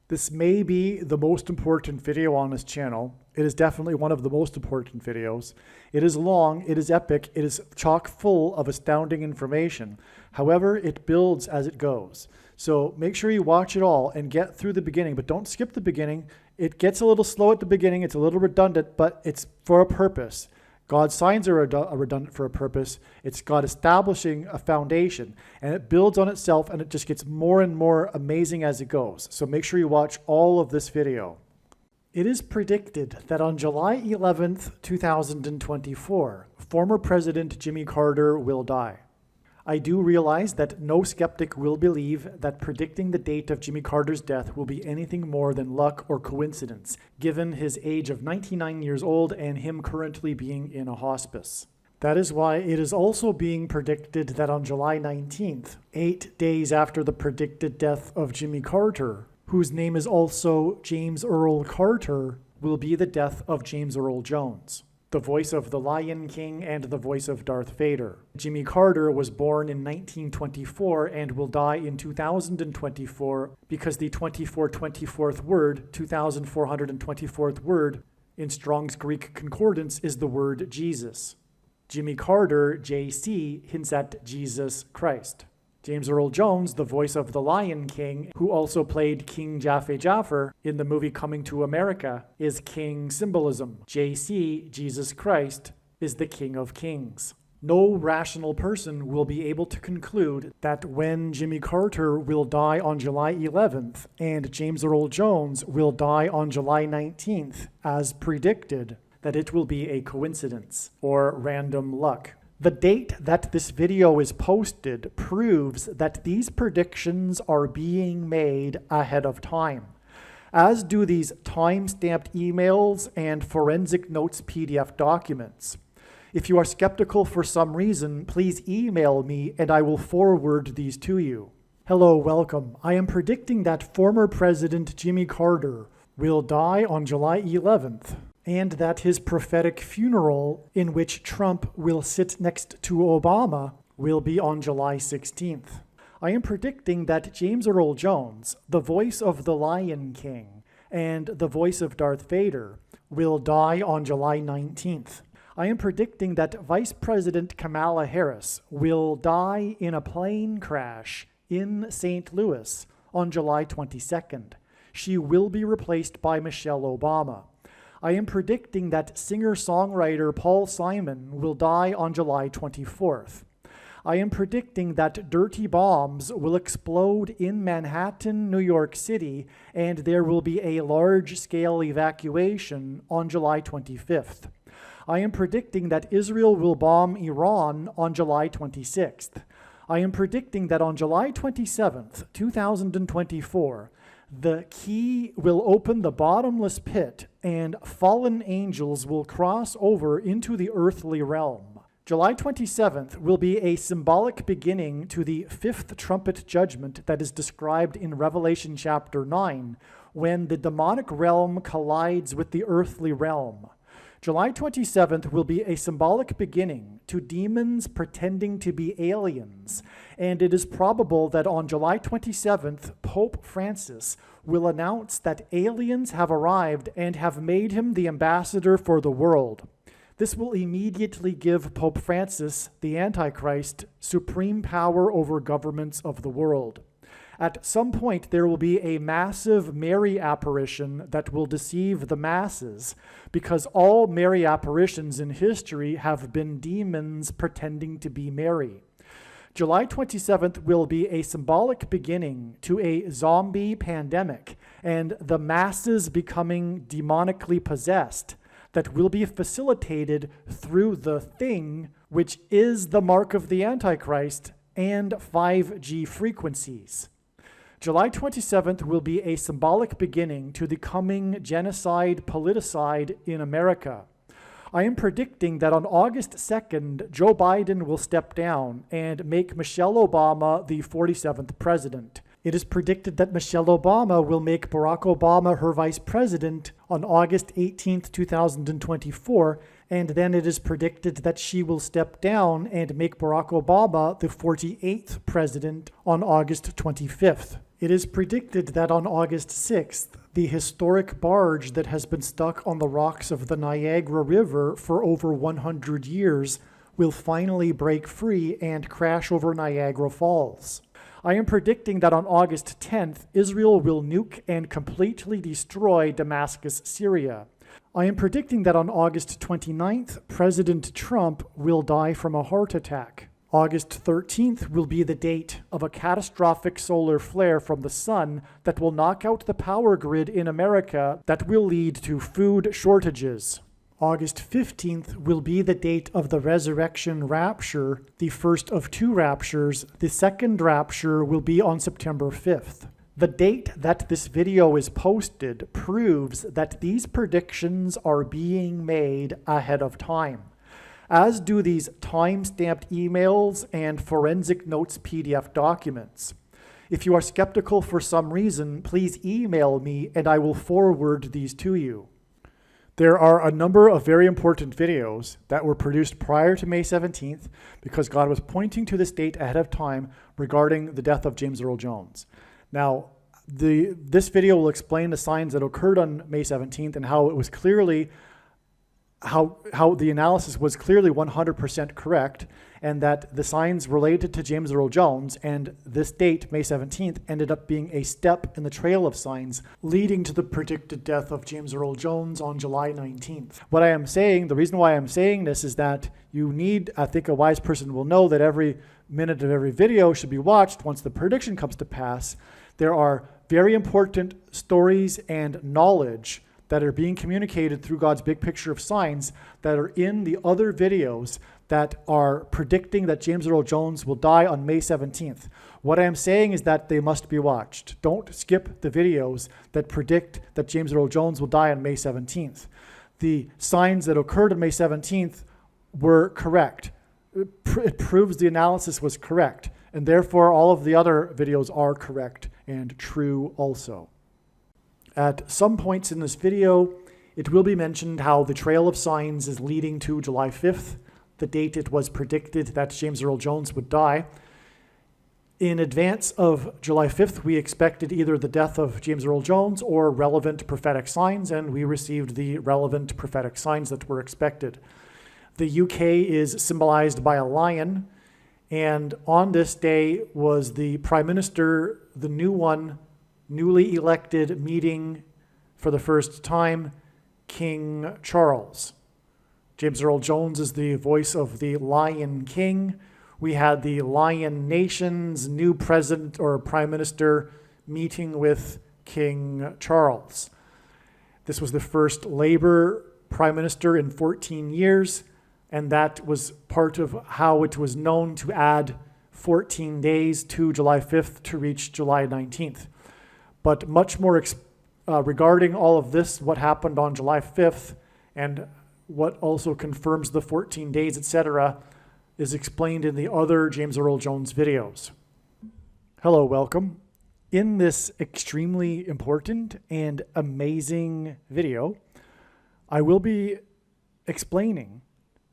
This may be the most important video on this channel. It is definitely one of the most important videos. It is long, it is epic, it is chock full of astounding information. However, it builds as it goes. So make sure you watch it all and get through the beginning, but don't skip the beginning. It gets a little slow at the beginning, it's a little redundant, but it's for a purpose. God's signs are redundant for a purpose. It's God establishing a foundation, and it builds on itself, and it just gets more and more amazing as it goes. So make sure you watch all of this video. It is predicted that on July 11th, 2024, former President Jimmy Carter will die. I do realize that no skeptic will believe that predicting the date of Jimmy Carter's death will be anything more than luck or coincidence, given his age of 99 years old and him currently being in a hospice. That is why it is also being predicted that on July 19th, 8 days after the predicted death of Jimmy Carter, whose name is also James Earl Carter, will be the death of James Earl Jones, the voice of the Lion King and the voice of Darth Vader. Jimmy Carter was born in 1924 and will die in 2024 because the 2424th word, 2424th word, in Strong's Greek Concordance is the word Jesus. Jimmy Carter, JC, hints at Jesus Christ. James Earl Jones, the voice of the Lion King, who also played King Jaffe Jaffer in the movie Coming to America, is king symbolism. JC, Jesus Christ, is the King of Kings. No rational person will be able to conclude that when Jimmy Carter will die on July 11th and James Earl Jones will die on July 19th, as predicted, that it will be a coincidence or random luck. The date that this video is posted proves that these predictions are being made ahead of time, as do these time-stamped emails and forensic notes PDF documents. If you are skeptical for some reason, please email me and I will forward these to you. Hello, welcome. I am predicting that former President Jimmy Carter will die on July 11th. And that his prophetic funeral, in which Trump will sit next to Obama, will be on July 16th. I am predicting that James Earl Jones, the voice of the Lion King and the voice of Darth Vader, will die on July 19th. I am predicting that Vice President Kamala Harris will die in a plane crash in St. Louis on July 22nd. She will be replaced by Michelle Obama. I am predicting that singer-songwriter Paul Simon will die on July 24th. I am predicting that dirty bombs will explode in Manhattan, New York City, and there will be a large-scale evacuation on July 25th. I am predicting that Israel will bomb Iran on July 26th. I am predicting that on July 27th, 2024, the key will open the bottomless pit and fallen angels will cross over into the earthly realm. July 27th will be a symbolic beginning to the fifth trumpet judgment that is described in Revelation chapter 9, when the demonic realm collides with the earthly realm. July 27th will be a symbolic beginning to demons pretending to be aliens, and it is probable that on July 27th, Pope Francis will announce that aliens have arrived and have made him the ambassador for the world. This will immediately give Pope Francis, the Antichrist, supreme power over governments of the world. At some point, there will be a massive Mary apparition that will deceive the masses, because all Mary apparitions in history have been demons pretending to be Mary. July 27th will be a symbolic beginning to a zombie pandemic and the masses becoming demonically possessed that will be facilitated through the thing, which is the mark of the Antichrist and 5G frequencies. July 27th will be a symbolic beginning to the coming genocide politicide in America. I am predicting that on August 2nd, Joe Biden will step down and make Michelle Obama the 47th president. It is predicted that Michelle Obama will make Barack Obama her vice president on August 18th, 2024, and then it is predicted that she will step down and make Barack Obama the 48th president on August 25th. It is predicted that on August 6th, the historic barge that has been stuck on the rocks of the Niagara River for over 100 years will finally break free and crash over Niagara Falls. I am predicting that on August 10th, Israel will nuke and completely destroy Damascus, Syria. I am predicting that on August 29th, President Trump will die from a heart attack. August 13th will be the date of a catastrophic solar flare from the sun that will knock out the power grid in America that will lead to food shortages. August 15th will be the date of the resurrection rapture, the first of two raptures. The second rapture will be on September 5th. The date that this video is posted proves that these predictions are being made ahead of time, as do these time-stamped emails and forensic notes PDF documents. If you are skeptical for some reason, please email me and I will forward these to you. There are a number of very important videos that were produced prior to May 17th because God was pointing to this date ahead of time regarding the death of James Earl Jones. Now, this video will explain the signs that occurred on May 17th and how it was clearly how the analysis was clearly 100% correct, and that the signs related to James Earl Jones and this date, May 17th, ended up being a step in the trail of signs leading to the predicted death of James Earl Jones on July 19th. What I am saying, the reason why I'm saying this is that you need, I think a wise person will know that every minute of every video should be watched once the prediction comes to pass. There are very important stories and knowledge that are being communicated through God's big picture of signs that are in the other videos that are predicting that James Earl Jones will die on May 17th. What I am saying is that they must be watched. Don't skip the videos that predict that James Earl Jones will die on May 17th. The signs that occurred on May 17th were correct. It proves the analysis was correct, and therefore all of the other videos are correct and true also. At some points in this video, it will be mentioned how the trail of signs is leading to July 5th, the date it was predicted that James Earl Jones would die. In advance of July 5th, we expected either the death of James Earl Jones or relevant prophetic signs, and we received the relevant prophetic signs that were expected. The UK is symbolized by a lion, and on this day was the Prime Minister, the new one, newly elected, meeting for the first time, King Charles. James Earl Jones is the voice of the Lion King. We had the Lion Nation's new president or prime minister meeting with King Charles. This was the first Labour prime minister in 14 years, and that was part of how it was known to add 14 days to July 5th to reach July 19th. But much more regarding all of this, what happened on July 5th, and what also confirms the 14 days, etc., is explained in the other James Earl Jones videos. Hello, welcome. In this extremely important and amazing video, I will be explaining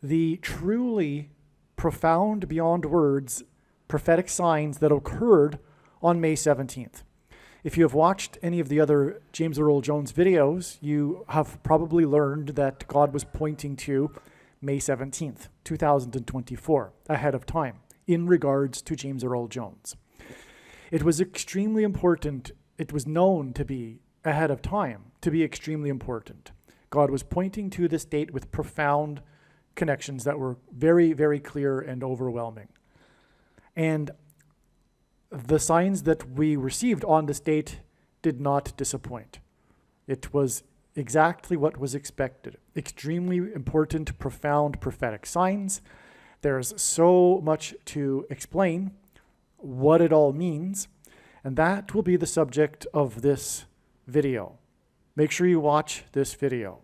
the truly profound, beyond words, prophetic signs that occurred on May 17th. If you have watched any of the other James Earl Jones videos, you have probably learned that God was pointing to May 17th, 2024, ahead of time, in regards to James Earl Jones. It was extremely important. It was known to be ahead of time, to be extremely important. God was pointing to this date with profound connections that were very, very clear and overwhelming. And the signs that we received on this date did not disappoint. It was exactly what was expected. Extremely important, profound prophetic signs. There's so much to explain what it all means, and that will be the subject of this video. Make sure you watch this video.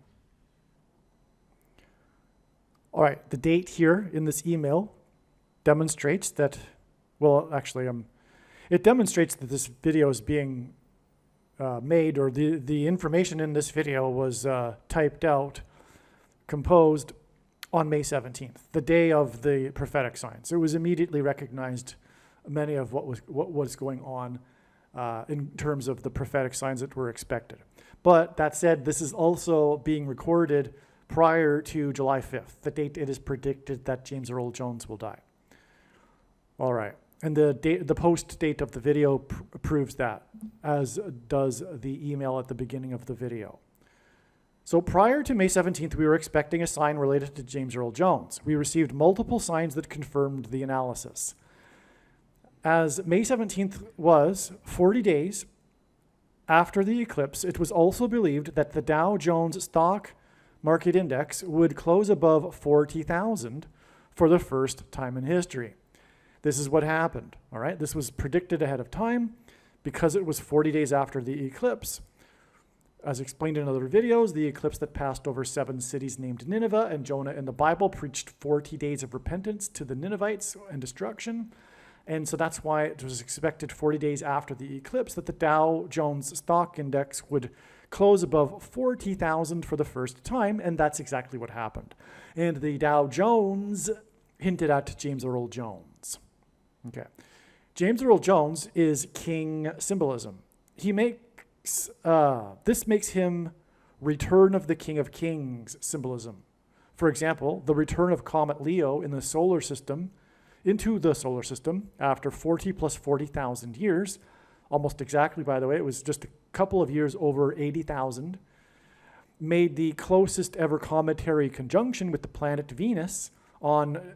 All right, the date here in this email demonstrates that, well, actually, it demonstrates that this video is being made, or the information in this video was typed out, composed on May 17th, the day of the prophetic signs. It was immediately recognized many of what was going on in terms of the prophetic signs that were expected. But that said, this is also being recorded prior to July 5th, the date it is predicted that James Earl Jones will die. All right. And the post date of the video proves that, as does the email at the beginning of the video. So prior to May 17th, we were expecting a sign related to James Earl Jones. We received multiple signs that confirmed the analysis. As May 17th was 40 days after the eclipse, it was also believed that the Dow Jones Stock Market Index would close above 40,000 for the first time in history. This is what happened, all right? This was predicted ahead of time because it was 40 days after the eclipse. As explained in other videos, the eclipse that passed over 7 cities named Nineveh and Jonah in the Bible preached 40 days of repentance to the Ninevites and destruction. And so that's why it was expected 40 days after the eclipse that the Dow Jones Stock Index would close above 40,000 for the first time, and that's exactly what happened. And the Dow Jones hinted at James Earl Jones. Okay. James Earl Jones is king symbolism. This makes him return of the King of Kings symbolism. For example, the return of Comet Leo into the solar system after 40 plus 40,000 years, almost exactly, by the way, it was just a couple of years over 80,000, made the closest ever cometary conjunction with the planet Venus on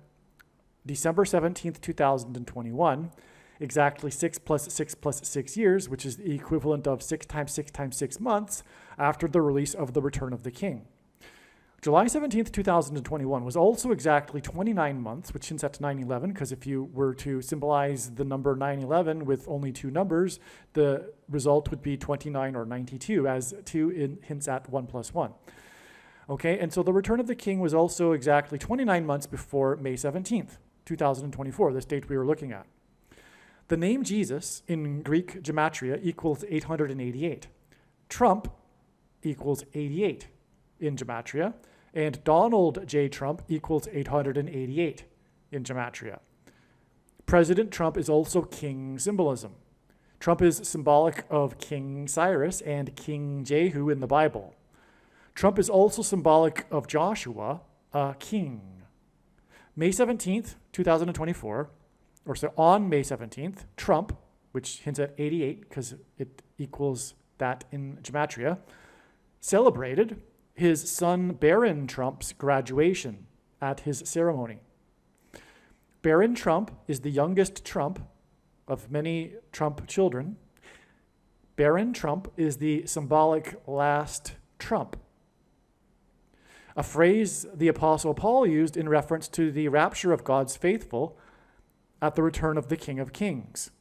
December 17th, 2021, exactly 6 plus 6 plus 6 years, which is the equivalent of 6 times 6 times 6 months after the release of The Return of the King. July 17th, 2021 was also exactly 29 months, which hints at 9/11, because if you were to symbolize the number 9/11 with only 2 numbers, the result would be 29 or 92, as 2 hints at 1 plus 1. Okay, and so the Return of the King was also exactly 29 months before May 17th, 2024, this date we were looking at. The name Jesus in Greek gematria equals 888. Trump equals 88 in gematria, and Donald J. Trump equals 888 in gematria. President Trump is also king symbolism. Trump is symbolic of King Cyrus and King Jehu in the Bible. Trump is also symbolic of Joshua, a king. May 17th, 2024, or so on May 17th, Trump, which hints at 88 because it equals that in gematria, celebrated his son Barron Trump's graduation at his ceremony. Barron Trump is the youngest Trump of many Trump children. Barron Trump is the symbolic last Trump, a phrase the Apostle Paul used in reference to the rapture of God's faithful at the return of the King of Kings.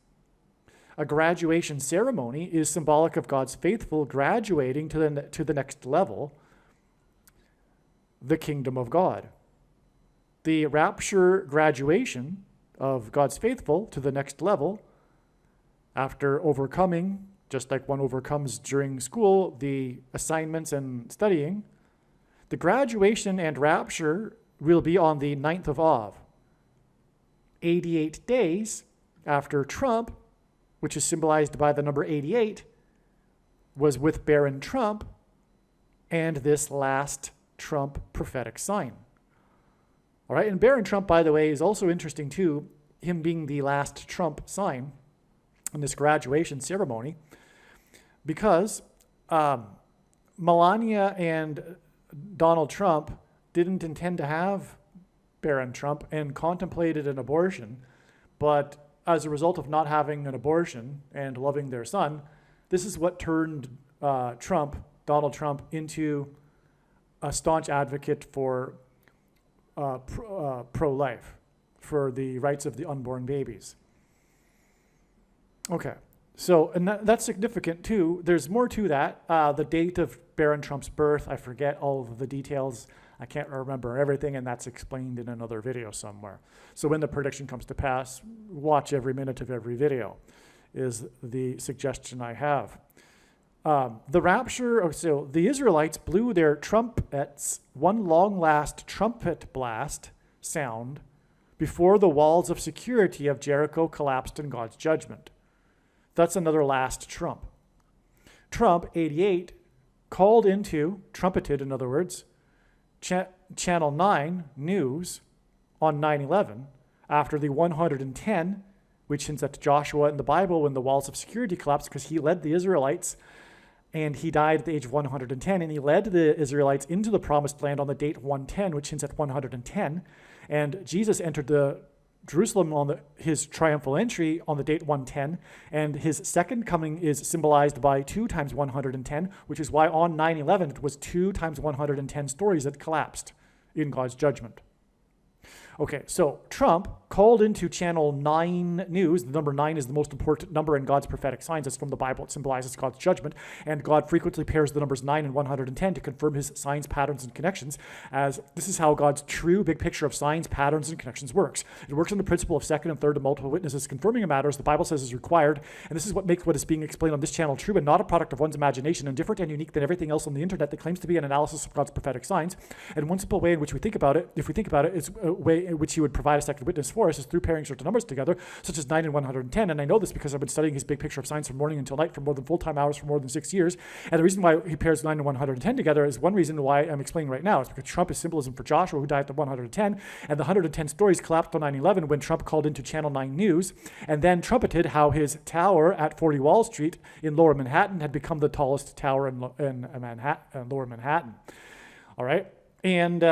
A graduation ceremony is symbolic of God's faithful graduating to the next level, the kingdom of God. The rapture graduation of God's faithful to the next level, after overcoming, just like one overcomes during school, the assignments and studying, the graduation and rapture will be on the 9th of Av, 88 days after Trump, which is symbolized by the number 88, was with Barron Trump and this last Trump prophetic sign. All right, and Barron Trump, by the way, is also interesting too, him being the last Trump sign in this graduation ceremony, because Melania and Donald Trump didn't intend to have Barron Trump and contemplated an abortion, but as a result of not having an abortion and loving their son, this is what turned Donald Trump, into a staunch advocate for pro-life, for the rights of the unborn babies. Okay, so, and that's significant too. There's more to that. The date of Barron Trump's birth, I forget all of the details. I can't remember everything, and that's explained in another video somewhere. So when the prediction comes to pass, watch every minute of every video, is the suggestion I have. The rapture, so the Israelites blew their trumpets, one long last trumpet blast sound, before the walls of security of Jericho collapsed in God's judgment. That's another last trump. Trump, 88, called into, trumpeted in other words, Channel 9 news on 9/11 after the 110, which hints at Joshua in the Bible when the walls of security collapsed because he led the Israelites and he died at the age of 110, and he led the Israelites into the promised land on the date 110, which hints at 110. And Jesus entered the Jerusalem on his triumphal entry on the date 110, and his second coming is symbolized by 2 times 110, which is why on 9/11 it was 2 times 110 stories that collapsed in God's judgment. Okay, so Trump called into Channel 9 News. The number 9 is the most important number in God's prophetic signs. It's from the Bible. It symbolizes God's judgment. And God frequently pairs the numbers 9 and 110 to confirm his signs, patterns, and connections, as this is how God's true big picture of signs, patterns, and connections works. It works on the principle of second and third and multiple witnesses confirming a matter, as the Bible says is required. And this is what makes what is being explained on this channel true and not a product of one's imagination, and different and unique than everything else on the internet that claims to be an analysis of God's prophetic signs. And one simple way in which we think about it, if we think about it, is a way in which he would provide a second witness for us is through pairing certain numbers together, such as 9 and 110. And I know this because I've been studying his big picture of signs from morning until night for more than full-time hours for more than 6 years. And the reason why he pairs 9 and 110 together is one reason why I'm explaining right now. It's because Trump is symbolism for Joshua, who died at the 110. And the 110 stories collapsed on 9/11 when Trump called into Channel 9 News and then trumpeted how his tower at 40 Wall Street in Lower Manhattan had become the tallest tower in Lower Manhattan. All right. And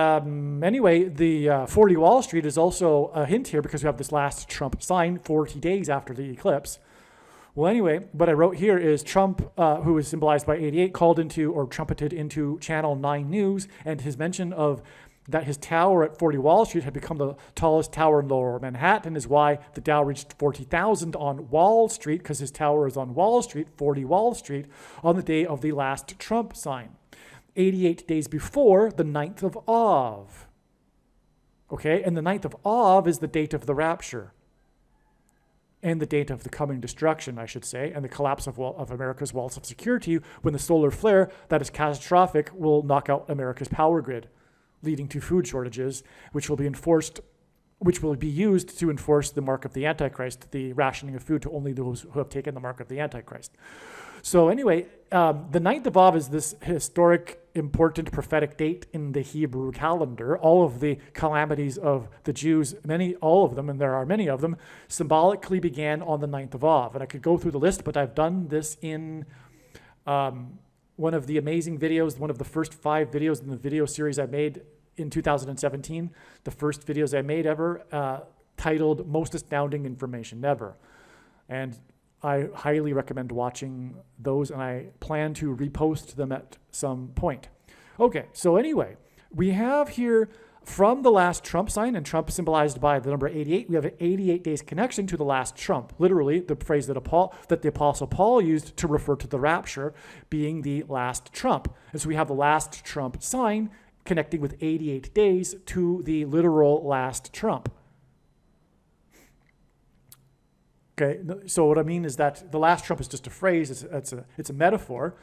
anyway, the 40 Wall Street is also a hint here because we have this last Trump sign 40 days after the eclipse. Well, anyway, what I wrote here is Trump, who is symbolized by 88, called into or trumpeted into Channel 9 News, and his mention of that his tower at 40 Wall Street had become the tallest tower in Lower Manhattan is why the Dow reached 40,000 on Wall Street, because his tower is on Wall Street, 40 Wall Street, on the day of the last Trump sign. 88 days before the 9th of Av. Okay, and the 9th of Av is the date of the rapture and the date of the coming destruction, I should say, and the collapse of America's walls of security when the solar flare that is catastrophic will knock out America's power grid, leading to food shortages, which will be used to enforce the mark of the Antichrist, the rationing of food to only those who have taken the mark of the Antichrist. So anyway, the 9th of Av is this historic, important prophetic date in the Hebrew calendar. All of the calamities of the Jews, all of them, and there are many of them, symbolically began on the 9th of Av. And I could go through the list, but I've done this in one of the amazing videos, one of the first 5 videos in the video series I made in 2017, the first videos I made ever, titled Most Astounding Information Ever. And I highly recommend watching those, and I plan to repost them at some point. Okay, so anyway, we have here from the last Trump sign, and Trump symbolized by the number 88, we have an 88 days connection to the last Trump. Literally, the phrase that the Apostle Paul used to refer to the rapture being the last Trump. And so we have the last Trump sign connecting with 88 days to the literal last Trump. Okay, so what I mean is that the last Trump is just a phrase, it's a metaphor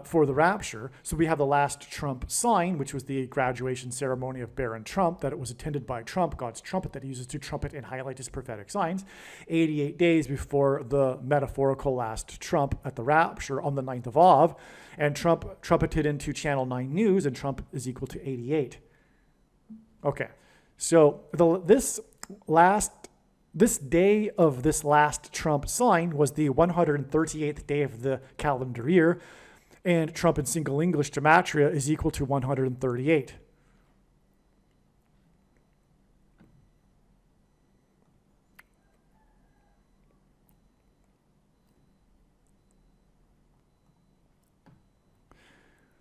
for the rapture. So we have the last Trump sign, which was the graduation ceremony of Baron Trump, that it was attended by Trump, God's trumpet that he uses to trumpet and highlight his prophetic signs, 88 days before the metaphorical last Trump at the rapture on the 9th of Av, and Trump trumpeted into Channel 9 News, and Trump is equal to 88. Okay, so this day of this last Trump sign was the 138th day of the calendar year, and Trump in single English gematria is equal to 138.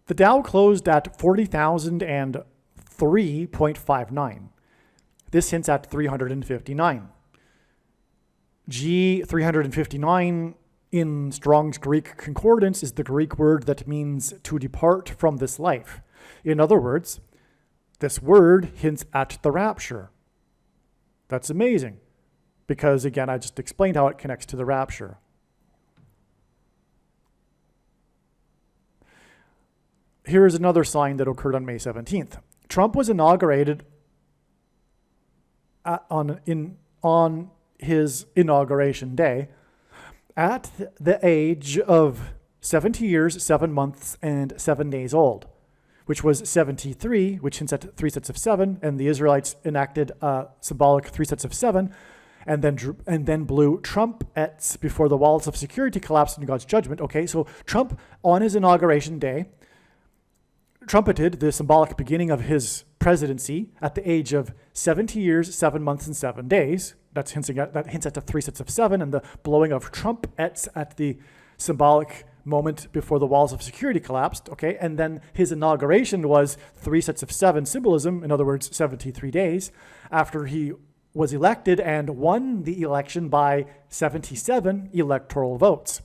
The Dow closed at 40,003.59. This hints at 359. G359 in Strong's Greek Concordance is the Greek word that means to depart from this life. In other words, this word hints at the rapture. That's amazing because, again, I just explained how it connects to the rapture. Here is another sign that occurred on May 17th. Trump was inaugurated on his inauguration day at the age of 70 years, 7 months, and 7 days old, which was 73, which hints at 3 sets of 7, and the Israelites enacted a symbolic 3 sets of 7, and then blew trumpets before the walls of security collapsed in God's judgment. Okay, so Trump, on his inauguration day, trumpeted the symbolic beginning of his presidency at the age of 70 years, 7 months, and 7 days. That hints at the 3 sets of 7, and the blowing of trumpets at the symbolic moment before the walls of security collapsed. Okay, and then his inauguration was 3 sets of 7 symbolism, in other words, 73 days, after he was elected and won the election by 77 electoral votes.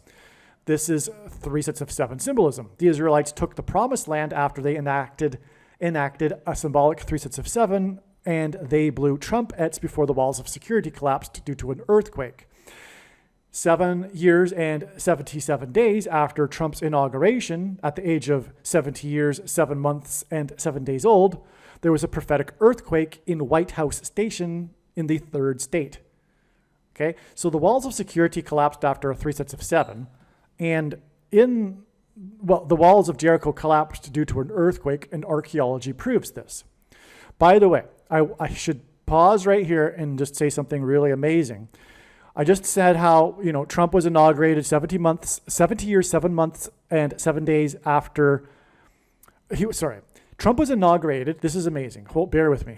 This is 3 sets of 7 symbolism. The Israelites took the promised land after they enacted a symbolic 3 sets of 7, and they blew trumpets before the walls of security collapsed due to an earthquake. 7 years and 77 days after Trump's inauguration, at the age of 70 years, 7 months, and 7 days old, there was a prophetic earthquake in White House Station in the 3rd state. Okay, so the walls of security collapsed after 3 sets of 7, and the walls of Jericho collapsed due to an earthquake, and archaeology proves this. By the way, I should pause right here and just say something really amazing. I just said how, Trump was inaugurated 70 years, 7 months, and 7 days after Trump was inaugurated. This is amazing. Bear with me.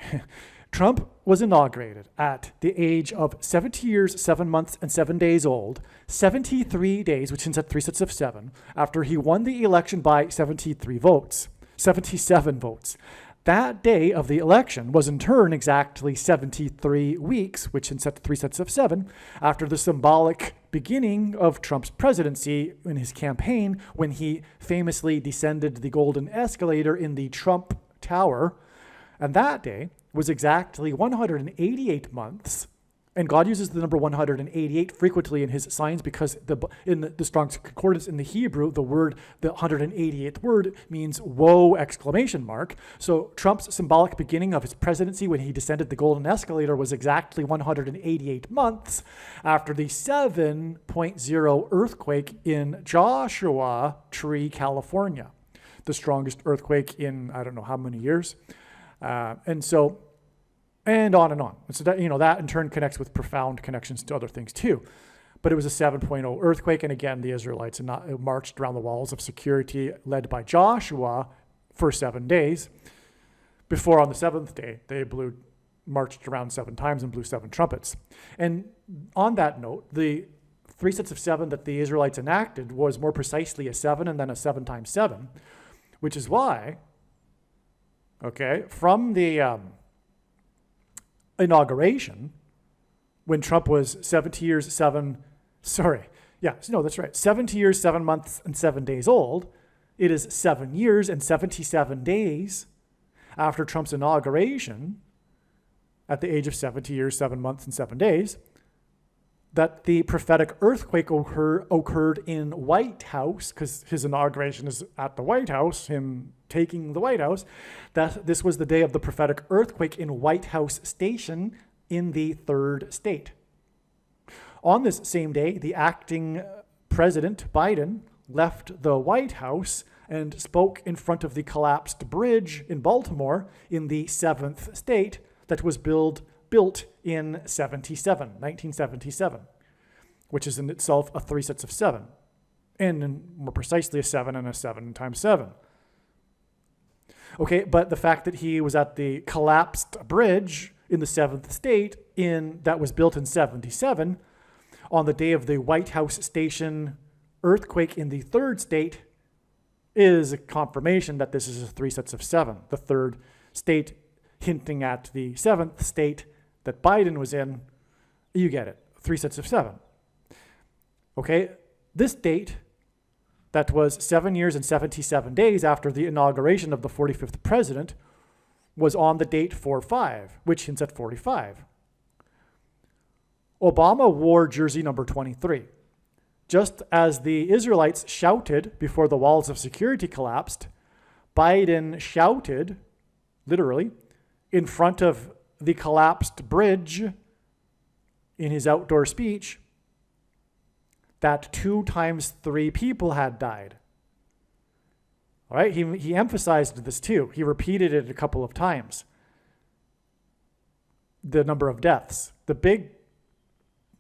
Trump was inaugurated at the age of 70 years, 7 months, and 7 days old, 73 days, which hints at 3 sets of 7, after he won the election by 77 votes. That day of the election was in turn exactly 73 weeks, which hints at 3 sets of 7, after the symbolic beginning of Trump's presidency in his campaign, when he famously descended the golden escalator in the Trump Tower. And that day was exactly 188 months. And God uses the number 188 frequently in his signs because in the Strong's Concordance in the Hebrew, the 188th word means woe! Exclamation mark. So Trump's symbolic beginning of his presidency when he descended the golden escalator was exactly 188 months after the 7.0 earthquake in Joshua Tree, California. The strongest earthquake in I don't know how many years. And on and on. And so that in turn connects with profound connections to other things too. But it was a 7.0 earthquake. And again, the Israelites marched around the walls of security led by Joshua for 7 days. Before on the 7th day, they marched around 7 times and blew 7 trumpets. And on that note, the 3 sets of 7 that the Israelites enacted was more precisely a 7 and then a 7 times 7, which is why, from the inauguration, when Trump was 70 years, 7 months, and 7 days old, it is 7 years and 77 days after Trump's inauguration, at the age of 70 years, 7 months, and 7 days, that the prophetic earthquake occurred in White House, because his inauguration is at the White House, him taking the White House, that this was the day of the prophetic earthquake in White House Station in the 3rd state. On this same day, the acting President Biden left the White House and spoke in front of the collapsed bridge in Baltimore in the 7th state that was built in 1977, which is in itself a 3 sets of 7, and more precisely a 7 and a 7 times 7. Okay, but the fact that he was at the collapsed bridge in the 7th state that was built in 77 on the day of the White House Station earthquake in the 3rd state is a confirmation that this is a 3 sets of 7. The 3rd state hinting at the 7th state that Biden was in. You get it. 3 sets of 7. Okay, this date that was 7 years and 77 days after the inauguration of the 45th president was on the date 4-5, which hints at 45. Obama wore jersey number 23. Just as the Israelites shouted before the walls of security collapsed, Biden shouted, literally, in front of the collapsed bridge in his outdoor speech, that 2 times 3 people had died. All right, he emphasized this too. He repeated it a couple of times. The number of deaths. The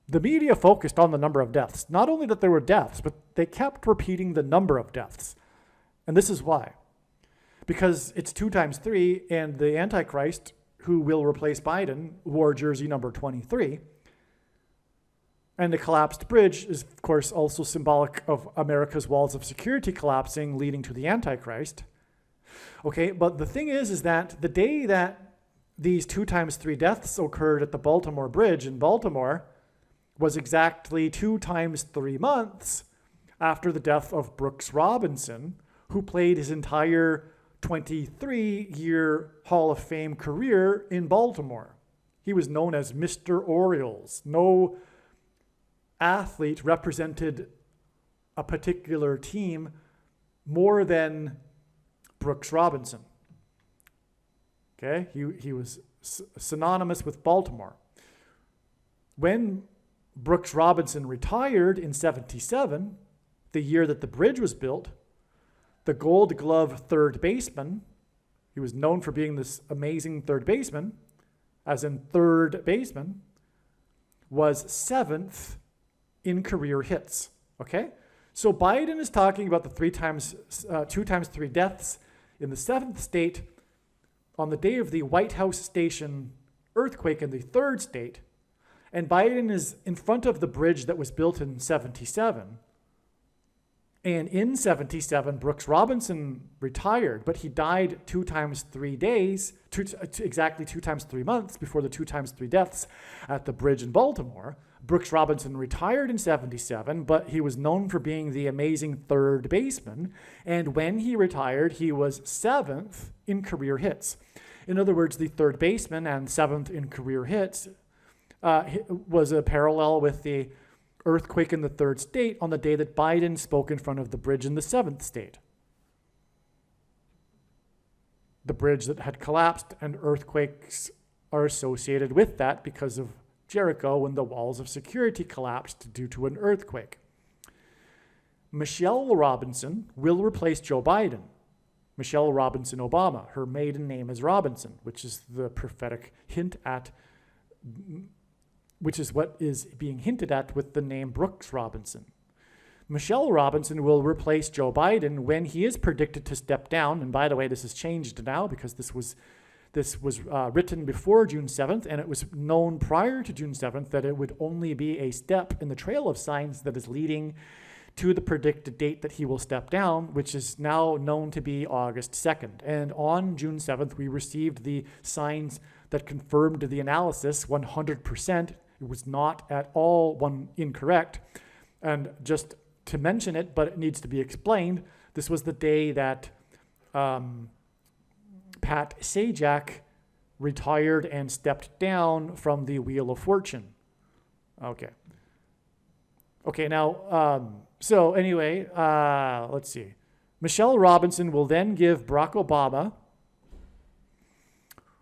media focused on the number of deaths. Not only that there were deaths, but they kept repeating the number of deaths. And this is why. Because it's 2 times 3, and the Antichrist, who will replace Biden, wore jersey number 23. And the collapsed bridge is, of course, also symbolic of America's walls of security collapsing, leading to the Antichrist. Okay, but the thing is that the day that these 2 times 3 deaths occurred at the Baltimore Bridge in Baltimore was exactly 2 times 3 months after the death of Brooks Robinson, who played his entire 23-year Hall of Fame career in Baltimore. He was known as Mr. Orioles. No athlete represented a particular team more than Brooks Robinson. Okay, he was synonymous with Baltimore. When Brooks Robinson retired in 77, the year that the bridge was built, the Gold Glove third baseman, he was known for being this amazing third baseman, as in third baseman, was 7th in career hits. Okay? So Biden is talking about the 2 times 3 deaths in the 7th state on the day of the White House Station earthquake in the 3rd state. And Biden is in front of the bridge that was built in 77. And in 77, Brooks Robinson retired, but he died 2 times 3 days, exactly 2 times 3 months before the 2 times 3 deaths at the bridge in Baltimore. Brooks Robinson retired in 77, but he was known for being the amazing third baseman. And when he retired, he was 7th in career hits. In other words, the third baseman and 7th in career hits was a parallel with the earthquake in the 3rd state on the day that Biden spoke in front of the bridge in the 7th state. The bridge that had collapsed, and earthquakes are associated with that because of Jericho when the walls of security collapsed due to an earthquake. Michelle Robinson will replace Joe Biden. Michelle Robinson Obama. Her maiden name is Robinson, which is the prophetic hint at, which is what is being hinted at with the name Brooks Robinson. Michelle Robinson will replace Joe Biden when he is predicted to step down. And by the way, this has changed now because this was written before June 7th, and it was known prior to June 7th that it would only be a step in the trail of signs that is leading to the predicted date that he will step down, which is now known to be August 2nd. And on June 7th, we received the signs that confirmed the analysis 100%. It was not at all incorrect. And just to mention it, but it needs to be explained, this was the day that Pat Sajak retired and stepped down from the Wheel of Fortune. Okay, now, so anyway, let's see. Michelle Robinson will then give Barack Obama,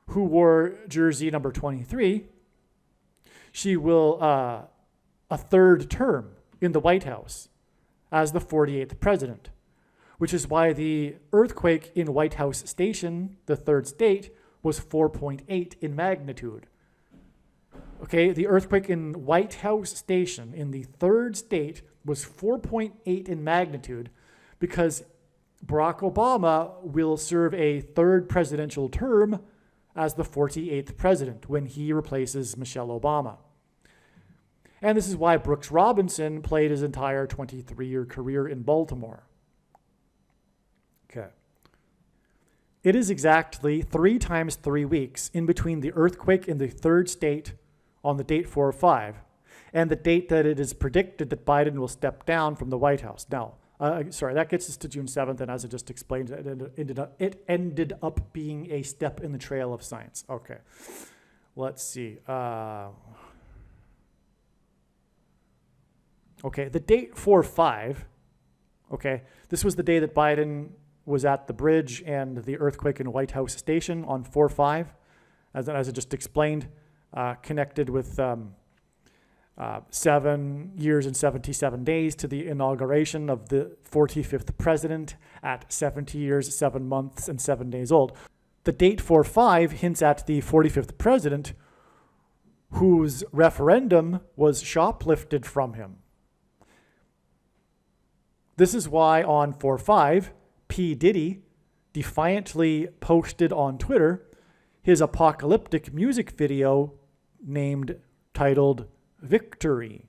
who wore jersey number 23, she will a 3rd term in the White House as the 48th president, which is why the earthquake in White House Station, the 3rd state, was 4.8 in magnitude. Okay, the earthquake in White House Station in the 3rd state was 4.8 in magnitude because Barack Obama will serve a 3rd presidential term as the 48th president when he replaces Michelle Obama. And this is why Brooks Robinson played his entire 23-year career in Baltimore. Okay. It is exactly 3 times 3 weeks in between the earthquake in the 3rd state on the date 4/5 and the date that it is predicted that Biden will step down from the White House. Now, that gets us to June 7th, and as I just explained, it ended up being a step in the trail of science. Okay, let's see. Okay, the date 4/5, okay, this was the day that Biden was at the bridge and the earthquake in White House Station on 4/5, as I just explained, connected with 7 years and 77 days to the inauguration of the 45th president at 70 years, 7 months, and 7 days old. The date 4/5 hints at the 45th president whose referendum was shoplifted from him. This is why on 4/5, P. Diddy defiantly posted on Twitter his apocalyptic music video titled Victory.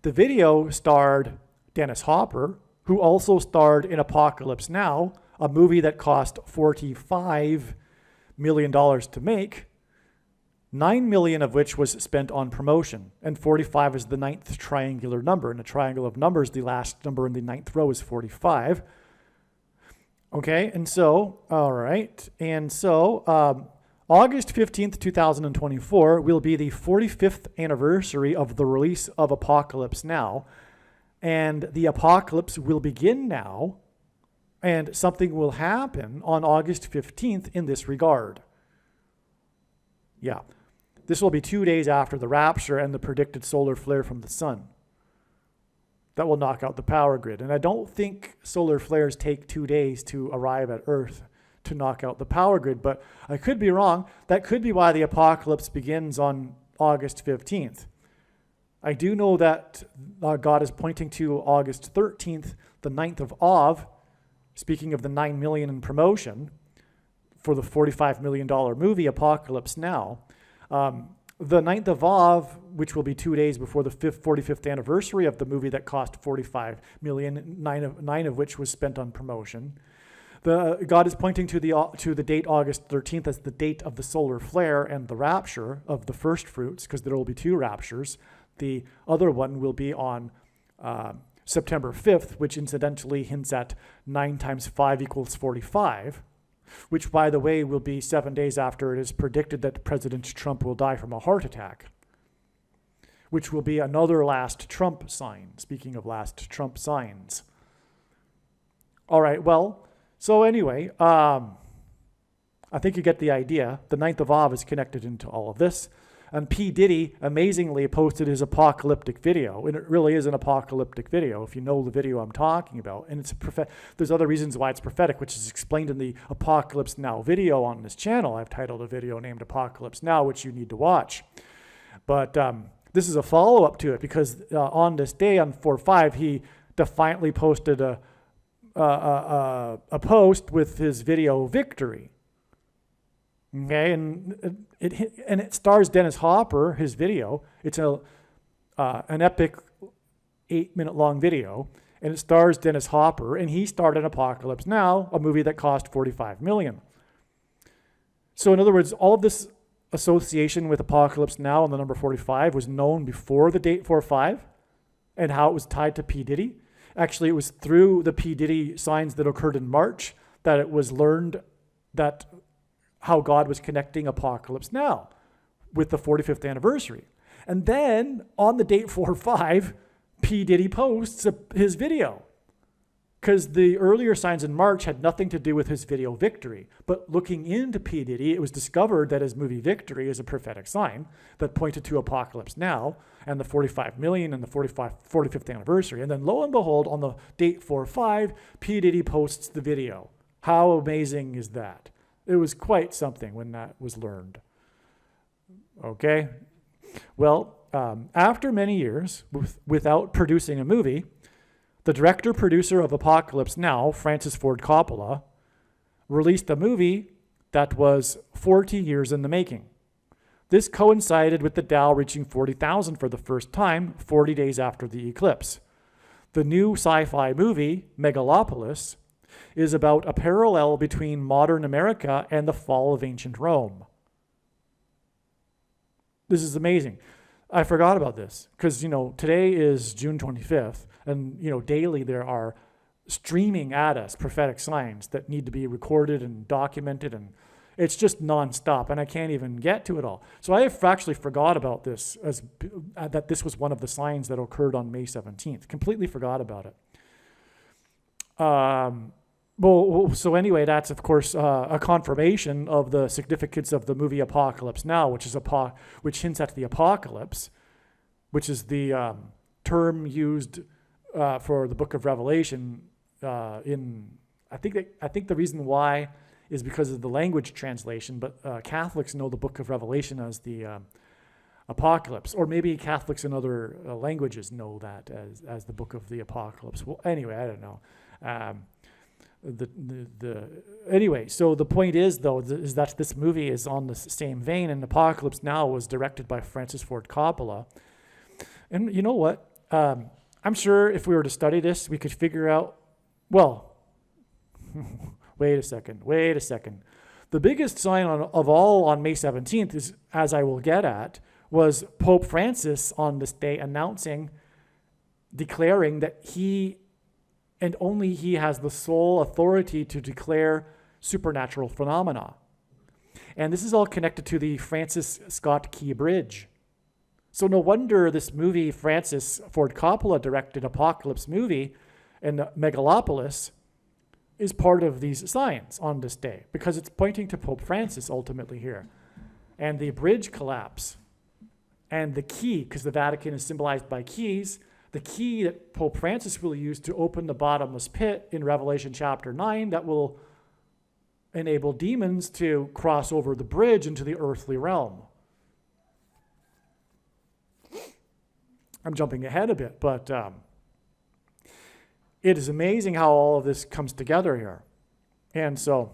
The video starred Dennis Hopper, who also starred in Apocalypse Now, a movie that cost $45 million to make, $9 million of which was spent on promotion, and 45 is the ninth triangular number. In a triangle of numbers, the last number in the ninth row is 45. Okay, and so, all right, and so August 15th, 2024 will be the 45th anniversary of the release of Apocalypse Now, and the apocalypse will begin now, and something will happen on August 15th in this regard. Yeah, this will be 2 days after the rapture and the predicted solar flare from the sun. That will knock out the power grid, and I don't think solar flares take 2 days to arrive at Earth to knock out the power grid, but I could be wrong. That could be why the apocalypse begins on August 15th. I do know that God is pointing to August 13th, the 9th of Av, speaking of the 9 million in promotion for the $45 million movie Apocalypse Now. The 9th of Av, which will be 2 days before the 45th anniversary of the movie that cost $45 million, nine of which was spent on promotion. God is pointing to the date August 13th as the date of the solar flare and the rapture of the first fruits, because there will be 2 raptures. The other one will be on September 5th, which incidentally hints at 9 times 5 equals 45, which, by the way, will be 7 days after it is predicted that President Trump will die from a heart attack, which will be another last Trump sign, speaking of last Trump signs. All right, well, so anyway, I think you get the idea. The 9th of Av is connected into all of this. And P. Diddy amazingly posted his apocalyptic video. And it really is an apocalyptic video, if you know the video I'm talking about. And there's other reasons why it's prophetic, which is explained in the Apocalypse Now video on this channel. I've titled a video named Apocalypse Now, which you need to watch. But this is a follow-up to it, because on this day, on 4/5, he defiantly posted a post with his video Victory. Okay, and it stars Dennis Hopper, his video. It's an epic 8-minute long video, and it stars Dennis Hopper, and he starred in Apocalypse Now, a movie that cost $45 million. So in other words, all of this association with Apocalypse Now and the number 45 was known before the date 4/5 and how it was tied to P. Diddy. Actually, it was through the P. Diddy signs that occurred in March that it was learned that how God was connecting Apocalypse Now with the 45th anniversary. And then on the date 4/5, P. Diddy posts his video, because the earlier signs in March had nothing to do with his video Victory. But looking into P. Diddy, it was discovered that his movie Victory is a prophetic sign that pointed to Apocalypse Now and the 45 million and the 45th anniversary. And then lo and behold, on the date 4/5, P. Diddy posts the video. How amazing is that? It was quite something when that was learned. Okay? Well, after many years without producing a movie, the director-producer of Apocalypse Now, Francis Ford Coppola, released a movie that was 40 years in the making. This coincided with the Dow reaching 40,000 for the first time 40 days after the eclipse. The new sci-fi movie, Megalopolis, is about a parallel between modern America and the fall of ancient Rome. This is amazing. I forgot about this because, today is June 25th, and, daily there are streaming at us prophetic signs that need to be recorded and documented, and it's just nonstop, and I can't even get to it all. So I have actually forgot about this, that this was one of the signs that occurred on May 17th. Completely forgot about it. So anyway, that's of course a confirmation of the significance of the movie Apocalypse Now, which hints at the apocalypse, which is the term used for the book of Revelation. I think the reason why is because of the language translation, but Catholics know the book of Revelation as the Apocalypse, or maybe Catholics in other languages know that as the book of the Apocalypse. Well, anyway, I don't know. Anyway, so the point is, though, is that this movie is on the same vein, and Apocalypse Now was directed by Francis Ford Coppola. And you know what? I'm sure if we were to study this, we could figure out, well, wait a second. The biggest sign of all on May 17th is, as I will get at, was Pope Francis on this day declaring that he and only he has the sole authority to declare supernatural phenomena. And this is all connected to the Francis Scott Key Bridge. So no wonder this movie, Francis Ford Coppola directed Apocalypse movie and Megalopolis, is part of these signs on this day, because it's pointing to Pope Francis ultimately here. And the bridge collapse and the key, because the Vatican is symbolized by keys, the key that Pope Francis will use to open the bottomless pit in Revelation chapter 9 that will enable demons to cross over the bridge into the earthly realm. I'm jumping ahead a bit, but it is amazing how all of this comes together here. And so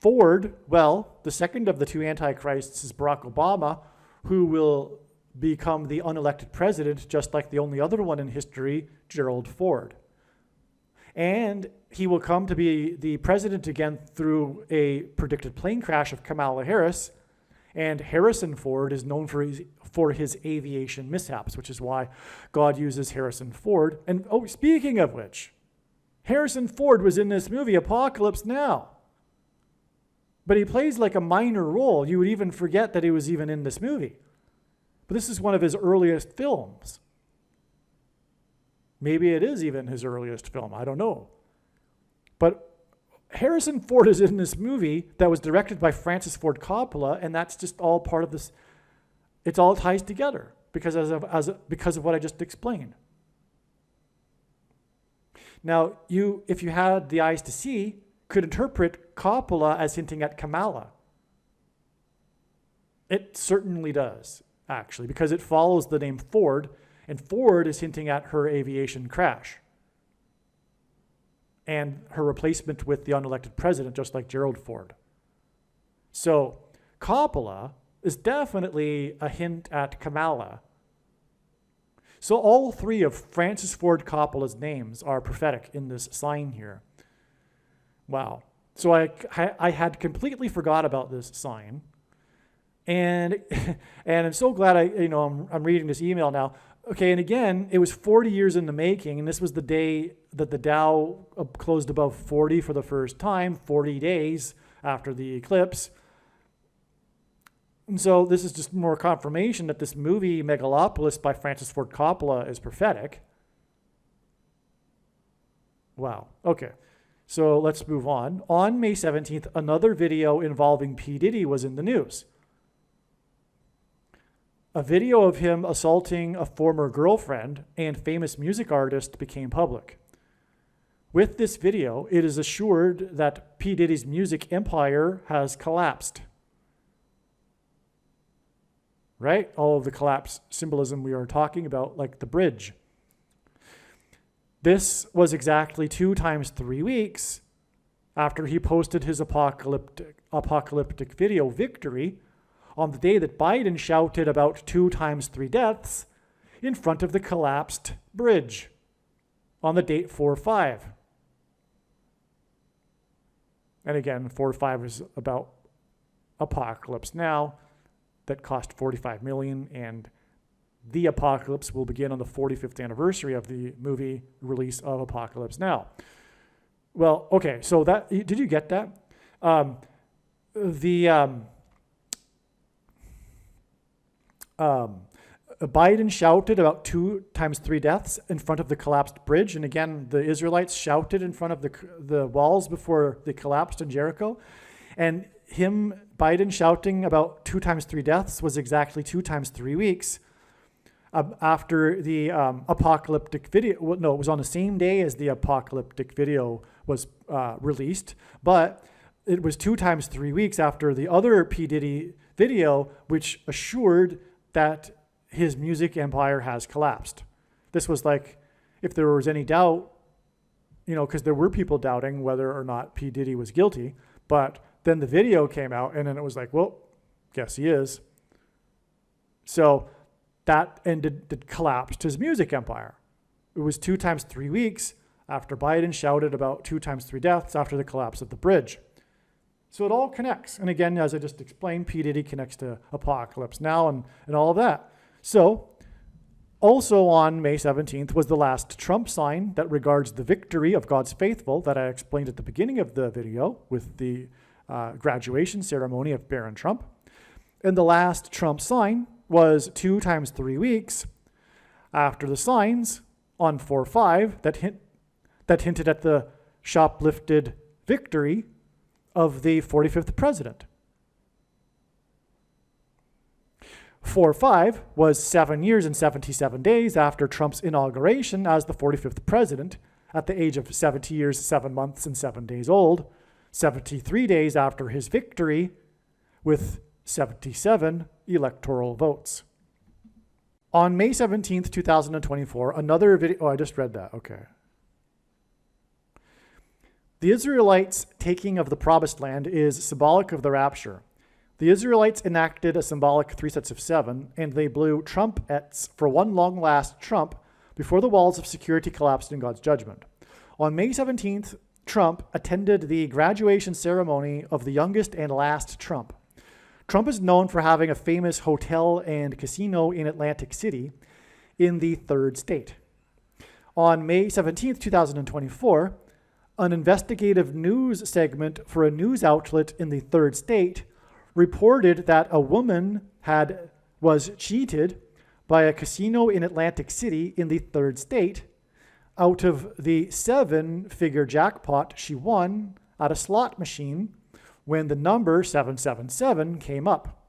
Ford, well, the second of the two antichrists is Barack Obama, who will become the unelected president, just like the only other one in history, Gerald Ford. And he will come to be the president again through a predicted plane crash of Kamala Harris. And Harrison Ford is known for his aviation mishaps, which is why God uses Harrison Ford. And oh, speaking of which, Harrison Ford was in this movie, Apocalypse Now. But he plays like a minor role. You would even forget that he was even in this movie. But this is one of his earliest films. Maybe it is even his earliest film. I don't know. But Harrison Ford is in this movie that was directed by Francis Ford Coppola, and that's just all part of this. It all ties together because of what I just explained. Now, if you had the eyes to see, could interpret Coppola as hinting at Kamala. It certainly does, actually, because it follows the name Ford, and Ford is hinting at her aviation crash and her replacement with the unelected president, just like Gerald Ford. So Coppola is definitely a hint at Kamala. So all three of Francis Ford Coppola's names are prophetic in this sign here. Wow. So I had completely forgot about this sign. And I'm so glad I'm reading this email now. Okay, and again, it was 40 years in the making, and this was the day that the Dow closed above 40 for the first time, 40 days after the eclipse. And so this is just more confirmation that this movie, Megalopolis by Francis Ford Coppola, is prophetic. Wow. Okay, so let's move on. On May 17th, another video involving P. Diddy was in the news. A video of him assaulting a former girlfriend and famous music artist became public. With this video, it is assured that P. Diddy's music empire has collapsed. Right? All of the collapse symbolism we are talking about, like the bridge. This was exactly 2 times 3 weeks after he posted his apocalyptic video, Victory, on the day that Biden shouted about 2 times 3 deaths in front of the collapsed bridge on the date 4/5. And again, 4/5 is about Apocalypse Now that cost $45 million, and the apocalypse will begin on the 45th anniversary of the movie release of Apocalypse Now. Well, okay, so did you get that? Biden shouted about 2 times 3 deaths in front of the collapsed bridge. And again, the Israelites shouted in front of the walls before they collapsed in Jericho. And Biden shouting about 2 times 3 deaths was exactly 2 times 3 weeks. after the apocalyptic video. Well, no, it was on the same day as the apocalyptic video was released, but it was 2 times 3 weeks after the other P. Diddy video, which assured that his music empire has collapsed. This was like, if there was any doubt, because there were people doubting whether or not P. Diddy was guilty, but then the video came out and then it was like, well, guess he is. So that collapsed his music empire. It was 2 times 3 weeks after Biden shouted about 2 times 3 deaths after the collapse of the bridge. So it all connects. And again, as I just explained, P. Diddy connects to Apocalypse Now and all of that. So also on May 17th was the last Trump sign that regards the victory of God's faithful that I explained at the beginning of the video with the graduation ceremony of Barron Trump. And the last Trump sign was 2 times 3 weeks after the signs on 4/5 that hinted at the shoplifted victory of the 45th president. 4/5 was 7 years and 77 days after Trump's inauguration as the 45th president at the age of 70 years, 7 months, and 7 days old, 73 days after his victory with 77 electoral votes. On May 17th, 2024, another video, I just read that, okay. The Israelites' taking of the promised land is symbolic of the rapture. The Israelites enacted a symbolic 3 sets of 7, and they blew trumpets for one long last trump before the walls of security collapsed in God's judgment. On May 17th, Trump attended the graduation ceremony of the youngest and last Trump. Trump is known for having a famous hotel and casino in Atlantic City in the 3rd state. On May 17th, 2024, an investigative news segment for a news outlet in the 3rd state reported that a woman was cheated by a casino in Atlantic City in the 3rd state out of the 7-figure jackpot she won at a slot machine when the number 777 came up.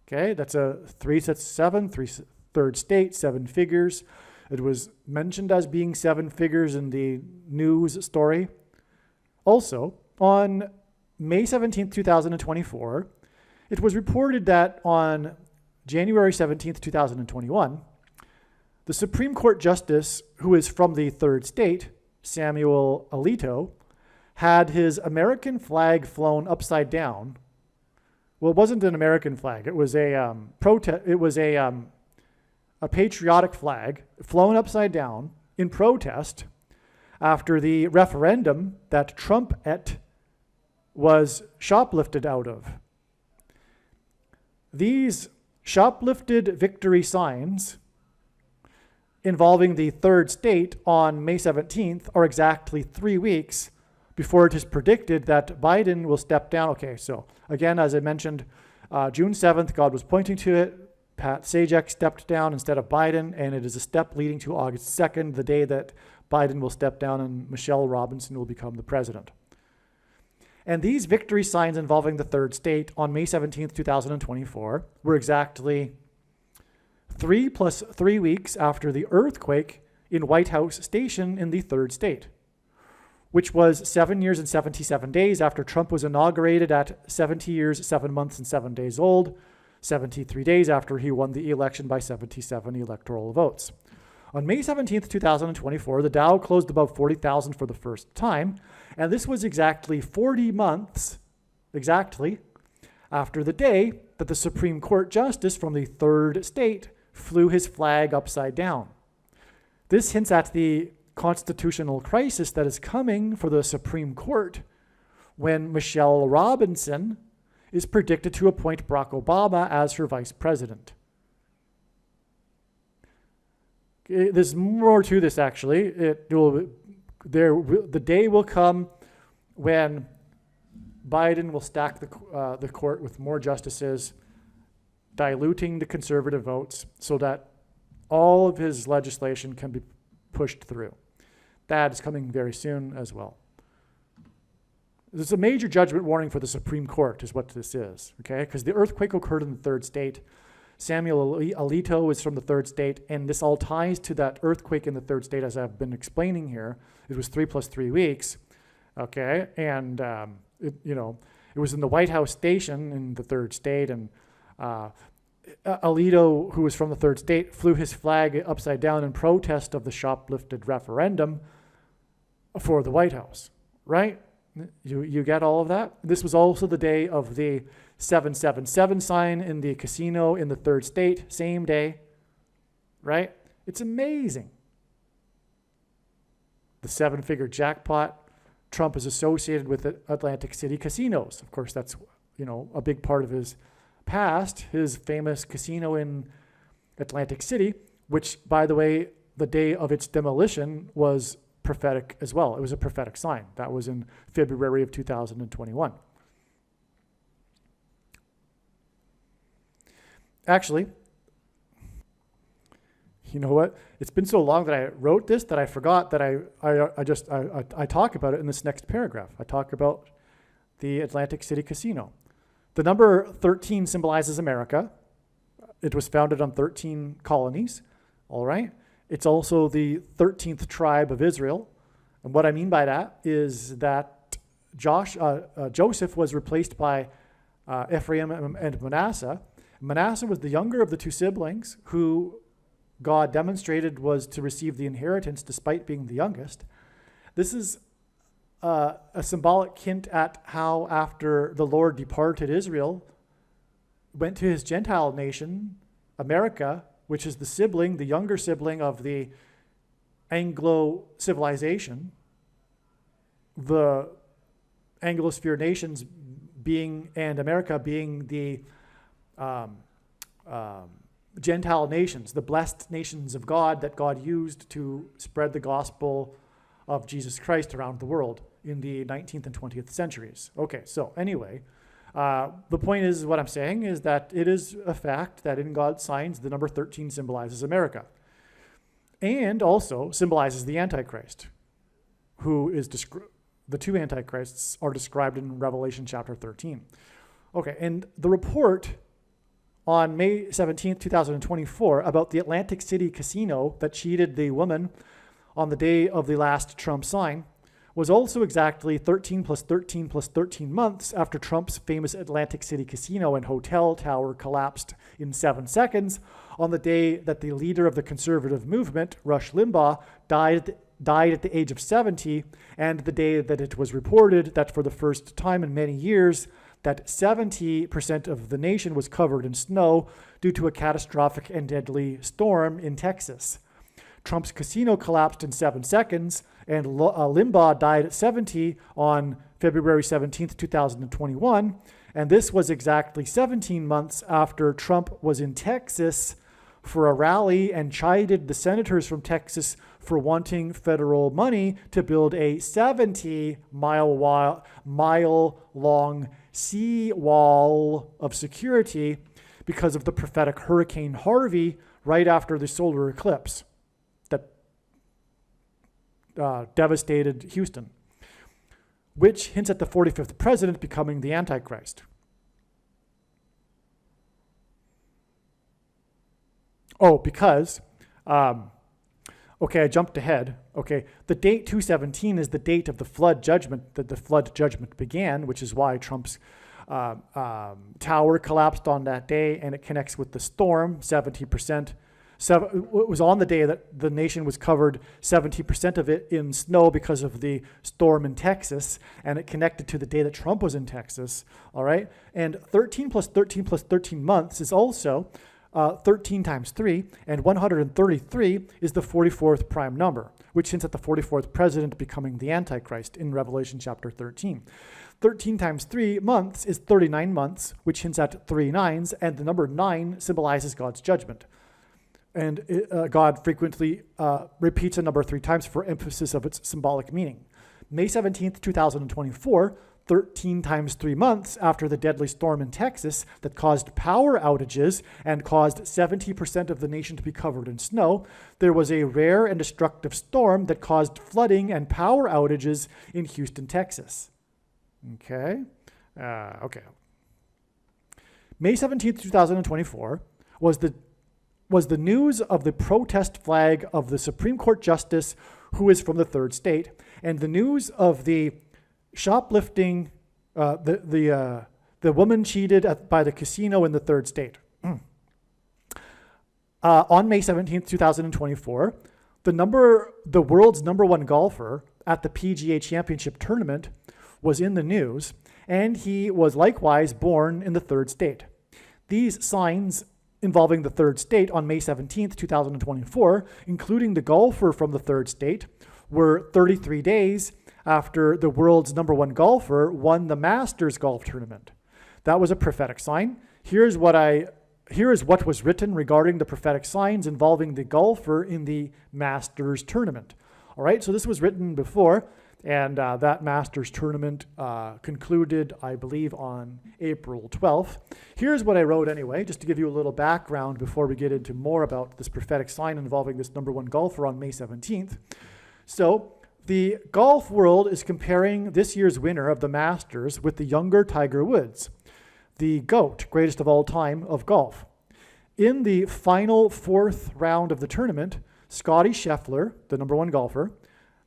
Okay, that's a 3 sets of 7, 3rd state, 7 figures. It was mentioned as being 7 figures in the news story. Also, on May 17th, 2024, it was reported that on January 17th, 2021, the Supreme Court Justice, who is from the 3rd state, Samuel Alito, had his American flag flown upside down. Well, it wasn't an American flag. It was a patriotic flag flown upside down in protest after the referendum that Trump was shoplifted out of. These shoplifted victory signs involving the 3rd state on May 17th are exactly 3 weeks before it is predicted that Biden will step down. Okay, so again, as I mentioned, June 7th, God was pointing to it. Pat Sajak stepped down instead of Biden, and it is a step leading to August 2nd, the day that Biden will step down and Michelle Robinson will become the president. And these victory signs involving the 3rd state on May 17th, 2024 were exactly 3 plus 3 weeks after the earthquake in White House Station in the 3rd state, which was 7 years and 77 days after Trump was inaugurated at 70 years, 7 months, and 7 days old, 73 days after he won the election by 77 electoral votes. On May 17th, 2024, the Dow closed above 40,000 for the first time, and this was exactly 40 months, after the day that the Supreme Court Justice from the 3rd state flew his flag upside down. This hints at the constitutional crisis that is coming for the Supreme Court when Michelle Robinson is predicted to appoint Barack Obama as her vice president. There's more to this, actually. The day will come when Biden will stack the court with more justices, diluting the conservative votes so that all of his legislation can be pushed through. That is coming very soon as well. This is a major judgment warning for the Supreme Court is what this is, okay? Because the earthquake occurred in the 3rd state. Samuel Alito is from the third state, and this all ties to that earthquake in the third state, as I've been explaining here. It was 3 + 3 weeks, okay? And, it was in the White House station in the third state, and Alito, who was from the third state, flew his flag upside down in protest of the shoplifted referendum for the White House, right? You get all of that? This was also the day of the 777 sign in the casino in the third state, same day, right? It's amazing. The 7-figure jackpot. Trump is associated with the Atlantic City casinos. Of course, that's, a big part of his past, his famous casino in Atlantic City, which, by the way, the day of its demolition was prophetic as well. It was a prophetic sign. That was in February of 2021. Actually, you know what? It's been so long that I wrote this that I forgot that I talk about it in this next paragraph. I talk about the Atlantic City Casino. The number 13 symbolizes America. It was founded on 13 colonies, all right? It's also the 13th tribe of Israel. And what I mean by that is that Joseph was replaced by Ephraim and Manasseh. Manasseh was the younger of the two siblings who God demonstrated was to receive the inheritance despite being the youngest. This is a symbolic hint at how after the Lord departed Israel, went to his Gentile nation, America, which is the younger sibling of the Anglo civilization, the Anglosphere nations and America being the Gentile nations, the blessed nations of God that God used to spread the gospel of Jesus Christ around the world in the 19th and 20th centuries. Okay, so anyway, the point is, what I'm saying is that it is a fact that in God's signs, the number 13 symbolizes America and also symbolizes the Antichrist, who is the two Antichrists are described in Revelation chapter 13. Okay, and the report on May 17th, 2024, about the Atlantic City Casino that cheated the woman on the day of the last Trump sign was also exactly 13 + 13 + 13 months after Trump's famous Atlantic City Casino and hotel tower collapsed in 7 seconds on the day that the leader of the conservative movement, Rush Limbaugh, died at the age of 70, and the day that it was reported that for the first time in many years, that 70% of the nation was covered in snow due to a catastrophic and deadly storm in Texas. Trump's casino collapsed in 7 seconds, and Limbaugh died at 70 on February 17th, 2021. And this was exactly 17 months after Trump was in Texas for a rally and chided the senators from Texas for wanting federal money to build a 70-mile-long sea wall of security because of the prophetic Hurricane Harvey right after the solar eclipse that devastated Houston, which hints at the 45th president becoming the Antichrist. Oh, because, okay, I jumped ahead. Okay, the date 2/17 is the date of the flood judgment, that the flood judgment began, which is why Trump's tower collapsed on that day, and it connects with the storm, 70%. It was on the day that the nation was covered 70% of it in snow because of the storm in Texas, and it connected to the day that Trump was in Texas, all right? And 13 + 13 + 13 months is also 13 times 3, and 133 is the 44th prime number, which hints at the 44th president becoming the Antichrist in Revelation chapter 13. 13 times 3 months is 39 months, which hints at 3 nines, and the number 9 symbolizes God's judgment. And God frequently repeats a number 3 times for emphasis of its symbolic meaning. May 17th, 2024, 13 times 3 months after the deadly storm in Texas that caused power outages and caused 70% of the nation to be covered in snow, there was a rare and destructive storm that caused flooding and power outages in Houston, Texas. Okay. Okay. May 17th, 2024, was the news of the protest flag of the Supreme Court Justice who is from the third state, and the news of the shoplifting, the woman cheated by the casino in the third state. On May 17th, 2024, the world's number one golfer at the PGA Championship tournament was in the news, and he was likewise born in the third state. These signs involving the third state on May 17th, 2024, including the golfer from the third state, were 33 days after the world's number one golfer won the Masters golf tournament. That was a prophetic sign. Here is what was written regarding the prophetic signs involving the golfer in the Masters tournament. All right, so this was written before, and that Masters tournament concluded, I believe, on April 12th. Here's what I wrote anyway, just to give you a little background before we get into more about this prophetic sign involving this number one golfer on May 17th. So the golf world is comparing this year's winner of the Masters with the younger Tiger Woods, the GOAT, greatest of all time of golf. In the final fourth round of the tournament, Scottie Scheffler, the number one golfer,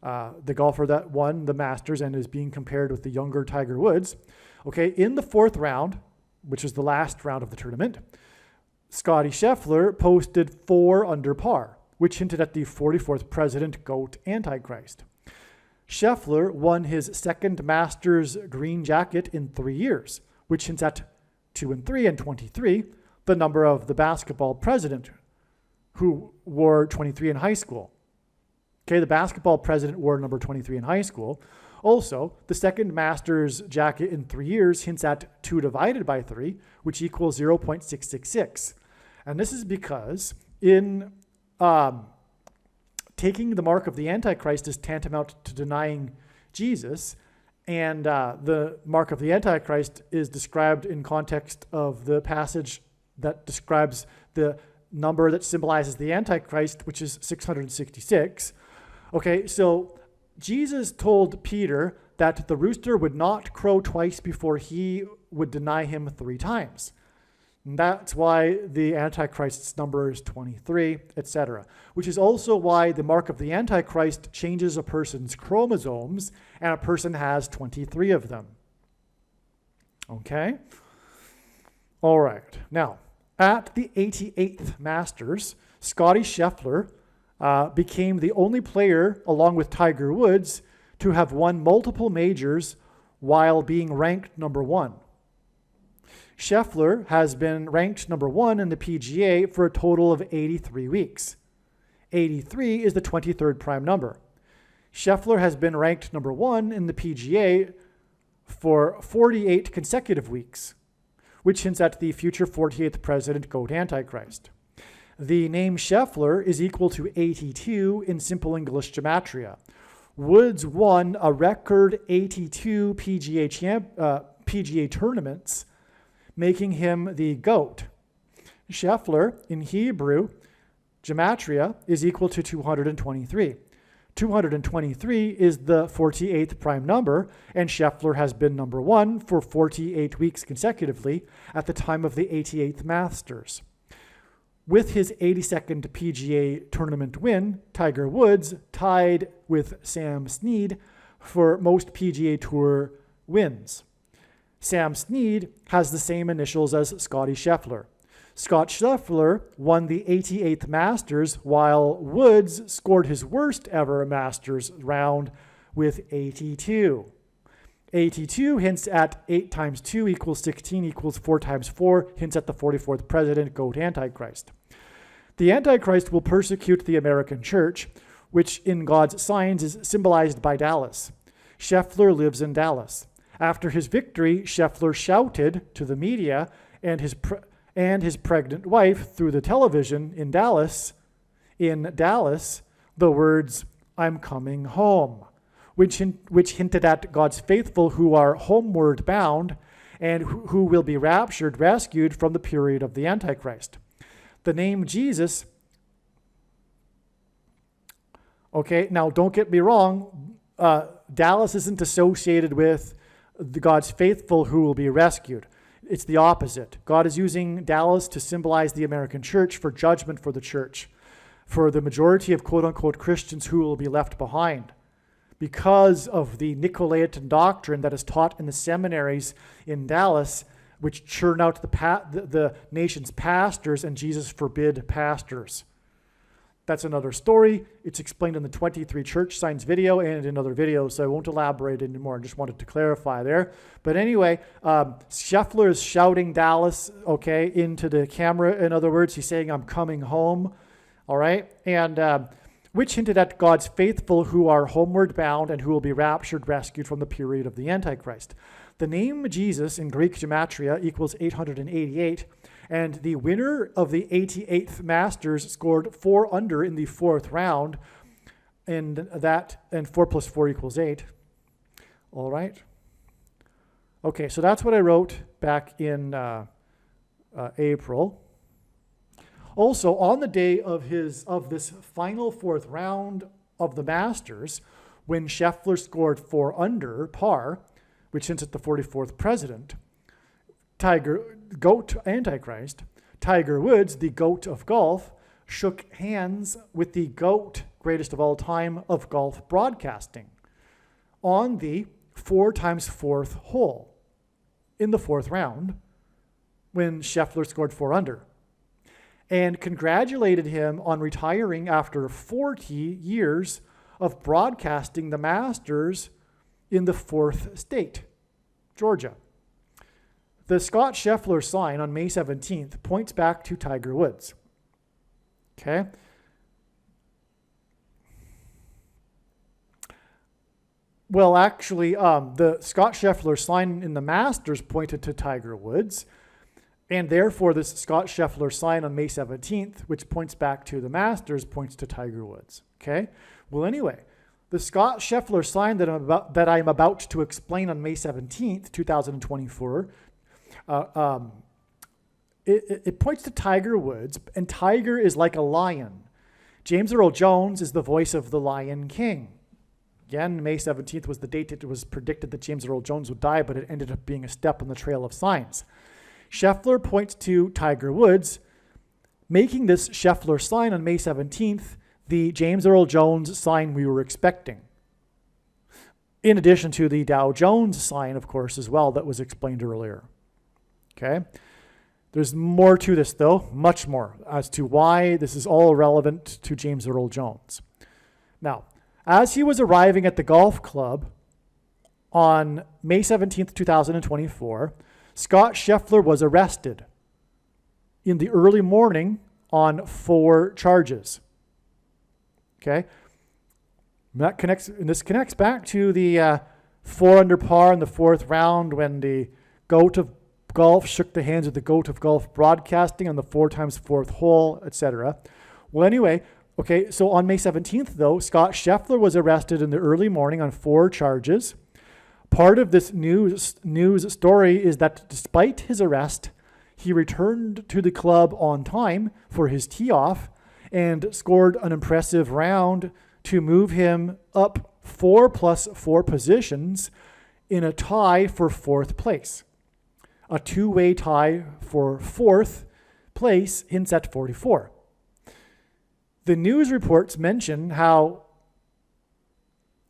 the golfer that won the Masters and is being compared with the younger Tiger Woods. Okay, in the fourth round, which is the last round of the tournament, Scottie Scheffler posted 4 under par, which hinted at the 44th president, GOAT, Antichrist. Scheffler won his second Masters green jacket in 3 years, which hints at 2 and 3 and 23, the number of the basketball president who wore 23 in high school. Okay, the basketball president wore number 23 in high school. Also, the second Masters jacket in 3 years hints at 2 divided by 3, which equals 0.666. And this is because in taking the mark of the Antichrist is tantamount to denying Jesus, and the mark of the Antichrist is described in context of the passage that describes the number that symbolizes the Antichrist, which is 666. Okay, so Jesus told Peter that the rooster would not crow twice before he would deny him 3 times. And that's why the Antichrist's number is 23, etc. Which is also why the mark of the Antichrist changes a person's chromosomes, and a person has 23 of them. Okay? All right. Now, at the 88th Masters, Scottie Scheffler became the only player, along with Tiger Woods, to have won multiple majors while being ranked number 1. Scheffler has been ranked number 1 in the PGA for a total of 83 weeks. 83 is the 23rd prime number. Scheffler has been ranked number 1 in the PGA for 48 consecutive weeks, which hints at the future 48th president, GOAT Antichrist. The name Scheffler is equal to 82 in simple English gematria. Woods won a record 82 PGA tournaments, making him the GOAT. Scheffler, in Hebrew gematria, is equal to 223. 223 is the 48th prime number, and Scheffler has been number 1 for 48 weeks consecutively at the time of the 88th Masters. With his 82nd PGA tournament win, Tiger Woods tied with Sam Snead for most PGA Tour wins. Sam Snead has the same initials as Scottie Scheffler. Scott Scheffler won the 88th Masters, while Woods scored his worst ever Masters round with 82. 82 hints at 8 times 2 equals 16 equals 4 times 4, hints at the 44th president, GOAT Antichrist. The Antichrist will persecute the American church, which in God's signs is symbolized by Dallas. Scheffler lives in Dallas. After his victory, Scheffler shouted to the media and his pregnant wife through the television in Dallas, the words, "I'm coming home," which hinted at God's faithful who are homeward bound and who will be rescued from the period of the Antichrist. The name Jesus, okay, now don't get me wrong, Dallas isn't associated with God's faithful who will be rescued. It's the opposite. God is using Dallas to symbolize the American church for judgment for the church, for the majority of quote-unquote Christians who will be left behind because of the Nicolaitan doctrine that is taught in the seminaries in Dallas, which churn out the nation's pastors, and Jesus forbid pastors. That's another story. It's explained in the 23 church signs video and in other videos, so I won't elaborate anymore. I just wanted to clarify there. But anyway, Scheffler is shouting Dallas, okay, into the camera. In other words, he's saying, I'm coming home, all right? And which hinted at God's faithful who are homeward bound and who will be raptured, rescued from the period of the Antichrist. The name Jesus in Greek gematria equals 888, and the winner of the 88th Masters scored 4 under in the 4th round, and 4 plus 4 equals 8. All right. Okay, so that's what I wrote back in April. Also, on the day of this final 4th round of the Masters, when Scheffler scored 4 under par, which hints at the 44th president, GOAT Antichrist, Tiger Woods, the GOAT of golf, shook hands with the GOAT, greatest of all time, of golf broadcasting on the 4 times 4th hole in the 4th round when Scheffler scored 4 under, and congratulated him on retiring after 40 years of broadcasting the Masters in the 4th state, Georgia. The Scott Scheffler sign on May 17th points back to Tiger Woods. Okay? Well, actually, the Scott Scheffler sign in the Masters pointed to Tiger Woods, and therefore this Scott Scheffler sign on May 17th, which points back to the Masters, points to Tiger Woods. Okay? Well, anyway, the Scott Scheffler sign that I'm about to explain on May 17th, 2024, it points to Tiger Woods, and Tiger is like a lion. James Earl Jones is the voice of the Lion King. Again, May 17th was the date it was predicted that James Earl Jones would die, but it ended up being a step on the trail of signs. Scheffler points to Tiger Woods, making this Scheffler sign on May 17th the James Earl Jones sign we were expecting. In addition to the Dow Jones sign, of course, as well, that was explained earlier. Okay? There's more to this, though, much more, as to why this is all relevant to James Earl Jones. Now, as he was arriving at the golf club on May 17th, 2024, Scott Scheffler was arrested in the early morning on 4 charges. Okay? This connects back to the 4 under par in the 4th round when the GOAT of golf shook the hands of the GOAT of golf broadcasting on the 4 times 4th hole, etc. Well, anyway, okay, so on May 17th, though, Scott Scheffler was arrested in the early morning on 4 charges. Part of this news story is that despite his arrest, he returned to the club on time for his tee-off and scored an impressive round to move him up 4 plus 4 positions in a tie for 4th place. A 2-way tie for 4th place hints at 44. The news reports mention how,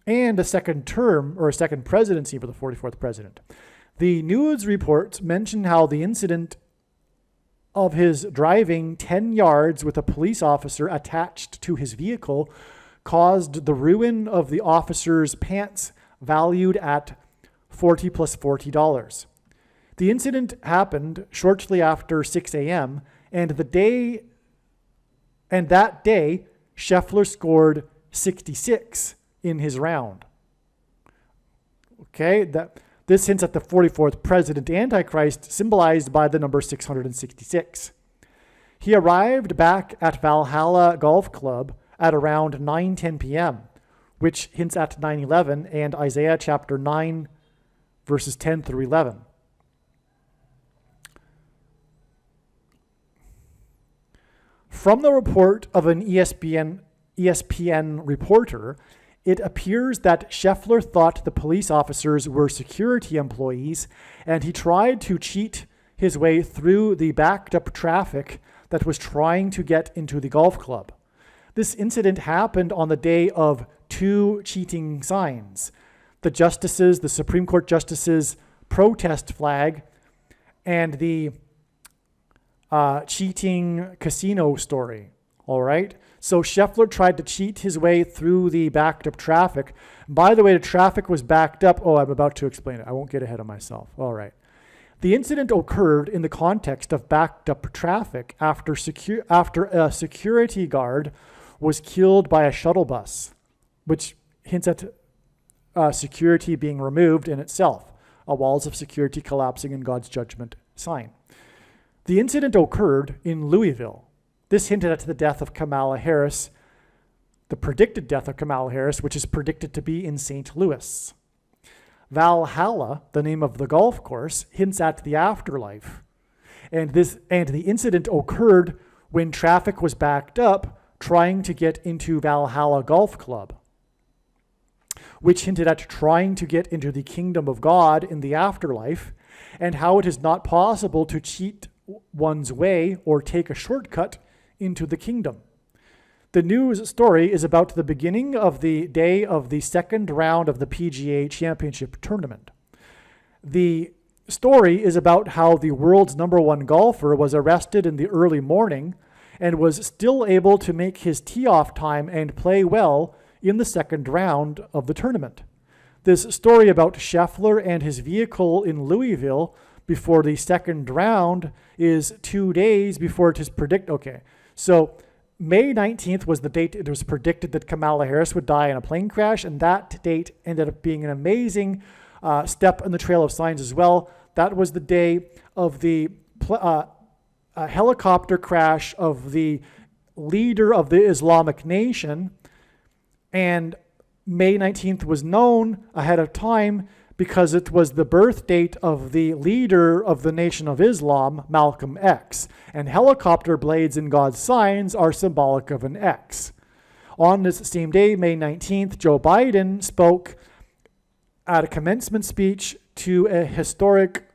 and a second term or a second presidency for the 44th president. The news reports mention how the incident of his driving 10 yards with a police officer attached to his vehicle caused the ruin of the officer's pants, valued at $40 plus $40. The incident happened shortly after 6 a.m., and that day, Scheffler scored 66 in his round. Okay, this hints at the 44th president Antichrist, symbolized by the number 666. He arrived back at Valhalla Golf Club at around 9:10 p.m., which hints at 9/11 and Isaiah chapter 9, verses 10 through 11. From the report of an ESPN reporter, it appears that Scheffler thought the police officers were security employees, and he tried to cheat his way through the backed up traffic that was trying to get into the golf club. This incident happened on the day of two cheating signs. The Supreme Court justices' protest flag and the cheating casino story. All right. So Scheffler tried to cheat his way through the backed up traffic. By the way, the traffic was backed up. Oh, I'm about to explain it. I won't get ahead of myself. All right. The incident occurred in the context of backed up traffic after a security guard was killed by a shuttle bus, which hints at security being removed in itself, a walls of security collapsing in God's judgment sign. The incident occurred in Louisville. This hinted at the death of Kamala Harris, the predicted death of Kamala Harris, which is predicted to be in St. Louis. Valhalla, the name of the golf course, hints at the afterlife. And the incident occurred when traffic was backed up trying to get into Valhalla Golf Club, which hinted at trying to get into the kingdom of God in the afterlife, and how it is not possible to cheat one's way or take a shortcut into the kingdom. The news story is about the beginning of the day of the second round of the PGA Championship tournament. The story is about how the world's number one golfer was arrested in the early morning and was still able to make his tee-off time and play well in the second round of the tournament. This story about Scheffler and his vehicle in Louisville before the second round is 2 days before it is predicted. Okay, so May 19th was the date it was predicted that Kamala Harris would die in a plane crash, and that date ended up being an amazing step in the trail of signs as well. That was the day of the helicopter crash of the leader of the Islamic Nation, and May 19th was known ahead of time because it was the birth date of the leader of the Nation of Islam, Malcolm X. And helicopter blades in God's signs are symbolic of an X. On this same day, May 19th, Joe Biden spoke at a commencement speech to a historic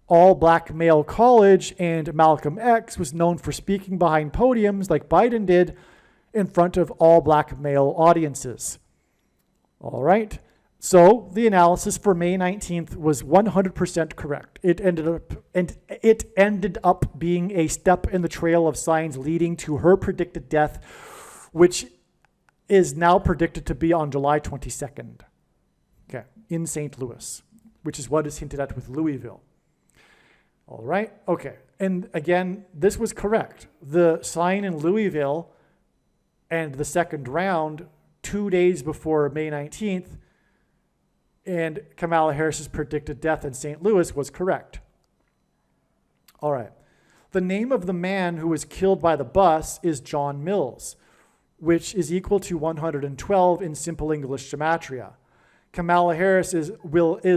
all-black male college, and Malcolm X was known for speaking behind podiums like Biden did in front of all-black male audiences. All right. So the analysis for May 19th was 100% correct. It ended up being a step in the trail of signs leading to her predicted death, which is now predicted to be on July 22nd, okay, in St. Louis, which is what is hinted at with Louisville. All right, okay. And again, this was correct. The sign in Louisville and the second round 2 days before May 19th and Kamala Harris's predicted death in St. Louis was correct. All right. The name of the man who was killed by the bus is John Mills, which is equal to 112 in simple English gematria. Kamala Harris is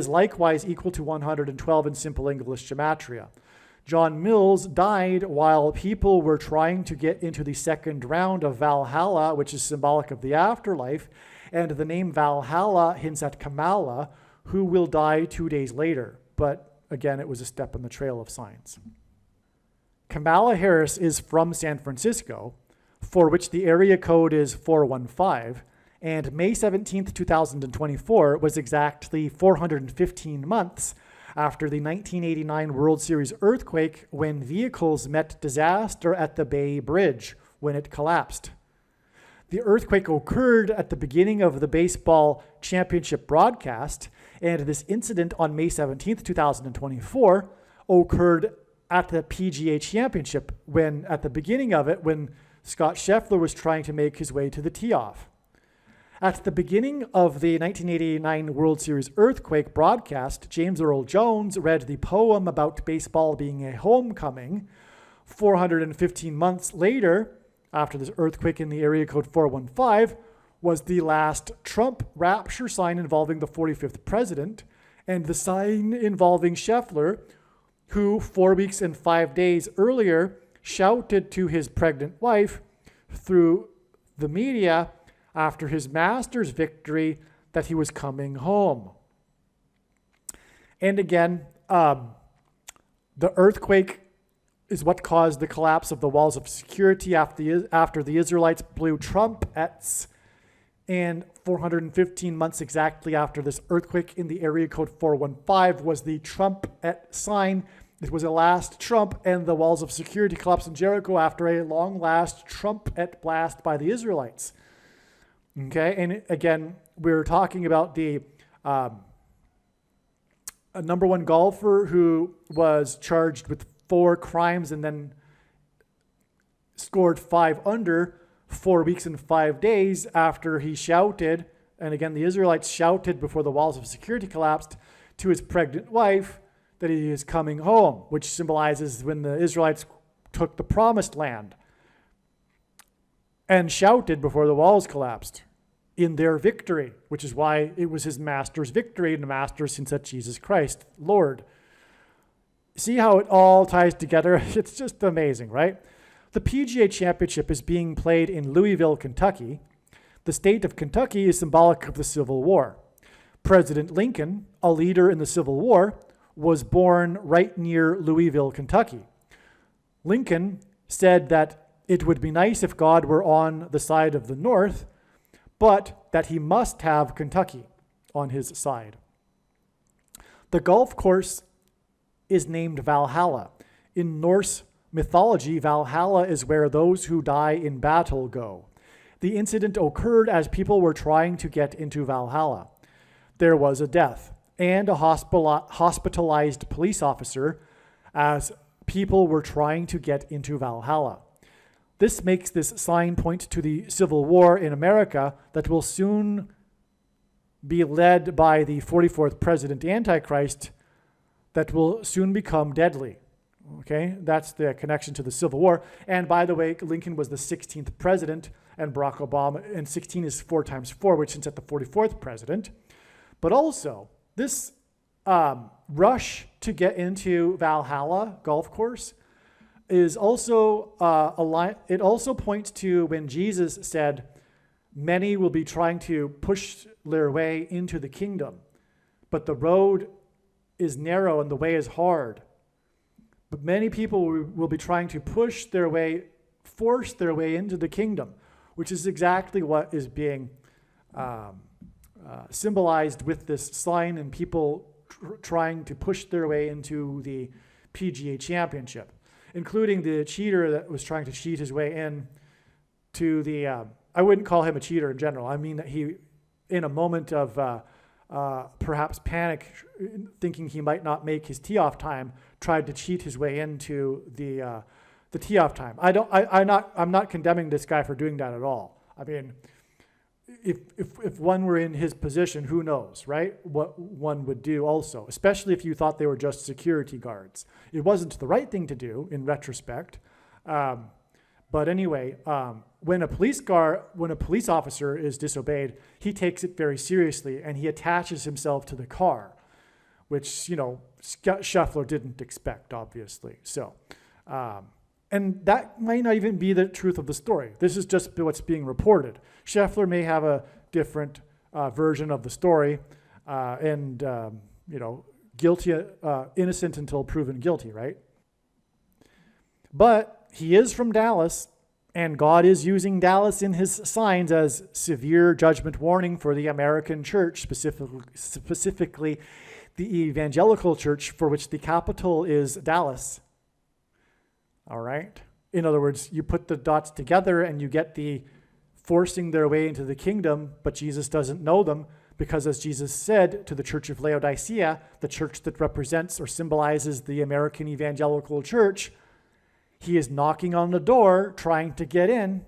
likewise equal to 112 in simple English gematria. John Mills died while people were trying to get into the second round of Valhalla, which is symbolic of the afterlife, and the name Valhalla hints at Kamala, who will die 2 days later. But again, it was a step in the trail of signs. Kamala Harris is from San Francisco, for which the area code is 415, and May 17th, 2024 was exactly 415 months after the 1989 World Series earthquake, when vehicles met disaster at the Bay Bridge when it collapsed. The earthquake occurred at the beginning of the baseball championship broadcast, and this incident on May 17th, 2024 occurred at the PGA Championship at the beginning of it, when Scott Scheffler was trying to make his way to the tee-off. At the beginning of the 1989 World Series earthquake broadcast, James Earl Jones read the poem about baseball being a homecoming. 415 months later, after this earthquake in the area code 415, was the last Trump rapture sign involving the 45th president, and the sign involving Scheffler, who 4 weeks and 5 days earlier shouted to his pregnant wife through the media after his Masters victory that he was coming home. And again, The earthquake is what caused the collapse of the walls of security after the Israelites blew trumpets. And 415 months exactly after this earthquake in the area code 415 was the trumpet sign. It was a last trump, and the walls of security collapsed in Jericho after a long last trumpet blast by the Israelites. Okay, and again, we're talking about the a number one golfer who was charged with 4 crimes and then scored 5 under 4 weeks and 5 days after he shouted, and again, the Israelites shouted before the walls of security collapsed to his pregnant wife that he is coming home, which symbolizes when the Israelites took the promised land and shouted before the walls collapsed in their victory, which is why it was his master's victory, and the master since that Jesus Christ, Lord. See how it all ties together? It's just amazing, right? The PGA Championship is being played in Louisville, Kentucky. The state of Kentucky is symbolic of the Civil War. President Lincoln, a leader in the Civil War, was born right near Louisville, Kentucky. Lincoln said that it would be nice if God were on the side of the North, but that he must have Kentucky on his side. The golf course is named Valhalla. In Norse mythology, Valhalla is where those who die in battle go. The incident occurred as people were trying to get into Valhalla. There was a death and a hospitalized police officer as people were trying to get into Valhalla. This makes this sign point to the Civil War in America that will soon be led by the 44th President Antichrist that will soon become deadly. Okay, that's the connection to the Civil War. And by the way, Lincoln was the 16th president, and Barack Obama, and 16 is 4 times 4, which is at the 44th president. But also, this rush to get into Valhalla golf course is also it also points to when Jesus said, many will be trying to push their way into the kingdom, but the road is narrow and the way is hard. But many people will be trying to force their way into the kingdom, which is exactly what is being symbolized with this sign and people trying to push their way into the PGA Championship, including the cheater that was trying to cheat his way in to the, I wouldn't call him a cheater in general. I mean that he, in a moment of perhaps panic, thinking he might not make his tee-off time, tried to cheat his way into the tee-off time. I'm not condemning this guy for doing that at all. I mean, if one were in his position, who knows, right? What one would do also, especially if you thought they were just security guards. It wasn't the right thing to do in retrospect. But anyway, when a police officer is disobeyed, he takes it very seriously and he attaches himself to the car, which, Scheffler didn't expect, obviously. So, and that might not even be the truth of the story. This is just what's being reported. Scheffler may have a different version of the story, and guilty, innocent until proven guilty, right? But he is from Dallas, and God is using Dallas in his signs as severe judgment warning for the American church, specifically the evangelical church, for which the capital is Dallas. All right? In other words, you put the dots together and you get the forcing their way into the kingdom, but Jesus doesn't know them because, as Jesus said to the church of Laodicea, the church that represents or symbolizes the American evangelical church, he is knocking on the door trying to get in.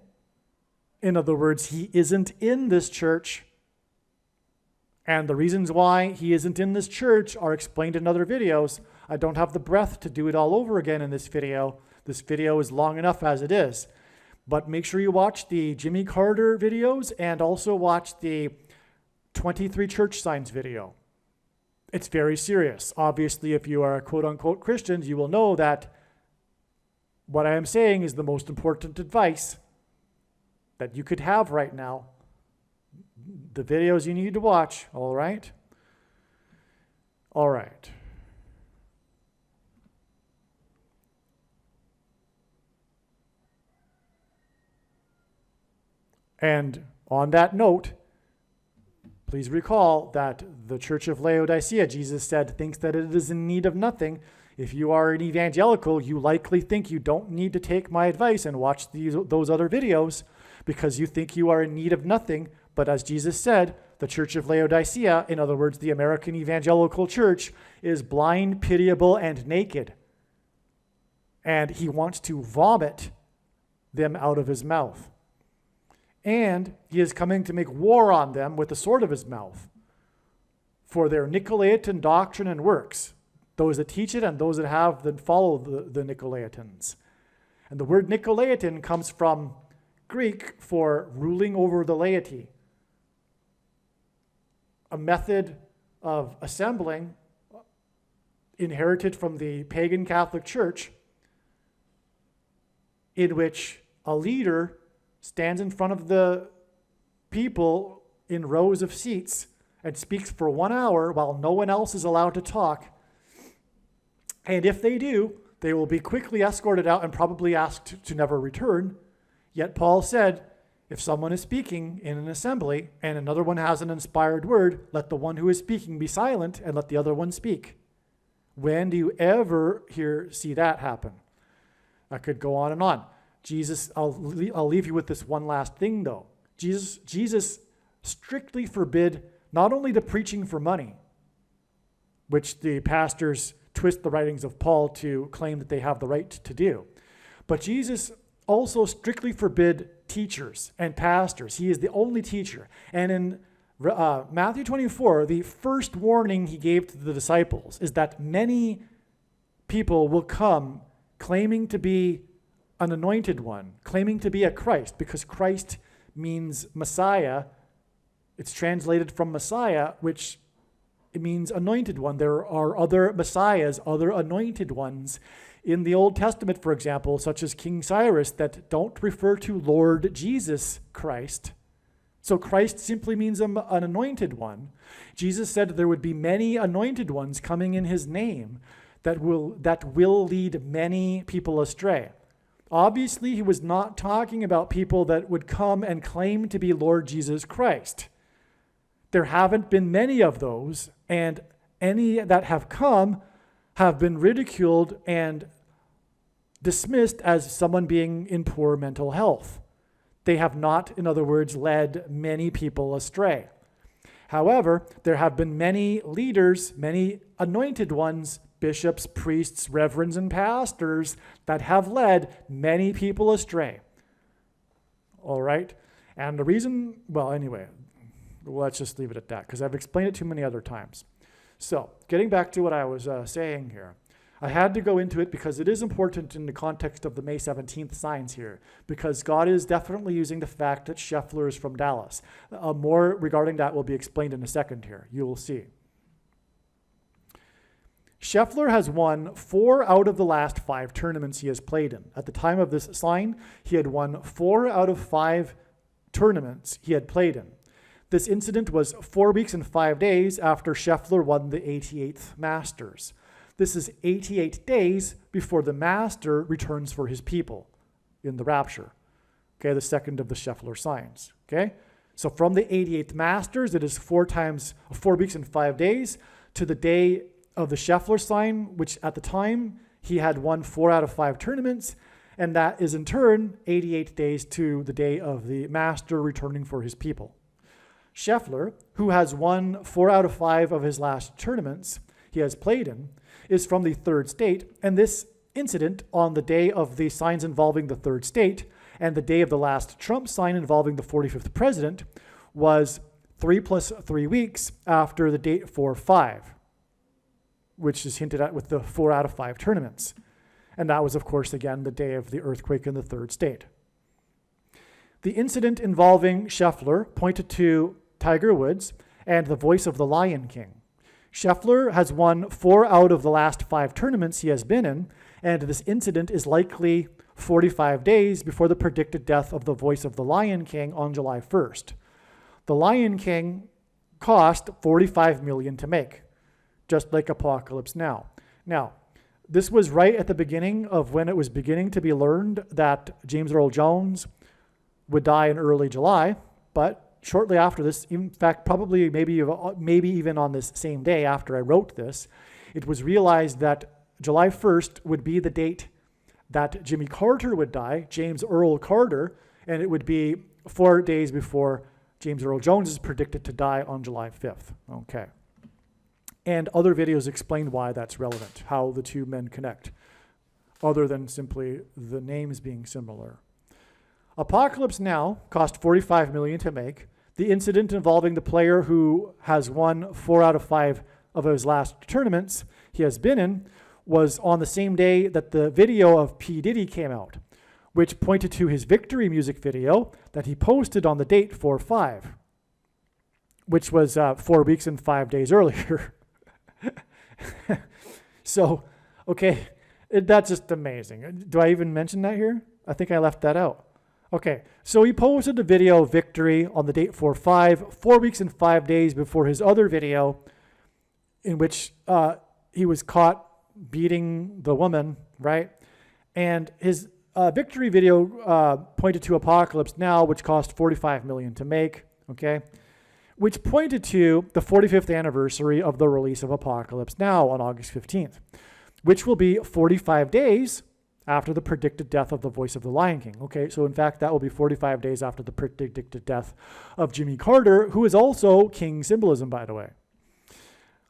In other words, he isn't in this church. And the reasons why he isn't in this church are explained in other videos. I don't have the breath to do it all over again in this video. This video is long enough as it is. But make sure you watch the Jimmy Carter videos and also watch the 23 church signs video. It's very serious. Obviously, if you are a quote-unquote Christian, you will know that what I am saying is the most important advice that you could have right now. The videos you need to watch, all right? All right. And on that note, please recall that the Church of Laodicea, Jesus said, thinks that it is in need of nothing. If you are an evangelical, you likely think you don't need to take my advice and watch those other videos because you think you are in need of nothing. But as Jesus said, the Church of Laodicea, in other words, the American evangelical church, is blind, pitiable, and naked. And he wants to vomit them out of his mouth. And he is coming to make war on them with the sword of his mouth for their Nicolaitan doctrine and works, those that teach it and those that have that follow the Nicolaitans. And the word Nicolaitan comes from Greek for ruling over the laity, a method of assembling inherited from the pagan Catholic Church, in which a leader stands in front of the people in rows of seats and speaks for 1 hour while no one else is allowed to talk. And if they do, they will be quickly escorted out and probably asked to never return. Yet Paul said, if someone is speaking in an assembly and another one has an inspired word, let the one who is speaking be silent and let the other one speak. When do you ever see that happen? I could go on and on. Jesus, I'll leave you with this one last thing though. Jesus strictly forbid not only the preaching for money, which the pastors twist the writings of Paul to claim that they have the right to do, but Jesus also strictly forbid teachers and pastors. He is the only teacher. And in Matthew 24, the first warning he gave to the disciples is that many people will come claiming to be an anointed one, claiming to be a Christ, because Christ means Messiah. It's translated from Messiah, which it means anointed one. There are other Messiahs, other anointed ones in the Old Testament, for example, such as King Cyrus, that don't refer to Lord Jesus Christ. So Christ simply means an anointed one. Jesus said there would be many anointed ones coming in his name that will lead many people astray. Obviously, he was not talking about people that would come and claim to be Lord Jesus Christ. There haven't been many of those, and any that have come have been ridiculed and dismissed as someone being in poor mental health. They have not, in other words, led many people astray. However, there have been many leaders, many anointed ones, bishops, priests, reverends, and pastors that have led many people astray. All right? And the reason, well, anyway, let's just leave it at that because I've explained it too many other times. So, getting back to what I was saying here, I had to go into it because it is important in the context of the May 17th signs here, because God is definitely using the fact that Scheffler is from Dallas. More regarding that will be explained in a second here. You will see. Scheffler has won 4 out of the last 5 tournaments he has played in. At the time of this sign, he had won 4 out of 5 tournaments he had played in. This incident was 4 weeks and 5 days after Scheffler won the 88th Masters. This is 88 days before the Master returns for his people in the rapture. Okay, the second of the Scheffler signs. Okay, so from the 88th Masters, it is 4 weeks and 5 days to the day of the Scheffler sign, which at the time he had won 4 out of 5 tournaments, and that is in turn 88 days to the day of the Master returning for his people. Scheffler, who has won 4 out of 5 of his last tournaments he has played in, is from the 3rd state, and this incident on the day of the signs involving the 3rd state and the day of the last Trump sign involving the 45th president was 3 plus 3 weeks after the date 4-5, which is hinted at with the 4 out of 5 tournaments. And that was, of course, again, the day of the earthquake in the 3rd state. The incident involving Scheffler pointed to Tiger Woods and the voice of the Lion King. Scheffler has won 4 out of the last 5 tournaments he has been in, and this incident is likely 45 days before the predicted death of the voice of the Lion King on July 1st. The Lion King cost $45 million to make, just like Apocalypse Now. Now, this was right at the beginning of when it was beginning to be learned that James Earl Jones would die in early July, but shortly after this, in fact, probably maybe even on this same day after I wrote this, it was realized that July 1st would be the date that Jimmy Carter would die, James Earl Carter, and it would be 4 days before James Earl Jones is predicted to die on July 5th. Okay. And other videos explain why that's relevant, how the two men connect, other than simply the names being similar. Apocalypse Now cost $45 million to make. The incident involving the player who has won 4 out of 5 of his last tournaments he has been in was on the same day that the video of P. Diddy came out, which pointed to his victory music video that he posted on the date 4/5, which was 4 weeks and 5 days earlier. So, okay, that's just amazing. Do I even mention that here? I think I left that out. Okay, so he posted the video of victory on the date 4/5, 4 weeks and 5 days before his other video in which he was caught beating the woman, right? And his victory video pointed to Apocalypse Now, which cost $45 million to make, okay? Which pointed to the 45th anniversary of the release of Apocalypse Now on August 15th, which will be 45 days after the predicted death of the voice of the Lion King. Okay, so in fact, that will be 45 days after the predicted death of Jimmy Carter, who is also king symbolism, by the way.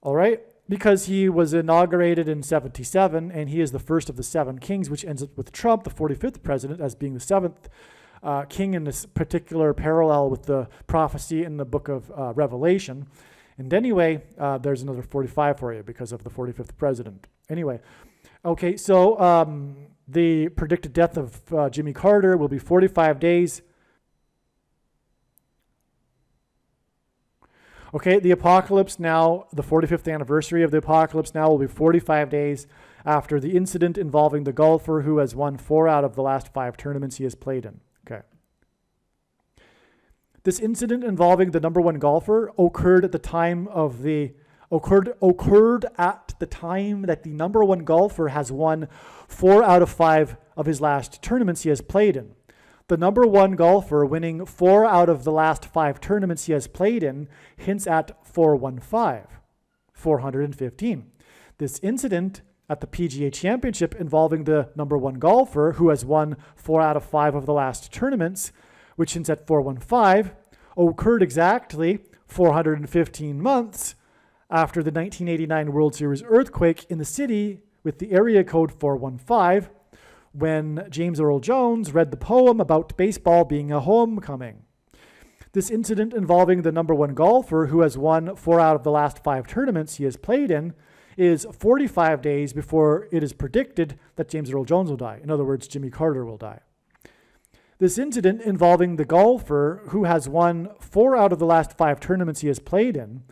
All right, because he was inaugurated in 77, and he is the first of the 7 kings, which ends up with Trump, the 45th president, as being the 7th king in this particular parallel with the prophecy in the book of Revelation. And anyway, there's another 45 for you because of the 45th president. Anyway, okay, so the predicted death of Jimmy Carter will be 45 days. Okay, the Apocalypse Now, the 45th anniversary of the Apocalypse Now will be 45 days after the incident involving the golfer who has won 4 out of the last 5 tournaments he has played in. Okay. This incident involving the number 1 golfer occurred at the time of the occurred at the time that the number 1 golfer has won 4 out of 5 of his last tournaments he has played in. The number 1 golfer winning 4 out of the last 5 tournaments he has played in hints at 415, 415. This incident at the PGA Championship involving the number 1 golfer who has won 4 out of 5 of the last tournaments, which hints at 415, occurred exactly 415 months after the 1989 World Series earthquake in the city with the area code 415, when James Earl Jones read the poem about baseball being a homecoming. This incident involving the number 1 golfer who has won 4 out of the last 5 tournaments he has played in is 45 days before it is predicted that James Earl Jones will die. In other words, Jimmy Carter will die. This incident involving the golfer who has won 4 out of the last 5 tournaments he has played in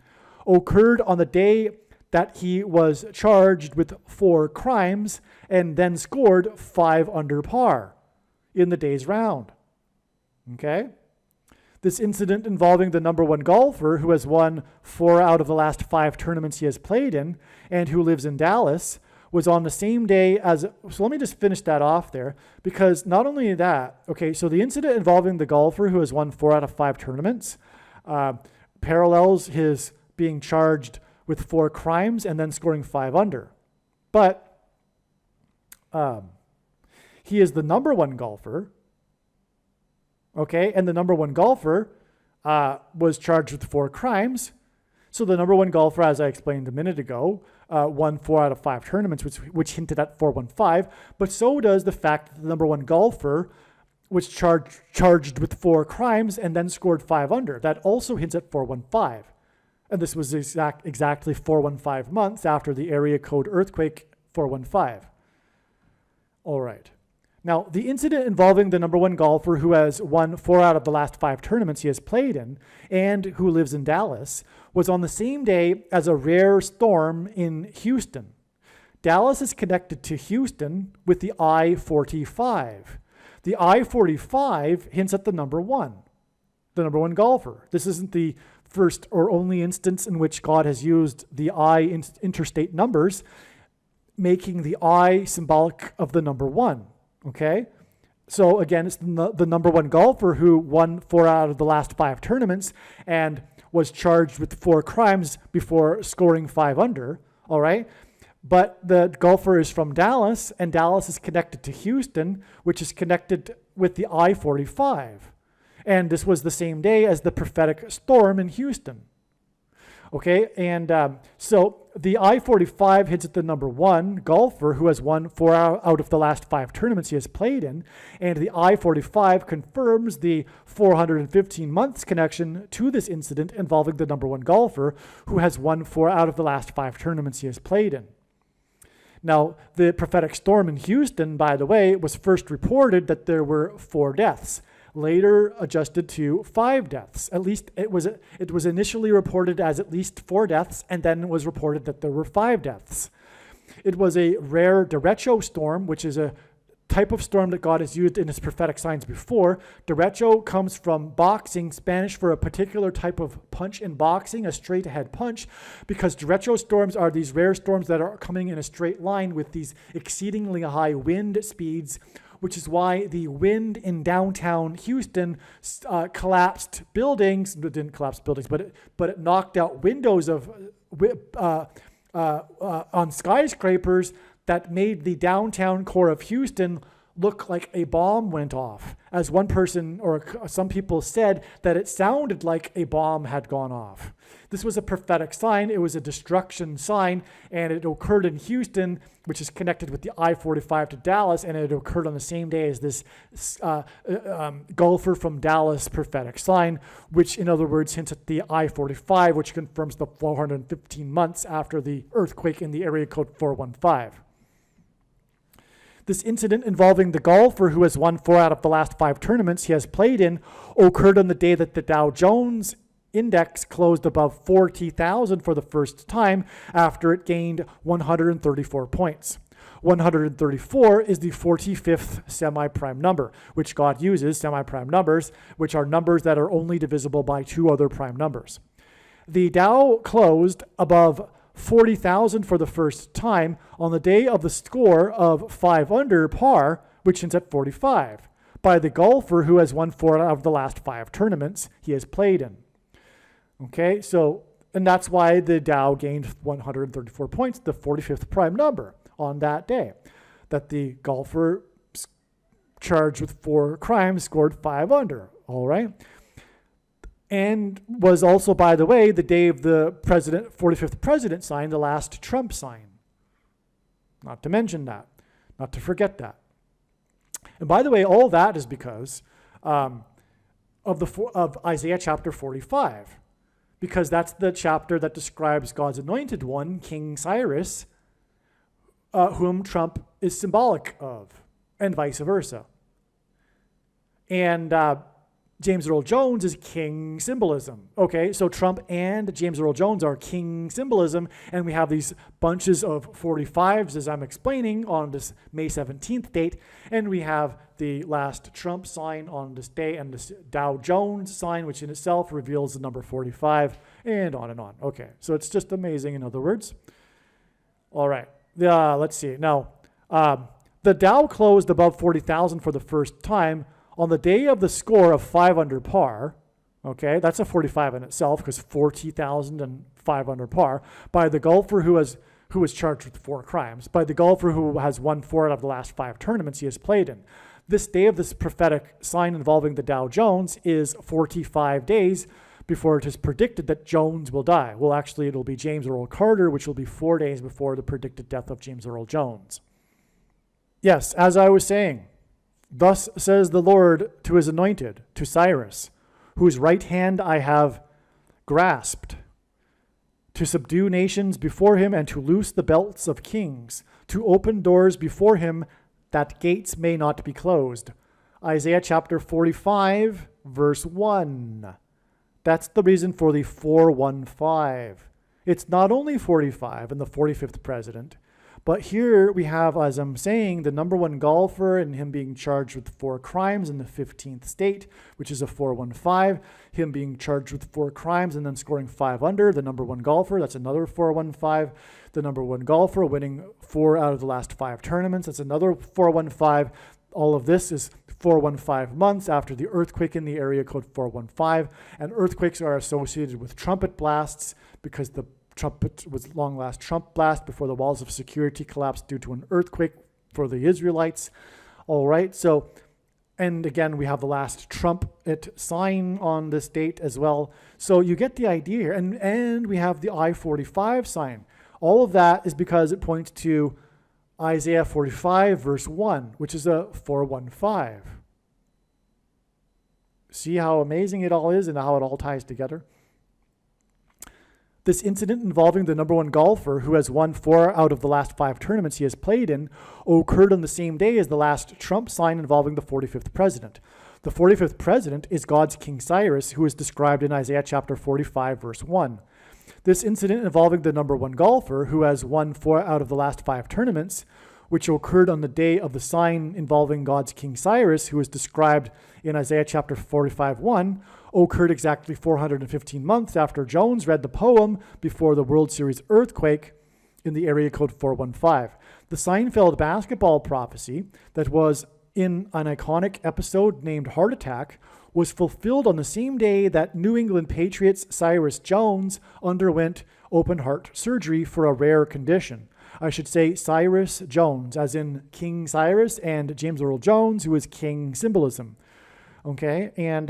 occurred on the day that he was charged with 4 crimes and then scored 5 under par in the day's round. Okay? This incident involving the number 1 golfer who has won 4 out of the last 5 tournaments he has played in and who lives in Dallas was on the same day as, so let me just finish that off there, because not only that, okay, so the incident involving the golfer who has won 4 out of 5 tournaments parallels his being charged with 4 crimes and then scoring 5 under. But he is the number 1 golfer, okay? And the number 1 golfer was charged with 4 crimes. So the number 1 golfer, as I explained a minute ago, won 4 out of 5 tournaments, which hinted at 415. But so does the fact that the number 1 golfer was charged with 4 crimes and then scored 5 under. That also hints at 415. And this was exactly 415 months after the area code earthquake 415. All right. Now, the incident involving the number 1 golfer who has won 4 out of the last 5 tournaments he has played in and who lives in Dallas was on the same day as a rare storm in Houston. Dallas is connected to Houston with the I-45. The I-45 hints at the number 1 golfer. This isn't the first or only instance in which God has used the I interstate numbers, making the I symbolic of the number 1. Okay? So again, it's the number one golfer who won 4 out of the last 5 tournaments and was charged with 4 crimes before scoring 5 under, all right? But the golfer is from Dallas, and Dallas is connected to Houston, which is connected with the I-45. And this was the same day as the prophetic storm in Houston. Okay, and so the I-45 hits at the number one golfer who has won 4 out of the last 5 tournaments he has played in, and the I-45 confirms the 415 months connection to this incident involving the number one golfer who has won 4 out of the last 5 tournaments he has played in. Now, the prophetic storm in Houston, by the way, was first reported that there were 4 deaths. Later adjusted to 5 deaths. At least it was initially reported as at least 4 deaths, and then it was reported that there were 5 deaths. It was a rare derecho storm, which is a type of storm that God has used in his prophetic signs before. Derecho comes from boxing, Spanish for a particular type of punch in boxing, a straight ahead punch, because derecho storms are these rare storms that are coming in a straight line with these exceedingly high wind speeds, which is why the wind in downtown Houston collapsed buildings. It didn't collapse buildings, but it knocked out windows on skyscrapers that made the downtown core of Houston look like a bomb went off. As one person or some people said, that it sounded like a bomb had gone off. This was a prophetic sign. It was a destruction sign, and it occurred in Houston, which is connected with the I-45 to Dallas, and it occurred on the same day as this golfer from Dallas prophetic sign, which in other words hints at the I-45, which confirms the 415 months after the earthquake in the area code 415. This incident involving the golfer who has won 4 out of the last 5 tournaments he has played in occurred on the day that the Dow Jones index closed above 40,000 for the first time after it gained 134 points. 134 is the 45th semi-prime number, which God uses, semi-prime numbers, which are numbers that are only divisible by 2 other prime numbers. The Dow closed above 40,000 for the first time on the day of the score of 5 under par, which ends at 45, by the golfer who has won 4 out of the last 5 tournaments he has played in. Okay, so, and that's why the Dow gained 134 points, the 45th prime number on that day, that the golfer charged with 4 crimes scored 5 under, all right? And was also, by the way, the day of the 45th president sign, the last Trump sign. Not to mention that, not to forget that. And by the way, all that is because of Isaiah chapter 45, because that's the chapter that describes God's anointed one, King Cyrus, whom Trump is symbolic of, and vice versa. And James Earl Jones is king symbolism. Okay, so Trump and James Earl Jones are king symbolism, and we have these bunches of 45s, as I'm explaining, on this May 17th date, and we have the last Trump sign on this day, and this Dow Jones sign, which in itself reveals the number 45, and on and on. Okay, so it's just amazing, in other words. All right, let's see. Now, the Dow closed above 40,000 for the first time on the day of the score of 5 under par. Okay, that's a 45 in itself, because 40,000 and 5 under par, by the golfer who was charged with 4 crimes, by the golfer who has won 4 out of the last 5 tournaments he has played in. This day of this prophetic sign involving the Dow Jones is 45 days before it is predicted that Jones will die. Well, actually, it'll be James Earl Carter, which will be 4 days before the predicted death of James Earl Jones. Yes, as I was saying, thus says the Lord to his anointed, to Cyrus, whose right hand I have grasped, to subdue nations before him and to loose the belts of kings, to open doors before him that gates may not be closed. Isaiah chapter 45, verse 1. That's the reason for the 415. It's not only 45 and the 45th president, but here we have, as I'm saying, the number one golfer and him being charged with 4 crimes in the 15th state, which is a 415. Him being charged with 4 crimes and then scoring 5 under. The number one golfer, that's another 415. The number one golfer winning 4 out of the last 5 tournaments, that's another 415. all of this is 415 months after the earthquake in the area code 415, and earthquakes are associated with trumpet blasts because the trumpet was long last Trump blast before the walls of security collapsed due to an earthquake for the Israelites. All right, so, and again, we have the last trumpet sign on this date as well. So you get the idea here, and we have the I-45 sign. All of that is because it points to Isaiah 45 verse 1, which is a 415. See how amazing it all is and how it all ties together? This incident involving the number one golfer who has won 4 out of the last 5 tournaments he has played in occurred on the same day as the last Trump sign involving the 45th president. The 45th president is God's King Cyrus, who is described in Isaiah chapter 45 verse 1. This incident involving the number one golfer who has won 4 out of the last 5 tournaments, which occurred on the day of the sign involving God's King Cyrus, who is described in Isaiah chapter 45:1, occurred exactly 415 months after Jones read the poem before the World Series earthquake in the area code 415. The Seinfeld basketball prophecy that was in an iconic episode named Heart Attack was fulfilled on the same day that New England Patriots Cyrus Jones underwent open heart surgery for a rare condition. I should say Cyrus Jones, as in King Cyrus, and James Earl Jones, who is King symbolism. Okay, and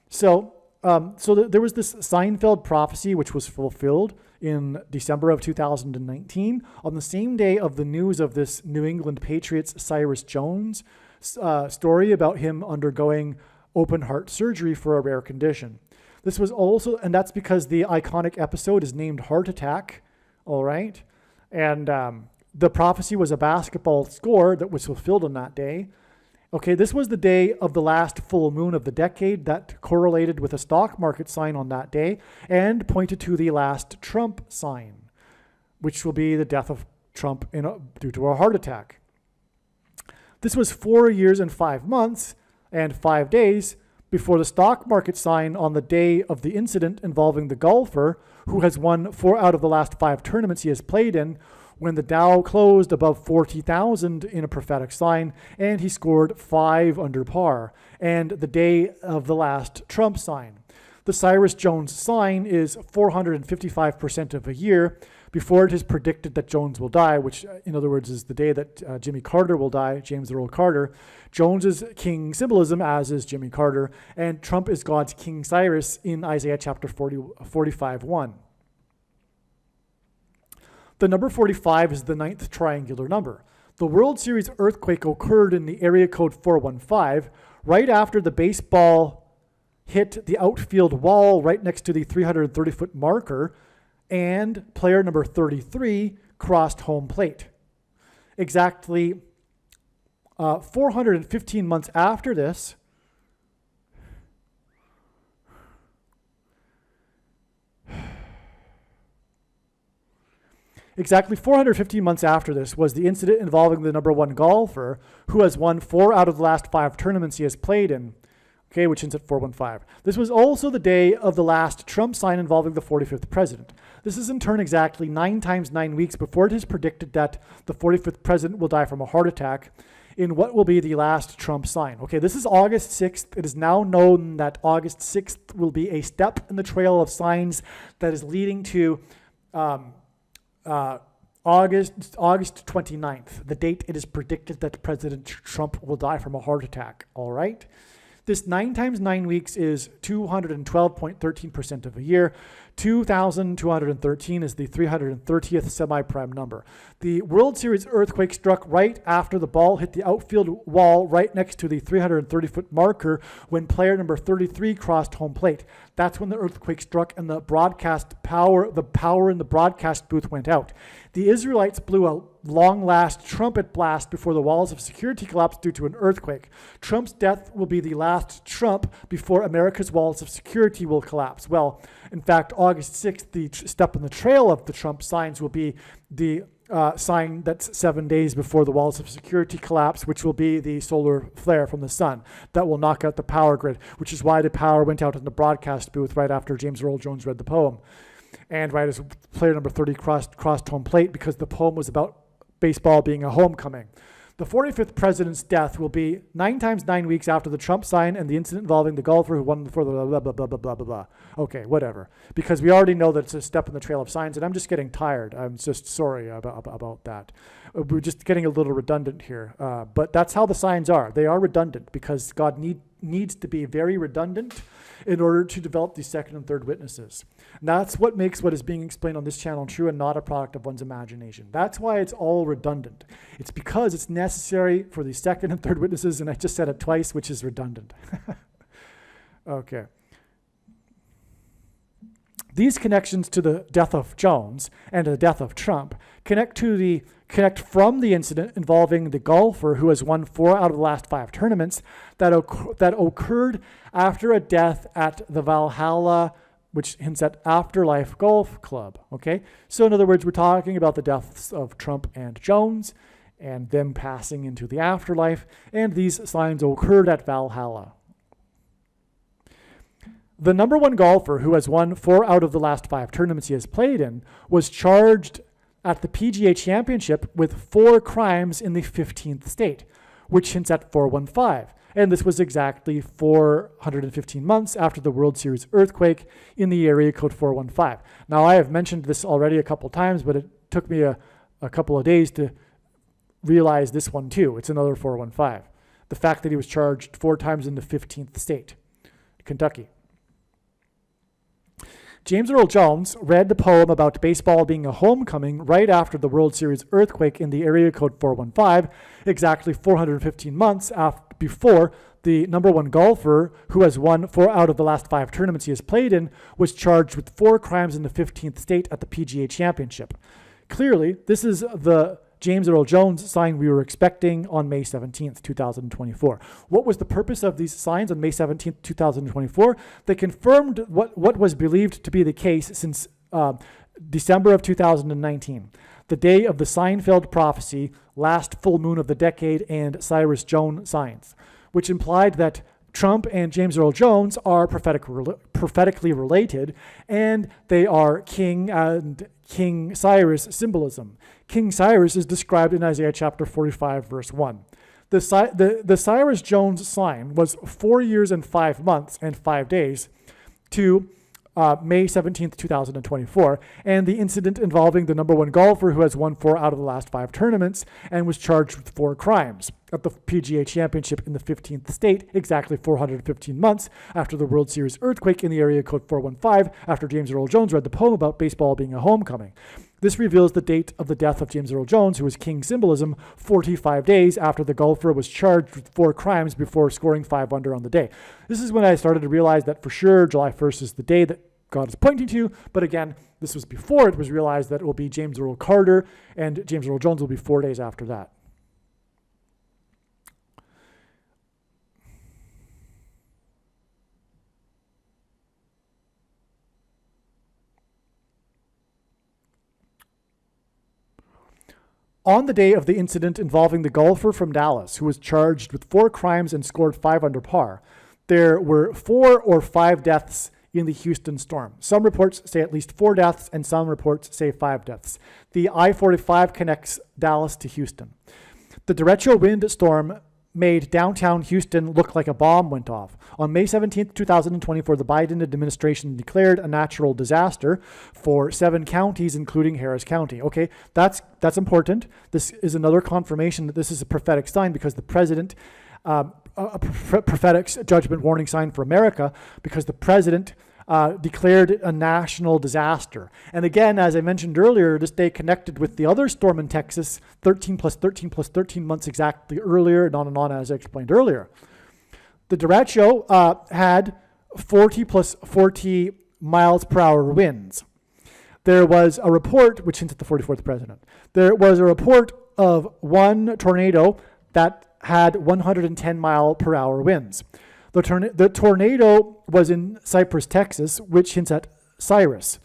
so there was this Seinfeld prophecy which was fulfilled in December of 2019 on the same day of the news of this New England Patriots Cyrus Jones story about him undergoing open heart surgery for a rare condition. This was also, and that's because the iconic episode is named Heart Attack, all right? And the prophecy was a basketball score that was fulfilled on that day. Okay, this was the day of the last full moon of the decade that correlated with a stock market sign on that day and pointed to the last Trump sign, which will be the death of Trump due to a heart attack. This was 4 years and 5 months and 5 days before the stock market sign on the day of the incident involving the golfer who has won 4 out of the last 5 tournaments he has played in, when the Dow closed above 40,000 in a prophetic sign and he scored 5 under par, and the day of the last Trump sign. The Cyrus Jones sign is 455% of a year before it is predicted that Jones will die, which in other words is the day that Jimmy Carter will die, James Earl Carter. Jones is king symbolism, as is Jimmy Carter, and Trump is God's King Cyrus in Isaiah chapter 45:1. The number 45 is the 9th triangular number. The World Series earthquake occurred in the area code 415 right after the baseball hit the outfield wall right next to the 330-foot marker, and player number 33 crossed home plate. Exactly 415 months after this, was the incident involving the number one golfer who has won 4 out of the last 5 tournaments he has played in, okay, which ends at 415. This was also the day of the last Trump sign involving the 45th president. This is in turn exactly 9 times 9 weeks before it is predicted that the 45th president will die from a heart attack in what will be the last Trump sign. Okay, this is August 6th. It is now known that August 6th will be a step in the trail of signs that is leading to August 29th, the date it is predicted that President Trump will die from a heart attack, all right? This 9 times 9 weeks is 212.13% of a year. 2,213 is the 330th semi-prime number. The World Series earthquake struck right after the ball hit the outfield wall right next to the 330-foot marker when player number 33 crossed home plate. That's when the earthquake struck and the power in the broadcast booth went out. The Israelites blew a long-last trumpet blast before the walls of security collapsed due to an earthquake. Trump's death will be the last Trump before America's walls of security will collapse. Well, in fact, August 6th, the step in the trail of the Trump signs will be the sign that's 7 days before the walls of security collapse, which will be the solar flare from the sun that will knock out the power grid, which is why the power went out in the broadcast booth right after James Earl Jones read the poem. And right as player number 30 crossed home plate, because the poem was about baseball being a homecoming. The 45th president's death will be 9 times 9 weeks after the Trump sign and the incident involving the golfer who won for the blah, blah, blah, blah, blah, blah, blah. Okay, whatever. Because we already know that it's a step in the trail of signs, and I'm just getting tired. I'm just sorry about that. We're just getting a little redundant here. But that's how the signs are. They are redundant because God needs to be very redundant in order to develop these second and third witnesses. And that's what makes what is being explained on this channel true and not a product of one's imagination. That's why it's all redundant. It's because it's necessary for the second and third witnesses, and I just said it twice, which is redundant. Okay. These connections to the death of Jones and the death of Trump connect from the incident involving the golfer who has won 4 out of the last 5 tournaments that occurred after a death at the Valhalla, which hints at Afterlife Golf Club. Okay, so in other words, we're talking about the deaths of Trump and Jones and them passing into the afterlife, and these signs occurred at Valhalla. The number 1 golfer who has won 4 out of the last 5 tournaments he has played in was charged at the PGA Championship with 4 crimes in the 15th state, which hints at 415. And this was exactly 415 months after the World Series earthquake in the area code 415. Now, I have mentioned this already a couple times, but it took me a couple of days to realize this one too. It's another 415. The fact that he was charged 4 times in the 15th state, Kentucky. James Earl Jones read the poem about baseball being a homecoming right after the World Series earthquake in the area code 415, exactly 415 months before the number 1 golfer who has won 4 out of the last 5 tournaments he has played in was charged with 4 crimes in the 15th state at the PGA Championship. Clearly, this is the James Earl Jones sign we were expecting on May 17th, 2024. What was the purpose of these signs on May 17th, 2024? They confirmed what was believed to be the case since December of 2019, the day of the Seinfeld prophecy, last full moon of the decade, and Cyrus Jones signs, which implied that Trump and James Earl Jones are prophetically related, and they are king and King Cyrus symbolism. King Cyrus is described in Isaiah chapter 45, verse 1. The Cyrus Jones sign was 4 years and 5 months and 5 days to May 17th, 2024, and the incident involving the number 1 golfer who has won 4 out of the last 5 tournaments and was charged with 4 crimes at the PGA Championship in the 15th state, exactly 415 months after the World Series earthquake in the area code 415, after James Earl Jones read the poem about baseball being a homecoming. This reveals the date of the death of James Earl Jones, who was king symbolism, 45 days after the golfer was charged with 4 crimes before scoring 5 under on the day. This is when I started to realize that for sure July 1st is the day that God is pointing to, but again, this was before it was realized that it will be James Earl Carter, and James Earl Jones will be 4 days after that. On the day of the incident involving the golfer from Dallas, who was charged with 4 crimes and scored 5 under par, there were 4 or 5 deaths in the Houston storm. Some reports say at least 4 deaths, and some reports say 5 deaths. The I-45 connects Dallas to Houston. The derecho wind storm made downtown Houston look like a bomb went off. On May 17, 2024, the Biden administration declared a natural disaster for 7 counties, including Harris County. Okay, that's important. This is another confirmation that this is a prophetic sign because the president, a prophetic judgment warning sign for America, because the president declared a national disaster. And again, as I mentioned earlier, this day connected with the other storm in Texas, 13 plus 13 plus 13 months exactly earlier, and on, as I explained earlier. The derecho had 40 plus 40 miles per hour winds. There was a report, which hints at the 44th president. There was a report of one tornado that had 110 mile per hour winds. The tornado was in Cypress, Texas, which hints at Cyrus.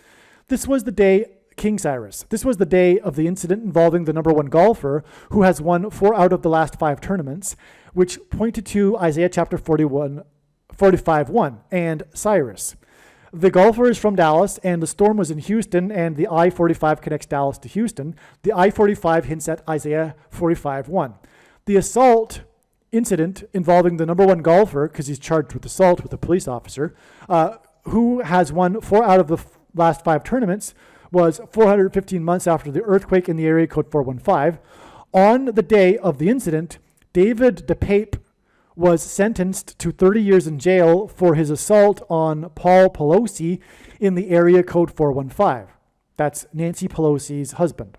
This was the day, King Cyrus. This was the day of the incident involving the number 1 golfer who has won 4 out of the last 5 tournaments, which pointed to Isaiah chapter 45:1 and Cyrus. The golfer is from Dallas, and the storm was in Houston, and the I-45 connects Dallas to Houston. The I-45 hints at Isaiah 45:1. The assault incident involving the number one golfer, because he's charged with assault with a police officer, who has won 4 out of the last 5 tournaments, was 415 months after the earthquake in the area code 415. On the day of the incident, David DePape was sentenced to 30 years in jail for his assault on Paul Pelosi in the area code 415. That's Nancy Pelosi's husband.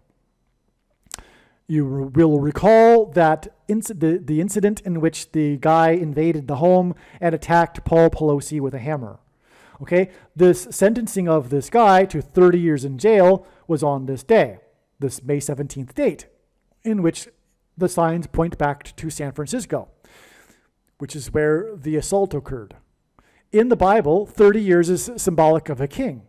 You will recall that the incident in which the guy invaded the home and attacked Paul Pelosi with a hammer. Okay, this sentencing of this guy to 30 years in jail was on this day, this May 17th date, in which the signs point back to San Francisco, which is where the assault occurred. In the Bible, 30 years is symbolic of a king.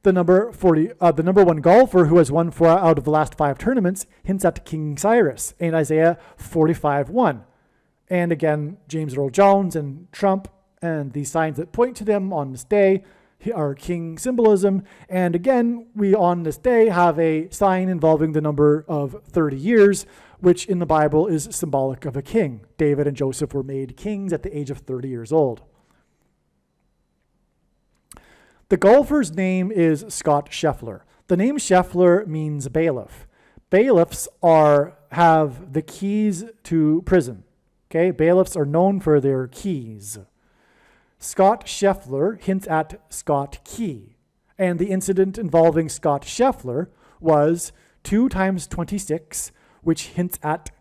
The number 1 golfer who has won 4 out of the last 5 tournaments hints at King Cyrus in Isaiah 45:1. And again, James Earl Jones and Trump and the signs that point to them on this day are king symbolism. And again, we on this day have a sign involving the number of 30 years, which in the Bible is symbolic of a king. David and Joseph were made kings at the age of 30 years old. The golfer's name is Scott Scheffler. The name Scheffler means bailiff. Bailiffs have the keys to prison. Okay, bailiffs are known for their keys. Scott Scheffler hints at Scott Key. And the incident involving Scott Scheffler was 2 times 26, which hints at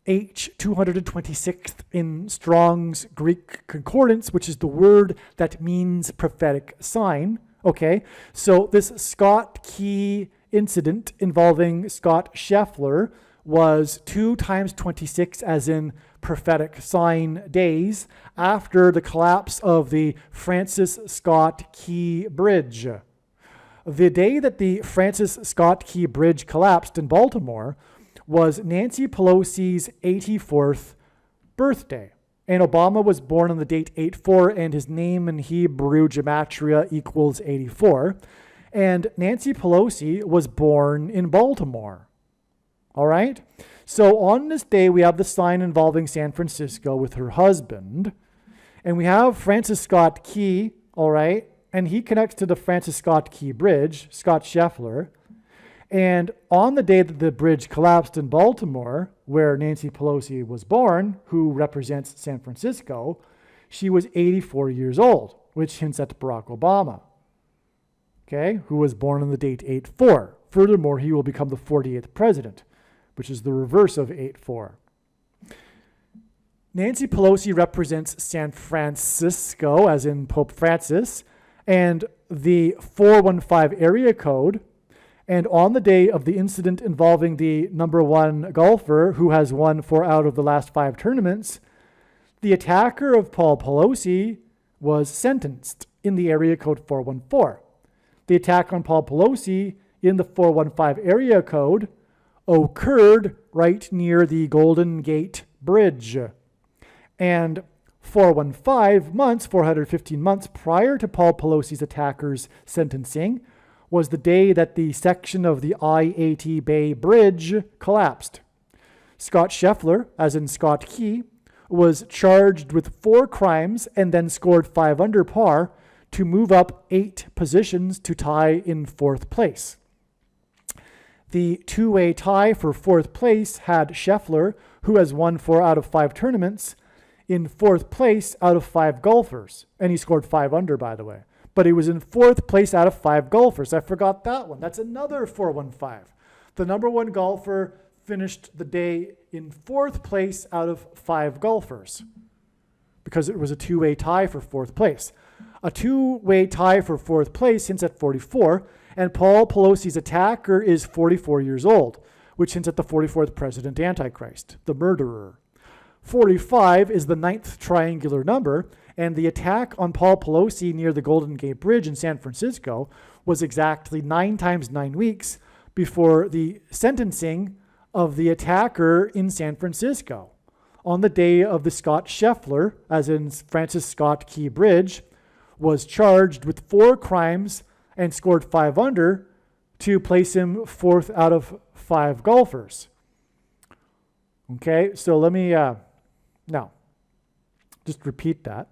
H 226th in Strong's Greek Concordance, which is the word that means prophetic sign. Okay, so this Scott Key incident involving Scott Scheffler was 2 times 26, as in prophetic sign days, after the collapse of the Francis Scott Key Bridge. The day that the Francis Scott Key Bridge collapsed in Baltimore was Nancy Pelosi's 84th birthday. And Obama was born on the date 84, and his name in Hebrew gematria equals 84. And Nancy Pelosi was born in Baltimore. All right? So on this day, we have the sign involving San Francisco with her husband. And we have Francis Scott Key, all right? And he connects to the Francis Scott Key Bridge, Scott Scheffler. And on the day that the bridge collapsed in Baltimore, where Nancy Pelosi was born, who represents San Francisco, she was 84 years old, which hints at Barack Obama, okay, who was born on the date 84. Furthermore, he will become the 48th president, which is the reverse of 84. Nancy Pelosi represents San Francisco, as in Pope Francis, and the 415 area code. And on the day of the incident involving the number 1 golfer who has won 4 out of the last 5 tournaments, the attacker of Paul Pelosi was sentenced in the area code 414. The attack on Paul Pelosi in the 415 area code occurred right near the Golden Gate Bridge. And 415 months prior to Paul Pelosi's attacker's sentencing, was the day that the section of the I-80 Bay Bridge collapsed. Scott Scheffler, as in Scott Key, was charged with 4 crimes and then scored 5 under par to move up 8 positions to tie in 4th place. The 2-way tie for 4th place had Scheffler, who has won 4 out of 5 tournaments, in 4th place out of 5 golfers. And he scored 5 under, by the way. But he was in 4th place out of 5 golfers. I forgot that one. That's another 415. The number 1 golfer finished the day in 4th place out of 5 golfers because it was a 2-way tie for 4th place. A 2-way tie for 4th place hints at 44, and Paul Pelosi's attacker is 44 years old, which hints at the 44th president Antichrist, the murderer. 45 is the 9th triangular number, and the attack on Paul Pelosi near the Golden Gate Bridge in San Francisco was exactly 9 times 9 weeks before the sentencing of the attacker in San Francisco. On the day of the Scott Scheffler, as in Francis Scott Key Bridge, was charged with 4 crimes and scored 5 under to place him 4th out of 5 golfers. Okay, so let me now just repeat that.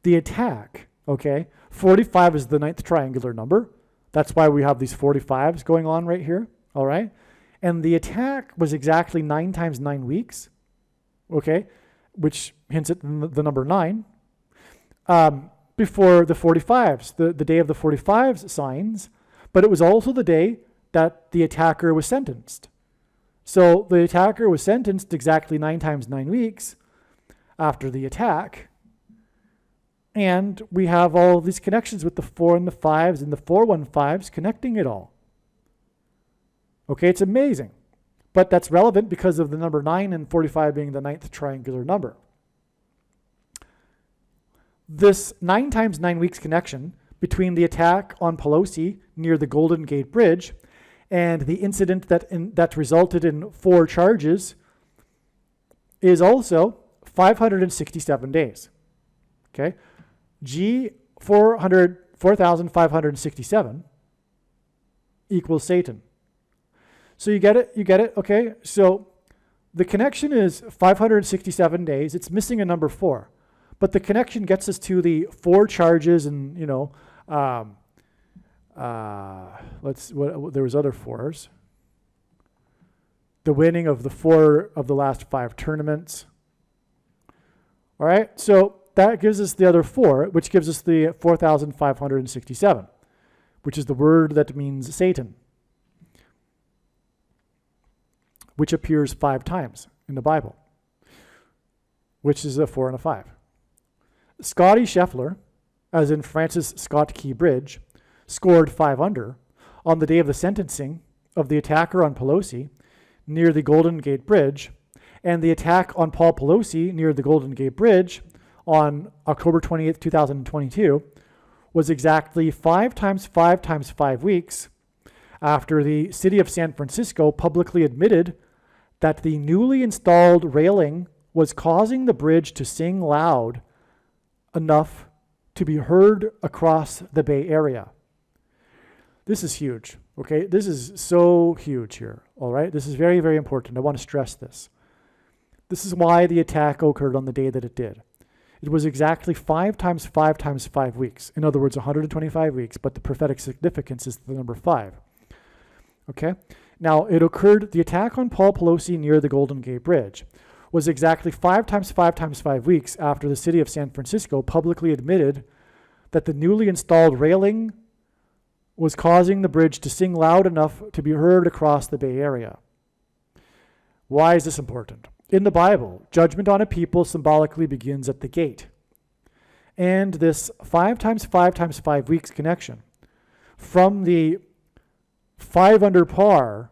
The attack, okay, 45 is the ninth triangular number. That's why we have these 45s going on right here, all right? And the attack was exactly 9 times 9 weeks, okay, which hints at the number 9. Before the 45s, the day of the 45s signs, but it was also the day that the attacker was sentenced. So the attacker was sentenced exactly 9 times 9 weeks after the attack. And we have all of these connections with the 4 and the 5s and the 415s connecting it all. Okay, it's amazing. But that's relevant because of the number 9 and 45 being the ninth triangular number. This 9 times 9 weeks connection between the attack on Pelosi near the Golden Gate Bridge and the incident that resulted in 4 charges is also 567 days. Okay? G 4,567 equals Satan. So you get it, okay? So the connection is 567 days. It's missing a number 4. But the connection gets us to the 4 charges and, there was other 4s. The winning of the 4 of the last 5 tournaments. All right, so that gives us the other 4, which gives us the 4,567, which is the word that means Satan, which appears 5 times in the Bible, which is a 4 and a 5. Scotty Scheffler, as in Francis Scott Key Bridge, scored 5 under on the day of the sentencing of the attacker on Pelosi near the Golden Gate Bridge, and the attack on Paul Pelosi near the Golden Gate Bridge on October 28th, 2022, was exactly 5 times 5 times 5 weeks after the city of San Francisco publicly admitted that the newly installed railing was causing the bridge to sing loud enough to be heard across the Bay Area. This is huge, okay? This is so huge here, all right? This is very, very important. I want to stress this. This is why the attack occurred on the day that it did. It was exactly 5 times 5 times 5 weeks. In other words, 125 weeks, but the prophetic significance is the number 5. Okay? Now, it occurred, the attack on Paul Pelosi near the Golden Gate Bridge was exactly 5 times 5 times 5 weeks after the city of San Francisco publicly admitted that the newly installed railing was causing the bridge to sing loud enough to be heard across the Bay Area. Why is this important? In the Bible, judgment on a people symbolically begins at the gate. And this 5 times 5 times 5 weeks connection from the 5 under par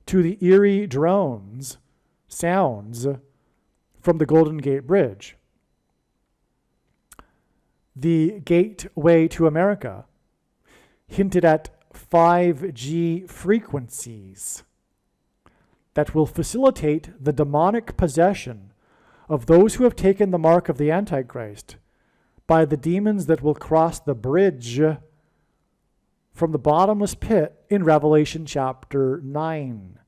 to the eerie drones sounds from the Golden Gate Bridge, the gateway to America, hinted at 5G frequencies that will facilitate the demonic possession of those who have taken the mark of the Antichrist by the demons that will cross the bridge from the bottomless pit in Revelation chapter 9,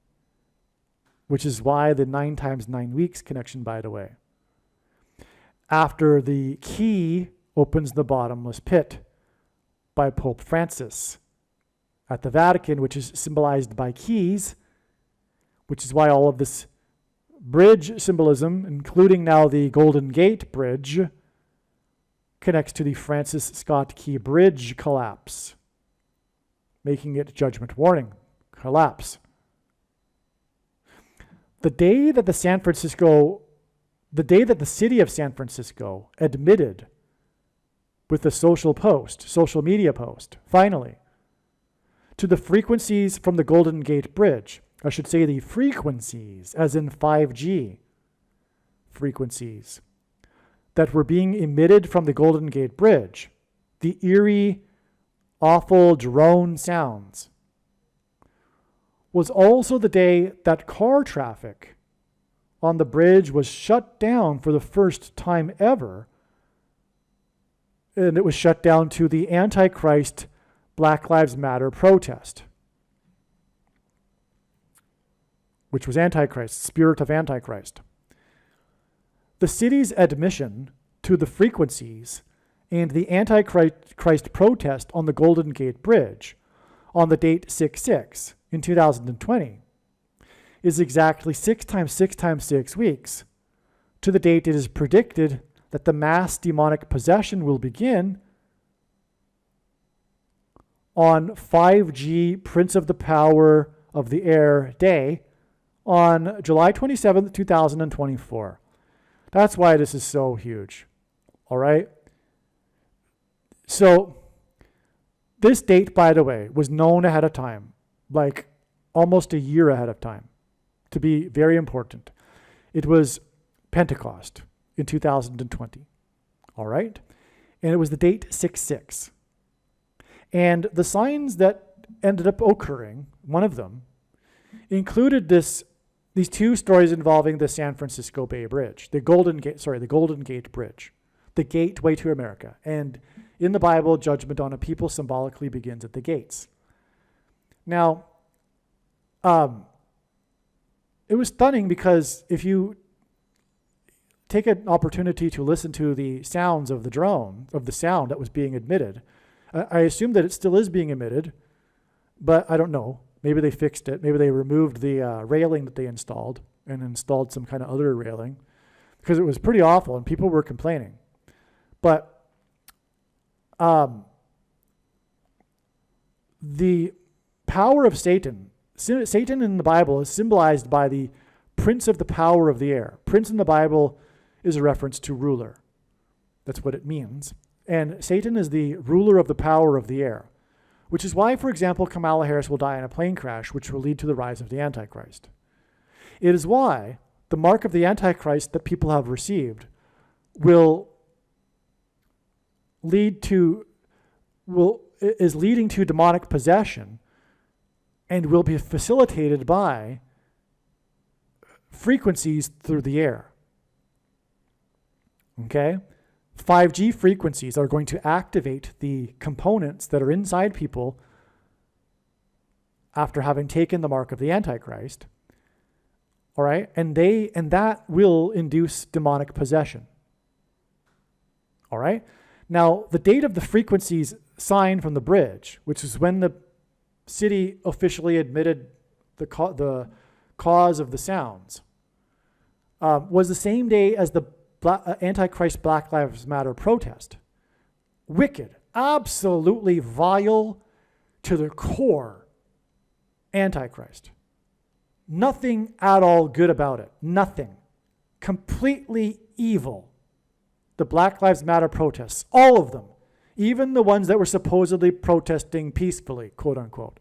which is why the 9 times 9 weeks connection, by the way. After the key opens the bottomless pit by Pope Francis at the Vatican, which is symbolized by keys, which is why all of this bridge symbolism, including now the Golden Gate Bridge, connects to the Francis Scott Key Bridge collapse, making it judgment warning, collapse. The day that the city of San Francisco admitted with the social media post, finally, to the frequencies from the Golden Gate Bridge, I should say the frequencies, as in 5G frequencies, that were being emitted from the Golden Gate Bridge, the eerie, awful drone sounds, was also the day that car traffic on the bridge was shut down for the first time ever. And it was shut down to the Antichrist Black Lives Matter protest, which was Antichrist, spirit of Antichrist. The city's admission to the frequencies and the Antichrist protest on the Golden Gate Bridge on the date 6/6 in 2020 is exactly 6 times 6 times 6 weeks to the date it is predicted that the mass demonic possession will begin on 5G Prince of the Power of the Air Day on July 27th, 2024. That's why this is so huge. All right? So, this date, by the way, was known ahead of time, like almost a year ahead of time, to be very important. It was Pentecost in 2020. All right? And it was the date 6/6. And the signs that ended up occurring, one of them, included these two stories involving the San Francisco Bay Bridge, the Golden Gate Bridge, the gateway to America. And in the Bible, judgment on a people symbolically begins at the gates. Now, it was stunning because if you take an opportunity to listen to the sounds of the drone, of the sound that was being emitted, I assume that it still is being emitted, but I don't know. Maybe they fixed it. Maybe they removed the railing that they installed and installed some kind of other railing because it was pretty awful and people were complaining. But the power of Satan in the Bible is symbolized by the prince of the power of the air. Prince in the Bible is a reference to ruler. That's what it means. And Satan is the ruler of the power of the air, which is why, for example, Kamala Harris will die in a plane crash, which will lead to the rise of the Antichrist. It is why the mark of the Antichrist that people have received is leading to demonic possession and will be facilitated by frequencies through the air. Okay? 5G frequencies are going to activate the components that are inside people after having taken the mark of the Antichrist. All right? And that will induce demonic possession. All right? Now, the date of the frequencies signed from the bridge, which is when the city officially admitted the cause of the sounds, was the same day as the Antichrist Black Lives Matter protest. Wicked, absolutely vile to the core Antichrist. Nothing at all good about it. Nothing. Completely evil. The Black Lives Matter protests, all of them, even the ones that were supposedly protesting peacefully, quote unquote.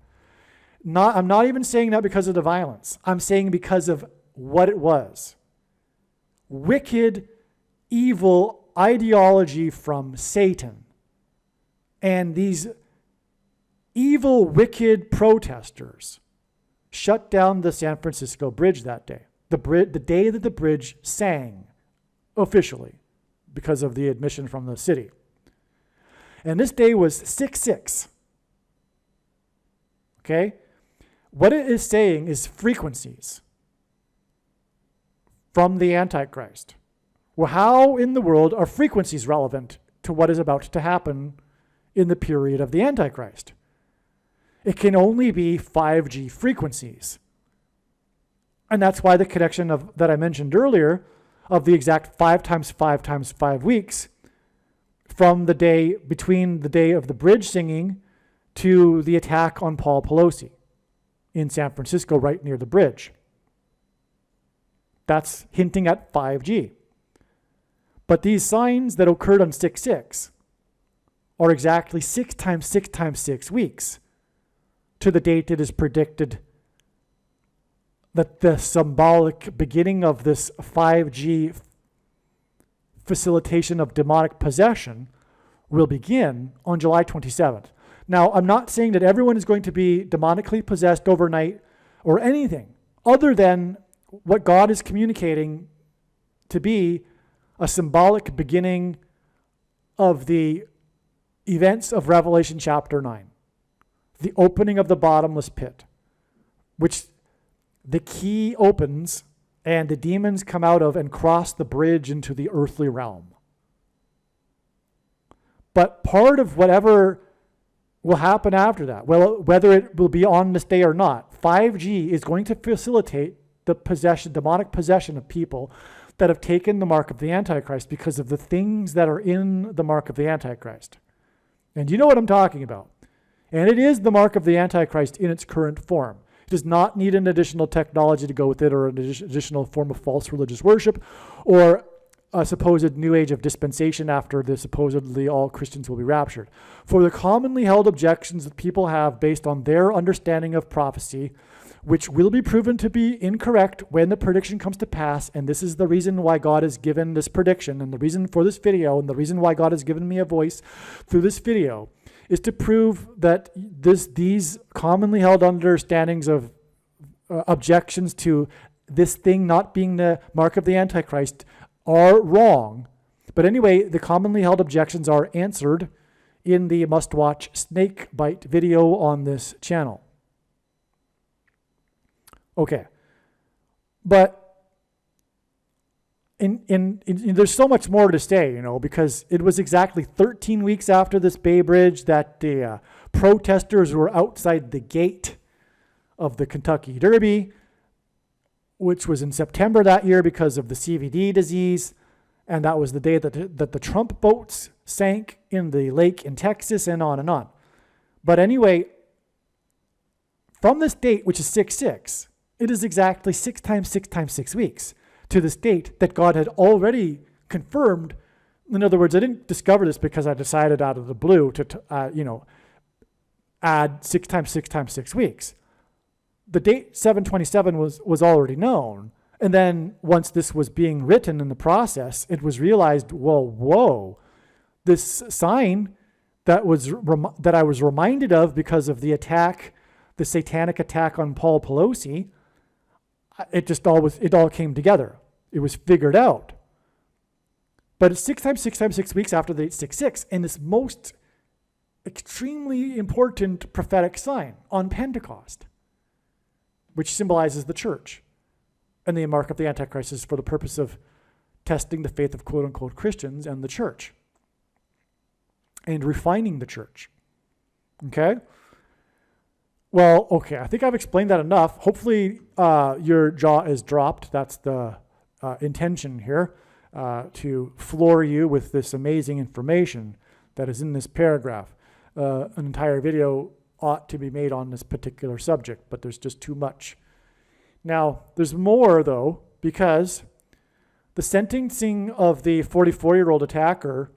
I'm not even saying that because of the violence. I'm saying because of what it was. Wicked, evil ideology from Satan. And these evil, wicked protesters shut down the San Francisco Bridge that day. The day that the bridge sang officially because of the admission from the city. And this day was 6/6. Okay? What it is saying is frequencies from the Antichrist. Well, how in the world are frequencies relevant to what is about to happen in the period of the Antichrist? It can only be 5G frequencies. And that's why the connection that I mentioned earlier of the exact 5 times 5 times 5 weeks from the day between the day of the bridge singing to the attack on Paul Pelosi in San Francisco right near the bridge. That's hinting at 5G. But these signs that occurred on 6/6 are exactly 6 times 6 times 6 weeks to the date it is predicted that the symbolic beginning of this 5G facilitation of demonic possession will begin on July 27th. Now, I'm not saying that everyone is going to be demonically possessed overnight or anything other than what God is communicating to be a symbolic beginning of the events of Revelation chapter 9. the opening of the bottomless pit, which the key opens and the demons come out of and cross the bridge into the earthly realm. But part of whatever will happen after that, well, whether it will be on this day or not, 5G is going to facilitate the demonic possession of people that have taken the mark of the Antichrist because of the things that are in the mark of the Antichrist. And you know what I'm talking about. And it is the mark of the Antichrist in its current form. It does not need an additional technology to go with it, or an additional form of false religious worship, or a supposed new age of dispensation after the supposedly all Christians will be raptured. For the commonly held objections that people have based on their understanding of prophecy, which will be proven to be incorrect when the prediction comes to pass, and this is the reason why God has given this prediction, and the reason for this video, and the reason why God has given me a voice through this video, is to prove that these commonly held understandings of objections to this thing not being the mark of the Antichrist are wrong. But anyway, the commonly held objections are answered in the must-watch snake bite video on this channel. Okay, but there's so much more to say, because it was exactly 13 weeks after this Bay Bridge that the protesters were outside the gate of the Kentucky Derby, which was in September that year because of the CVD disease, and that was the day that the Trump boats sank in the lake in Texas, and on and on. But anyway, from this date, which is 6/6, it is exactly 6 times 6 times 6 weeks to this date that God had already confirmed. In other words, I didn't discover this because I decided out of the blue to add 6 times 6 times 6 weeks. The date 7/27 was already known. And then once this was being written in the process, it was realized, whoa, this sign that I was reminded of because of the attack, the satanic attack on Paul Pelosi, it all came together. It was figured out. But it's 6 times 6 times 6 weeks after the 6/6, and this most extremely important prophetic sign on Pentecost, which symbolizes the church. And the mark of the Antichrist is for the purpose of testing the faith of quote-unquote Christians and the church, and refining the church. Okay? Well, okay, I think I've explained that enough. Hopefully your jaw is dropped. That's the intention here, to floor you with this amazing information that is in this paragraph. An entire video ought to be made on this particular subject, but there's just too much. Now, there's more, though, because the sentencing of the 44-year-old attacker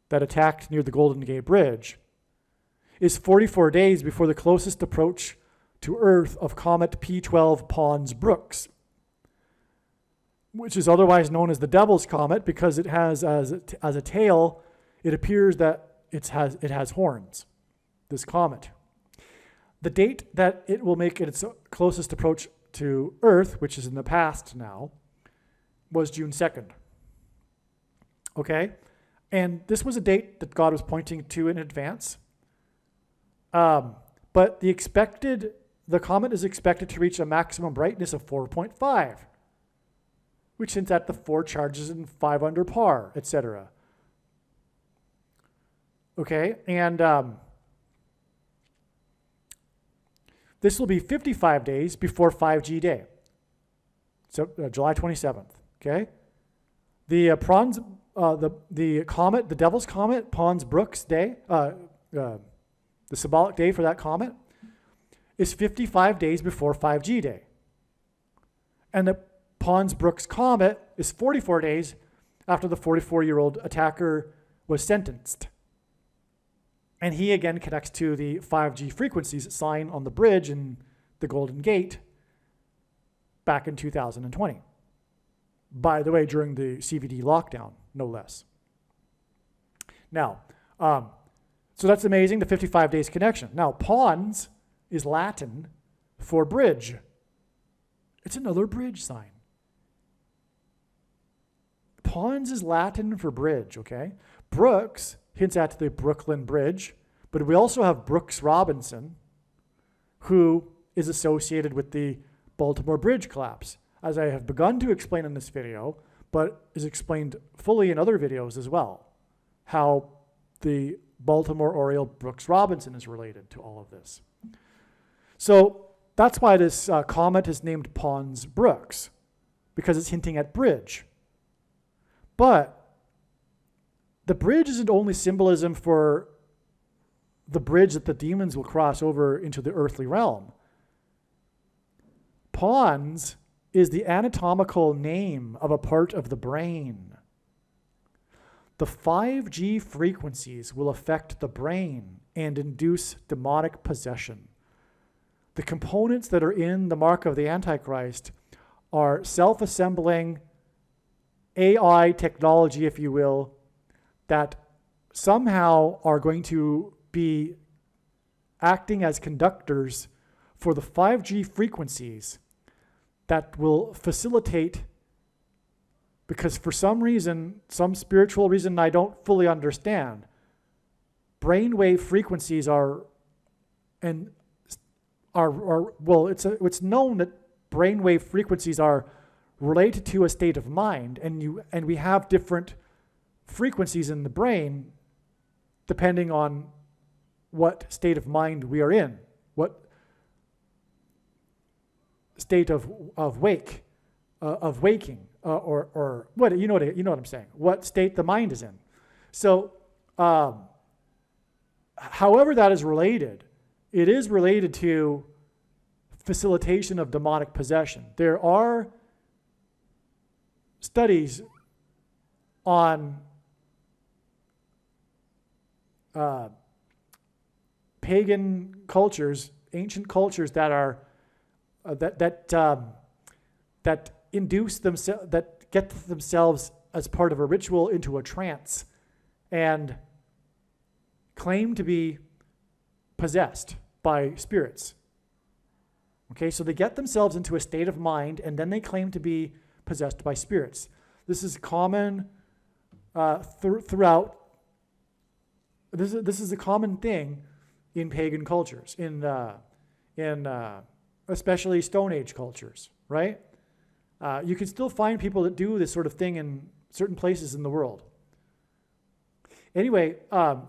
that attacked near the Golden Gate Bridge is 44 days before the closest approach to Earth of comet P12 Pons-Brooks, which is otherwise known as the Devil's Comet because it has, as a tail, it appears that it has horns, this comet. The date that it will make its closest approach to Earth, which is in the past now, was June 2nd. Okay? And this was a date that God was pointing to in advance. But the comet is expected to reach a maximum brightness of 4.5, which hints at the 4 charges and 5 under par, etc. Okay? And this will be 55 days before 5G Day, so July 27th. Okay, the comet, the Devil's Comet, Pons-Brooks Day, the symbolic day for that comet, is 55 days before 5G Day, and the Pons-Brooks Comet is 44 days after the 44-year-old attacker was sentenced. And he again connects to the 5G frequencies sign on the bridge in the Golden Gate back in 2020. By the way, during the CVD lockdown, no less. Now, so that's amazing, the 55 days connection. Now, Pons is Latin for bridge. It's another bridge sign. Pons is Latin for bridge, okay? Brooks hints at the Brooklyn Bridge, but we also have Brooks Robinson, who is associated with the Baltimore Bridge collapse, as I have begun to explain in this video, but is explained fully in other videos as well, how the Baltimore Oriole Brooks Robinson is related to all of this. So that's why this comet is named Pons Brooks, because it's hinting at bridge. But the bridge isn't only symbolism for the bridge that the demons will cross over into the earthly realm. Pons is the anatomical name of a part of the brain. The 5G frequencies will affect the brain and induce demonic possession. The components that are in the mark of the Antichrist are self-assembling AI technology, if you will, that somehow are going to be acting as conductors for the 5G frequencies that will facilitate, because for some reason, some spiritual reason I don't fully understand, brainwave frequencies are well, it's known that brainwave frequencies are related to a state of mind, and we have different frequencies in the brain depending on what state of mind we are in, what state of waking, or what you know what I'm saying, what state the mind is in. So, however that is related, it is related to facilitation of demonic possession. There are studies on pagan cultures, ancient cultures that are that induce themselves, that get themselves as part of a ritual into a trance and claim to be possessed by spirits. Okay, so they get themselves into a state of mind and then they claim to be possessed by spirits. This is common throughout. This is a common thing in pagan cultures, in especially Stone Age cultures, right? You can still find people that do this sort of thing in certain places in the world. Anyway,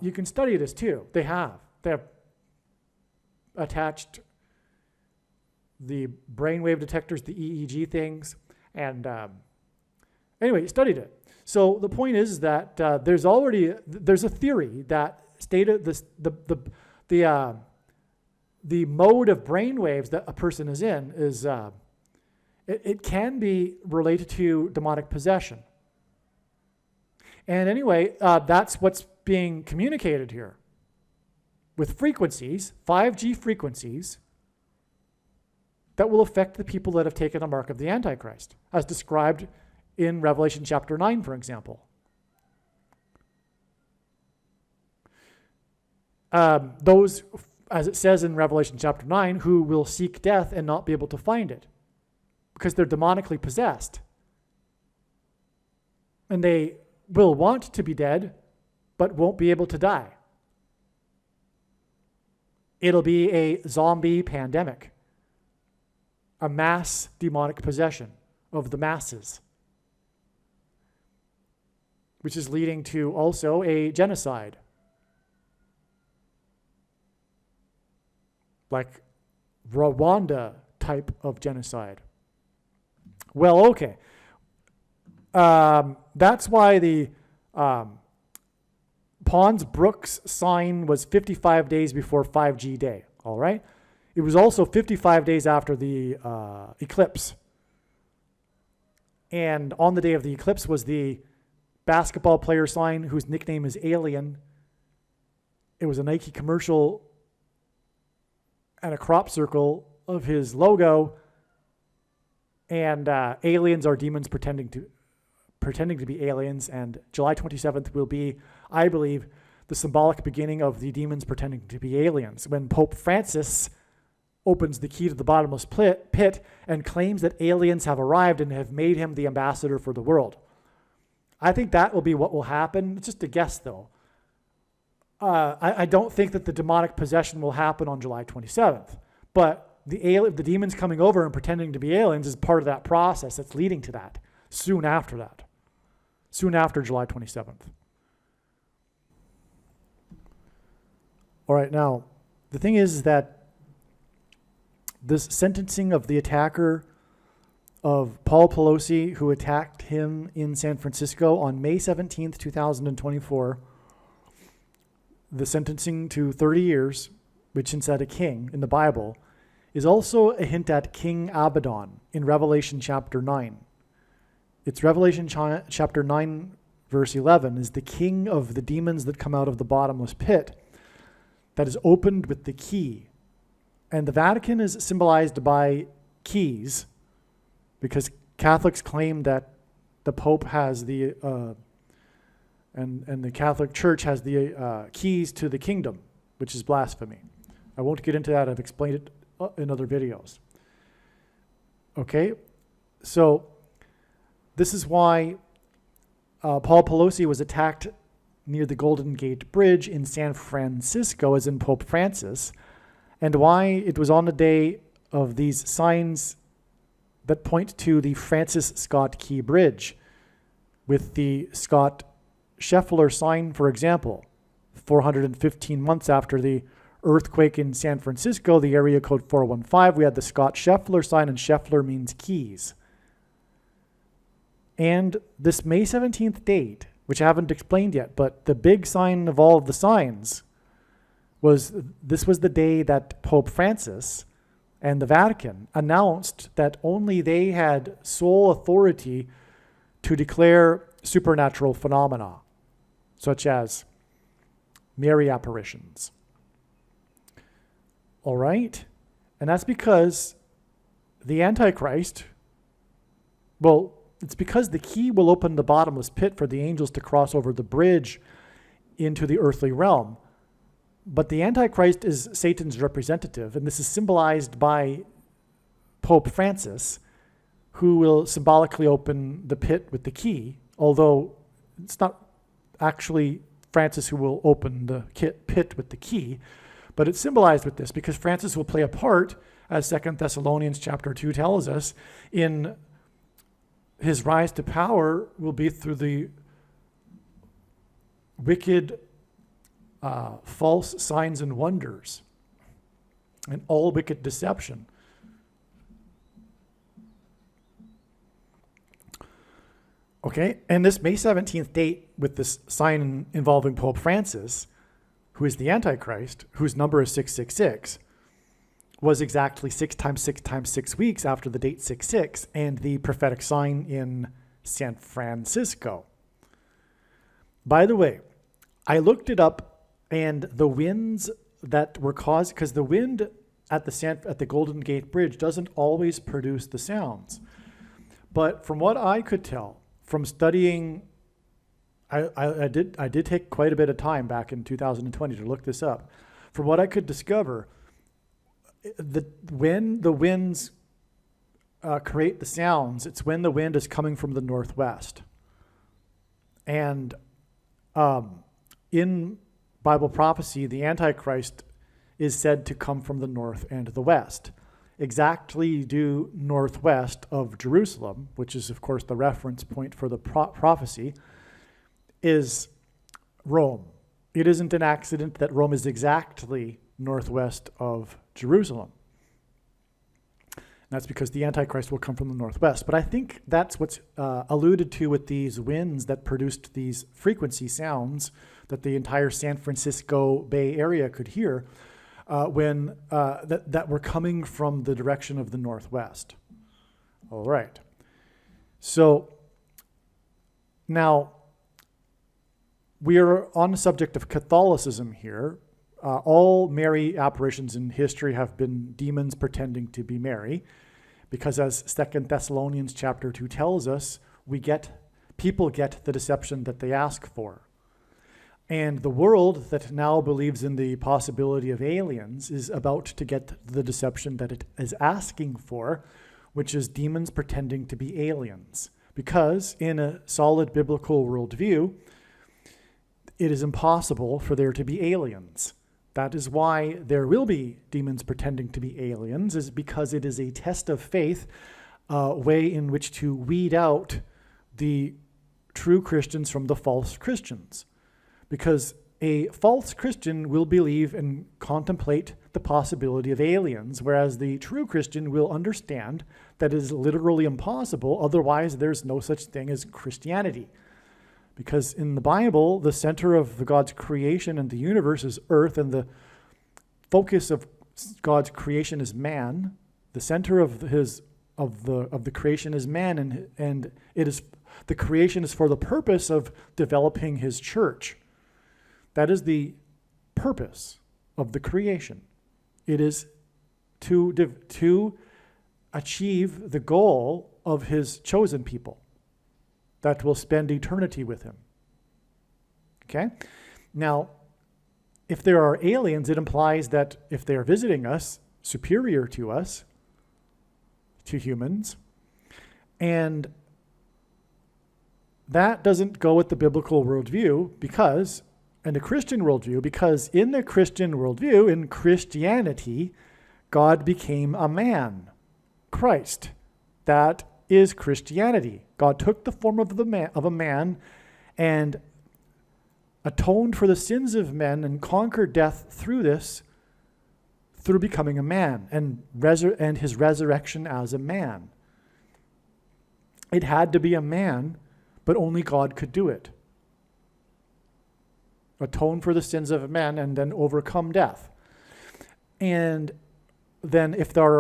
you can study this too. They have attached the brainwave detectors, the EEG things, and anyway, studied it. So the point is that there's a theory that the mode of brainwaves that a person is in is it can be related to demonic possession. And anyway, that's what's being communicated here with frequencies, 5G frequencies, that will affect the people that have taken the mark of the Antichrist, as described in Revelation chapter 9, for example. Those, as it says in Revelation chapter 9, who will seek death and not be able to find it because they're demonically possessed. And they will want to be dead, but won't be able to die. It'll be a zombie pandemic, a mass demonic possession of the masses, which is leading to also a genocide, like Rwanda type of genocide. Well, okay. That's why the Pons Brooks sign was 55 days before 5G day, all right? It was also 55 days after the eclipse. And on the day of the eclipse was the basketball player sign whose nickname is Alien. It was a Nike commercial and a crop circle of his logo. And aliens are demons pretending to be aliens. And July 27th will be, I believe, the symbolic beginning of the demons pretending to be aliens, when Pope Francis opens the key to the bottomless pit and claims that aliens have arrived and have made him the ambassador for the world. I think that will be what will happen. It's just a guess, though. I don't think that the demonic possession will happen on July 27th, But the demons coming over and pretending to be aliens is part of that process that's leading to that, soon after July 27th. All right, now, the thing is that this sentencing of the attacker of Paul Pelosi, who attacked him in San Francisco on May 17th, 2024, the sentencing to 30 years, which hints at a king in the Bible, is also a hint at King Abaddon in Revelation chapter 9. It's Revelation chapter 9, verse 11, is the king of the demons that come out of the bottomless pit that is opened with the key. And the Vatican is symbolized by keys, because Catholics claim that the Pope has the, and the Catholic Church has the keys to the kingdom, which is blasphemy. I won't get into that. I've explained it in other videos. Okay, so this is why Paul Pelosi was attacked near the Golden Gate Bridge in San Francisco, as in Pope Francis, and why it was on the day of these signs that point to the Francis Scott Key Bridge, with the Scott Scheffler sign, for example. 415 months after the earthquake in San Francisco, the area code 415, we had the Scott Scheffler sign, and Scheffler means keys. And this May 17th date, which I haven't explained yet, but the big sign of all of the signs was the day that Pope Francis and the Vatican announced that only they had sole authority to declare supernatural phenomena, such as Mary apparitions. All right? And that's because the Antichrist, well, it's because the key will open the bottomless pit for the angels to cross over the bridge into the earthly realm. But the Antichrist is Satan's representative, and this is symbolized by Pope Francis, who will symbolically open the pit with the key, although it's not actually Francis who will open the pit with the key, but it's symbolized with this because Francis will play a part, as 2 Thessalonians chapter 2 tells us, in his rise to power will be through the wicked false signs and wonders and all wicked deception. Okay, and this May 17th date with this sign involving Pope Francis, who is the Antichrist, whose number is 666, was exactly 6 times 6 times 6 weeks after the date 66 and the prophetic sign in San Francisco. By the way, I looked it up, and the winds that were caused, because the wind at the Golden Gate Bridge doesn't always produce the sounds. But from what I could tell from studying, I did take quite a bit of time back in 2020 to look this up. From what I could discover, when the winds create the sounds, it's when the wind is coming from the northwest. And in Bible prophecy, the Antichrist is said to come from the north and the west, exactly due northwest of Jerusalem, which is, of course, the reference point for the prophecy, is Rome. It isn't an accident that Rome is exactly northwest of Jerusalem. And that's because the Antichrist will come from the northwest. But I think that's what's alluded to with these winds that produced these frequency sounds that the entire San Francisco Bay Area could hear when that were coming from the direction of the northwest. All right. So now we are on the subject of Catholicism here. All Mary apparitions in history have been demons pretending to be Mary, because as 2 Thessalonians chapter 2 tells us, people get the deception that they ask for. And the world that now believes in the possibility of aliens is about to get the deception that it is asking for, which is demons pretending to be aliens. Because in a solid biblical worldview, it is impossible for there to be aliens. That is why there will be demons pretending to be aliens, is because it is a test of faith, a way in which to weed out the true Christians from the false Christians. Because a false Christian will believe and contemplate the possibility of aliens, whereas the true Christian will understand that it is literally impossible, otherwise there's no such thing as Christianity. Because in the Bible, the center of God's creation and the universe is earth, and the focus of God's creation is man. The center of the creation is man, and it is the creation is for the purpose of developing his church. That is the purpose of the creation. It is to achieve the goal of his chosen people that will spend eternity with him. Okay? Now, if there are aliens, it implies that if they are visiting us, superior to us, to humans, and that doesn't go with the biblical worldview and the Christian worldview, because in the Christian worldview, in Christianity, God became a man, Christ. That is Christianity. God took the form of a man and atoned for the sins of men and conquered death through becoming a man and his resurrection as a man. It had to be a man, but only God could do it. Atone for the sins of men and then overcome death. And then if there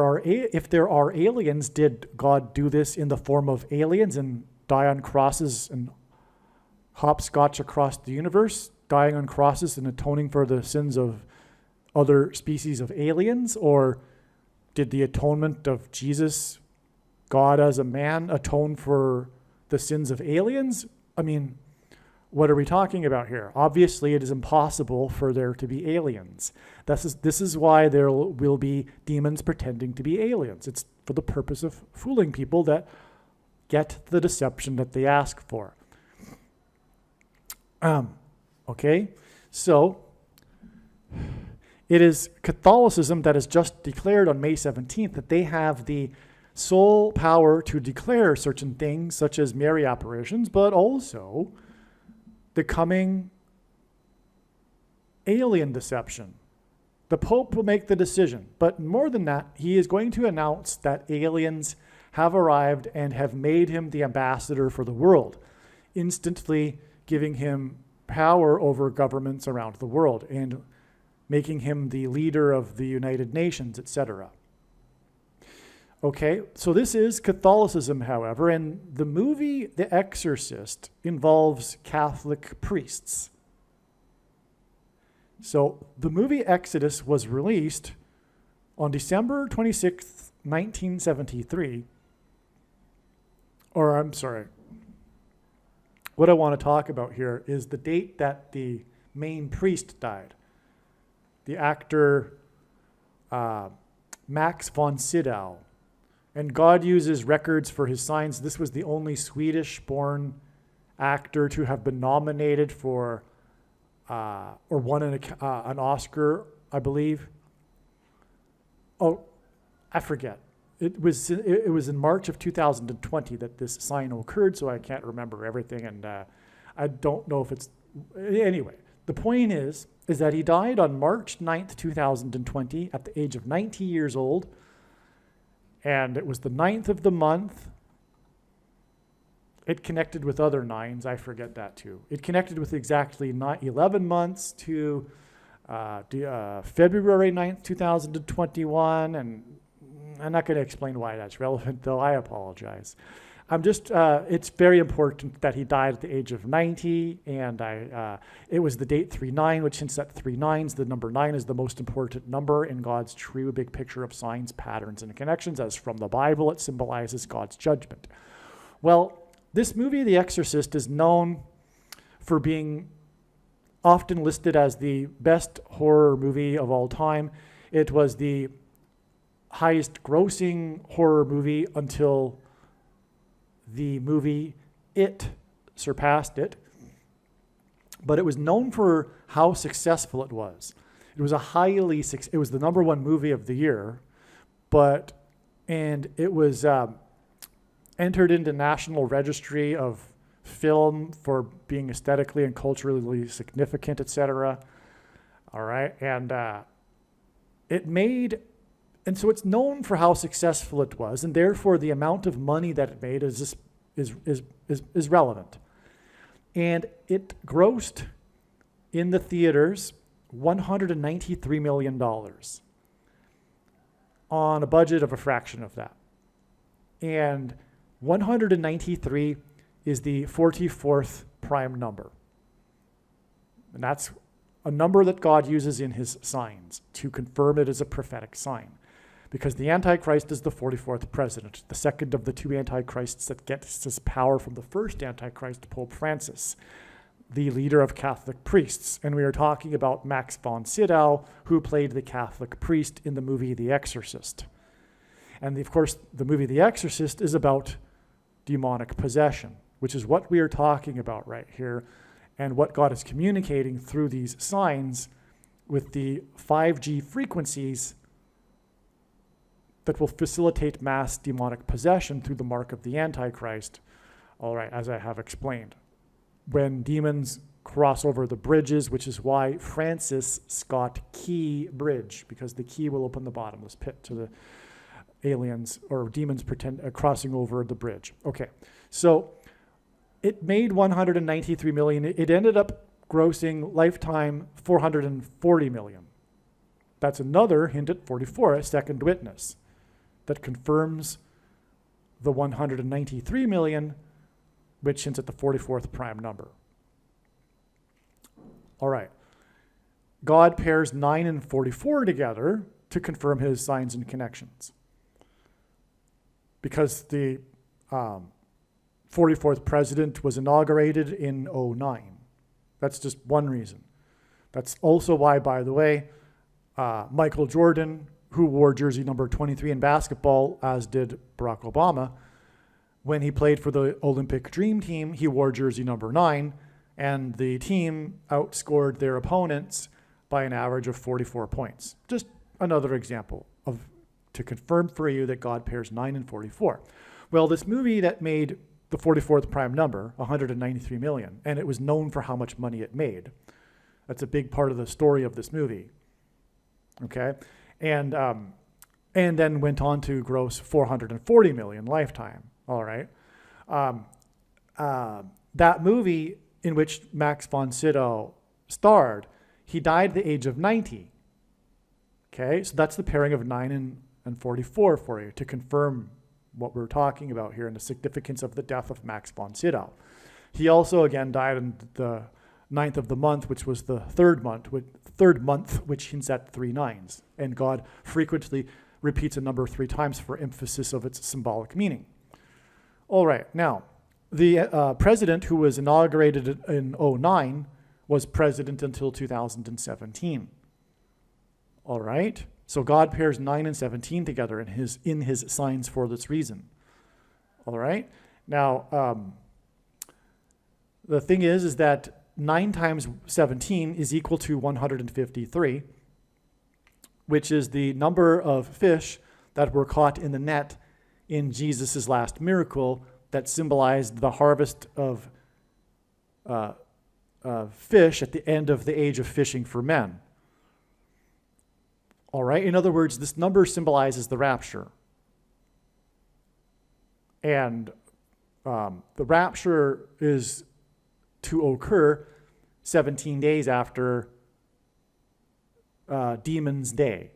are aliens, did God do this in the form of aliens and die on crosses and hopscotch across the universe, dying on crosses and atoning for the sins of other species of aliens? Or did the atonement of Jesus, God as a man, atone for the sins of aliens? I mean, what are we talking about here? Obviously, it is impossible for there to be aliens. This is why there will be demons pretending to be aliens. It's for the purpose of fooling people that get the deception that they ask for. Okay, so it is Catholicism that has just declared on May 17th that they have the sole power to declare certain things, such as Mary apparitions, but also the coming alien deception. The Pope will make the decision, but more than that, he is going to announce that aliens have arrived and have made him the ambassador for the world, instantly giving him power over governments around the world and making him the leader of the United Nations, etc. Okay, so this is Catholicism, however, and the movie The Exorcist involves Catholic priests. So the movie Exodus was released on December 26th, 1973. Or I'm sorry. What I want to talk about here is the date that the main priest died. The actor Max von Sydow. And God uses records for his signs. This was the only Swedish-born actor to have been nominated for or won an Oscar, I believe. Oh, I forget. It was in March of 2020 that this sign occurred, so I can't remember everything, and I don't know if it's... Anyway, the point is that he died on March 9th, 2020 at the age of 90 years old. And it was the 9th of the month. It connected with other nines. I forget that too. It connected with exactly 11 months to February 9th, 2021. And I'm not going to explain why that's relevant, though. I apologize. It's very important that he died at the age of 90, and it was the date 39, which hints at 3 nines. The number 9 is the most important number in God's true big picture of signs, patterns, and connections. As from the Bible, it symbolizes God's judgment. Well, this movie, The Exorcist, is known for being often listed as the best horror movie of all time. It was the highest grossing horror movie until the movie It surpassed it, but it was known for how successful it was. It was it was the number one movie of the year, and it was entered into National Registry of Film for being aesthetically and culturally significant, etc. All right, and so it's known for how successful it was, and therefore the amount of money that it made is relevant. And it grossed in the theaters $193 million on a budget of a fraction of that. And 193 is the 44th prime number. And that's a number that God uses in his signs to confirm it as a prophetic sign. Because the Antichrist is the 44th president, the second of the two Antichrists that gets his power from the first Antichrist, Pope Francis, the leader of Catholic priests. And we are talking about Max von Sydow, who played the Catholic priest in the movie The Exorcist. And of course, the movie The Exorcist is about demonic possession, which is what we are talking about right here, and what God is communicating through these signs with the 5G frequencies that will facilitate mass demonic possession through the mark of the Antichrist. All right, as I have explained. When demons cross over the bridges, which is why Francis Scott Key Bridge, because the key will open the bottomless pit to the aliens or demons crossing over the bridge. Okay, so it made $193 million. It ended up grossing lifetime $440 million. That's another hint at 44, a second witness that confirms the $193 million, which hints at the 44th prime number. All right. God pairs 9 and 44 together to confirm his signs and connections. Because the 44th president was inaugurated in 2009. That's just one reason. That's also why, by the way, Michael Jordan, who wore jersey number 23 in basketball, as did Barack Obama, when he played for the Olympic Dream Team, he wore jersey number 9, and the team outscored their opponents by an average of 44 points. Just another example to confirm for you that God pairs 9 and 44. Well, this movie that made the 44th prime number, 193 million, and it was known for how much money it made. That's a big part of the story of this movie. Okay, and then went on to gross 440 million lifetime. All right, that movie in which Max von Sydow starred, he died at the age of 90. Okay, so that's the pairing of 9 and 44 for you to confirm what we're talking about here and the significance of the death of Max von Sydow. He also again died on the 9th of the month, which was the third month, which hints at 3 9s. And God frequently repeats a number 3 times for emphasis of its symbolic meaning. All right, now, the president who was inaugurated in 2009 was president until 2017. All right, so God pairs 9 and 17 together in his signs for this reason. All right, now, the thing is that 9 times 17 is equal to 153, which is the number of fish that were caught in the net in Jesus' last miracle that symbolized the harvest of fish at the end of the age of fishing for men. All right, in other words, this number symbolizes the rapture. And the rapture is to occur 17 days after Demon's Day,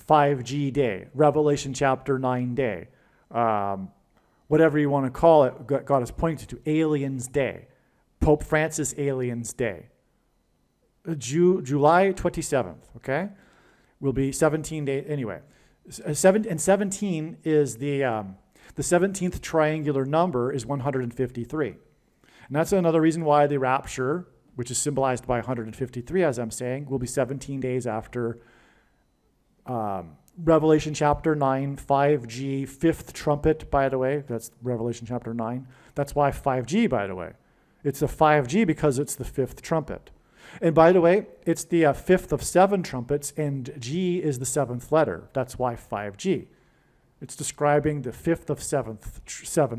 5G Day, Revelation chapter 9 Day, whatever you want to call it, God has pointed to, Aliens Day, Pope Francis Aliens Day, July 27th, okay? Will be 17 days, anyway. 17 is the 17th triangular number is 153. And that's another reason why the rapture, which is symbolized by 153, as I'm saying, will be 17 days after Revelation chapter 9, 5G, 5th trumpet, by the way. That's Revelation chapter 9. That's why 5G, by the way. It's a 5G because it's the 5th trumpet. And by the way, it's the fifth of 7 trumpets, and G is the 7th letter. That's why 5G. It's describing the fifth of 7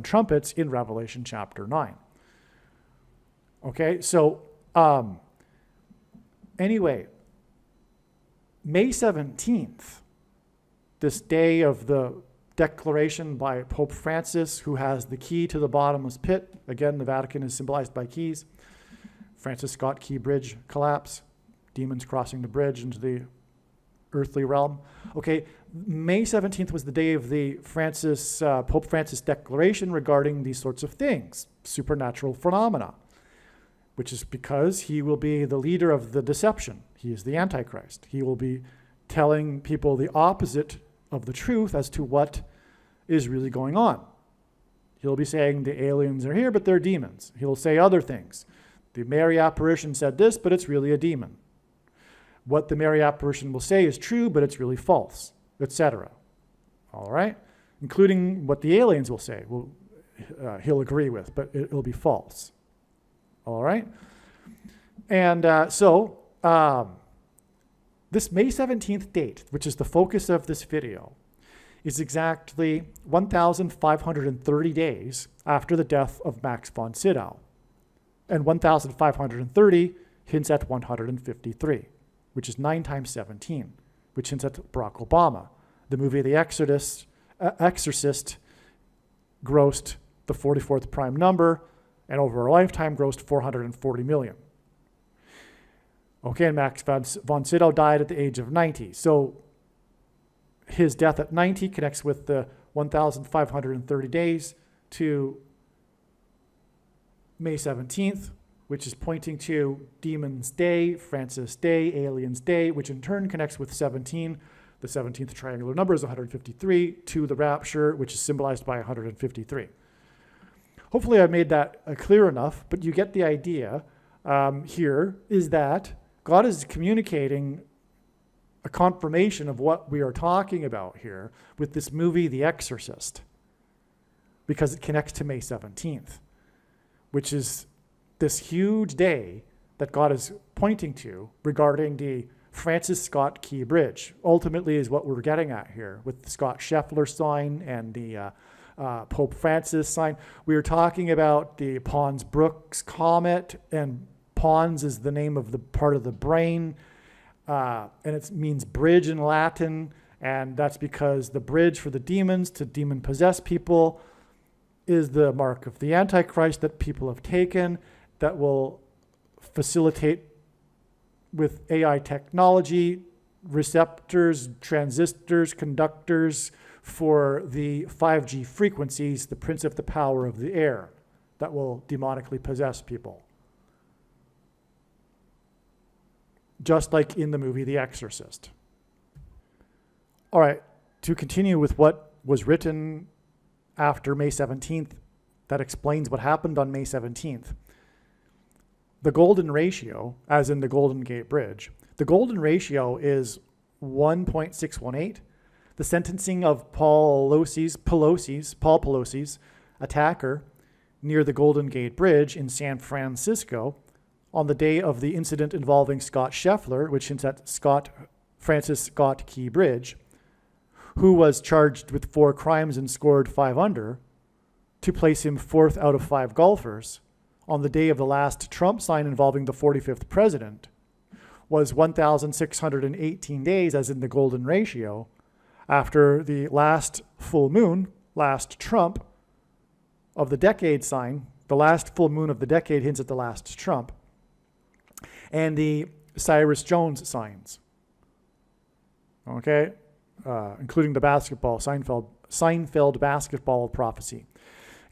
trumpets in Revelation chapter 9. Okay, so anyway, May 17th, this day of the declaration by Pope Francis, who has the key to the bottomless pit. Again, the Vatican is symbolized by keys. Francis Scott Key Bridge collapse, demons crossing the bridge into the earthly realm. Okay, May 17th was the day of the Pope Francis declaration regarding these sorts of things, supernatural phenomena, which is because he will be the leader of the deception. He is the Antichrist. He will be telling people the opposite of the truth as to what is really going on. He'll be saying the aliens are here, but they're demons. He'll say other things. The Mary apparition said this, but it's really a demon. What the Mary apparition will say is true, but it's really false, etc. All right? Including what the aliens will say. He'll agree with, but it'll be false. All right? And this May 17th date, which is the focus of this video, is exactly 1,530 days after the death of Max von Sydow. And 1,530 hints at 153, which is 9 times 17, which hints at Barack Obama. The movie The Exorcist grossed the 44th prime number, and over a lifetime grossed 440 million. Okay, and Max von Sydow died at the age of 90. So his death at 90 connects with the 1,530 days to May 17th, which is pointing to Demons Day, Francis Day, Aliens Day, which in turn connects with 17. The 17th triangular number is 153, to the rapture, which is symbolized by 153. Hopefully I made that clear enough, but you get the idea here is that God is communicating a confirmation of what we are talking about here with this movie, The Exorcist, because it connects to May 17th, which is this huge day that God is pointing to regarding the Francis Scott Key Bridge. Ultimately is what we're getting at here with the Scott Scheffler sign and the Pope Francis sign. We are talking about the Pons-Brooks comet, and Pons is the name of the part of the brain, and it means bridge in Latin, and that's because the bridge for the demons to demon-possessed people is the mark of the Antichrist that people have taken that will facilitate with AI technology, receptors, transistors, conductors for the 5G frequencies, the prince of the power of the air that will demonically possess people. Just like in the movie The Exorcist. All right, to continue with what was written after May 17th that explains what happened on May 17th. The golden ratio, as in the Golden Gate Bridge, the golden ratio is 1.618. The sentencing of Paul Pelosi's attacker near the Golden Gate Bridge in San Francisco on the day of the incident involving Scott Scheffler, which hints at Francis Scott Key Bridge, who was charged with 4 crimes and scored 5 under, to place him 4th out of 5 golfers on the day of the last Trump sign involving the 45th president, was 1,618 days, as in the golden ratio, after the last full moon, last Trump of the decade sign. The last full moon of the decade hints at the last Trump, and the Cyrus Jones signs, okay, including the basketball, Seinfeld basketball prophecy.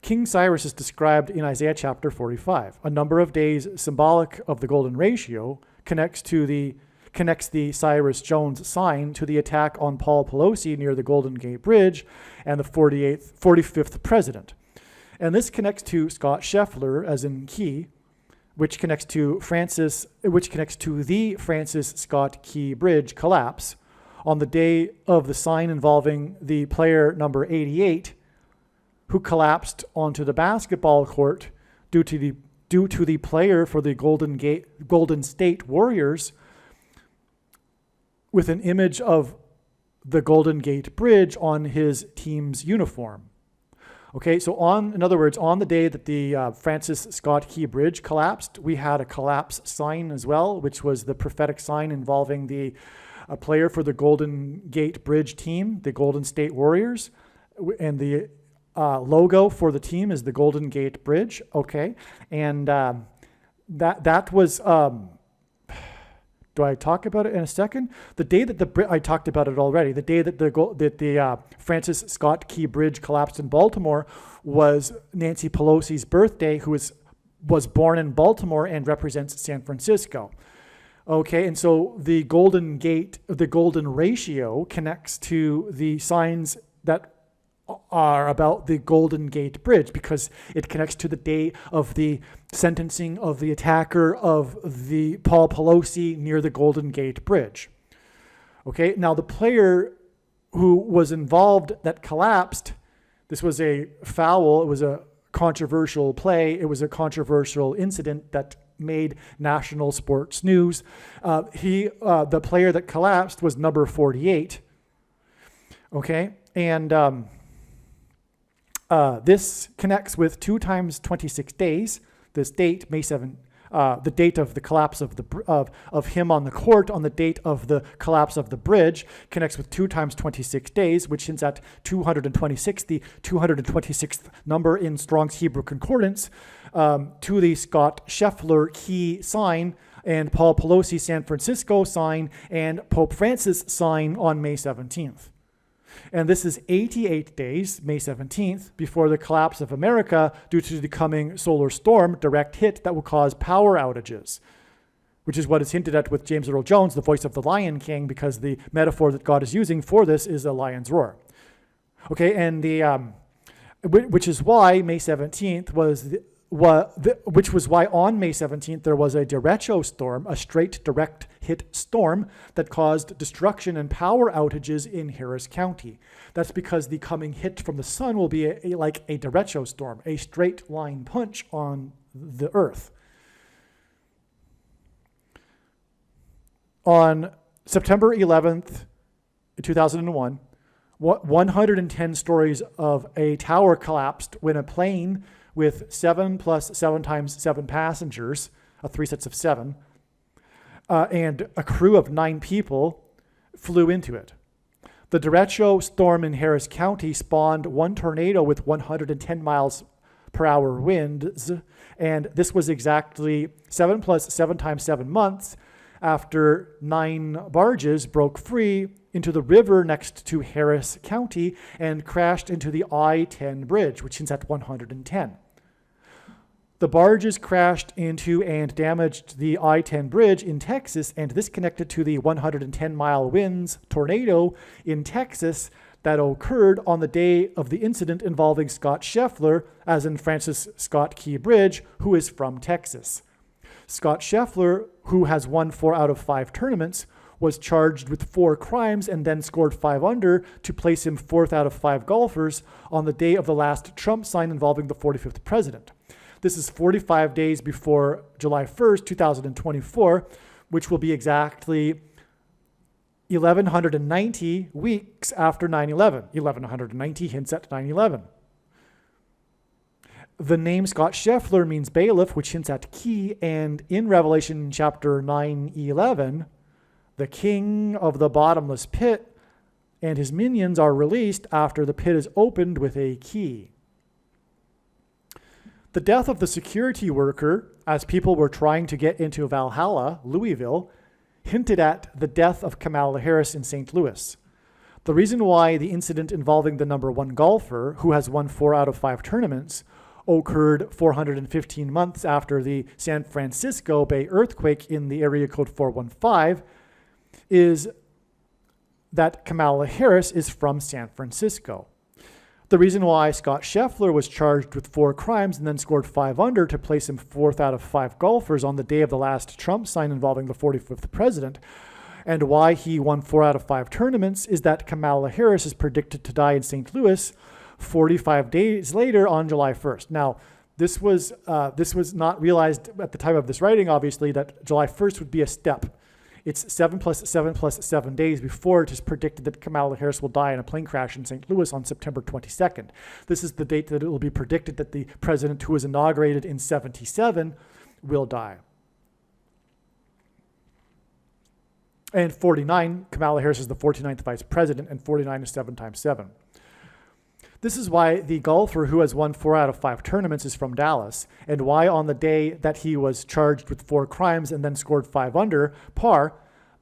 King Cyrus is described in Isaiah chapter 45. A number of days symbolic of the golden ratio connects the Cyrus Jones sign to the attack on Paul Pelosi near the Golden Gate Bridge and the 45th president. And this connects to Scott Scheffler, as in Key, which connects to the Francis Scott Key Bridge collapse on the day of the sign involving the player number 88, who collapsed onto the basketball court due to the due to the player for the Golden State Warriors with an image of the Golden Gate Bridge on his team's uniform. Okay, so in other words, on the day that the Francis Scott Key Bridge collapsed, we had a collapse sign as well, which was the prophetic sign involving the player for the Golden Gate Bridge team, the Golden State Warriors, and the logo for the team is the Golden Gate Bridge. Okay, and that was. Do I talk about it in a second? The day that I talked about it already. The day that the Francis Scott Key Bridge collapsed in Baltimore was Nancy Pelosi's birthday, who was born in Baltimore and represents San Francisco. Okay, and so the Golden Gate, the Golden Ratio connects to the signs that are about the Golden Gate Bridge because it connects to the day of the sentencing of the attacker of the Paul Pelosi near the Golden Gate Bridge. Okay, now the player who was involved that collapsed, this was a foul, it was a controversial play, it was a controversial incident that made national sports news. The player that collapsed was number 48. Okay, and this connects with 2 times 26 days. This date, May 7, the date of the collapse of him on the court on the date of the collapse of the bridge connects with 2 times 26 days, which hints at 226, the 226th number in Strong's Hebrew Concordance, to the Scott Scheffler key sign and Paul Pelosi San Francisco sign and Pope Francis sign on May 17th. And this is 88 days, May 17th, before the collapse of America due to the coming solar storm direct hit that will cause power outages, which is what is hinted at with James Earl Jones, the voice of the Lion King, because the metaphor that God is using for this is a lion's roar. Okay, and which is why May 17th which was why on May 17th there was a derecho storm, a straight direct hit storm that caused destruction and power outages in Harris County. That's because the coming hit from the sun will be like a derecho storm, a straight line punch on the earth. On September 11th, 2001, 110 stories of a tower collapsed when a plane with 7 plus 7 times 7 passengers, 3 sets of 7, and a crew of 9 people flew into it. The derecho storm in Harris County spawned one tornado with 110 miles per hour winds, and this was exactly 7 plus 7 times 7 months after 9 barges broke free into the river next to Harris County and crashed into the I-10 bridge, which is at 110. The barges crashed into and damaged the I-10 bridge in Texas, and this connected to the 110-mile winds tornado in Texas that occurred on the day of the incident involving Scott Scheffler, as in Francis Scott Key Bridge, who is from Texas. Scott Scheffler, who has won 4 out of 5 tournaments, was charged with 4 crimes and then scored 5 under to place him 4th out of 5 golfers on the day of the last Trump sign involving the 45th president. This is 45 days before July 1st, 2024, which will be exactly 1,190 weeks after 9/11. 1,190 hints at 9/11. The name Scott Scheffler means bailiff, which hints at key, and in Revelation chapter 9:11, the king of the bottomless pit and his minions are released after the pit is opened with a key. The death of the security worker, as people were trying to get into Valhalla, Louisville, hinted at the death of Kamala Harris in St. Louis. The reason why the incident involving the number 1 golfer, who has won 4 out of 5 tournaments, occurred 415 months after the San Francisco Bay earthquake in the area code 415 is that Kamala Harris is from San Francisco. The reason why Scott Scheffler was charged with 4 crimes and then scored 5 under to place him 4th out of 5 golfers on the day of the last Trump sign involving the 45th president, and why he won 4 out of 5 tournaments is that Kamala Harris is predicted to die in St. Louis 45 days later on July 1st. Now, This was not realized at the time of this writing, obviously, that July 1st would be a step. It's 7 plus 7 plus 7 days before it is predicted that Kamala Harris will die in a plane crash in St. Louis on September 22nd. This is the date that it will be predicted that the president who was inaugurated in 77 will die. And 49, Kamala Harris is the 49th vice president, and 49 is 7 times 7. This is why the golfer who has won 4 out of 5 tournaments is from Dallas, and why on the day that he was charged with 4 crimes and then scored 5 under par,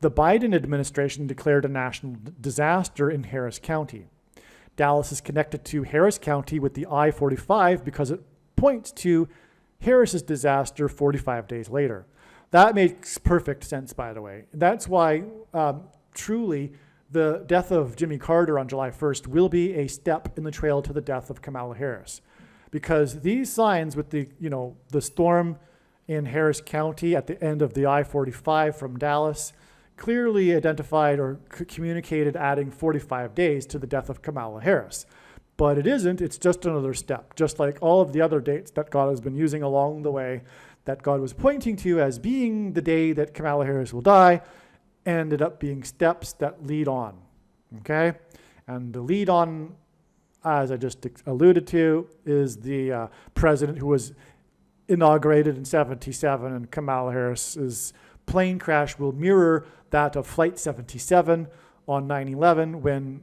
the Biden administration declared a national disaster in Harris County. Dallas is connected to Harris County with the I-45 because it points to Harris's disaster 45 days later. That makes perfect sense, by the way. That's why, truly, the death of Jimmy Carter on July 1st will be a step in the trail to the death of Kamala Harris. Because these signs with the storm in Harris County at the end of the I-45 from Dallas clearly identified or communicated adding 45 days to the death of Kamala Harris. But it isn't, it's just another step, just like all of the other dates that God has been using along the way that God was pointing to as being the day that Kamala Harris will die, ended up being steps that lead on, okay? And the lead on, as I just alluded to, is the president who was inaugurated in 77, and Kamala Harris's plane crash will mirror that of Flight 77 on 9/11 when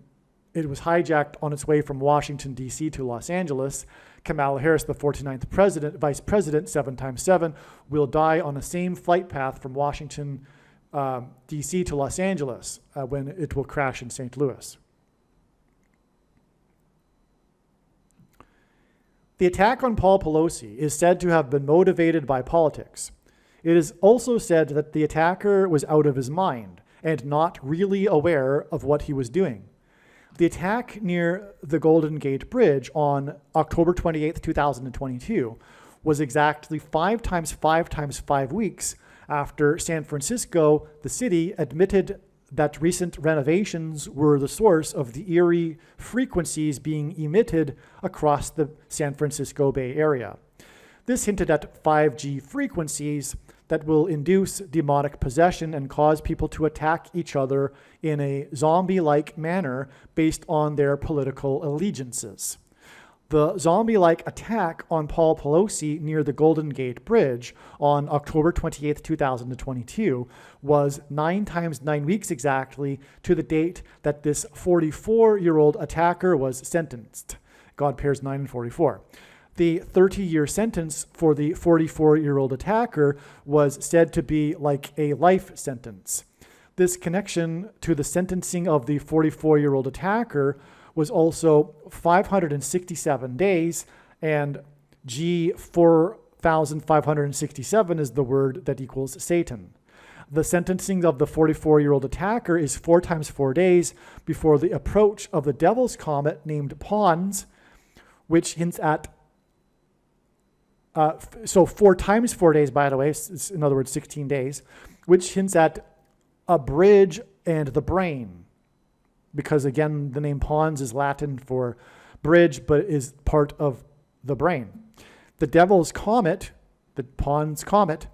it was hijacked on its way from Washington, D.C. to Los Angeles. Kamala Harris, the 49th vice president, 7 times 7, will die on the same flight path from Washington, D.C. to Los Angeles when it will crash in St. Louis. The attack on Paul Pelosi is said to have been motivated by politics. It is also said that the attacker was out of his mind and not really aware of what he was doing. The attack near the Golden Gate Bridge on October 28, 2022 was exactly 5 times 5 times 5 weeks after San Francisco, the city, admitted that recent renovations were the source of the eerie frequencies being emitted across the San Francisco Bay Area. This hinted at 5G frequencies that will induce demonic possession and cause people to attack each other in a zombie-like manner based on their political allegiances. The zombie-like attack on Paul Pelosi near the Golden Gate Bridge on October 28, 2022 was 9 times 9 weeks exactly to the date that this 44-year-old attacker was sentenced. God pairs 9 and 44. The 30-year sentence for the 44-year-old attacker was said to be like a life sentence. This connection to the sentencing of the 44-year-old attacker was also 567 days, and G 4,567 is the word that equals Satan. The sentencing of the 44-year-old attacker is 4 times 4 days before the approach of the devil's comet named Pons, which hints at so 4 times 4 days, by the way, is in other words 16 days, which hints at a bridge and the brain. Because again, the name Pons is Latin for bridge, but is part of the brain. The devil's comet, the Pons comet,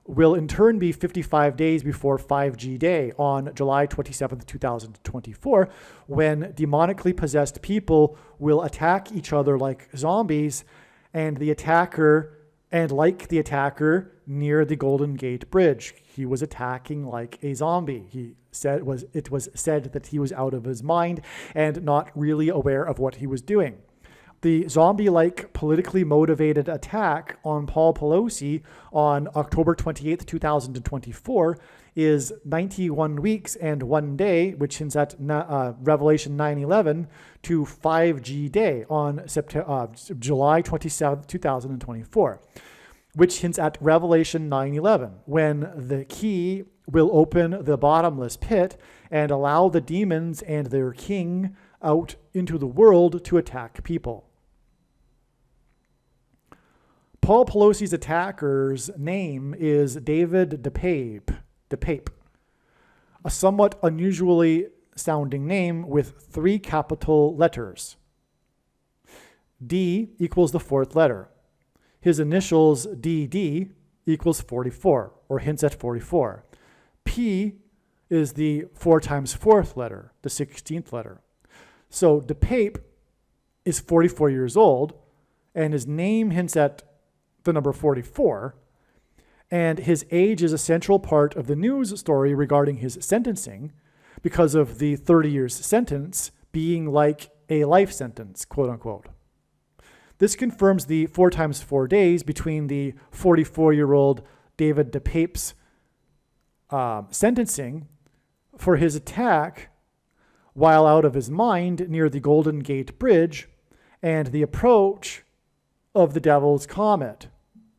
will in turn be 55 days before 5G Day on July 27, 2024, when demonically possessed people will attack each other like zombies, and like the attacker near the Golden Gate Bridge, he was attacking like a zombie. It was said that he was out of his mind and not really aware of what he was doing. The zombie-like politically motivated attack on Paul Pelosi on October 28, 2024 is 91 weeks and 1 day, which hints at Revelation 9:11, to 5G Day on July 27, 2024, which hints at Revelation 9:11, when the key will open the bottomless pit and allow the demons and their king out into the world to attack people. Paul Pelosi's attacker's name is David DePape, a somewhat unusually sounding name with 3 capital letters. D equals the 4th letter. his initials DD equals 44, or hints at 44. P is the 4 times 4th letter, the 16th letter. So DePape is 44 years old, and his name hints at the number 44, and his age is a central part of the news story regarding his sentencing because of the 30 years sentence being like a life sentence, quote unquote. This confirms the 4 times 4 days between the 44-year-old David DePape's sentencing for his attack while out of his mind near the Golden Gate Bridge and the approach of the Devil's Comet,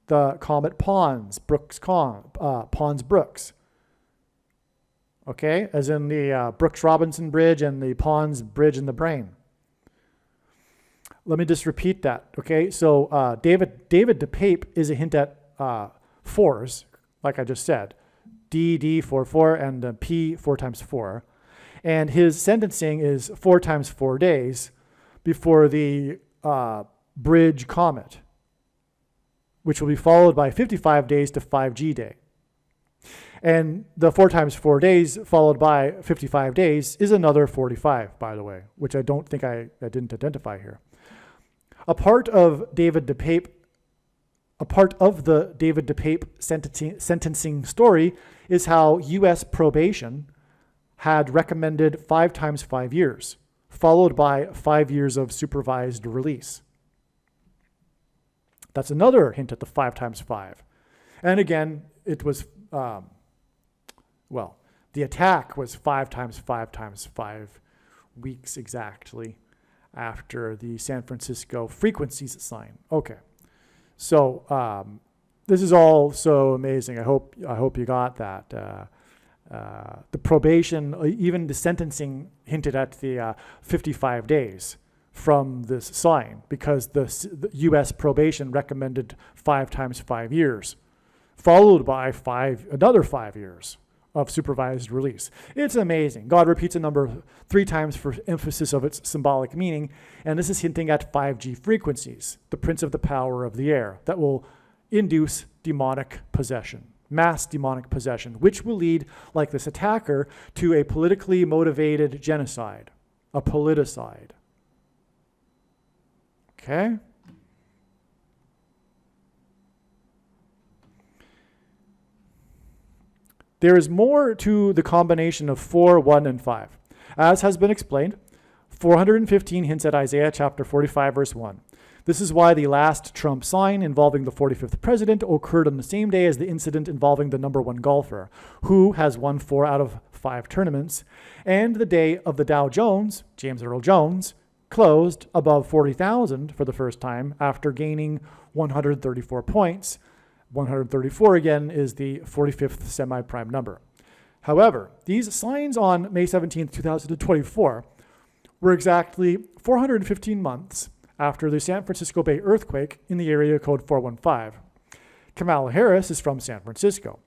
the Comet Pons, Pons Brooks. Okay, as in the Brooks Robinson Bridge and the Pons Bridge in the brain. Let me just repeat that. Okay, so David DePape is a hint at 4s, like I just said. D 4 4 and P 4 times 4. And his sentencing is 4 times 4 days before the Bridge Comet, which will be followed by 55 days to 5G Day. And the 4 times 4 days followed by 55 days is another 45, by the way, which I don't think I didn't identify here. A part of the David DePape sentencing story is how U.S. probation had recommended 5 times 5 years, followed by 5 years of supervised release. That's another hint at the 5 times 5. And again, it was, the attack was 5 times 5 times 5 weeks exactly after the San Francisco frequencies sign. Okay. So this is all so amazing. I hope you got that. The probation, even the sentencing hinted at the 55 days from this sign because the U.S. probation recommended 5 times 5 years, followed by another 5 years of supervised release. It's amazing. God repeats a number 3 times for emphasis of its symbolic meaning, and this is hinting at 5G frequencies, the prince of the power of the air, that will induce demonic possession, mass demonic possession, which will lead, like this attacker, to a politically motivated genocide, a politicide. Okay? There is more to the combination of 4, 1, and 5. As has been explained, 415 hints at Isaiah chapter 45, verse 1. This is why the last Trump sign involving the 45th president occurred on the same day as the incident involving the number 1 golfer, who has won 4 out of 5 tournaments, and the day of the Dow Jones, James Earl Jones, closed above 40,000 for the first time after gaining 134 points. 134 again is the 45th semi-prime number. However, these signs on May 17, 2024 were exactly 415 months after the San Francisco Bay earthquake in the area code 415. Kamala Harris is from San Francisco.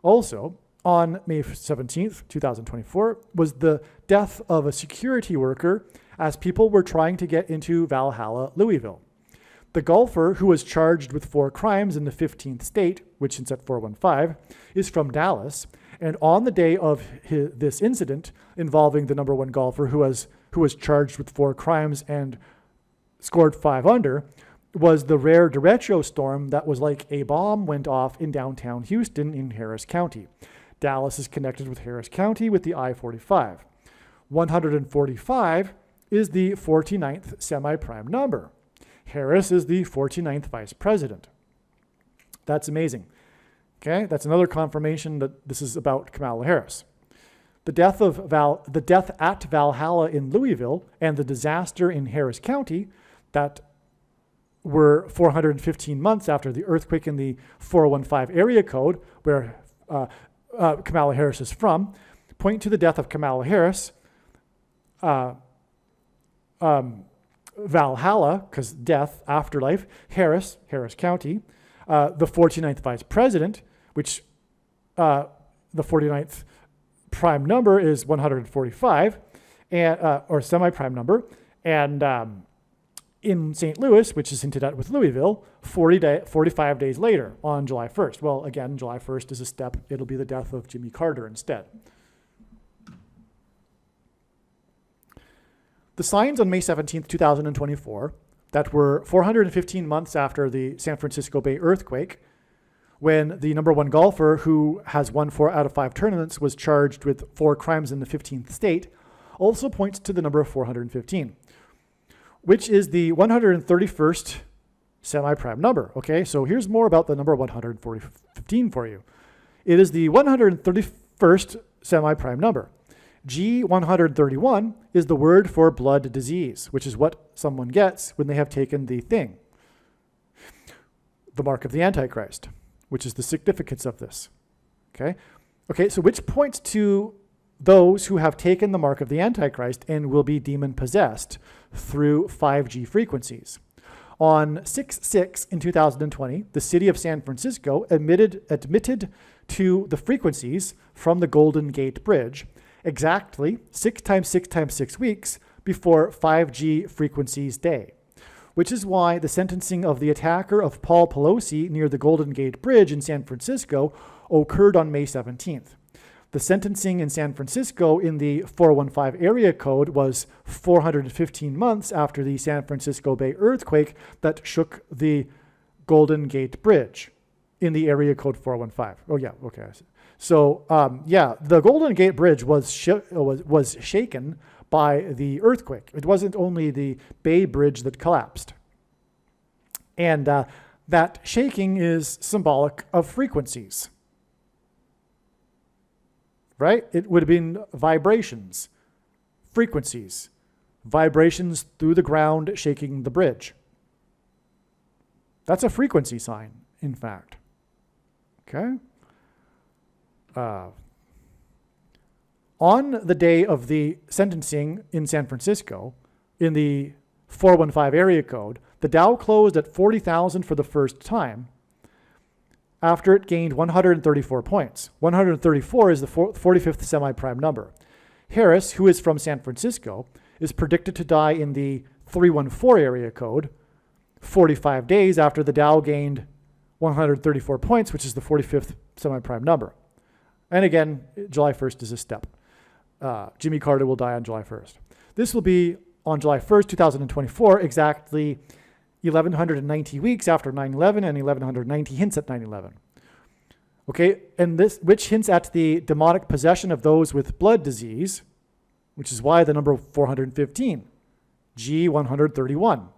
Also, on May 17, 2024, was the death of a security worker as people were trying to get into Valhalla, Louisville. The golfer, who was charged with 4 crimes in the 15th state, which is at 415, is from Dallas. And on the day of this incident involving the number 1 golfer who was charged with 4 crimes and scored 5 under, was the rare derecho storm that was like a bomb went off in downtown Houston in Harris County. Dallas is connected with Harris County with the I-45. 145 is the 49th semi-prime number. Harris is the 49th vice president. That's amazing. Okay, that's another confirmation that this is about Kamala Harris. The death at Valhalla in Louisville and the disaster in Harris County that were 415 months after the earthquake in the 415 area code where Kamala Harris is from point to the death of Kamala Harris. Valhalla, because death, afterlife, Harris County, the 49th vice president, which the 49th prime number is 145, and or semi-prime number, and in St. Louis, which is hinted at with Louisville, 45 days later on July 1st. Well, again, July 1st is a step. It'll be the death of Jimmy Carter instead. The signs on May 17th, 2024, that were 415 months after the San Francisco Bay earthquake, when the number one golfer who has won 4 out of 5 tournaments was charged with 4 crimes in the 15th state, also points to the number 415, which is the 131st semi-prime number. Okay, so here's more about the number 115 for you. It is the 131st semi-prime number. G131 is the word for blood disease, which is what someone gets when they have taken the thing, the mark of the Antichrist, which is the significance of this. Okay, so which points to those who have taken the mark of the Antichrist and will be demon-possessed through 5G frequencies. On 6/6 in 2020, the city of San Francisco admitted to the frequencies from the Golden Gate Bridge exactly 6 times 6 times 6 weeks before 5G frequencies day, which is why the sentencing of the attacker of Paul Pelosi near the Golden Gate Bridge in San Francisco occurred on May 17th. The sentencing in San Francisco in the 415 area code was 415 months after the San Francisco Bay earthquake that shook the Golden Gate Bridge in the area code 415. Oh yeah, okay. So the Golden Gate Bridge was shaken by the earthquake. It wasn't only the Bay Bridge that collapsed. And that shaking is symbolic of frequencies. Right? It would have been vibrations, frequencies, vibrations through the ground shaking the bridge. That's a frequency sign, in fact. Okay? On the day of the sentencing in San Francisco, in the 415 area code, the Dow closed at 40,000 for the first time, after it gained 134 points. 134 is the 45th semi-prime number. Harris, who is from San Francisco, is predicted to die in the 314 area code 45 days after the Dow gained 134 points, which is the 45th semi-prime number. And again, July 1st is a step. Jimmy Carter will die on July 1st. This will be on July 1st, 2024, exactly 1,190 weeks after 9/11, and 1,190 hints at 9/11. Okay, and this, which hints at the demonic possession of those with blood disease, which is why the number 415, G131,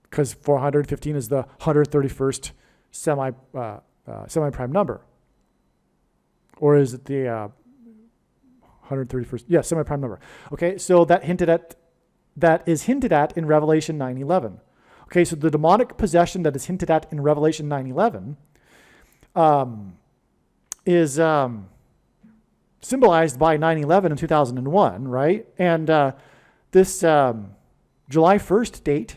because 415 is the 131st semi-prime number. Or is it the 131st? Yeah, semi-prime number. Okay, so that is hinted at in Revelation 9:11. Okay, so the demonic possession that is hinted at in Revelation 9:11 is symbolized by 9/11 in 2001, right? And this July 1st date,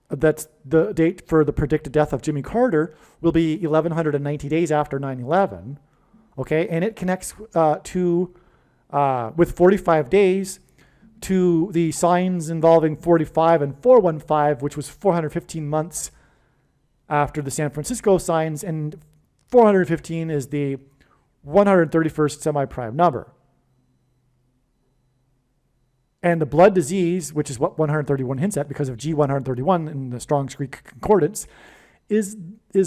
that's the date for the predicted death of Jimmy Carter, will be 1,190 days after 9/11. Okay, and it connects with 45 days to the signs involving 45 and 415, which was 415 months after the San Francisco signs, and 415 is the 131st semi-prime number. And the blood disease, which is what 131 hints at because of G131 in the Strong's Greek Concordance, is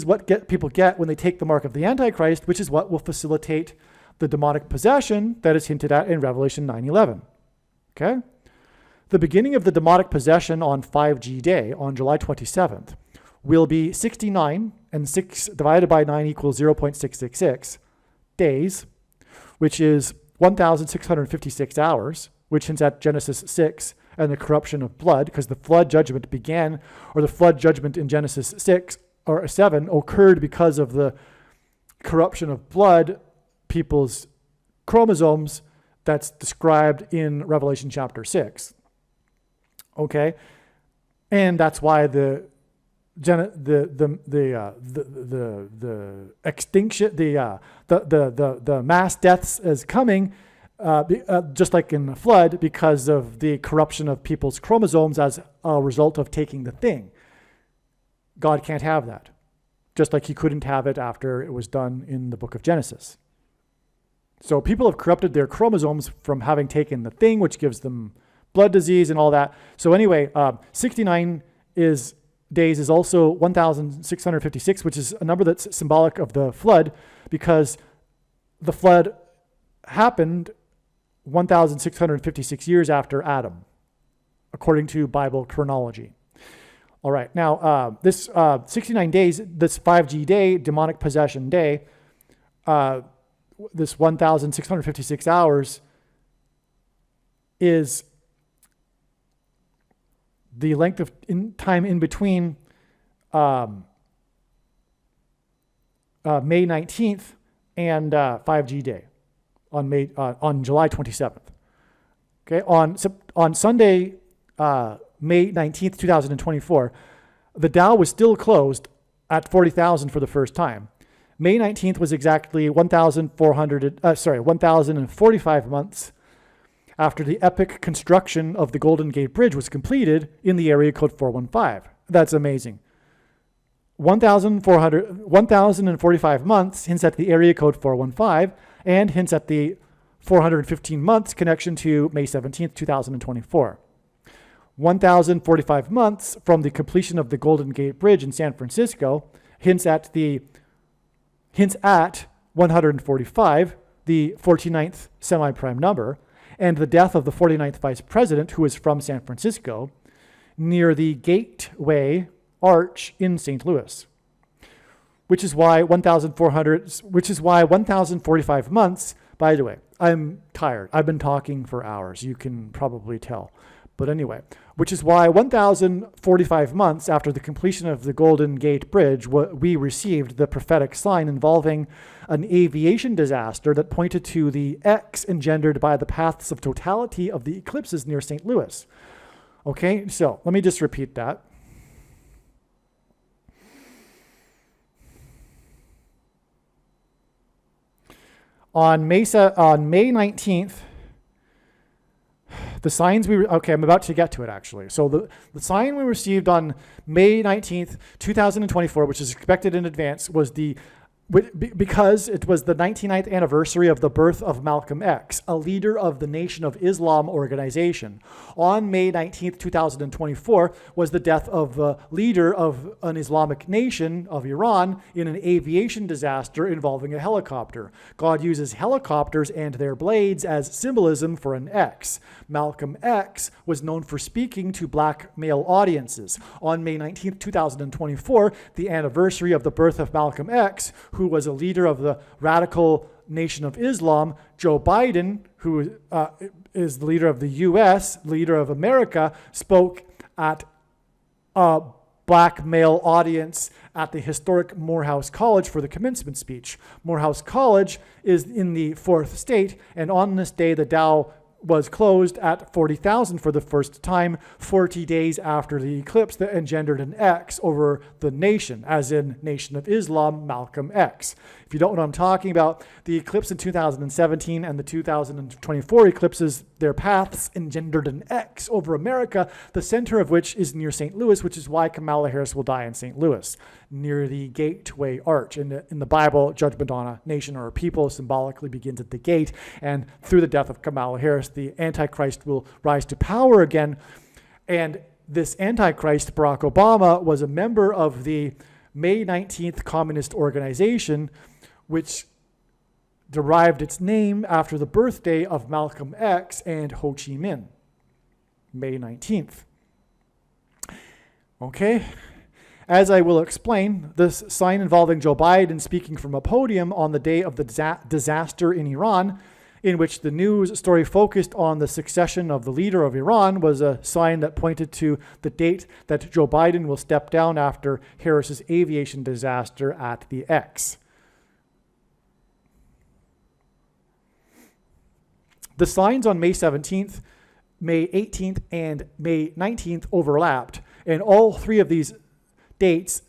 what people get when they take the mark of the Antichrist, which is what will facilitate the demonic possession that is hinted at in Revelation 9:11. Okay? The beginning of the demonic possession on 5G day, on July 27th, will be 69, and 6 divided by 9 equals 0.666 days, which is 1,656 hours, which hints at Genesis 6 and the corruption of blood, because the flood judgment began, or the flood judgment in Genesis 6 or 7 occurred because of the corruption of blood, people's chromosomes, that's described in Revelation chapter 6. Okay, and that's why the extinction, the mass deaths is coming just like in the flood, because of the corruption of people's chromosomes as a result of taking the thing. God can't have that, just like he couldn't have it after it was done in the book of Genesis. So people have corrupted their chromosomes from having taken the thing, which gives them blood disease and all that. So anyway, 69 days is also 1,656, which is a number that's symbolic of the flood, because the flood happened 1,656 years after Adam, according to Bible chronology. All right, now this 69 days, this 5G day, demonic possession day, this 1,656 hours is the length of time in between May 19th and 5G day on July 27th. Okay, on Sunday, May 19th, 2024, the Dow was still closed at 40,000 for the first time. May 19th was exactly 1,045 months after the epic construction of the Golden Gate Bridge was completed in the area code 415. That's amazing. 1,045 months hints at the area code 415 and hints at the 415 months connection to May 17th, 2024. 1,045 months from the completion of the Golden Gate Bridge in San Francisco hints at 145, the 49th semi-prime number, and the death of the 49th vice president, who is from San Francisco, near the Gateway Arch in St. Louis. Which is why 1,045 months, by the way, I'm tired. I've been talking for hours. You can probably tell. But anyway, which is why 1,045 months after the completion of the Golden Gate Bridge, we received the prophetic sign involving an aviation disaster that pointed to the X engendered by the paths of totality of the eclipses near St. Louis. Okay, so let me just repeat that. On May 19th, the signs I'm about to get to it actually. So the sign we received on May 19th, 2024, which is expected in advance, was because it was the 99th anniversary of the birth of Malcolm X, a leader of the Nation of Islam organization. On May 19th, 2024 was the death of the leader of an Islamic nation of Iran in an aviation disaster involving a helicopter. God uses helicopters and their blades as symbolism for an X. Malcolm X was known for speaking to black male audiences. On May 19th, 2024, the anniversary of the birth of Malcolm X, who was a leader of the radical Nation of Islam, Joe Biden, who is the leader of the U.S., leader of America, spoke at a black male audience at the historic Morehouse College for the commencement speech. Morehouse College is in the 4th state, and on this day, the Dow was closed at 40,000 for the first time, 40 days after the eclipse that engendered an X over the nation, as in Nation of Islam, Malcolm X. If you don't know what I'm talking about, the eclipse in 2017 and the 2024 eclipses, their paths engendered an X over America, the center of which is near St. Louis, which is why Kamala Harris will die in St. Louis, near the Gateway Arch. In the Bible, judgment on a nation or a people symbolically begins at the gate, and through the death of Kamala Harris, the Antichrist will rise to power again. And this Antichrist, Barack Obama, was a member of the May 19th Communist Organization, which derived its name after the birthday of Malcolm X and Ho Chi Minh, May 19th. Okay, as I will explain, this sign involving Joe Biden speaking from a podium on the day of the disaster in Iran, in which the news story focused on the succession of the leader of Iran, was a sign that pointed to the date that Joe Biden will step down after Harris's aviation disaster at the X. The signs on May 17th, May 18th, and May 19th overlapped, and all three of these dates,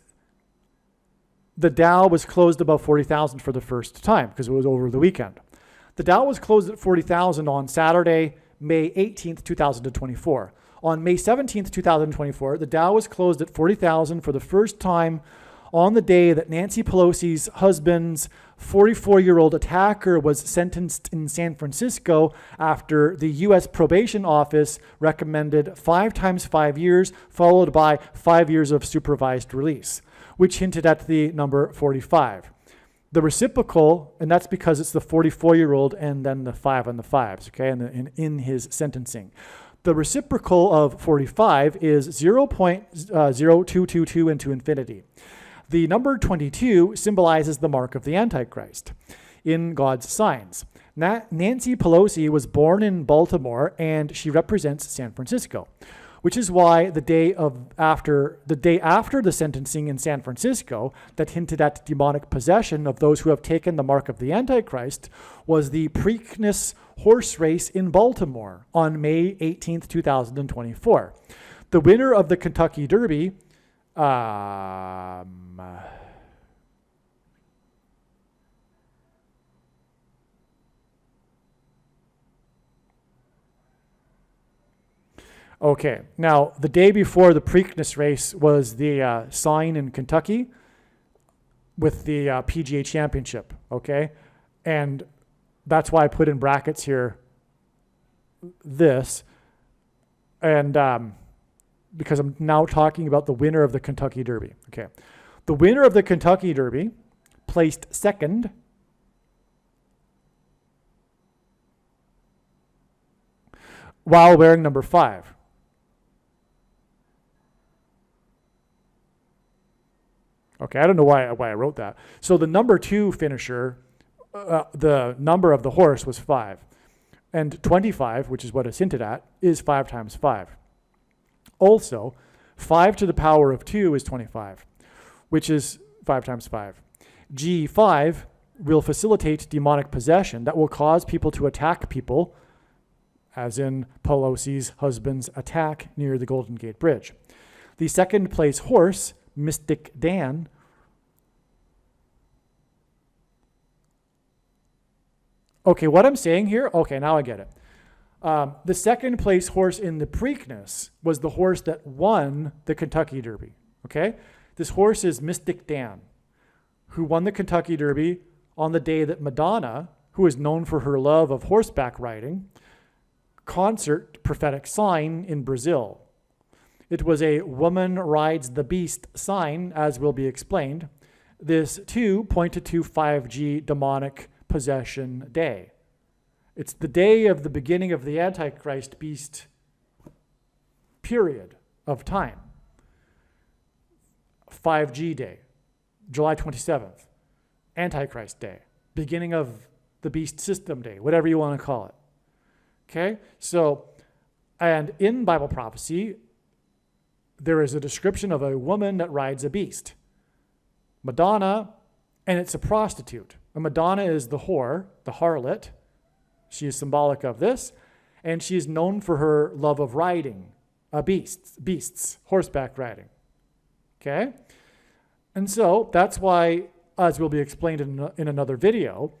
the Dow was closed above 40,000 for the first time because it was over the weekend. The Dow was closed at 40,000 on Saturday, May 18th, 2024. On May 17th, 2024, the Dow was closed at 40,000 for the first time on the day that Nancy Pelosi's husband's 44-year-old attacker was sentenced in San Francisco after the U.S. Probation Office recommended 5 times 5 years, followed by 5 years of supervised release, which hinted at the number 45. The reciprocal, and that's because it's the 44-year-old and then the 5 on the 5s, okay, in his sentencing. The reciprocal of 45 is 0.0222 into infinity. The number 22 symbolizes the mark of the Antichrist in God's signs. Nancy Pelosi was born in Baltimore and she represents San Francisco, which is why the day after the sentencing in San Francisco that hinted at demonic possession of those who have taken the mark of the Antichrist was the Preakness horse race in Baltimore on May 18th, 2024. The winner of the Kentucky Derby okay, now the day before the Preakness race was the sign in Kentucky with the PGA Championship, okay? And that's why I put in brackets here this, and because I'm now talking about the winner of the Kentucky Derby. Okay. The winner of the Kentucky Derby placed second while wearing number 5. Okay, I don't know why I wrote that. So the number 2 finisher, the number of the horse was 5. And 25, which is what it's hinted at, is 5 times 5. Also, 5 to the power of 2 is 25, which is 5 times 5. G5 will facilitate demonic possession that will cause people to attack people, as in Pelosi's husband's attack near the Golden Gate Bridge. The second place horse, Mystic Dan, okay, what I'm saying here, okay, now I get it. The second place horse in the Preakness was the horse that won the Kentucky Derby, okay? This horse is Mystic Dan, who won the Kentucky Derby on the day that Madonna, who is known for her love of horseback riding, concert prophetic sign in Brazil. It was a woman rides the beast sign, as will be explained. This too pointed to 5G demonic possession day. It's the day of the beginning of the Antichrist beast period of time. 5G day, July 27th, Antichrist day, beginning of the beast system day, whatever you want to call it. Okay? So, and in Bible prophecy, there is a description of a woman that rides a beast. Madonna, and it's a prostitute. A Madonna is the whore, the harlot. She is symbolic of this, and she is known for her love of riding, beasts, horseback riding. Okay? And so that's why, as will be explained in another video,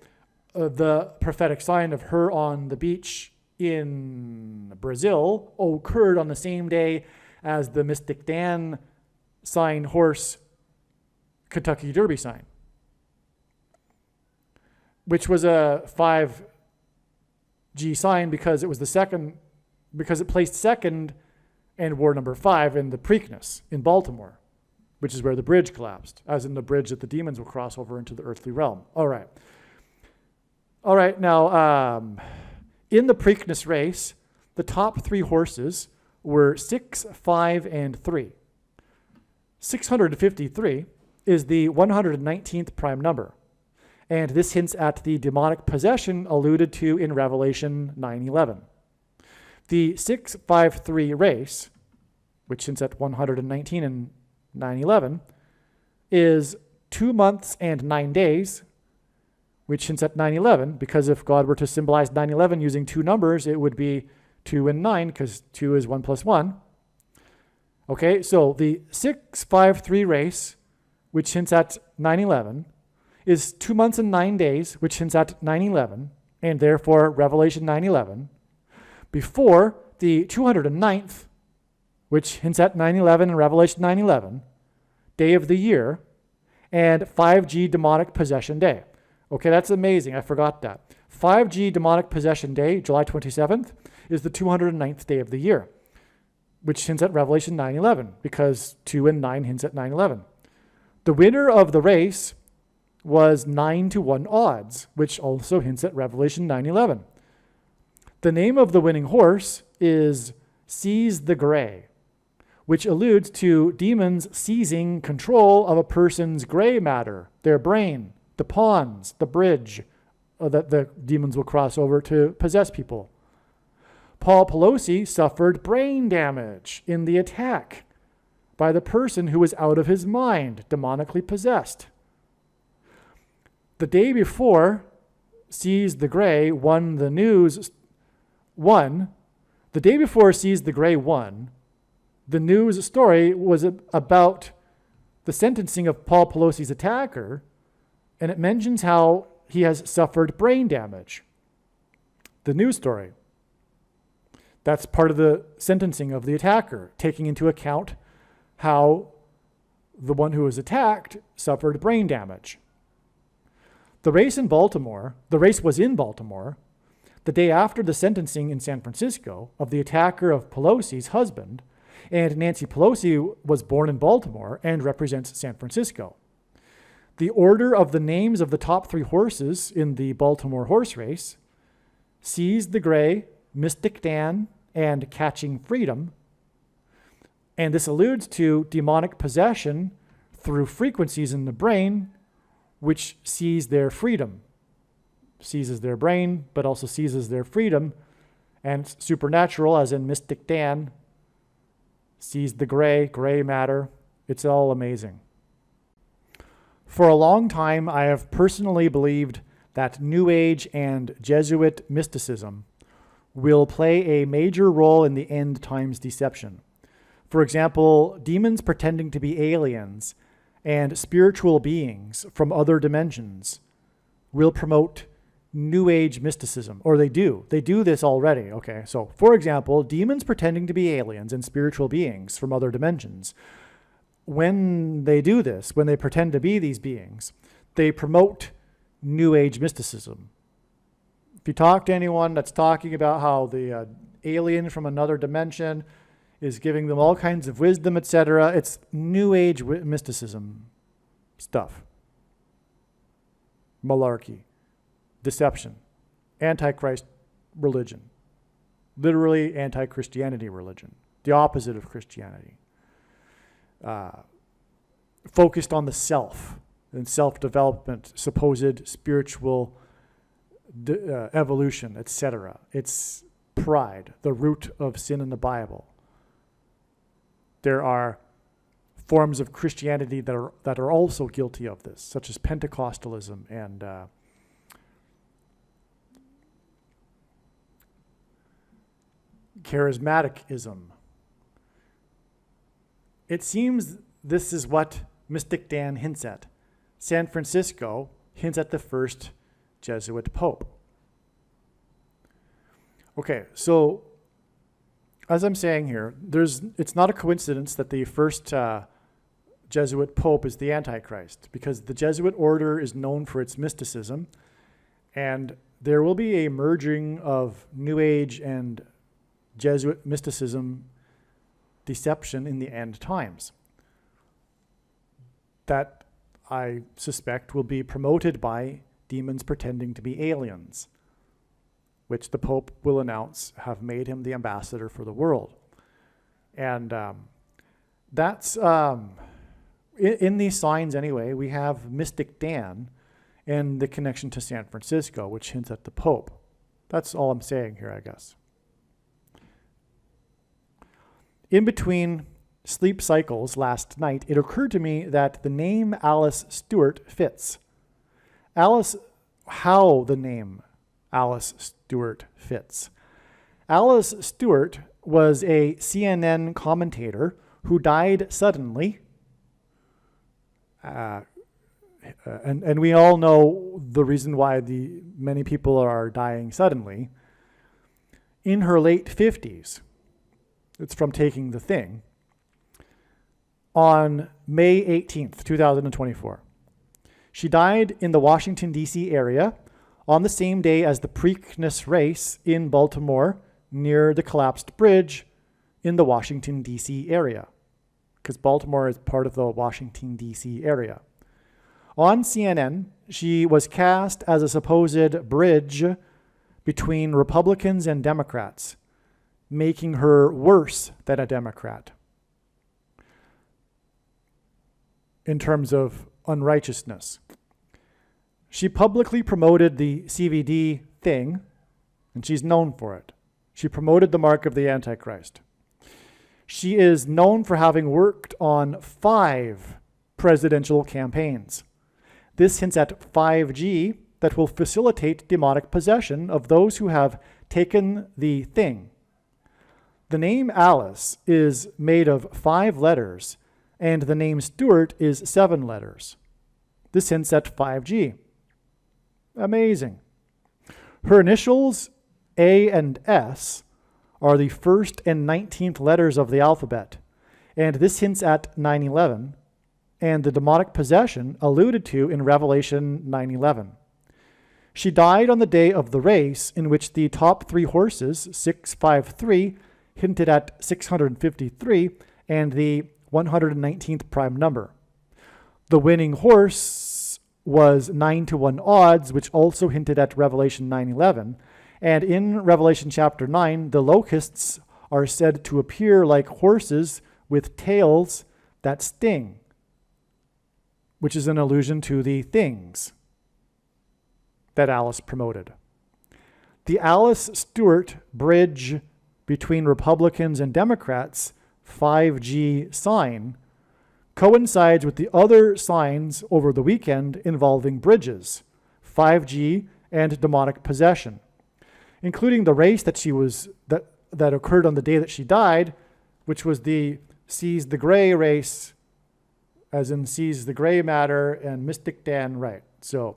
the prophetic sign of her on the beach in Brazil occurred on the same day as the Mystic Dan sign horse Kentucky Derby sign, which was a 5G sign because it was the second, because it placed second and wore number 5 in the Preakness in Baltimore, which is where the bridge collapsed, as in the bridge that the demons will cross over into the earthly realm. All right, now in the Preakness race, the top 3 horses were 6, 5, and 3. 653 is the 119th prime number, and this hints at the demonic possession alluded to in Revelation 9:11. The 653 race, which hints at 119 and 9:11, is 2 months and 9 days, which hints at 9/11, because if God were to symbolize 9/11 using 2 numbers, it would be 2 and 9, because 2 is 1 plus 1. Okay, so the 653 race, which hints at 9/11, is 2 months and 9 days, which hints at 9/11. and therefore Revelation 9:11, before the 209th, which hints at 9/11 and Revelation 9:11, day of the year, and 5G demonic possession day. Okay, that's amazing. I forgot that. 5G demonic possession day, July 27th, is the 209th day of the year, which hints at Revelation 9:11, because 2 and 9 hints at 9/11. The winner of the race was 9-1 odds, which also hints at Revelation 9:11. The name of the winning horse is Seize the Gray, which alludes to demons seizing control of a person's gray matter, their brain, the pawns, the bridge that the demons will cross over to possess people. Paul Pelosi suffered brain damage in the attack by the person who was out of his mind, demonically possessed. The day before Seize the Gray won the news, the day before Seize the Gray won, the news story was about the sentencing of Paul Pelosi's attacker, and it mentions how he has suffered brain damage. The news story. That's part of the sentencing of the attacker, taking into account how the one who was attacked suffered brain damage. The race was in Baltimore, the day after the sentencing in San Francisco of the attacker of Pelosi's husband, and Nancy Pelosi was born in Baltimore and represents San Francisco. The order of the names of the top 3 horses in the Baltimore horse race, Seize the Gray, Mystic Dan, and Catching Freedom, and this alludes to demonic possession through frequencies in the brain which seize their freedom. Seizes their brain, but also seizes their freedom, and supernatural, as in Mystic Dan, sees the gray matter. It's all amazing. For a long time, I have personally believed that New Age and Jesuit mysticism will play a major role in the end times deception. For example, demons pretending to be aliens and spiritual beings from other dimensions will promote New Age mysticism, or they do. They do this already. Okay, so for example, demons pretending to be aliens and spiritual beings from other dimensions. When they do this, when they pretend to be these beings, they promote New Age mysticism. If you talk to anyone that's talking about how the alien from another dimension is giving them all kinds of wisdom, etc., it's New Age mysticism stuff. Malarkey. Deception. Antichrist religion. Literally anti-Christianity religion. The opposite of Christianity. Focused on the self and self-development, supposed spiritual evolution, etc. It's pride, the root of sin in the Bible. There are forms of Christianity that are also guilty of this, such as Pentecostalism and charismaticism. It seems this is what Mystic Dan hints at. San Francisco hints at the first Jesuit pope. Okay, so as I'm saying here, it's not a coincidence that the first Jesuit pope is the Antichrist, because the Jesuit order is known for its mysticism, and there will be a merging of New Age and Jesuit mysticism deception in the end times that I suspect will be promoted by demons pretending to be aliens, which the Pope will announce have made him the ambassador for the world. And that's, in these signs anyway, we have Mystic Dan and the connection to San Francisco, which hints at the Pope. That's all I'm saying here, I guess. In between sleep cycles last night, it occurred to me that the name Alice Stewart fits. How the name Alice Stewart fits. Alice Stewart was a CNN commentator who died suddenly. and we all know the reason why many people are dying suddenly. In her late 50s, it's from taking the thing, on May 18th, 2024. She died in the Washington, D.C. area on the same day as the Preakness race in Baltimore near the collapsed bridge in the Washington, D.C. area, because Baltimore is part of the Washington, D.C. area. On CNN, she was cast as a supposed bridge between Republicans and Democrats, making her worse than a Democrat in terms of unrighteousness. She publicly promoted the CVD thing, and she's known for it. She promoted the mark of the Antichrist. She is known for having worked on 5 presidential campaigns. This hints at 5G that will facilitate demonic possession of those who have taken the thing. The name Alice is made of 5 letters, and the name Stewart is 7 letters. This hints at 5G. Amazing. Her initials, A and S, are the first and 19th letters of the alphabet, and this hints at 9/11 and the demonic possession alluded to in Revelation 9:11. She died on the day of the race in which the top 3 horses, 653, hinted at 653, and the 119th prime number. The winning horse was 9-1 odds, which also hinted at Revelation 9:11. And in Revelation chapter 9, the locusts are said to appear like horses with tails that sting, which is an allusion to the things that Alice promoted. The Alice Stewart bridge between Republicans and Democrats, 5G sign, coincides with the other signs over the weekend involving bridges, 5G, and demonic possession, including the race that occurred on the day that she died, which was the Seize the Gray race, as in Seize the Gray Matter and Mystic Dan, right? So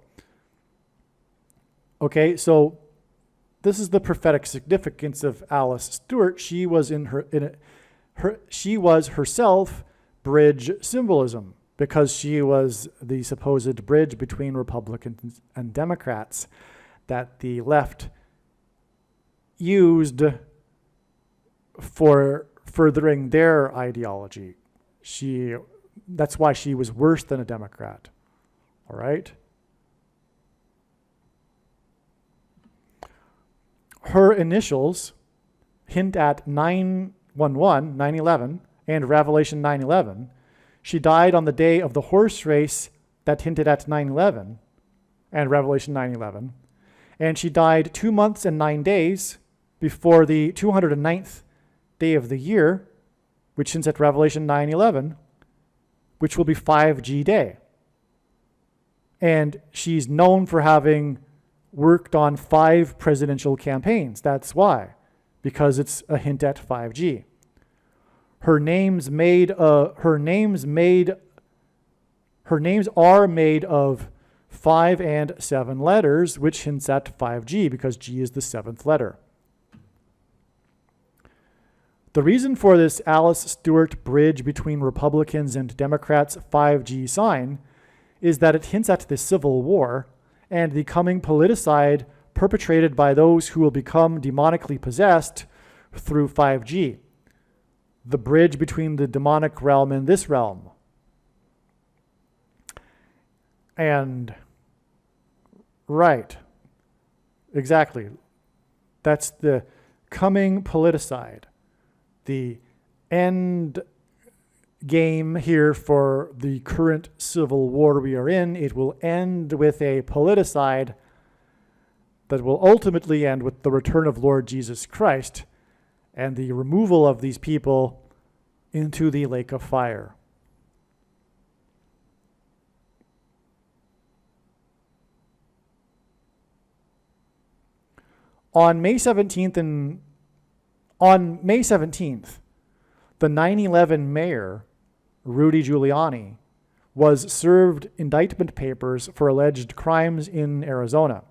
this is the prophetic significance of Alice Stewart. She was she was herself bridge symbolism, because she was the supposed bridge between Republicans and Democrats that the left used for furthering their ideology. That's why she was worse than a Democrat. All right? Her initials hint at 9/11, 9/11, and Revelation 9:11. She died on the day of the horse race that hinted at 9/11 and Revelation 9:11. And she died 2 months and 9 days before the 209th day of the year, which hints at Revelation 9:11, which will be 5G day. And she's known for having worked on 5 presidential campaigns. That's why, because it's a hint at 5G. Her names are made of 5 and 7 letters, which hints at 5G, because G is the 7th letter. The reason for this Alice Stewart bridge between Republicans and Democrats 5G sign is that it hints at the Civil War and the coming politicide perpetrated by those who will become demonically possessed through 5G, the bridge between the demonic realm and this realm. And, right, exactly. That's the coming politicide. The end game here for the current civil war we are in. It will end with a politicide that will ultimately end with the return of Lord Jesus Christ and the removal of these people into the lake of fire. On May 17th, the 9/11 mayor, Rudy Giuliani, was served indictment papers for alleged crimes in Arizona.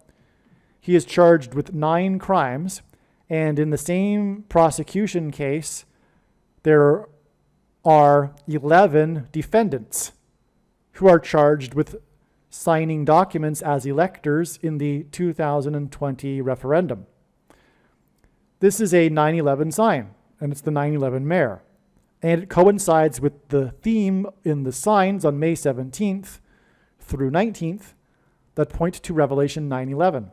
He is charged with 9 crimes, and in the same prosecution case, there are 11 defendants who are charged with signing documents as electors in the 2020 referendum. This is a 9/11 sign, and it's the 9/11 mayor. And it coincides with the theme in the signs on May 17th through 19th that point to Revelation 9/11.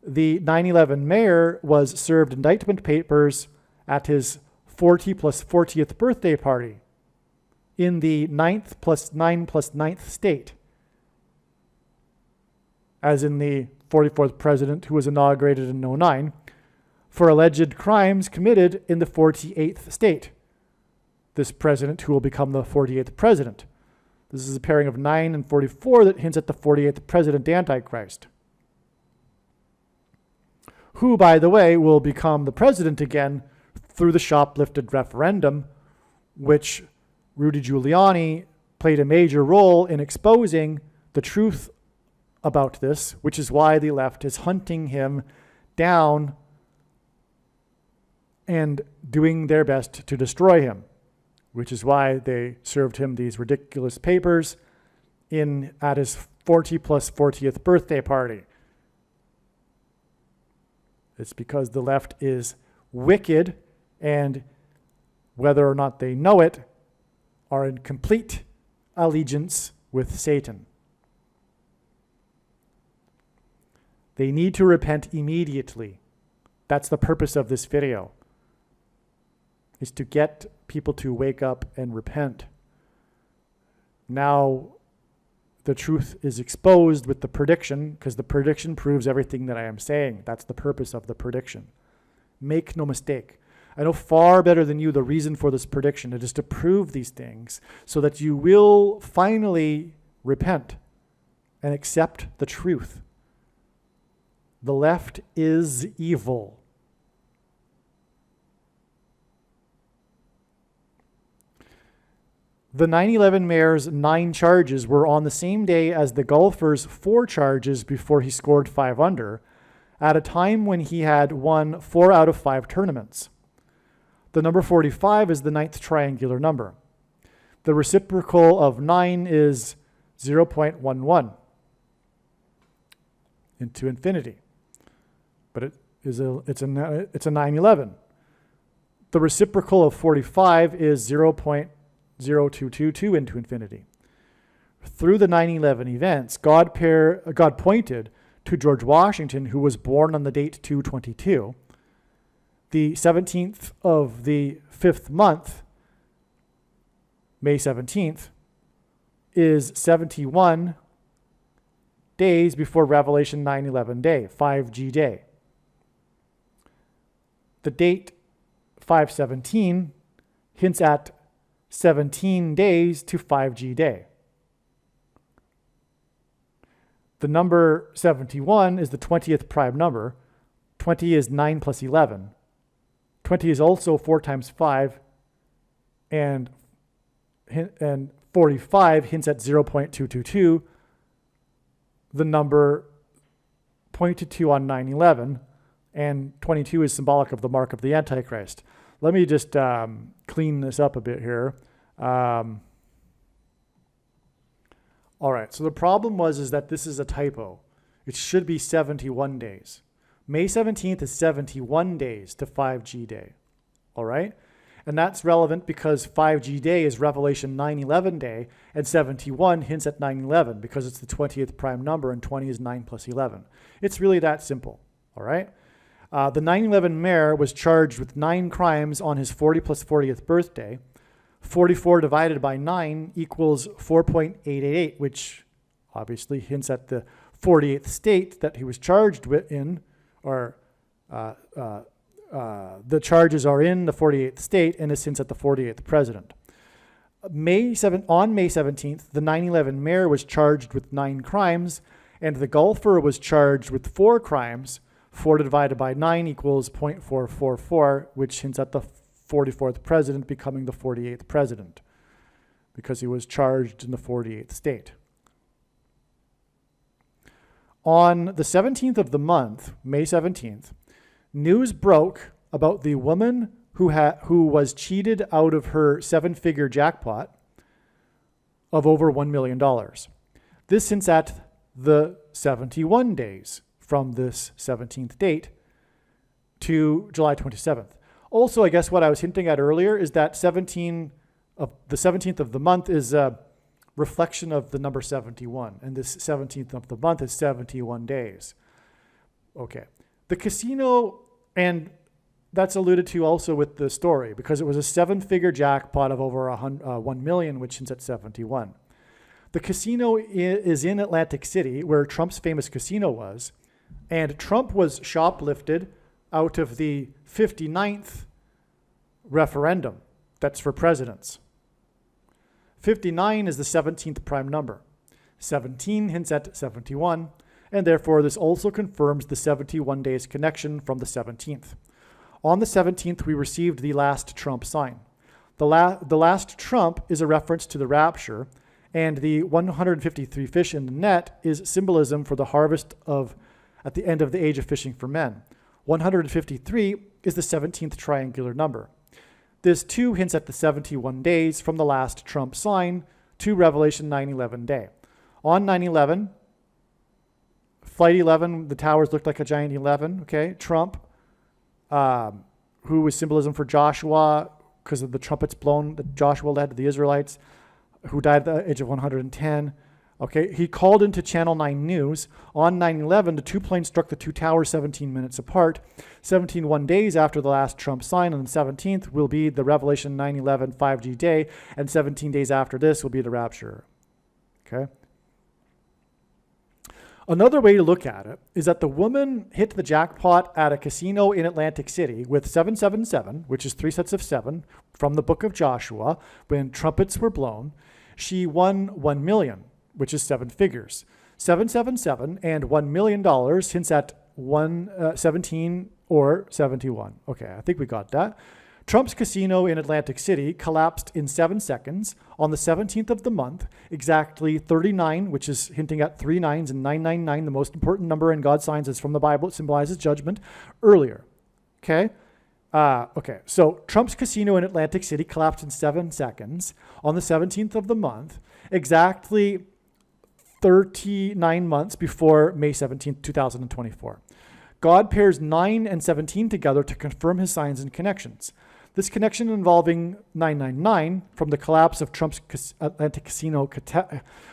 The 9/11 mayor was served indictment papers at his 40 plus 40th birthday party in the 9th plus 9 plus 9th state, as in the 44th president who was inaugurated in 09, for alleged crimes committed in the 48th state. This president who will become the 48th president. This is a pairing of 9 and 44 that hints at the 48th president Antichrist, who, by the way, will become the president again through the shoplifted referendum, which Rudy Giuliani played a major role in exposing the truth about this, which is why the left is hunting him down and doing their best to destroy him, which is why they served him these ridiculous papers at his 40 plus 40th birthday party. It's because the left is wicked, and whether or not they know it, are in complete allegiance with Satan. They need to repent immediately. That's the purpose of this video, is to get people to wake up and repent. Now, the truth is exposed with the prediction, because the prediction proves everything that I am saying. That's the purpose of the prediction. Make no mistake. I know far better than you the reason for this prediction. It is to prove these things so that you will finally repent and accept the truth. The left is evil. The 9/11 mayor's 9 charges were on the same day as the golfer's 4 charges before he scored 5 under, at a time when he had won 4 out of 5 tournaments. The number 45 is the 9th triangular number. The reciprocal of 9 is 0.11 into infinity. But it's a 9/11. The reciprocal of 45 is 0.0222 into infinity. Through the 9/11 events, God pointed to George Washington, who was born on the date 2/22. The 17th of the 5th month, May 17th, is 71 days before Revelation 9/11 day, 5G day. The date 5/17 hints at 17 days to 5G day. The number 71 is the 20th prime number. 20 is 9 plus 11. 20 is also 4 times 5, and 45 hints at 0.222, the number pointed to on 9/11, and 22 is symbolic of the mark of the Antichrist. Let me just clean this up a bit here. All right, so the problem is that this is a typo. It should be 71 days. May 17th is 71 days to 5G day, all right? And that's relevant because 5G day is Revelation 9/11 day, and 71 hints at 9/11 because it's the 20th prime number, and 20 is 9 plus 11. It's really that simple, all right? The 9/11 mayor was charged with 9 crimes on his 40 plus 40th birthday. 44 divided by 9 equals 4.888, which obviously hints at the 48th state that he was charged with or the charges are in the 48th state, and this hints at the 48th president. On May 17th, the 9/11 mayor was charged with 9 crimes, and the golfer was charged with 4 crimes. 4 divided by 9 equals 0.444, which hints at the 44th president becoming the 48th president. because he was charged in the 48th state. On the 17th of the month, May 17th, news broke about the woman who was cheated out of her 7-figure jackpot of over $1 million. This since at the 71 days from this 17th date to July 27th. Also, I guess what I was hinting at earlier is that the 17th of the month is a reflection of the number 71, and this 17th of the month is 71 days. Okay. The casino, and that's alluded to also with the story, because it was a 7-figure jackpot of over 1 million, which is at 71. The casino is in Atlantic City, where Trump's famous casino was, and Trump was shoplifted out of the 59th referendum. That's for presidents. 59 is the 17th prime number. 17 hints at 71, and therefore this also confirms the 71 days connection from the 17th. On the 17th, we received the last Trump sign. The last Trump is a reference to the rapture, and the 153 fish in the net is symbolism for the harvest at the end of the age of fishing for men. 153 is the 17th triangular number. This too hints at the 71 days from the last Trump sign to Revelation 9/11 day. On 9/11, Flight 11, the towers looked like a giant 11, okay? Trump, who was symbolism for Joshua because of the trumpets blown that Joshua led to the Israelites, who died at the age of 110. Okay, he called into Channel 9 News. On 9/11, the two planes struck the two towers 17 minutes apart. 1 days after the last Trump sign, on the 17th will be the Revelation 9/11 5G day, and 17 days after this will be the rapture. Okay. Another way to look at it is that the woman hit the jackpot at a casino in Atlantic City with 777, which is 3 sets of 7 from the book of Joshua, when trumpets were blown. She won $1 million, which is 7 figures. 777 and $1 million hints at 17 or 71. Okay, I think we got that. Trump's casino in Atlantic City collapsed in 7 seconds on the 17th of the month, exactly 39, which is hinting at 3 nines, and 999, the most important number in God's signs, is from the Bible. It symbolizes judgment earlier. Okay? Okay, so Trump's casino in Atlantic City collapsed in 7 seconds on the 17th of the month, exactly 39 months before May 17th, 2024. God pairs 9 and 17 together to confirm his signs and connections. This connection involving 999 from the collapse of Trump's Atlantic Casino,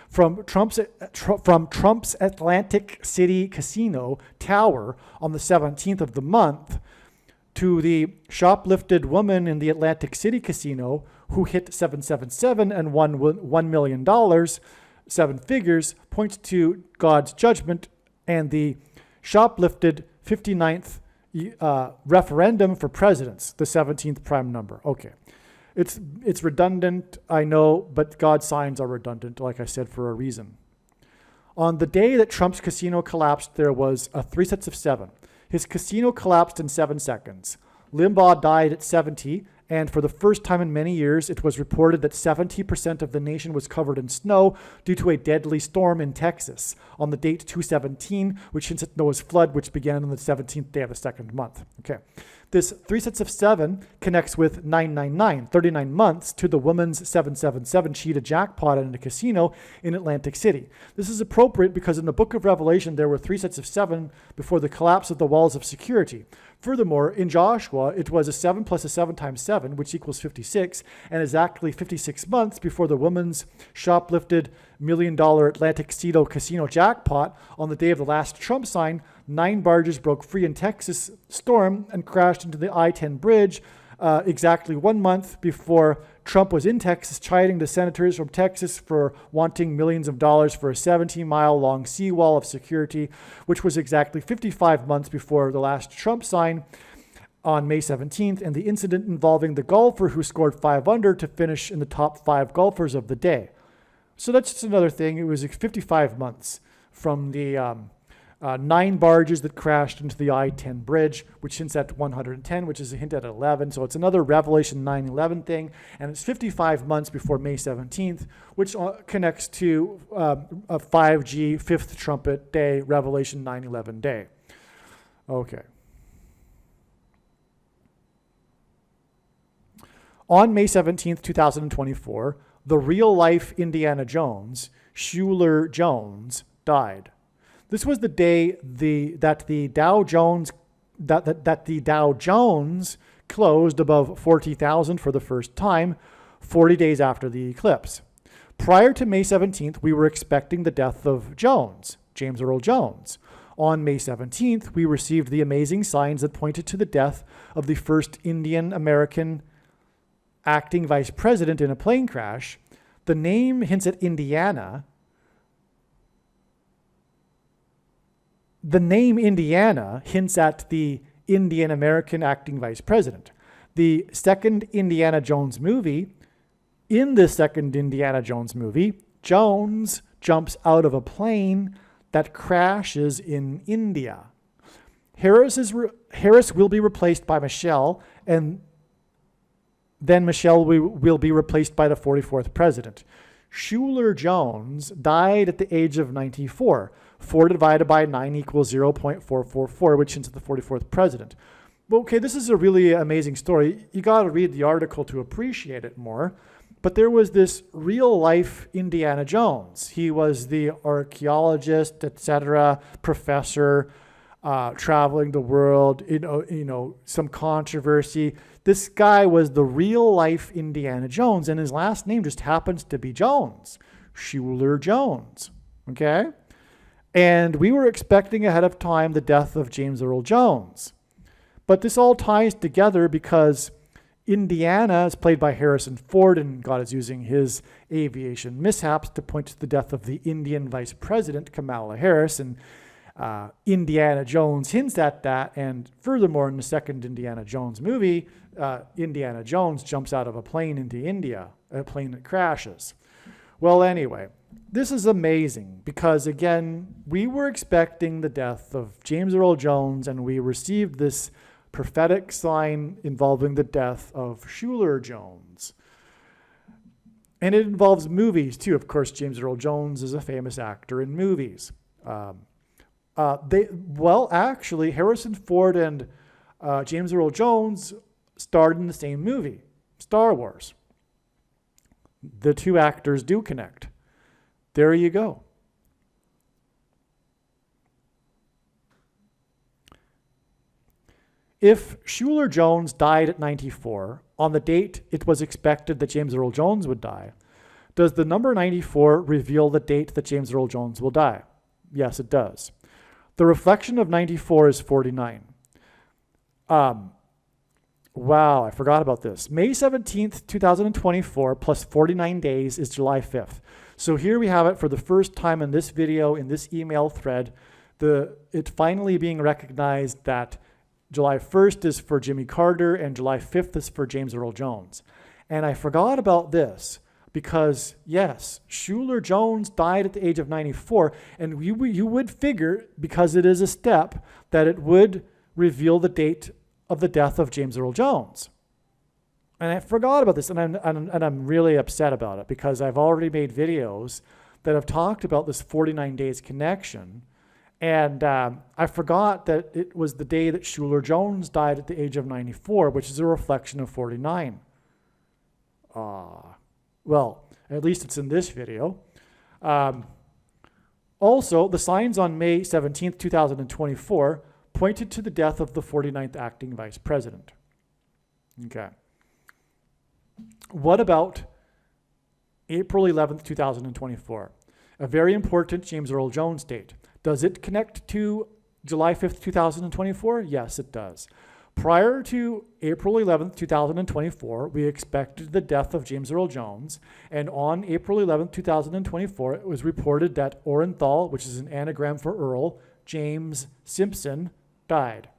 from Trump's Atlantic City Casino tower on the 17th of the month to the shoplifted woman in the Atlantic City Casino who hit 777 and won $1 million, 7 figures, points to God's judgment and the shoplifted 59th referendum for presidents, the 17th prime number. Okay. It's redundant, I know, but God's signs are redundant, like I said, for a reason. On the day that Trump's casino collapsed, there was 3 sets of 7. His casino collapsed in 7 seconds. Limbaugh died at 70, and for the first time in many years, it was reported that 70% of the nation was covered in snow due to a deadly storm in Texas on the date 2/17, which hints at Noah's flood, which began on the 17th day of the second month. Okay. This 3 sets of 7 connects with 999, 39 months, to the woman's 777 cheated jackpot in a casino in Atlantic City. This is appropriate because in the book of Revelation, there were 3 sets of 7 before the collapse of the walls of security. Furthermore, in Joshua, it was a 7 plus a 7 times 7, which equals 56, and exactly 56 months before the woman's shoplifted $1 million Atlantic City casino jackpot on the day of the last Trump sign. 9 barges broke free in Texas storm and crashed into the I-10 bridge exactly 1 month before Trump was in Texas, chiding the senators from Texas for wanting millions of dollars for a 17-mile long seawall of security, which was exactly 55 months before the last Trump sign on May 17th, and the incident involving the golfer who scored 5 under to finish in the top 5 golfers of the day. So that's just another thing. It was 55 months from the 9 barges that crashed into the I-10 bridge, which hints at 110, which is a hint at 11. So it's another Revelation 9/11 thing, and it's 55 months before May 17th, which connects to a 5G, fifth trumpet day, Revelation 9/11 day. Okay. On May 17th, 2024, the real-life Indiana Jones, Shuler Jones, died. This was the day that the Dow Jones closed above 40,000 for the first time, 40 days after the eclipse. Prior to May 17th, we were expecting the death of Jones, James Earl Jones. On May 17th, we received the amazing signs that pointed to the death of the first Indian American acting vice president in a plane crash. The name hints at Indiana. The name Indiana hints at the Indian American acting vice president. The second Indiana Jones movie, in the second Indiana Jones movie, Jones jumps out of a plane that crashes in India. Harris will be replaced by Michelle, and then Michelle will be replaced by the 44th president. Shuler Jones died at the age of 94. 4 divided by 9 equals 0.444, which hints at the 44th president. Okay, this is a really amazing story. You got to read the article to appreciate it more. But there was this real-life Indiana Jones. He was the archaeologist, etc., professor, traveling the world. Some controversy. This guy was the real-life Indiana Jones, and his last name just happens to be Jones, Shuler Jones. Okay. And we were expecting ahead of time the death of James Earl Jones. But this all ties together because Indiana is played by Harrison Ford, and God is using his aviation mishaps to point to the death of the Indian vice president, Kamala Harris. And Indiana Jones hints at that. And furthermore, in the second Indiana Jones movie, Indiana Jones jumps out of a plane into India, a plane that crashes. Well, anyway, this is amazing because, again, we were expecting the death of James Earl Jones, and we received this prophetic sign involving the death of Shuler Jones. And it involves movies, too. Of course, James Earl Jones is a famous actor in movies. Actually, Harrison Ford and James Earl Jones starred in the same movie, Star Wars. The two actors do connect. There you go. If Shuler Jones died at 94, on the date it was expected that James Earl Jones would die, does the number 94 reveal the date that James Earl Jones will die? Yes, it does. The reflection of 94 is 49. Wow, I forgot about this. May 17th, 2024 plus 49 days is July 5th. So here we have it for the first time in this video, in this email thread, it finally being recognized that July 1st is for Jimmy Carter and July 5th is for James Earl Jones. And I forgot about this because, yes, Shuler Jones died at the age of 94, and you would figure, because it is a step, that it would reveal the date of the death of James Earl Jones. And I forgot about this, and I'm really upset about it because I've already made videos that have talked about this 49 days connection, and I forgot that it was the day that Shuler Jones died at the age of 94, which is a reflection of 49. Well, at least it's in this video. Also, the signs on May 17th, 2024 pointed to the death of the 49th acting vice president. Okay. What about April 11th, 2024? A very important James Earl Jones date. Does it connect to July 5th, 2024? Yes, it does. Prior to April 11th, 2024, we expected the death of James Earl Jones, and on April 11th, 2024, it was reported that Orenthal, which is an anagram for Earl, James Simpson, died.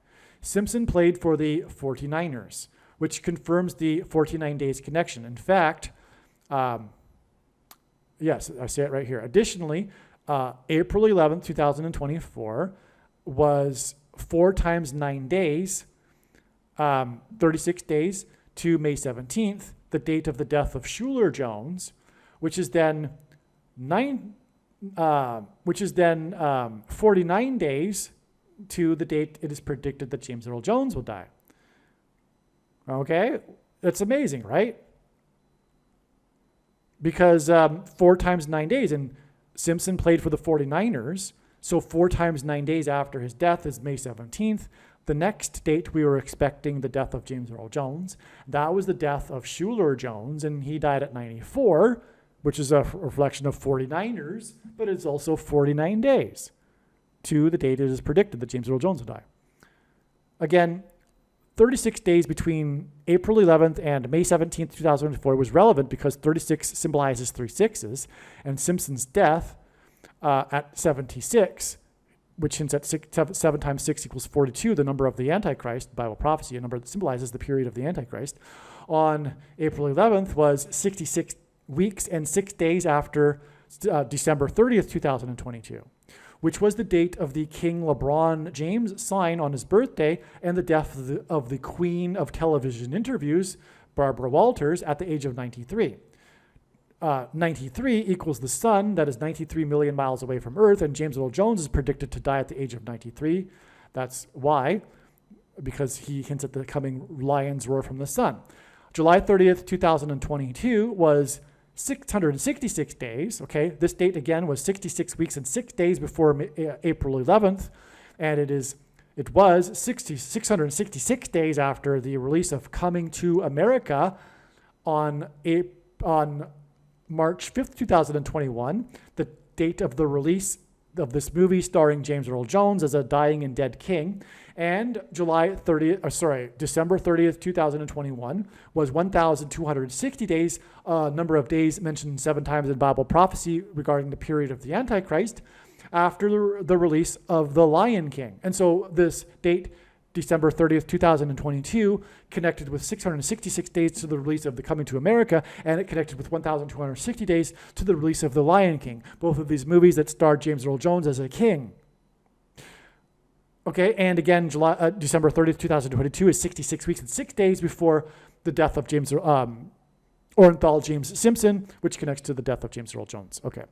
Simpson played for the 49ers, which confirms the 49 days connection. In fact, yes, I say it right here. Additionally, April 11th, 2024, was 4 times 9 days, 36 days to May 17th, the date of the death of Schuler Jones, which is then 49 days to the date it is predicted that James Earl Jones will die. Okay, that's amazing, right? Because 4 times 9 days, and Simpson played for the 49ers, so 4 times 9 days after his death is May 17th. The next date we were expecting the death of James Earl Jones. That was the death of Schuler Jones, and he died at 94, which is a reflection of 49ers, but it's also 49 days to the date it is predicted that James Earl Jones will die. Again, 36 days between April 11th and May 17th, 2004 was relevant because 36 symbolizes 3 sixes, and Simpson's death at 76, which hints at 7 times 6 equals 42, the number of the Antichrist, Bible prophecy, a number that symbolizes the period of the Antichrist, on April 11th was 66 weeks and 6 days after December 30th, 2022. Which was the date of the King LeBron James sign on his birthday and the death of the queen of television interviews, Barbara Walters, at the age of 93. 93 equals the sun, that is 93 million miles away from Earth, and James Earl Jones is predicted to die at the age of 93. That's why, because he hints at the coming lion's roar from the sun. July 30th, 2022 was 666 days, okay? This date again was 66 weeks and 6 days before April 11th, and it was 666 days after the release of Coming to America on March 5th, 2021, the date of the release of this movie starring James Earl Jones as a dying and dead king. And December 30th, 2021 was 1,260 days, number of days mentioned 7 times in Bible prophecy regarding the period of the Antichrist, after the release of The Lion King. And so this date, December 30th, 2022, connected with 666 days to the release of The Coming to America, and it connected with 1,260 days to the release of The Lion King, both of these movies that starred James Earl Jones as a king. Okay, and again, December 30th, 2022 is 66 weeks and 6 days before the death of Orenthal James Simpson, which connects to the death of James Earl Jones. Okay,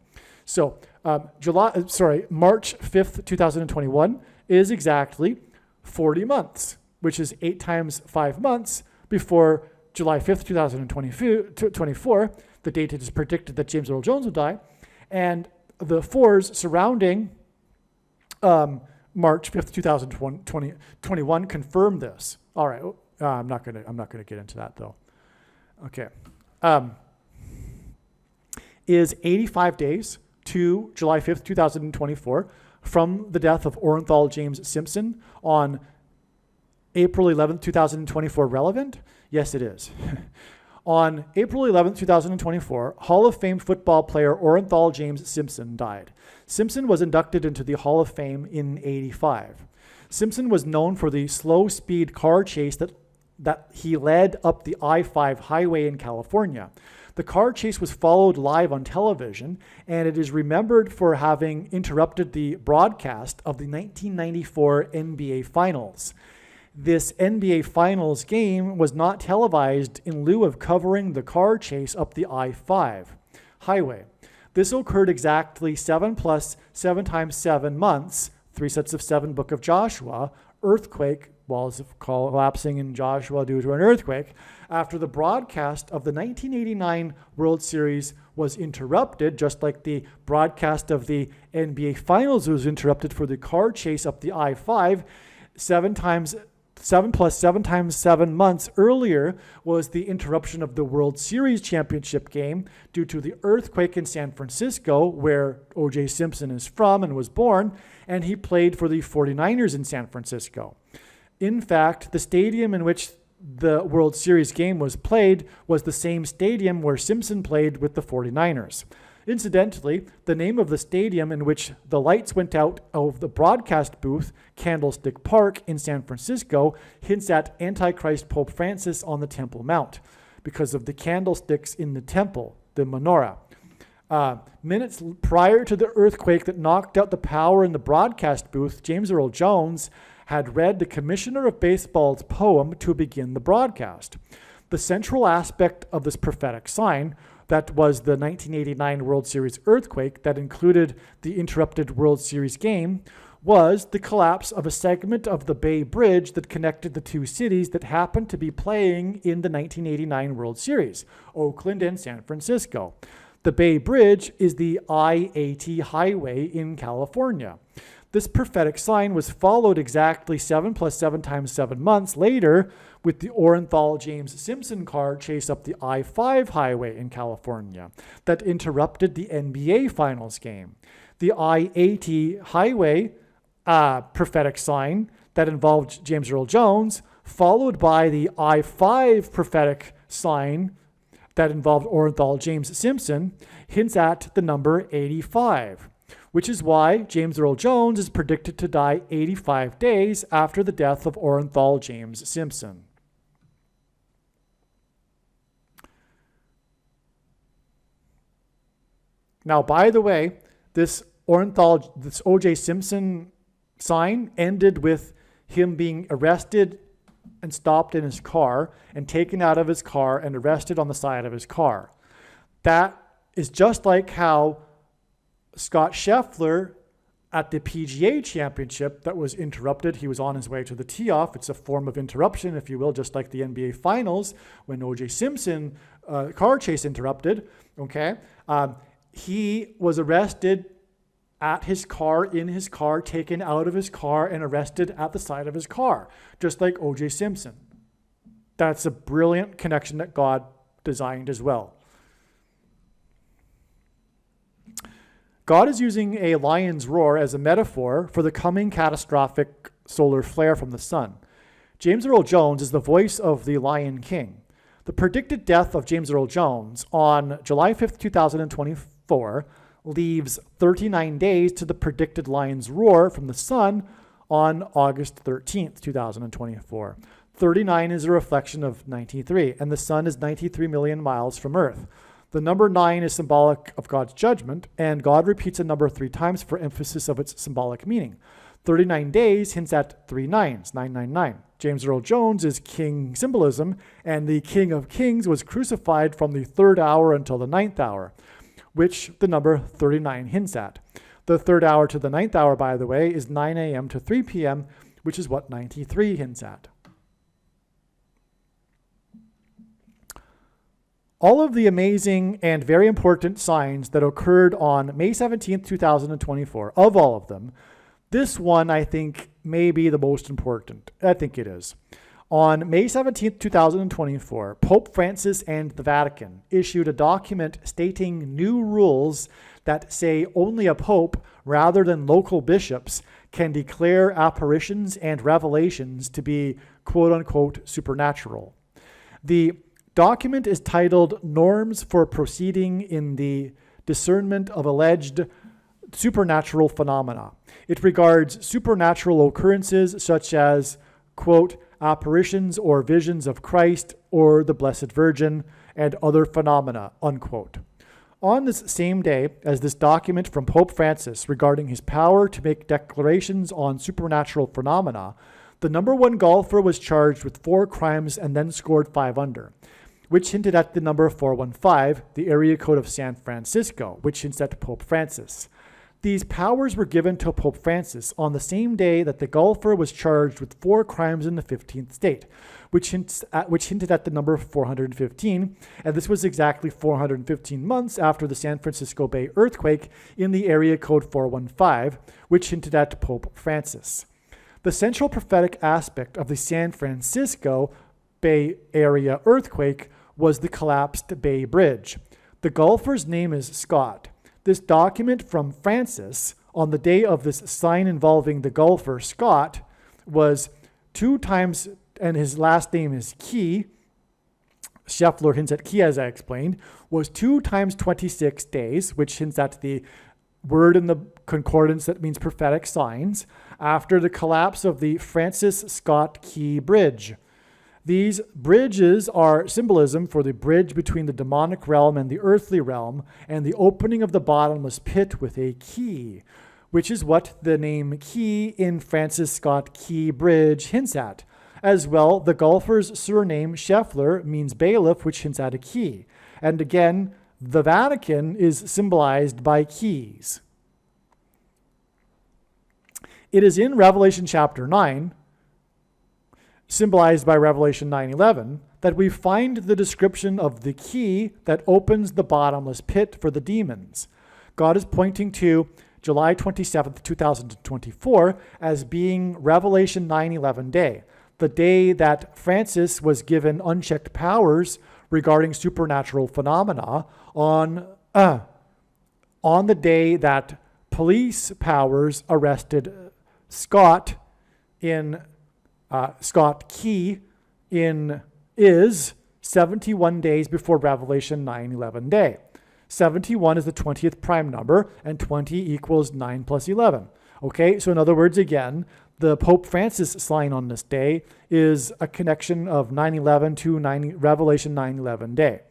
so March 5th, 2021 is exactly 40 months, which is 8 times 5 months before July 5th, 2024, the date it is predicted that James Earl Jones will die, and the 4s surrounding March 5th, 2021 confirm this. All right, I'm not gonna get into that though. Okay, is 85 days to July 5th, 2024 from the death of Orenthal James Simpson on April 11th, 2024 relevant? Yes, it is. On April 11th, 2024, Hall of Fame football player Orenthal James Simpson died. Simpson was inducted into the Hall of Fame in '85. Simpson was known for the slow-speed car chase that he led up the I-5 highway in California. The car chase was followed live on television, and it is remembered for having interrupted the broadcast of the 1994 NBA Finals. This NBA Finals game was not televised in lieu of covering the car chase up the I-5 highway. This occurred exactly 7 plus 7 times 7 months, 3 sets of 7, Book of Joshua, earthquake, walls collapsing in Joshua due to an earthquake, after the broadcast of the 1989 World Series was interrupted, just like the broadcast of the NBA Finals was interrupted for the car chase up the I-5. 7 plus 7 times 7 months earlier was the interruption of the World Series championship game due to the earthquake in San Francisco, where O.J. Simpson is from and was born, and he played for the 49ers in San Francisco. In fact, the stadium in which the World Series game was played was the same stadium where Simpson played with the 49ers. Incidentally, the name of the stadium in which the lights went out of the broadcast booth, Candlestick Park in San Francisco, hints at Antichrist Pope Francis on the Temple Mount because of the candlesticks in the temple, the menorah. Minutes prior to the earthquake that knocked out the power in the broadcast booth, James Earl Jones had read the Commissioner of Baseball's poem to begin the broadcast. The central aspect of this prophetic sign, that was the 1989 World Series earthquake that included the interrupted World Series game, was the collapse of a segment of the Bay Bridge that connected the two cities that happened to be playing in the 1989 World Series, Oakland and San Francisco. The Bay Bridge is the I-80 highway in California. This prophetic sign was followed exactly 7 + 7 × 7 months later with the Orenthal-James Simpson car chase up the I-5 highway in California that interrupted the NBA Finals game. The I-80 highway prophetic sign that involved James Earl Jones, followed by the I-5 prophetic sign that involved Orenthal-James Simpson, hints at the number 85, which is why James Earl Jones is predicted to die 85 days after the death of Orenthal-James Simpson. Now, by the way, this O.J. Simpson sign ended with him being arrested and stopped in his car and taken out of his car and arrested on the side of his car. That is just like how Scott Scheffler at the PGA Championship that was interrupted. He was on his way to the tee-off. It's a form of interruption, if you will, just like the NBA Finals when O.J. Simpson car chase interrupted. Okay, he was arrested at his car, in his car, taken out of his car, and arrested at the side of his car, just like O.J. Simpson. That's a brilliant connection that God designed as well. God is using a lion's roar as a metaphor for the coming catastrophic solar flare from the sun. James Earl Jones is the voice of the Lion King. The predicted death of James Earl Jones on July 5th, 2024, leaves 39 days to the predicted lion's roar from the sun on August 13th, 2024. 39 is a reflection of 93, and the sun is 93 million miles from Earth. The number 9 is symbolic of God's judgment, and God repeats a number 3 times for emphasis of its symbolic meaning. 39 days hints at 3 nines, 999. James Earl Jones is king symbolism, and the King of Kings was crucified from the 3rd hour until the 9th hour, which the number 39 hints at. The 3rd hour to the 9th hour, by the way, is 9 a.m. to 3 p.m., which is what 93 hints at. All of the amazing and very important signs that occurred on May 17th, 2024, of all of them, this one I think may be the most important. I think it is. On May 17th, 2024, Pope Francis and the Vatican issued a document stating new rules that say only a pope, rather than local bishops, can declare apparitions and revelations to be quote-unquote supernatural. The document is titled Norms for Proceeding in the Discernment of Alleged Supernatural Phenomena. It regards supernatural occurrences such as, quote, apparitions or visions of Christ or the Blessed Virgin and other phenomena, unquote. On this same day as this document from Pope Francis regarding his power to make declarations on supernatural phenomena, the number 1 golfer was charged with 4 crimes and then scored 5 under, which hinted at the number 415, the area code of San Francisco, which hints at Pope Francis. These powers were given to Pope Francis on the same day that the golfer was charged with 4 crimes in the 15th state, which hinted at the number 415, and this was exactly 415 months after the San Francisco Bay earthquake in the area code 415, which hinted at Pope Francis. The central prophetic aspect of the San Francisco Bay Area earthquake was the collapsed Bay Bridge. The golfer's name is Scott. This document from Francis on the day of this sign involving the golfer Scott was 2 times, and his last name is Key. Scheffler hints at Key, as I explained, was 2 times 26 days, which hints at the word in the concordance that means prophetic signs, after the collapse of the Francis Scott Key Bridge. These bridges are symbolism for the bridge between the demonic realm and the earthly realm, and the opening of the bottomless pit with a key, which is what the name Key in Francis Scott Key Bridge hints at. As well, the golfer's surname Scheffler means bailiff, which hints at a key. And again, the Vatican is symbolized by keys. It is in Revelation chapter 9, symbolized by Revelation 9:11, that we find the description of the key that opens the bottomless pit for the demons. God is pointing to July 27th, 2024 as being Revelation 9:11 day, the day that Francis was given unchecked powers regarding supernatural phenomena on the day that police powers arrested Scott Key is 71 days before Revelation 9:11 day. 71 is the 20th prime number, and 20 equals 9 plus 11. Okay, so in other words, again, the Pope Francis sign on this day is a connection of 9/11 to Revelation 9:11 day.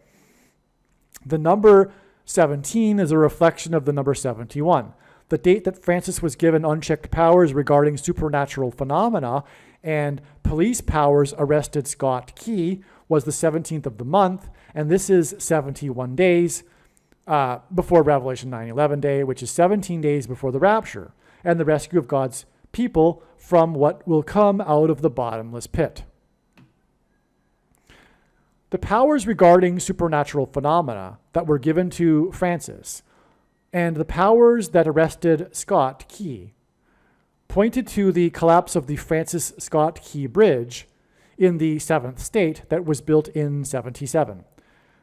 The number 17 is a reflection of the number 71. The date that Francis was given unchecked powers regarding supernatural phenomena and police powers arrested Scott Key was the 17th of the month, and this is 71 days before Revelation 9:11 day, which is 17 days before the rapture and the rescue of God's people from what will come out of the bottomless pit. The powers regarding supernatural phenomena that were given to Francis and the powers that arrested Scott Key pointed to the collapse of the Francis Scott Key Bridge in the seventh state that was built in 77.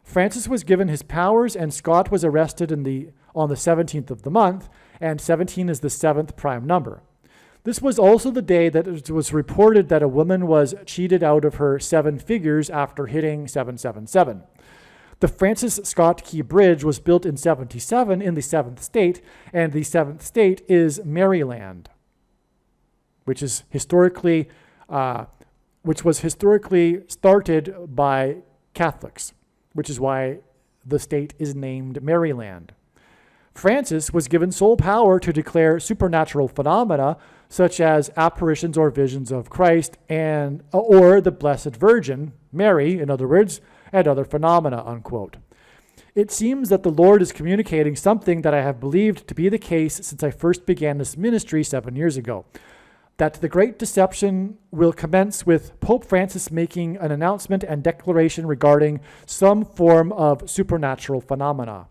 Francis was given his powers, and Scott was arrested on the 17th of the month, and 17 is the seventh prime number. This was also the day that it was reported that a woman was cheated out of her 7 figures after hitting 777. The Francis Scott Key Bridge was built in 77 in the seventh state, and the seventh state is Maryland, which was historically started by Catholics, which is why the state is named Maryland. Francis was given sole power to declare supernatural phenomena such as apparitions or visions of Christ or the Blessed Virgin, Mary, in other words, and other phenomena, unquote. It seems that the Lord is communicating something that I have believed to be the case since I first began this ministry 7 years ago, that the great deception will commence with Pope Francis making an announcement and declaration regarding some form of supernatural phenomena.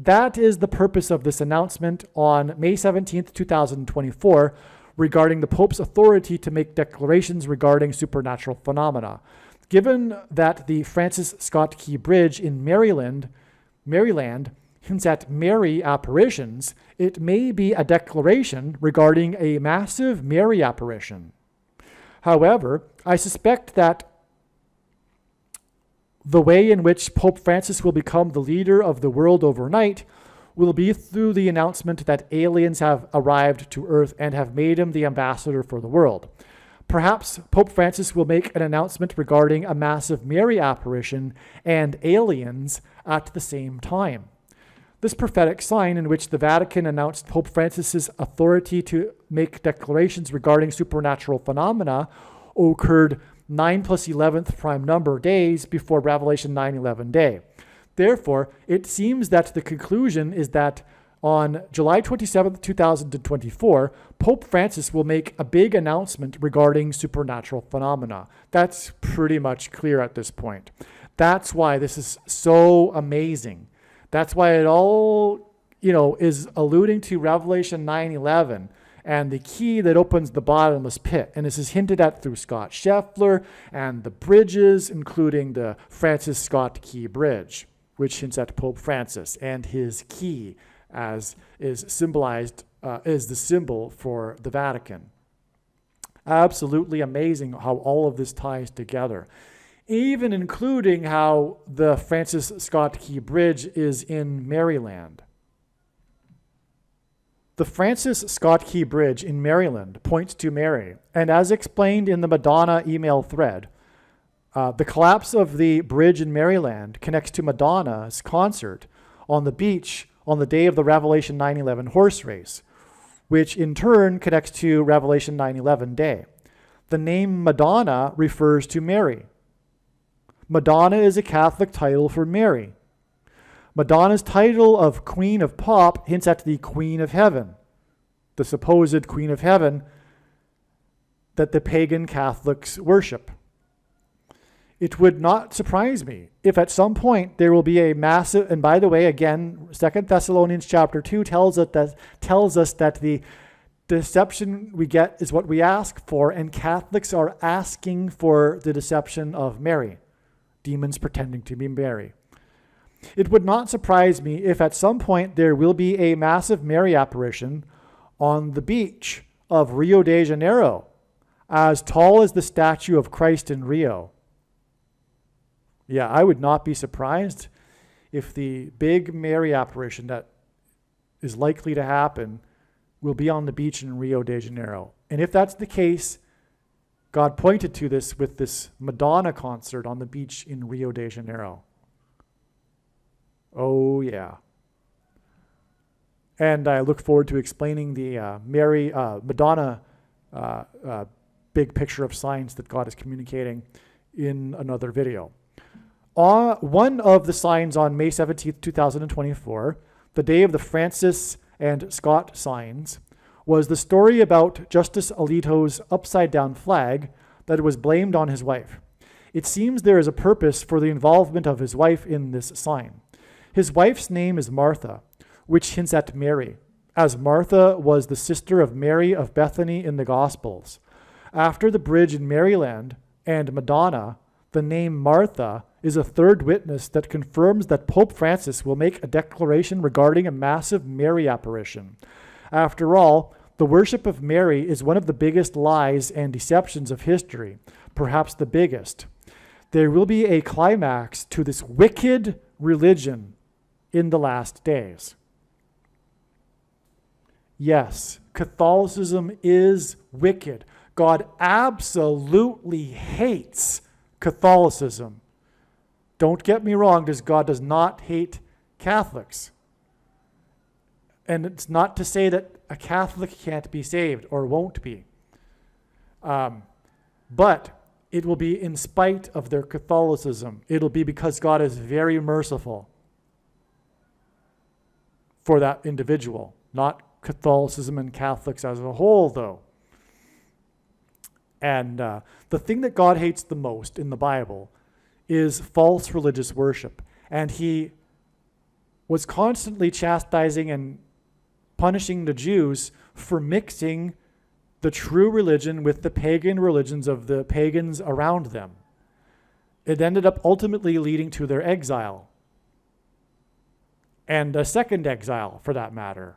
That is the purpose of this announcement on May 17th, 2024, regarding the Pope's authority to make declarations regarding supernatural phenomena. Given that the Francis Scott Key Bridge in Maryland hints at Mary apparitions, it may be a declaration regarding a massive Mary apparition. However, I suspect that the way in which Pope Francis will become the leader of the world overnight will be through the announcement that aliens have arrived to Earth and have made him the ambassador for the world. Perhaps Pope Francis will make an announcement regarding a massive Mary apparition and aliens at the same time. This prophetic sign in which the Vatican announced Pope Francis's authority to make declarations regarding supernatural phenomena occurred 9 plus 11th prime number days before Revelation 9:11 day. Therefore, it seems that the conclusion is that on July 27th, 2024, Pope Francis will make a big announcement regarding supernatural phenomena. That's pretty much clear at this point. That's why this is so amazing. That's why it all, is alluding to Revelation 9:11 and the key that opens the bottomless pit. And this is hinted at through Scott Scheffler and the bridges, including the Francis Scott Key Bridge, which hints at Pope Francis and his key as is symbolized is the symbol for the Vatican. Absolutely amazing how all of this ties together, even including how the Francis Scott Key Bridge is in Maryland. The Francis Scott Key Bridge in Maryland points to Mary, and as explained in the Madonna email thread, the collapse of the bridge in Maryland connects to Madonna's concert on the beach on the day of the Revelation 9/11 horse race, which in turn connects to Revelation 9/11 day. The name Madonna refers to Mary. Madonna is a Catholic title for Mary. Madonna's title of Queen of Pop hints at the Queen of Heaven, the supposed Queen of Heaven that the pagan Catholics worship. It would not surprise me if at some point there will be a massive, and by the way, again, 2 Thessalonians chapter 2 tells us that the deception we get is what we ask for, and Catholics are asking for the deception of Mary, demons pretending to be Mary. It would not surprise me if at some point there will be a massive Mary apparition on the beach of Rio de Janeiro, as tall as the statue of Christ in Rio. Yeah, I would not be surprised if the big Mary apparition that is likely to happen will be on the beach in Rio de Janeiro. And if that's the case, God pointed to this with this Madonna concert on the beach in Rio de Janeiro. Oh, yeah. And I look forward to explaining the Madonna big picture of signs that God is communicating in another video. One of the signs on May 17th, 2024, the day of the Francis and Scott signs, was the story about Justice Alito's upside-down flag that was blamed on his wife. It seems there is a purpose for the involvement of his wife in this sign. His wife's name is Martha, which hints at Mary, as Martha was the sister of Mary of Bethany in the Gospels. After the bridge in Maryland and Madonna, the name Martha is a third witness that confirms that Pope Francis will make a declaration regarding a massive Mary apparition. After all, the worship of Mary is one of the biggest lies and deceptions of history, perhaps the biggest. There will be a climax to this wicked religion in the last days. Yes, Catholicism is wicked. God absolutely hates Catholicism. Don't get me wrong, God does not hate Catholics. And it's not to say that a Catholic can't be saved or won't be. But it will be in spite of their Catholicism. It'll be because God is very merciful for that individual, not Catholicism and Catholics as a whole, though. And the thing that God hates the most in the Bible is false religious worship. And he was constantly chastising and punishing the Jews for mixing the true religion with the pagan religions of the pagans around them. It ended up ultimately leading to their exile. And a second exile, for that matter.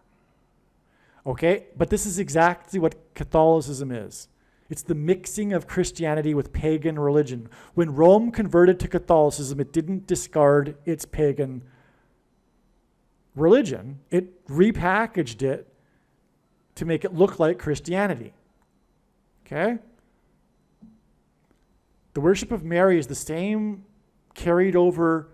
Okay? But this is exactly what Catholicism is. It's the mixing of Christianity with pagan religion. When Rome converted to Catholicism, it didn't discard its pagan religion. It repackaged it to make it look like Christianity. Okay? The worship of Mary is the same carried over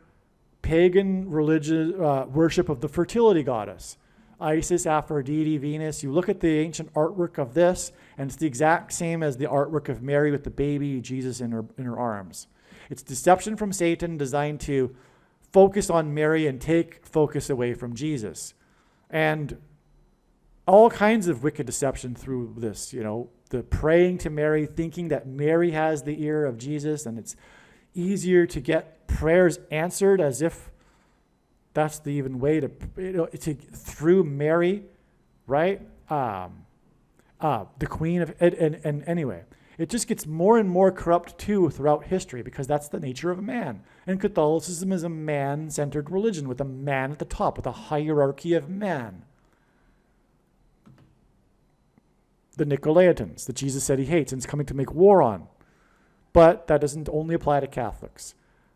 pagan religious worship of the fertility goddess. Isis, Aphrodite, Venus. You look at the ancient artwork of this, and it's the exact same as the artwork of Mary with the baby Jesus in her arms. It's deception from Satan designed to focus on Mary and take focus away from Jesus. And all kinds of wicked deception through this, the praying to Mary, thinking that Mary has the ear of Jesus, and it's easier to get prayers answered as if that's the even way to through Mary, right? The queen of, and anyway, it just gets more and more corrupt too throughout history because that's the nature of a man. And Catholicism is a man-centered religion with a man at the top, with a hierarchy of man. The Nicolaitans that Jesus said he hates and is coming to make war on. But that doesn't only apply to Catholics.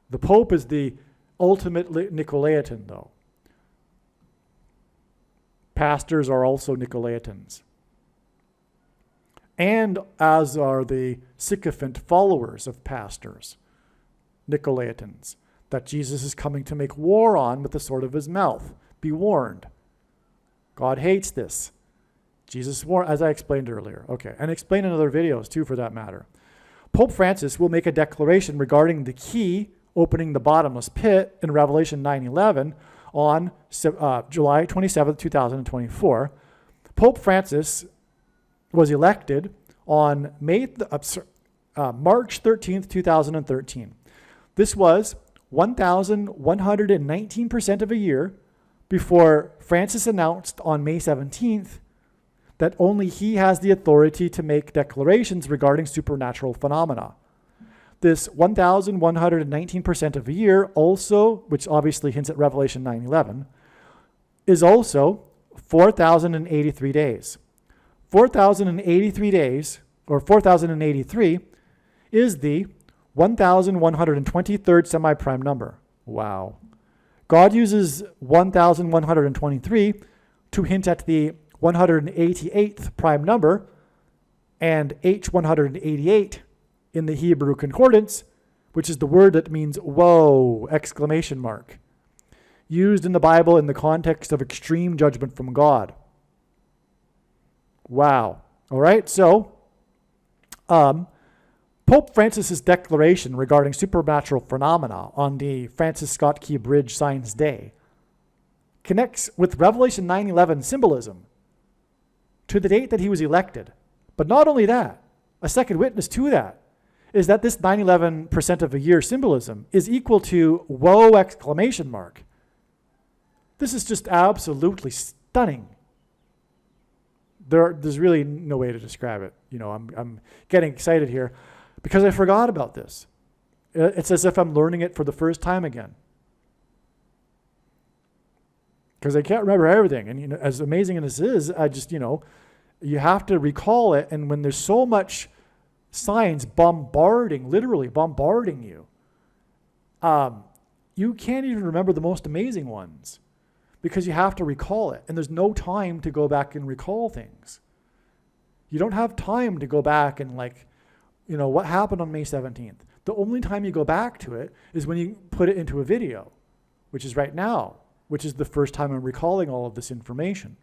The Pope is the ultimate Nicolaitan, though. Pastors are also Nicolaitans. And as are the sycophant followers of pastors, Nicolaitans, that Jesus is coming to make war on with the sword of his mouth. Be warned. God hates this. Jesus warned, as I explained earlier. Okay, and explain in other videos too, for that matter. Pope Francis will make a declaration regarding the key opening the bottomless pit in Revelation 9:11 on July 27, 2024. Pope Francis was elected on March 13th, 2013. This was 1,119% of a year before Francis announced on May 17th that only he has the authority to make declarations regarding supernatural phenomena. This 1,119% of a year also, which obviously hints at Revelation 9:11, is also 4,083 days. 4,083 days, or 4,083, is the 1,123rd semi-prime number. Wow. God uses 1,123 to hint at the 188th prime number and H188 in the Hebrew concordance, which is the word that means whoa, exclamation mark, used in the Bible in the context of extreme judgment from God. Wow. All right, so Pope Francis's declaration regarding supernatural phenomena on the Francis Scott Key Bridge Signs Day connects with Revelation 9:11 symbolism to the date that he was elected. But not only that, a second witness to that is that this 9/11% of a year symbolism is equal to whoa, exclamation mark. This is just absolutely stunning. There's really no way to describe it. You know, I'm getting excited here because I forgot about this. It's as if I'm learning it for the first time again. Because I can't remember everything. And, you know, as amazing as this is, I just, you have to recall it. And when there's so much signs literally bombarding you, you can't even remember the most amazing ones because you have to recall it. And there's no time to go back and recall things. You don't have time to go back and what happened on May 17th. The only time you go back to it is when you put it into a video, which is right now, which is the first time I'm recalling all of this information.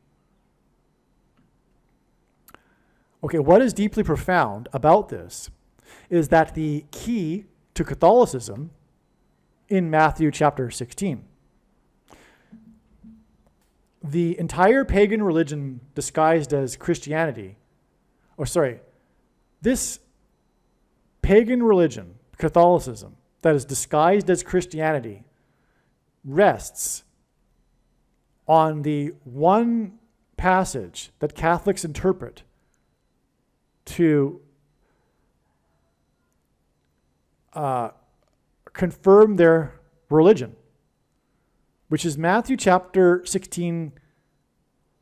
Okay, what is deeply profound about this is that the key to Catholicism in Matthew chapter 16, the entire pagan religion disguised as Christianity, this pagan religion, Catholicism, that is disguised as Christianity, rests on the one passage that Catholics interpret to confirm their religion, which is Matthew chapter 16,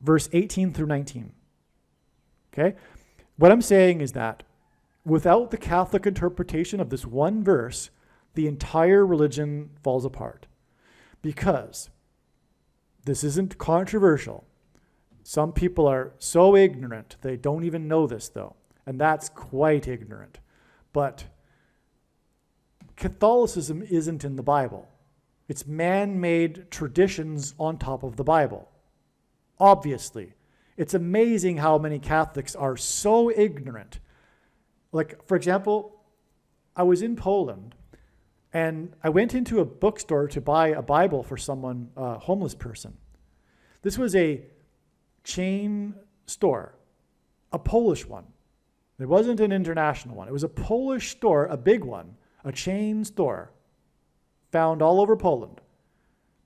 verse 18 through 19. Okay? What I'm saying is that without the Catholic interpretation of this one verse, the entire religion falls apart. Because this isn't controversial. Some people are so ignorant, they don't even know this though. And that's quite ignorant. But Catholicism isn't in the Bible. It's man-made traditions on top of the Bible. Obviously. It's amazing how many Catholics are so ignorant. Like, for example, I was in Poland and I went into a bookstore to buy a Bible for someone, a homeless person. This was a chain store, a Polish one. It wasn't an international one. It was a Polish store, a big one, a chain store found all over Poland.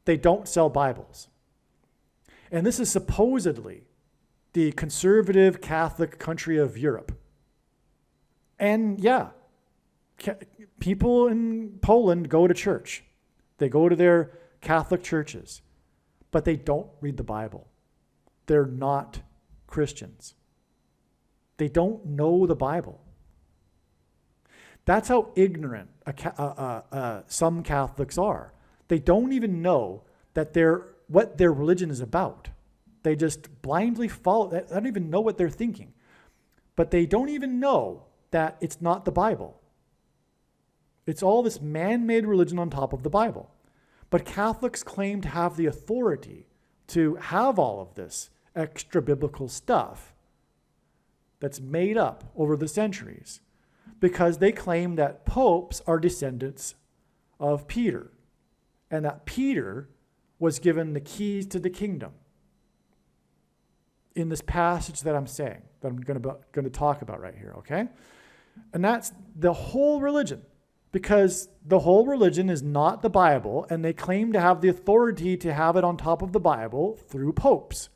They don't sell Bibles. And this is supposedly the conservative Catholic country of Europe. And yeah, people in Poland go to church. They go to their Catholic churches, but they don't read the Bible. They're not Christians. They don't know the Bible. That's how ignorant some Catholics are. They don't even know that what their religion is about. They just blindly follow. I don't even know what they're thinking. But they don't even know that it's not the Bible. It's all this man-made religion on top of the Bible. But Catholics claim to have the authority to have all of this extra biblical stuff that's made up over the centuries because they claim that popes are descendants of Peter and that Peter was given the keys to the kingdom in this passage that I'm saying, that I'm going to talk about right here, okay? And that's the whole religion, because the whole religion is not the Bible, and they claim to have the authority to have it on top of the Bible through popes.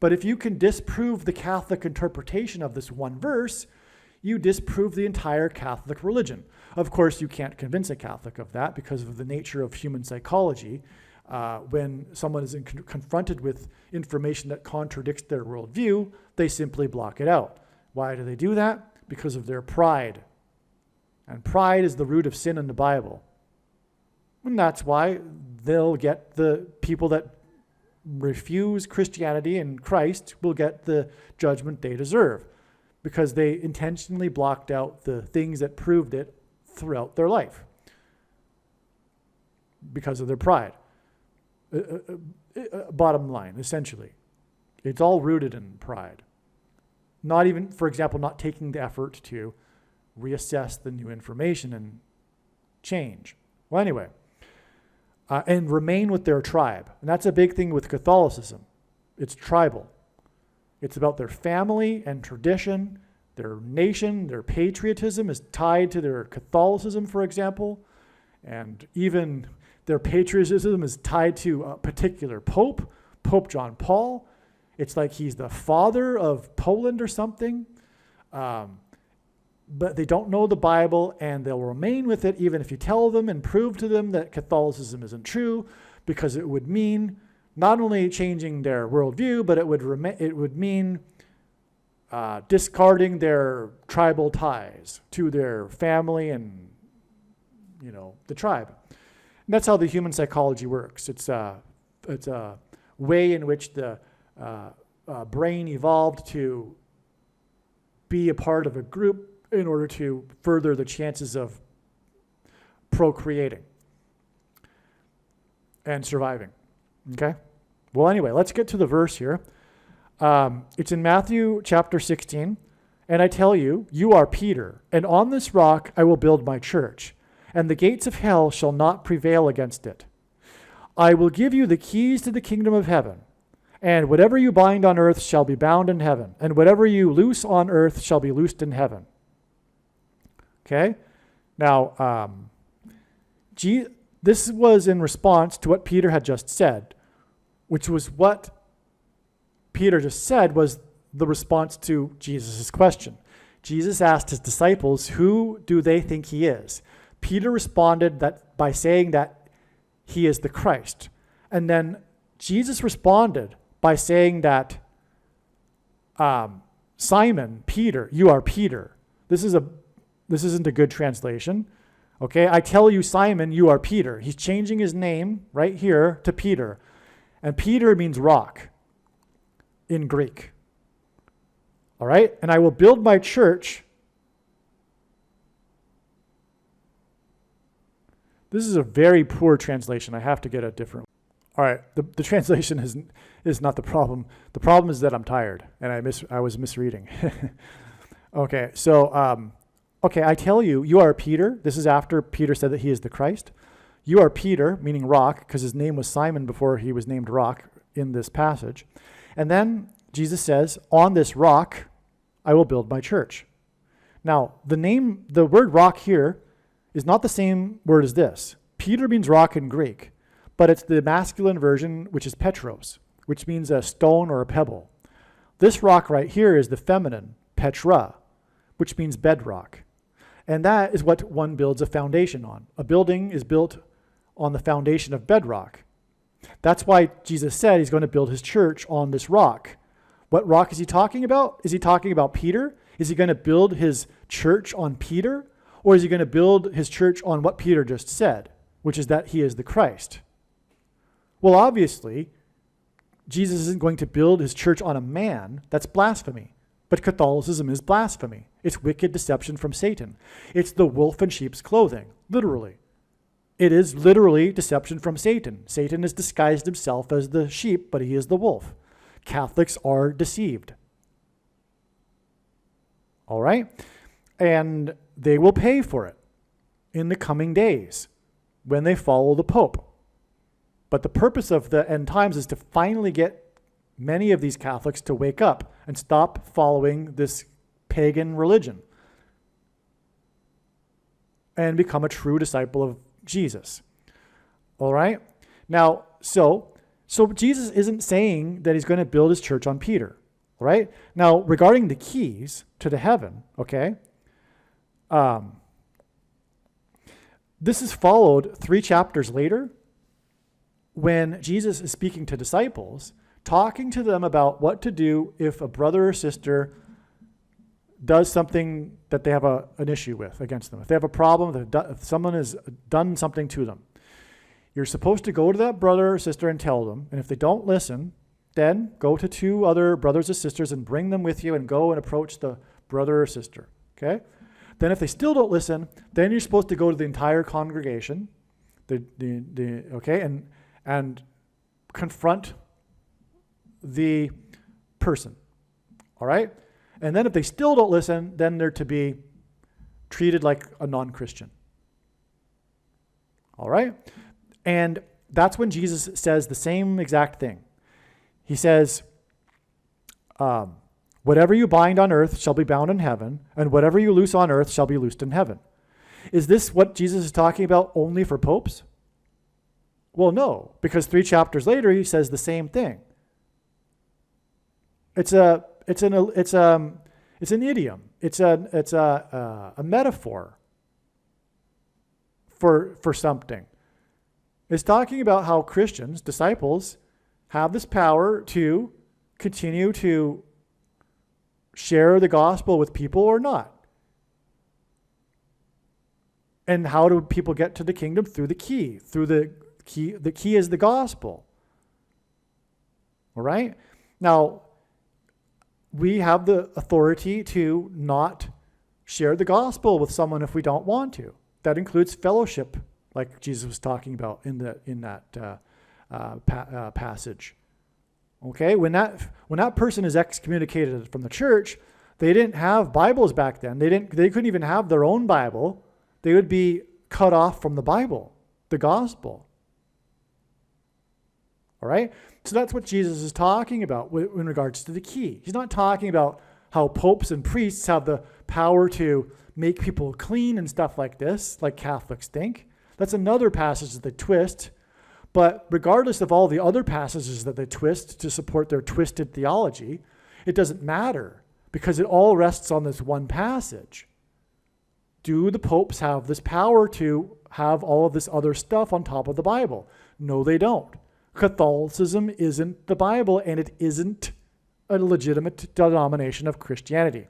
But if you can disprove the Catholic interpretation of this one verse, you disprove the entire Catholic religion. Of course, you can't convince a Catholic of that because of the nature of human psychology. When someone is confronted with information that contradicts their worldview, they simply block it out. Why do they do that? Because of their pride. And pride is the root of sin in the Bible. And that's why they'll get the people that refuse Christianity and Christ will get the judgment they deserve, because they intentionally blocked out the things that proved it throughout their life because of their pride. Bottom line, essentially, it's all rooted in pride. Not even, for example, not taking the effort to reassess the new information and change. Well, anyway, and remain with their tribe. And that's a big thing with Catholicism. It's tribal. It's about their family and tradition, their nation, their patriotism is tied to their Catholicism, for example, and even their patriotism is tied to a particular pope, Pope John Paul. It's like he's the father of Poland or something. But they don't know the Bible, and they'll remain with it even if you tell them and prove to them that Catholicism isn't true, because it would mean not only changing their worldview, but it would mean discarding their tribal ties to their family and, the tribe. And that's how the human psychology works. It's a way in which the brain evolved to be a part of a group in order to further the chances of procreating and surviving. Okay? Well, anyway, let's get to the verse here. It's in Matthew chapter 16. And I tell you, you are Peter, and on this rock I will build my church, and the gates of hell shall not prevail against it. I will give you the keys to the kingdom of heaven, and whatever you bind on earth shall be bound in heaven, and whatever you loose on earth shall be loosed in heaven. Okay? Now, this was in response to what Peter had just said, which was what Peter just said was the response to Jesus' question. Jesus asked his disciples, who do they think he is? Peter responded that by saying that he is the Christ. And then Jesus responded by saying that, Simon, Peter, you are Peter. This isn't a good translation. Okay, I tell you, Simon, you are Peter. He's changing his name right here to Peter. And Peter means rock in Greek. All right, and I will build my church. This is a very poor translation. I have to get a different. All right, the translation is not the problem. The problem is that I'm tired and I was misreading. Okay, so okay, I tell you, you are Peter. This is after Peter said that he is the Christ. You are Peter, meaning rock, because his name was Simon before he was named rock in this passage. And then Jesus says, on this rock, I will build my church. Now, the word rock here is not the same word as this. Peter means rock in Greek, but it's the masculine version, which is Petros, which means a stone or a pebble. This rock right here is the feminine, Petra, which means bedrock. And that is what one builds a foundation on. A building is built on the foundation of bedrock. That's why Jesus said he's going to build his church on this rock. What rock is he talking about? Is he talking about Peter? Is he going to build his church on Peter? Or is he going to build his church on what Peter just said, which is that he is the Christ? Well, obviously, Jesus isn't going to build his church on a man, that's blasphemy. But Catholicism is blasphemy. It's wicked deception from Satan. It's the wolf in sheep's clothing, literally. It is literally deception from Satan. Satan has disguised himself as the sheep, but he is the wolf. Catholics are deceived. All right? And they will pay for it in the coming days when they follow the Pope. But the purpose of the end times is to finally get many of these Catholics to wake up and stop following this pagan religion and become a true disciple of Jesus. All right? Now, so Jesus isn't saying that he's going to build his church on Peter. All right? Now, regarding the keys to the heaven, okay? This is followed 3 chapters later when Jesus is speaking to disciples, talking to them about what to do if a brother or sister does something that they have an issue with against them. If they have a problem, if someone has done something to them, you're supposed to go to that brother or sister and tell them. And if they don't listen, then go to 2 other brothers or sisters and bring them with you and go and approach the brother or sister. Okay? Then if they still don't listen, then you're supposed to go to the entire congregation, and confront the person. All right? And then if they still don't listen, then they're to be treated like a non-Christian. All right? And that's when Jesus says the same exact thing. He says, whatever you bind on earth shall be bound in heaven, and whatever you loose on earth shall be loosed in heaven. Is this what Jesus is talking about only for popes? Well, no, because 3 chapters later he says the same thing. It's an idiom. It's a metaphor for something. It's talking about how Christians, disciples, have this power to continue to share the gospel with people or not. And how do people get to the kingdom? Through the key. The key is the gospel. All right? Now, we have the authority to not share the gospel with someone if we don't want to. That includes fellowship, like Jesus was talking about in that passage. Okay, when that person is excommunicated from the church, they didn't have Bibles back then. They couldn't even have their own Bible. They would be cut off from the Bible, the gospel. All right? So that's what Jesus is talking about in regards to the key. He's not talking about how popes and priests have the power to make people clean and stuff like this, like Catholics think. That's another passage that they twist. But regardless of all the other passages that they twist to support their twisted theology, it doesn't matter because it all rests on this one passage. Do the popes have this power to have all of this other stuff on top of the Bible? No, they don't. Catholicism isn't the Bible, and it isn't a legitimate denomination of Christianity.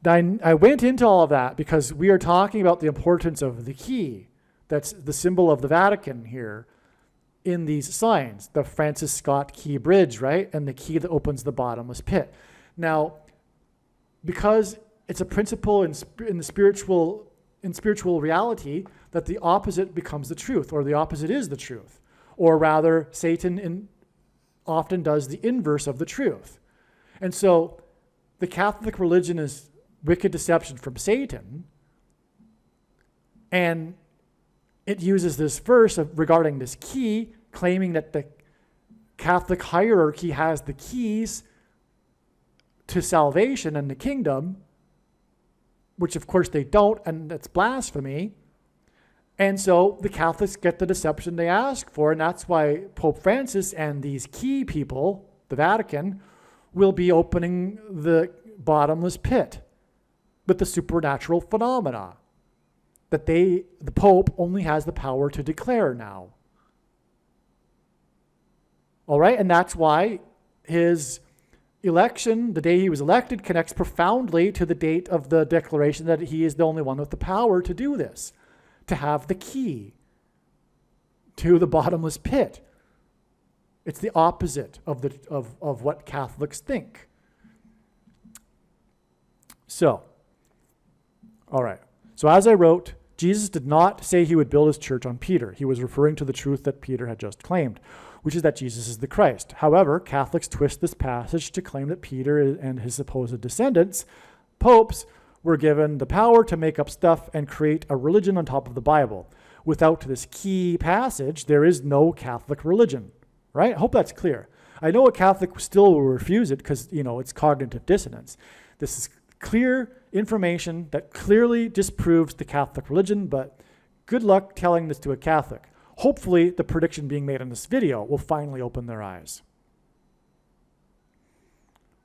I went into all of that because we are talking about the importance of the key. That's the symbol of the Vatican here in these signs, the Francis Scott Key Bridge, right? And the key that opens the bottomless pit. Now, because it's a principle in spiritual reality that the opposite becomes the truth, or the opposite is the truth. Or rather, Satan often does the inverse of the truth. And so the Catholic religion is wicked deception from Satan, and it uses this verse regarding this key, claiming that the Catholic hierarchy has the keys to salvation and the kingdom, which of course they don't, and that's blasphemy. And so the Catholics get the deception they ask for, and that's why Pope Francis and these key people, the Vatican, will be opening the bottomless pit with the supernatural phenomena that the Pope only has the power to declare now. All right, and that's why his election, the day he was elected, connects profoundly to the date of the declaration that he is the only one with the power to do this, to have the key to the bottomless pit. It's the opposite of what Catholics think. So, all right. So as I wrote, Jesus did not say he would build his church on Peter. He was referring to the truth that Peter had just claimed, which is that Jesus is the Christ. However, Catholics twist this passage to claim that Peter and his supposed descendants, popes, were given the power to make up stuff and create a religion on top of the Bible. Without this key passage, there is no Catholic religion, right? I hope that's clear. I know a Catholic still will refuse it because, it's cognitive dissonance. This is clear information that clearly disproves the Catholic religion, but good luck telling this to a Catholic. Hopefully, the prediction being made in this video will finally open their eyes.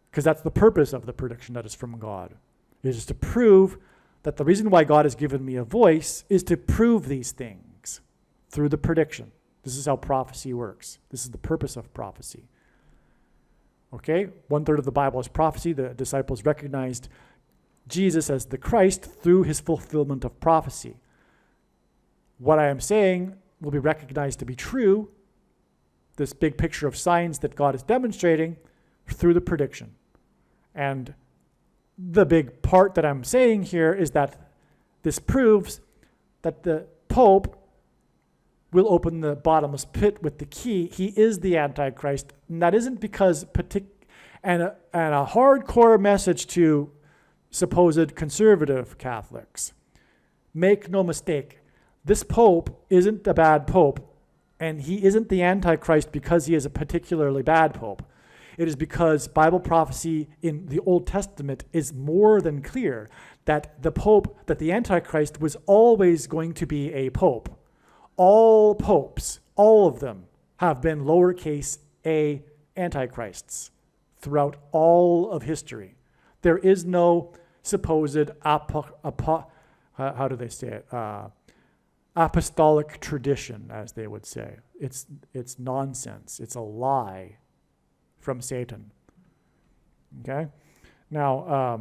Because that's the purpose of the prediction that is from God. It is to prove that the reason why God has given me a voice is to prove these things through the prediction. This is how prophecy works. This is the purpose of prophecy. Okay? 1/3 of the Bible is prophecy. The disciples recognized Jesus as the Christ through his fulfillment of prophecy. What I am saying will be recognized to be true, this big picture of signs that God is demonstrating through the prediction. And the big part that I'm saying here is that this proves that the Pope will open the bottomless pit with the key. He is the Antichrist. And that isn't because and a hardcore message to supposed conservative Catholics. Make no mistake, this Pope isn't a bad Pope, and he isn't the Antichrist because he is a particularly bad Pope. It is because Bible prophecy in the Old Testament is more than clear that the Antichrist was always going to be a Pope. All popes, all of them, have been lowercase a Antichrists throughout all of history. There is no supposed apostolic tradition, as they would say. It's nonsense. It's a lie from Satan. Okay? Now,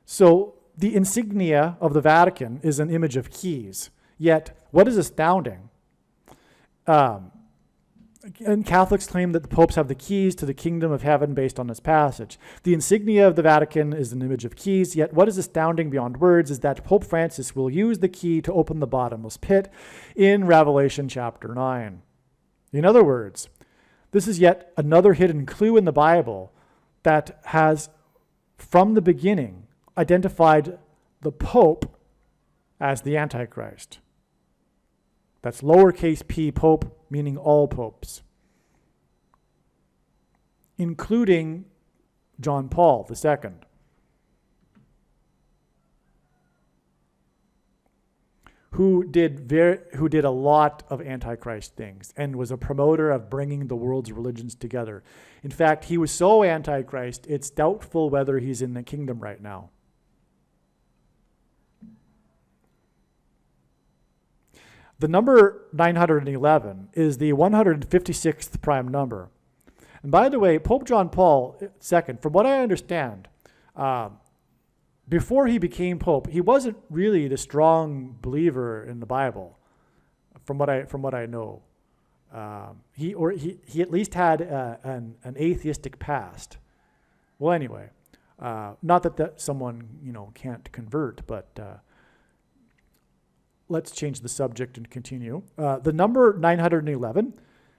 so the insignia of the Vatican is an image of keys. Yet, what is astounding, and Catholics claim that the popes have the keys to the kingdom of heaven based on this passage. The insignia of the Vatican is an image of keys, yet what is astounding beyond words is that Pope Francis will use the key to open the bottomless pit in Revelation chapter 9. In other words, this is yet another hidden clue in the Bible that has, from the beginning, identified the Pope as the Antichrist. That's lowercase p Pope, meaning all popes, including John Paul II, who did a lot of Antichrist things and was a promoter of bringing the world's religions together. In fact, he was so Antichrist, it's doubtful whether he's in the kingdom right now. The number 911 is the 156th prime number. And by the way, Pope John Paul II, from what I understand, before he became Pope, he wasn't really the strong believer in the Bible, from what I know. He at least had an atheistic past. Well, anyway, not that someone can't convert, but let's change the subject and continue. The number 911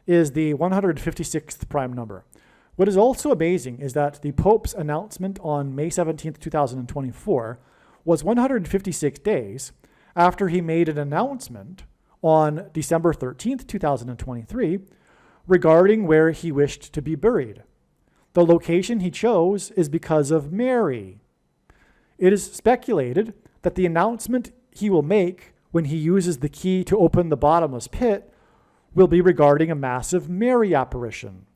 is the 156th prime number. What is also amazing is that the Pope's announcement on May 17th, 2024 was 156 days after he made an announcement on December 13th, 2023 regarding where he wished to be buried. The location he chose is because of Mary. It is speculated that the announcement he will make when he uses the key to open the bottomless pit will be regarding a massive Mary apparition.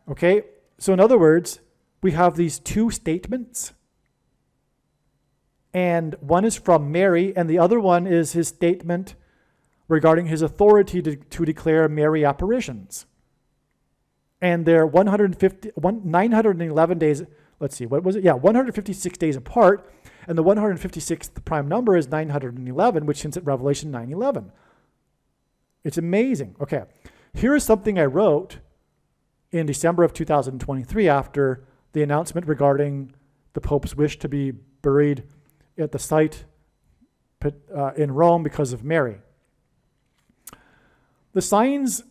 Okay, so in other words, we have these two statements, and one is from Mary, and the other one is his statement regarding his authority to declare Mary apparitions. And they're 911 days, let's see, what was it? Yeah, 156 days apart, and the 156th prime number is 911, which hints at Revelation 9:11. It's amazing. Okay, here is something I wrote in December of 2023 after the announcement regarding the Pope's wish to be buried at the site in Rome because of Mary. The signs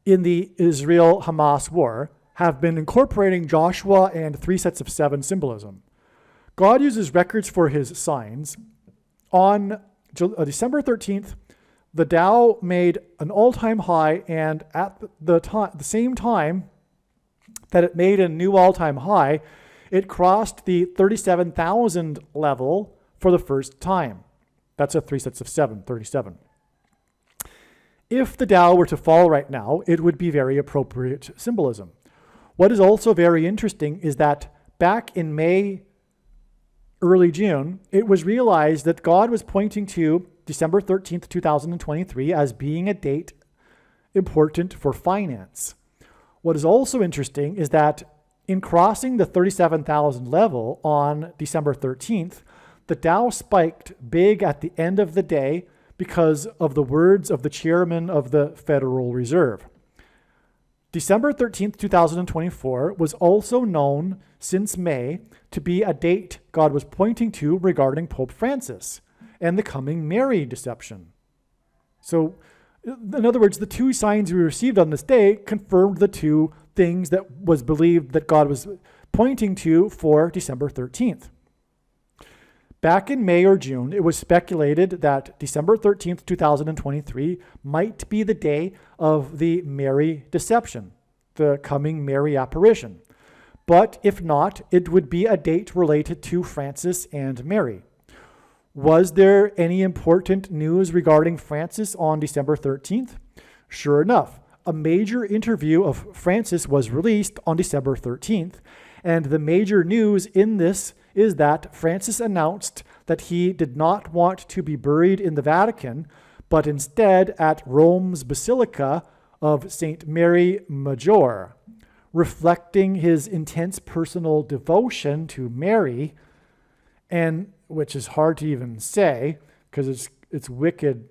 in the Israel-Hamas war have been incorporating Joshua and 3 sets of 7 symbolism. God uses records for his signs. On December 13th, the Dow made an all-time high, and at the same time that it made a new all-time high, it crossed the 37,000 level for the first time. That's a 3 sets of 7, 37. If the Dow were to fall right now, it would be very appropriate symbolism. What is also very interesting is that back in May, early June, it was realized that God was pointing to December 13th, 2023 as being a date important for finance. What is also interesting is that in crossing the 37,000 level on December 13th, the Dow spiked big at the end of the day because of the words of the chairman of the Federal Reserve. December 13th, 2024 was also known since May to be a date God was pointing to regarding Pope Francis and the coming Mary deception. So, in other words, the 2 signs we received on this day confirmed the 2 things that was believed that God was pointing to for December 13th. Back in May or June, it was speculated that December 13th, 2023 might be the day of the Mary deception, the coming Mary apparition. But if not, it would be a date related to Francis and Mary. Was there any important news regarding Francis on December 13th? Sure enough, a major interview of Francis was released on December 13th, and the major news in this is that Francis announced that he did not want to be buried in the Vatican, but instead at Rome's Basilica of St. Mary Maggiore, reflecting his intense personal devotion to Mary, and which is hard to even say because it's wicked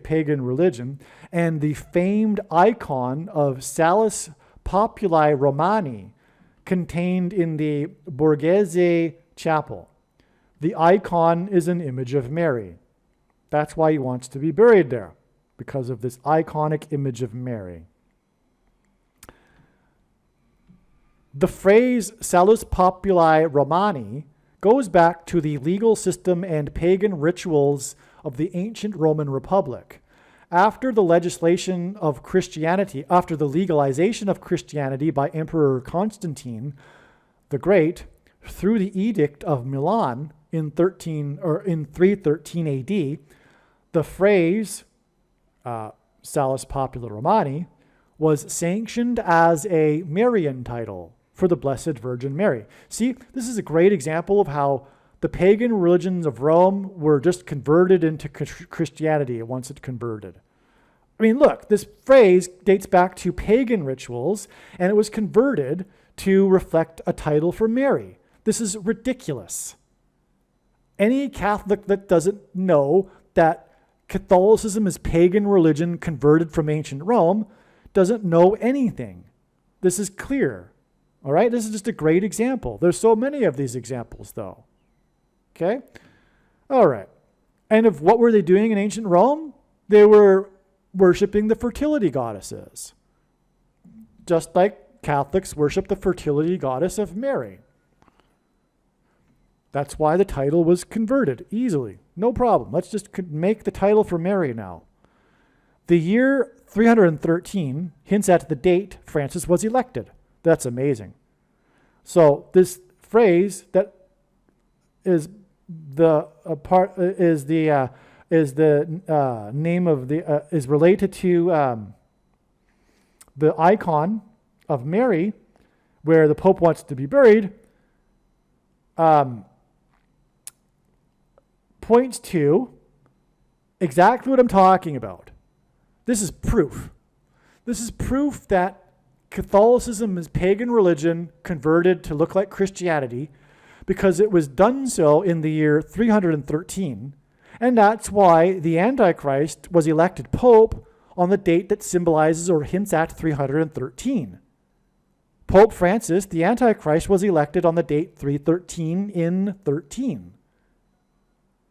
pagan religion, and the famed icon of Salus Populi Romani contained in the Borghese Chapel. The icon is an image of Mary. That's why he wants to be buried there, because of this iconic image of Mary. The phrase Salus Populi Romani goes back to the legal system and pagan rituals of the ancient Roman Republic. After the legalization of Christianity by Emperor Constantine the Great, through the Edict of Milan in 313 AD, the phrase Salus Populi Romani was sanctioned as a Marian title for the Blessed Virgin Mary. See, this is a great example of how the pagan religions of Rome were just converted into Christianity once it converted. I mean, look, this phrase dates back to pagan rituals, and it was converted to reflect a title for Mary. This is ridiculous. Any Catholic that doesn't know that Catholicism is pagan religion converted from ancient Rome doesn't know anything. This is clear. All right, this is just a great example. There's so many of these examples, though. Okay? All right. And of what were they doing in ancient Rome? They were worshiping the fertility goddesses, just like Catholics worship the fertility goddess of Mary. That's why the title was converted easily. No problem. Let's just make the title for Mary now. The year 313 hints at the date Francis was elected. That's amazing. So this phrase that is is related to the icon of Mary, where the Pope wants to be buried, points to exactly what I'm talking about. This is proof. This is proof that Catholicism is pagan religion converted to look like Christianity, because it was done so in the year 313, And that's why the Antichrist was elected Pope on the date that symbolizes or hints at 313. Pope Francis, the Antichrist, was elected on the date 313 in 13.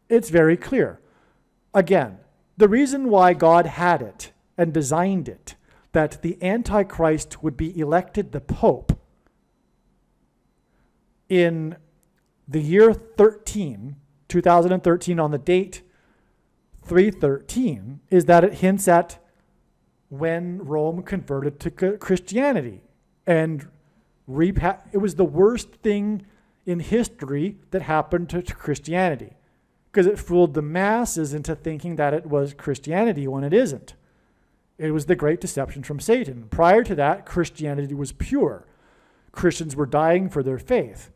It's very clear. Again, the reason why God had it and designed it, that the Antichrist would be elected the Pope in the year 2013, on the date 313, is that it hints at when Rome converted to Christianity. And it was the worst thing in history that happened to Christianity, because it fooled the masses into thinking that it was Christianity when it isn't. It was the great deception from Satan. Prior to that, Christianity was pure. Christians were dying for their faith,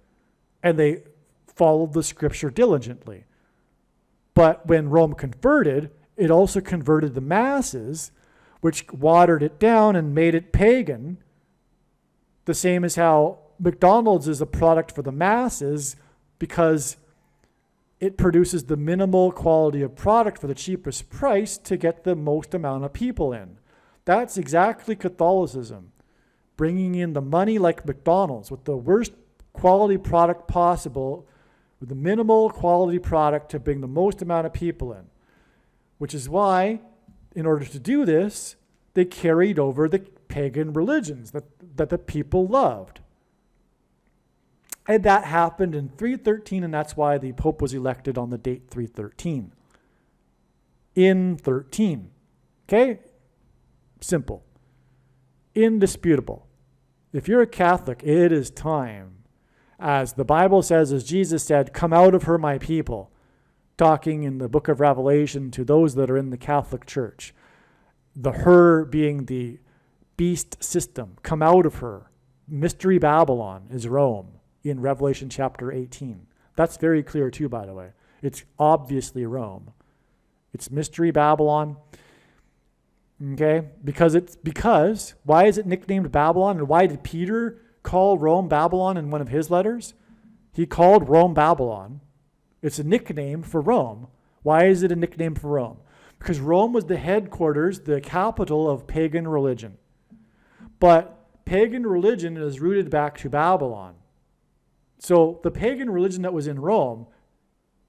and they followed the scripture diligently. But when Rome converted, it also converted the masses, which watered it down and made it pagan. The same as how McDonald's is a product for the masses because it produces the minimal quality of product for the cheapest price to get the most amount of people in. That's exactly Catholicism. Bringing in the money like McDonald's with the worst quality product possible, with the minimal quality product to bring the most amount of people in. Which is why, in order to do this, they carried over the pagan religions that the people loved. And that happened in 313, and that's why the Pope was elected on the date 313. In 13. Okay? Simple. Indisputable. If you're a Catholic, it is time. As the Bible says, as Jesus said, "Come out of her, my people," talking in the book of Revelation to those that are in the Catholic Church. The her being the beast system. Come out of her. Mystery Babylon is Rome in Revelation chapter 18. That's very clear too, by the way. It's obviously Rome. It's Mystery Babylon. Okay? Because why is it nicknamed Babylon? And why did Peter call Rome Babylon in one of his letters? He called Rome Babylon. It's a nickname for Rome. Why is it a nickname for Rome? Because Rome was the headquarters, the capital of pagan religion. But pagan religion is rooted back to Babylon. So the pagan religion that was in Rome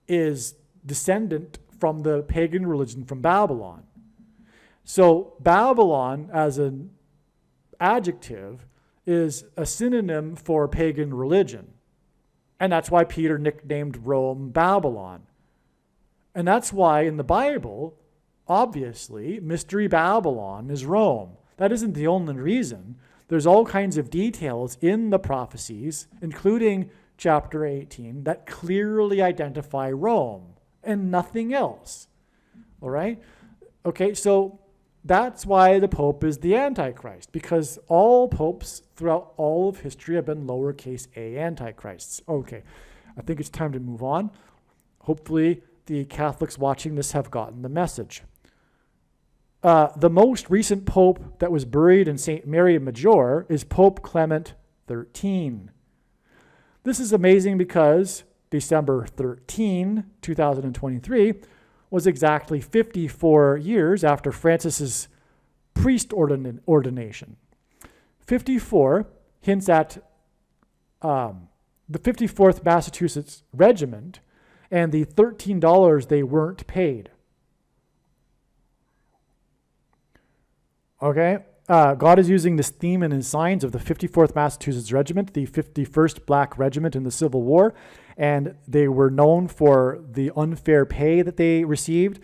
is descendant from the pagan religion from Babylon. So Babylon as an adjective is a synonym for pagan religion. And that's why Peter nicknamed Rome Babylon. And that's why in the Bible, obviously, Mystery Babylon is Rome. That isn't the only reason. There's all kinds of details in the prophecies, including chapter 18, that clearly identify Rome and nothing else. All right? Okay, so that's why the Pope is the Antichrist, because all popes throughout all of history have been lowercase a Antichrists. Okay, I think it's time to move on. Hopefully the Catholics watching this have gotten the message. The most recent pope that was buried in St. Mary Major is Pope Clement XIII. This is amazing because December 13, 2023, was exactly 54 years after Francis's priest ordination. 54 hints at the 54th Massachusetts Regiment and the $13 they weren't paid. Okay? God is using this theme in his signs of the 54th Massachusetts Regiment, the 51st Black Regiment in the Civil War, and they were known for the unfair pay that they received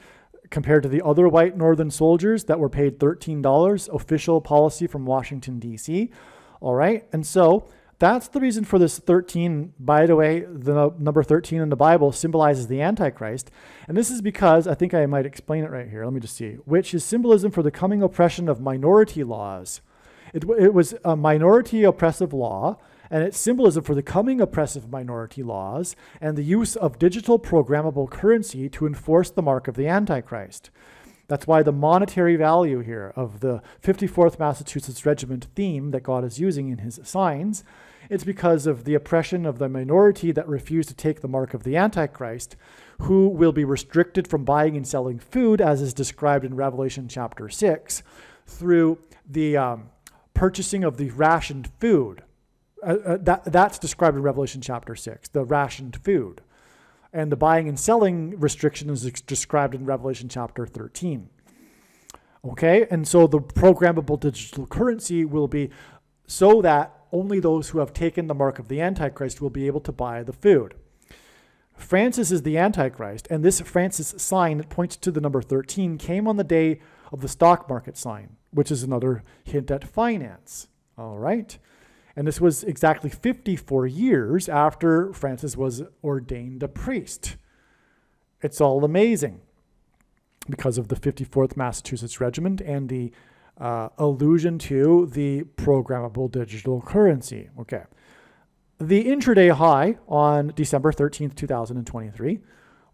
compared to the other white Northern soldiers that were paid $13, official policy from Washington, D.C. All right, and so that's the reason for this 13. By the way, the number 13 in the Bible symbolizes the Antichrist. And this is because, I think I might explain it right here. Let me just see. Which is symbolism for the coming oppression of minority laws. It was a minority oppressive law, and it's symbolism for the coming oppressive minority laws and the use of digital programmable currency to enforce the mark of the Antichrist. That's why the monetary value here of the 54th Massachusetts Regiment theme that God is using in his signs, it's because of the oppression of the minority that refused to take the mark of the Antichrist, who will be restricted from buying and selling food, as is described in Revelation chapter 6, through the purchasing of the rationed food. That's described in Revelation chapter 6, the rationed food. And the buying and selling restriction is described in Revelation chapter 13. Okay, and so the programmable digital currency will be so that only those who have taken the mark of the Antichrist will be able to buy the food. Francis is the Antichrist, and this Francis sign that points to the number 13 came on the day of the stock market sign, which is another hint at finance. All right. And this was exactly 54 years after Francis was ordained a priest. It's all amazing because of the 54th Massachusetts Regiment and the allusion to the programmable digital currency. Okay. The intraday high on December 13th, 2023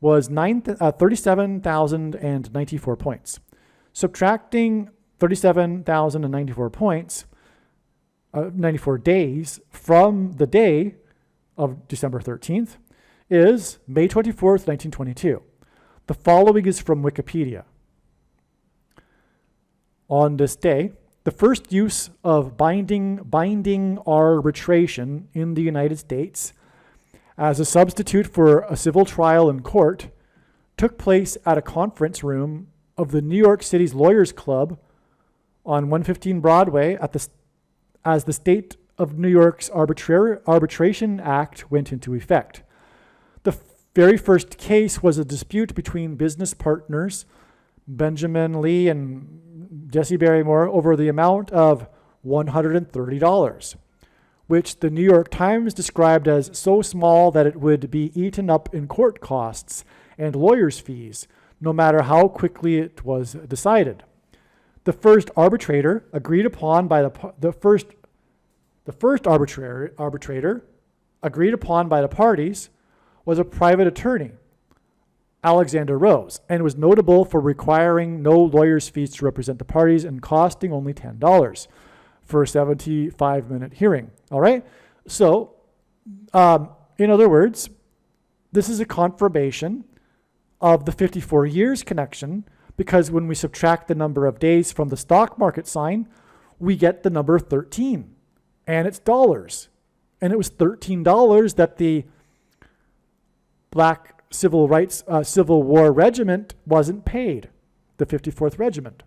was 37,094 points. Subtracting 37,094 points, 94 days from the day of December 13th is May 24th, 1922. The following is from Wikipedia. On this day, the first use of binding arbitration in the United States as a substitute for a civil trial in court took place at a conference room of the New York City's Lawyers Club on 115 Broadway as the State of New York's Arbitration Act went into effect. The very first case was a dispute between business partners Benjamin Lee and Jesse Barrymore over the amount of $130, which the New York Times described as so small that it would be eaten up in court costs and lawyers' fees, no matter how quickly it was decided. The first arbitrator agreed upon by the parties was a private attorney, Alexander Rose, and was notable for requiring no lawyers' fees to represent the parties and costing only $10 for a 75-minute hearing. All right? So, in other words, this is a confirmation of the 54 years connection, because when we subtract the number of days from the stock market sign, we get the number 13, and it's dollars. And it was $13 that the Black Civil War Regiment wasn't paid, the 54th Regiment.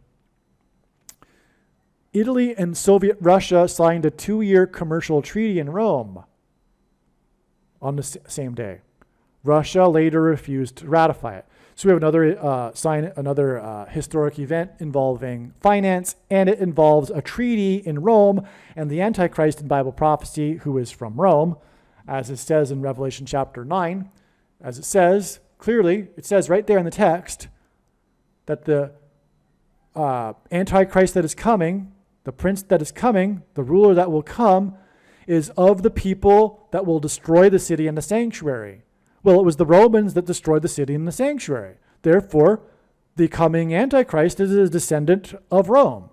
Italy and Soviet Russia signed a 2-year commercial treaty in Rome on the same day. Russia later refused to ratify it. So we have another historic event involving finance, and it involves a treaty in Rome and the Antichrist in Bible prophecy, who is from Rome, as it says in Revelation chapter 9. As it says, clearly, it says right there in the text that the Antichrist that is coming, the prince that is coming, the ruler that will come, is of the people that will destroy the city and the sanctuary. Well, it was the Romans that destroyed the city and the sanctuary. Therefore, the coming Antichrist is a descendant of Rome.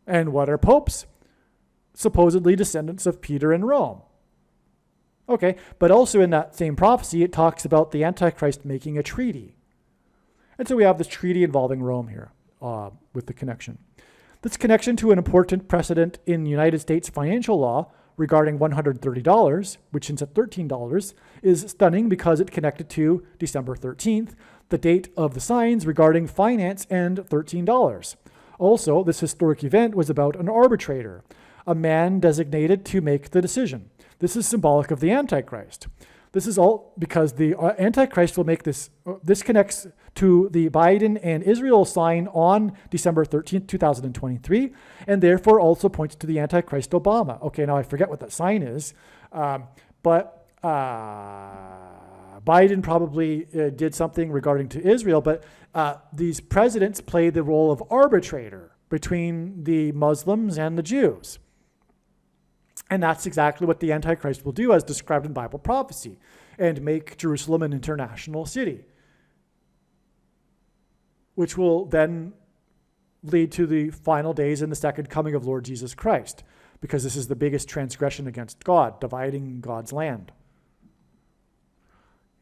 And what are popes? Supposedly descendants of Peter and Rome. Okay, but also in that same prophecy, it talks about the Antichrist making a treaty. And so we have this treaty involving Rome here with the connection. This connection to an important precedent in United States financial law regarding $130, which is at $13, is stunning because it connected to December 13th, the date of the signs regarding finance, and $13. Also, this historic event was about an arbitrator, a man designated to make the decision. This is symbolic of the Antichrist. This is all because the Antichrist will make this. This connects to the Biden and Israel sign on December 13th, 2023, and therefore also points to the Antichrist Obama. Okay, now I forget what that sign is, but Biden probably did something regarding to Israel, but these presidents play the role of arbitrator between the Muslims and the Jews. And that's exactly what the Antichrist will do as described in Bible prophecy, and make Jerusalem an international city, which will then lead to the final days and the second coming of Lord Jesus Christ, because this is the biggest transgression against God, dividing God's land.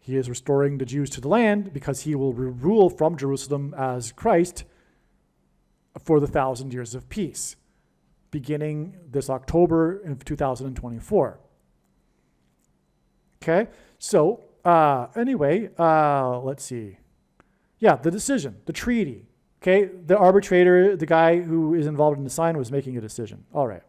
He is restoring the Jews to the land because he will rule from Jerusalem as Christ for the 1,000 years of peace, beginning this October of 2024. Okay, so anyway, let's see. Yeah, the decision, the treaty. Okay, the arbitrator, the guy who is involved in the sign, was making a decision. All right.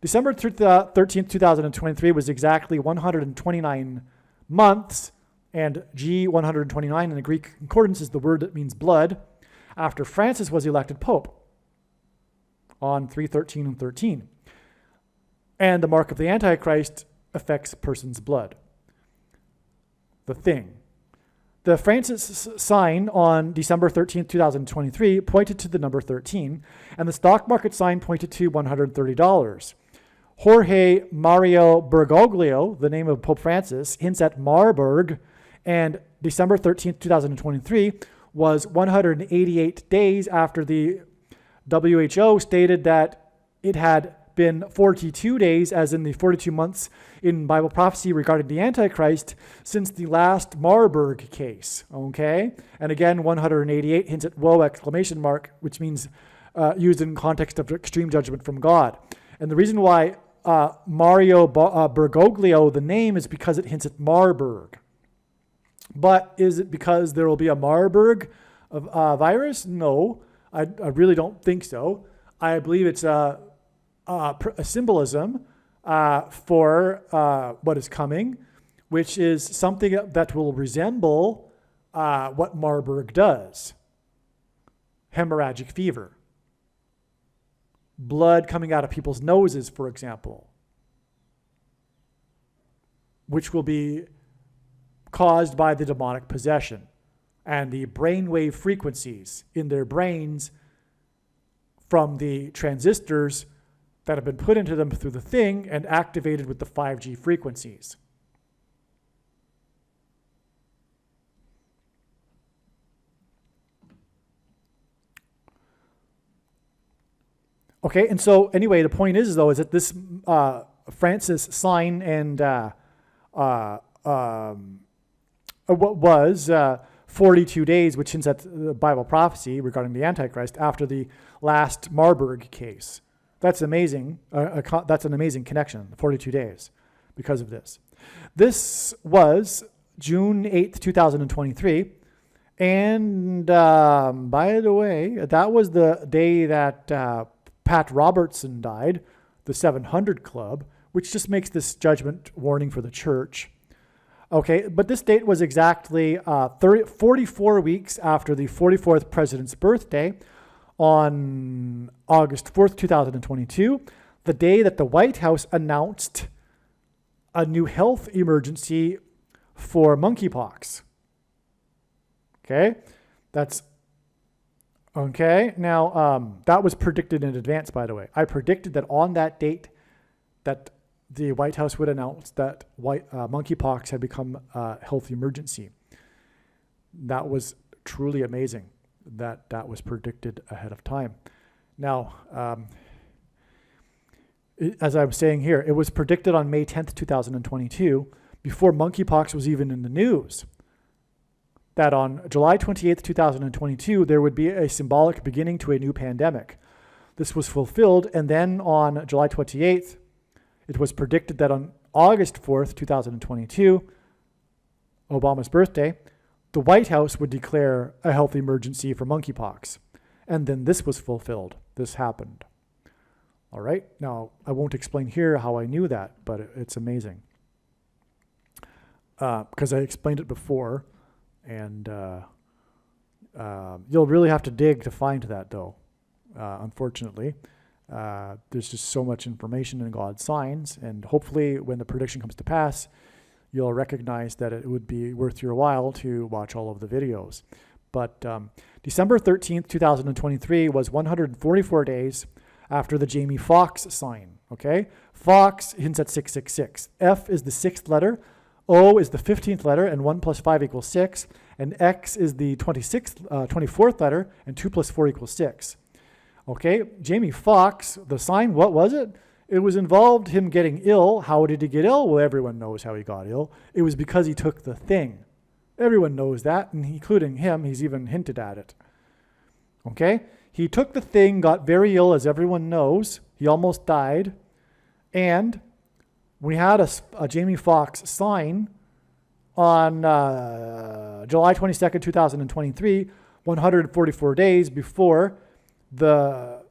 December 13th, 2023 was exactly 129 months, and G129 in the Greek concordance is the word that means blood, after Francis was elected Pope on 3/13 and 13. And the mark of the Antichrist affects a person's blood. The thing. The Francis sign on December 13th, 2023 pointed to the number 13, and the stock market sign pointed to $130. Jorge Mario Bergoglio, the name of Pope Francis, hints at Marburg, and December 13th, 2023 was 188 days after the WHO stated that it had been 42 days, as in the 42 months in Bible prophecy regarding the Antichrist, since the last Marburg case, okay? And again, 188 hints at woe, exclamation mark, which means used in context of extreme judgment from God. And the reason why Mario Bergoglio, the name, is because it hints at Marburg. But is it because there will be a Marburg virus? No, I really don't think so. I believe it's a symbolism for what is coming, which is something that will resemble what Marburg does. Hemorrhagic fever. Blood coming out of people's noses, for example, which will be caused by the demonic possession and the brainwave frequencies in their brains from the transistors that have been put into them through the thing and activated with the 5G frequencies. Okay, and so anyway, the point is though, is that this Francis sign and what was 42 days, which hints at the Bible prophecy regarding the Antichrist after the last Marburg case. That's amazing. That's an amazing connection, 42 days, because of this. This was June 8th, 2023. And by the way, that was the day that Pat Robertson died, the 700 Club, which just makes this judgment warning for the church. Okay, but this date was exactly 44 weeks after the 44th president's birthday on August 4th, 2022, the day that the White House announced a new health emergency for monkeypox. Okay, that's okay. Now, that was predicted in advance, by the way. I predicted that on that date that the White House would announce that monkeypox had become a health emergency. That was truly amazing that that was predicted ahead of time. Now, as I'm saying here, it was predicted on May 10th, 2022, before monkeypox was even in the news, that on July 28th, 2022, there would be a symbolic beginning to a new pandemic. This was fulfilled, and then on July 28th, it was predicted that on August 4th, 2022, Obama's birthday, the White House would declare a health emergency for monkeypox. And then this was fulfilled. This happened. All right. Now, I won't explain here how I knew that, but it's amazing. Because I explained it before, and you'll really have to dig to find that, though, unfortunately. There's just so much information in God's signs, and hopefully when the prediction comes to pass, you'll recognize that it would be worth your while to watch all of the videos. But December 13th, 2023 was 144 days after the Jamie Foxx sign, okay? Fox hints at 666. F is the 6th letter, O is the 15th letter, and 1 plus 5 equals 6, and X is the 24th letter, and 2 plus 4 equals 6. Okay, Jamie Foxx, the sign, what was it? It was involved him getting ill. How did he get ill? Well, everyone knows how he got ill. It was because he took the thing. Everyone knows that, and including him. He's even hinted at it. Okay? He took the thing, got very ill, as everyone knows. He almost died. And we had a Jamie Foxx sign on July 22nd, 2023, 144 days before the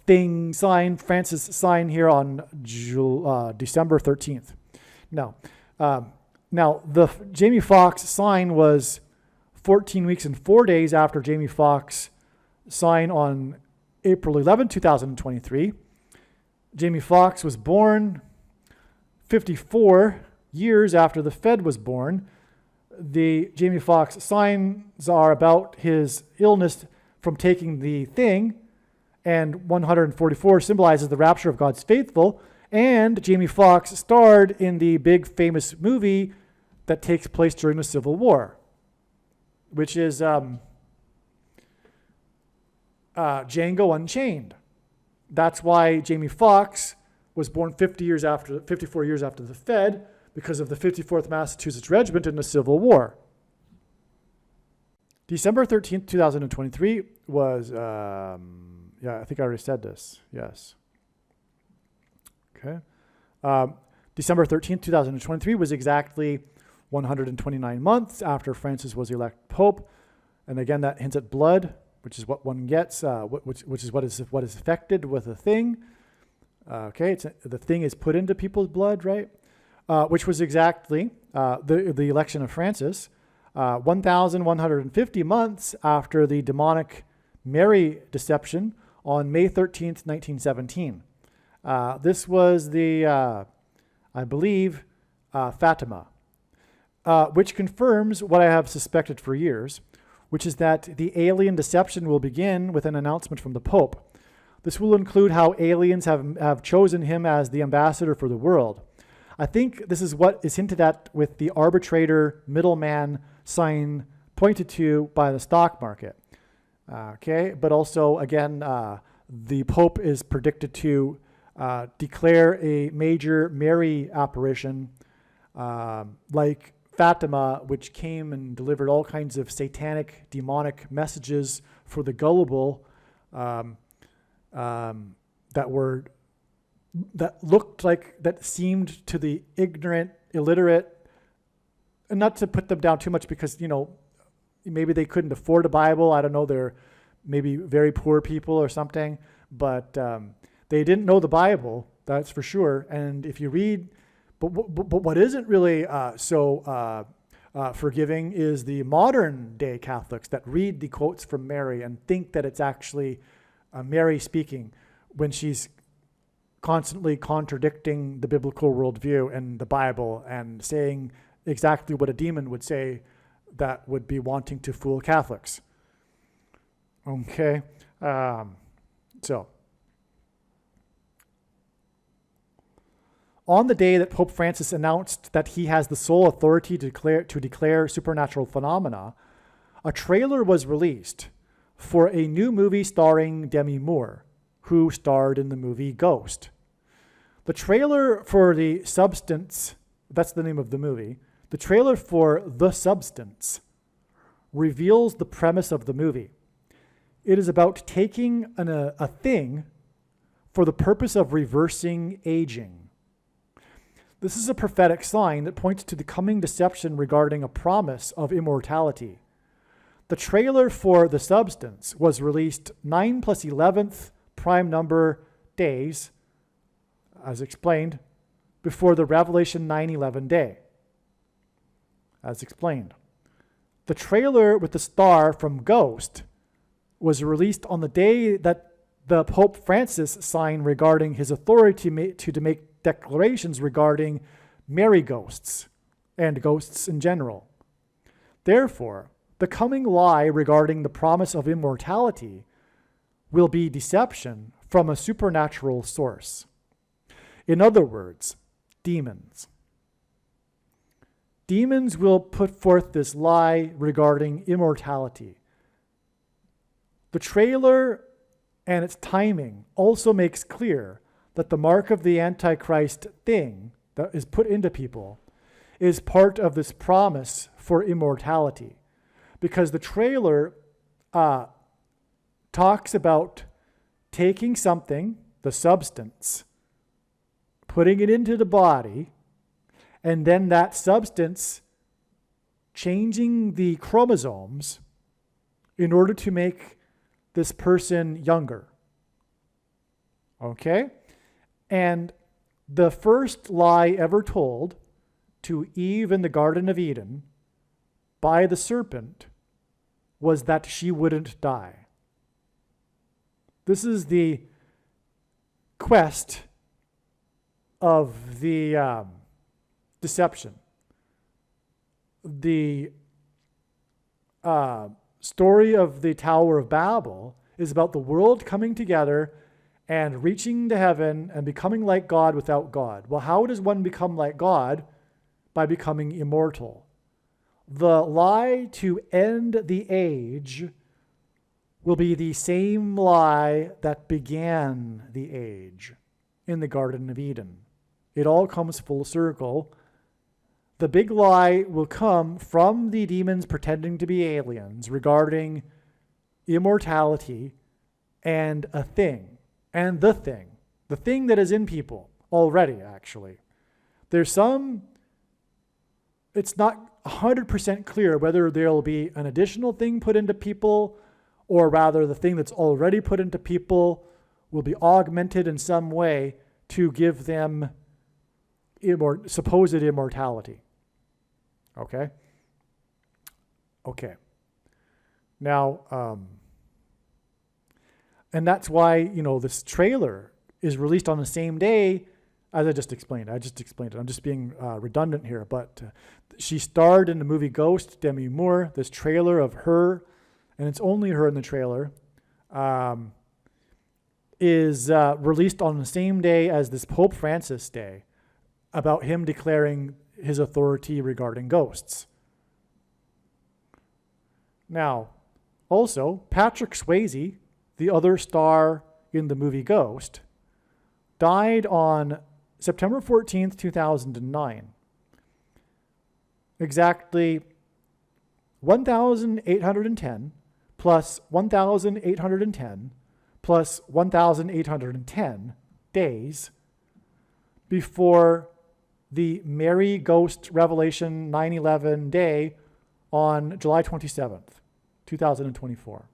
thing sign, Francis sign here on December 13th. Now, the Jamie Foxx sign was 14 weeks and 4 days after Jamie Foxx sign on April 11, 2023. Jamie Foxx was born 54 years after the Fed was born. The Jamie Foxx signs are about his illness from taking the thing, and 144 symbolizes the rapture of God's faithful. And Jamie Foxx starred in the big famous movie that takes place during the Civil War, which is Django Unchained. That's why Jamie Foxx was born 54 years after the Fed, because of the 54th Massachusetts Regiment in the Civil War. December 13th, 2023 was, I think I already said this. Yes. Okay. December 13th, 2023 was exactly 129 months after Francis was elected Pope. And again, that hints at blood, which is what one gets, which is what is affected with a thing. The thing is put into people's blood, right? Which was exactly the election of Francis, 1,150 months after the demonic Mary deception on May 13th, 1917. This was the, I believe, Fatima, which confirms what I have suspected for years, which is that the alien deception will begin with an announcement from the Pope. This will include how aliens have chosen him as the ambassador for the world. I think this is what is hinted at with the arbitrator middleman sign pointed to by the stock market. But also, again, the Pope is predicted to declare a major Mary apparition like Fatima, which came and delivered all kinds of satanic, demonic messages for the gullible that seemed to the ignorant, illiterate, and not to put them down too much because, maybe they couldn't afford a Bible. I don't know. They're maybe very poor people or something, but they didn't know the Bible. That's for sure. And if you read, but what isn't really so forgiving is the modern day Catholics that read the quotes from Mary and think that it's actually Mary speaking when she's constantly contradicting the biblical worldview and the Bible and saying exactly what a demon would say that would be wanting to fool Catholics. Okay, so on the day that Pope Francis announced that he has the sole authority to declare supernatural phenomena, a trailer was released for a new movie starring Demi Moore, who starred in the movie Ghost. The trailer for The Substance, that's the name of the movie, the trailer for The Substance reveals the premise of the movie. It is about taking a thing for the purpose of reversing aging. This is a prophetic sign that points to the coming deception regarding a promise of immortality. The trailer for The Substance was released 9 plus 11th prime number days, as explained, before the Revelation 9/11 day, as explained. The trailer with the star from Ghost was released on the day that the Pope Francis signed regarding his authority to make declarations regarding Mary ghosts and ghosts in general. Therefore, the coming lie regarding the promise of immortality will be deception from a supernatural source. In other words, demons. Demons will put forth this lie regarding immortality. The trailer and its timing also makes clear that the mark of the Antichrist thing that is put into people is part of this promise for immortality. Because the trailer talks about taking something, the substance, putting it into the body, and then that substance changing the chromosomes in order to make this person younger. Okay? And the first lie ever told to Eve in the Garden of Eden by the serpent was that she wouldn't die. This is the quest of the deception. The story of the Tower of Babel is about the world coming together and reaching to heaven and becoming like God without God. Well, how does one become like God? By becoming immortal. The lie to end the age will be the same lie that began the age in the Garden of Eden. It all comes full circle. The big lie will come from the demons pretending to be aliens regarding immortality and a thing, and the thing that is in people already, actually. There's some, it's not 100% clear whether there'll be an additional thing put into people, or rather the thing that's already put into people will be augmented in some way to give them supposed immortality. Okay? Okay. Now, and that's why, this trailer is released on the same day as I just explained. I just explained it. I'm just being redundant here, but she starred in the movie Ghost, Demi Moore. This trailer of her, and it's only her in the trailer, is released on the same day as this Pope Francis Day, about him declaring his authority regarding ghosts. Now, also, Patrick Swayze, the other star in the movie Ghost, died on September 14th, 2009. Exactly 1,810 plus 1,810 plus 1,810 days before the Mary Ghost Revelation 9/11 day on July 27th, 2024.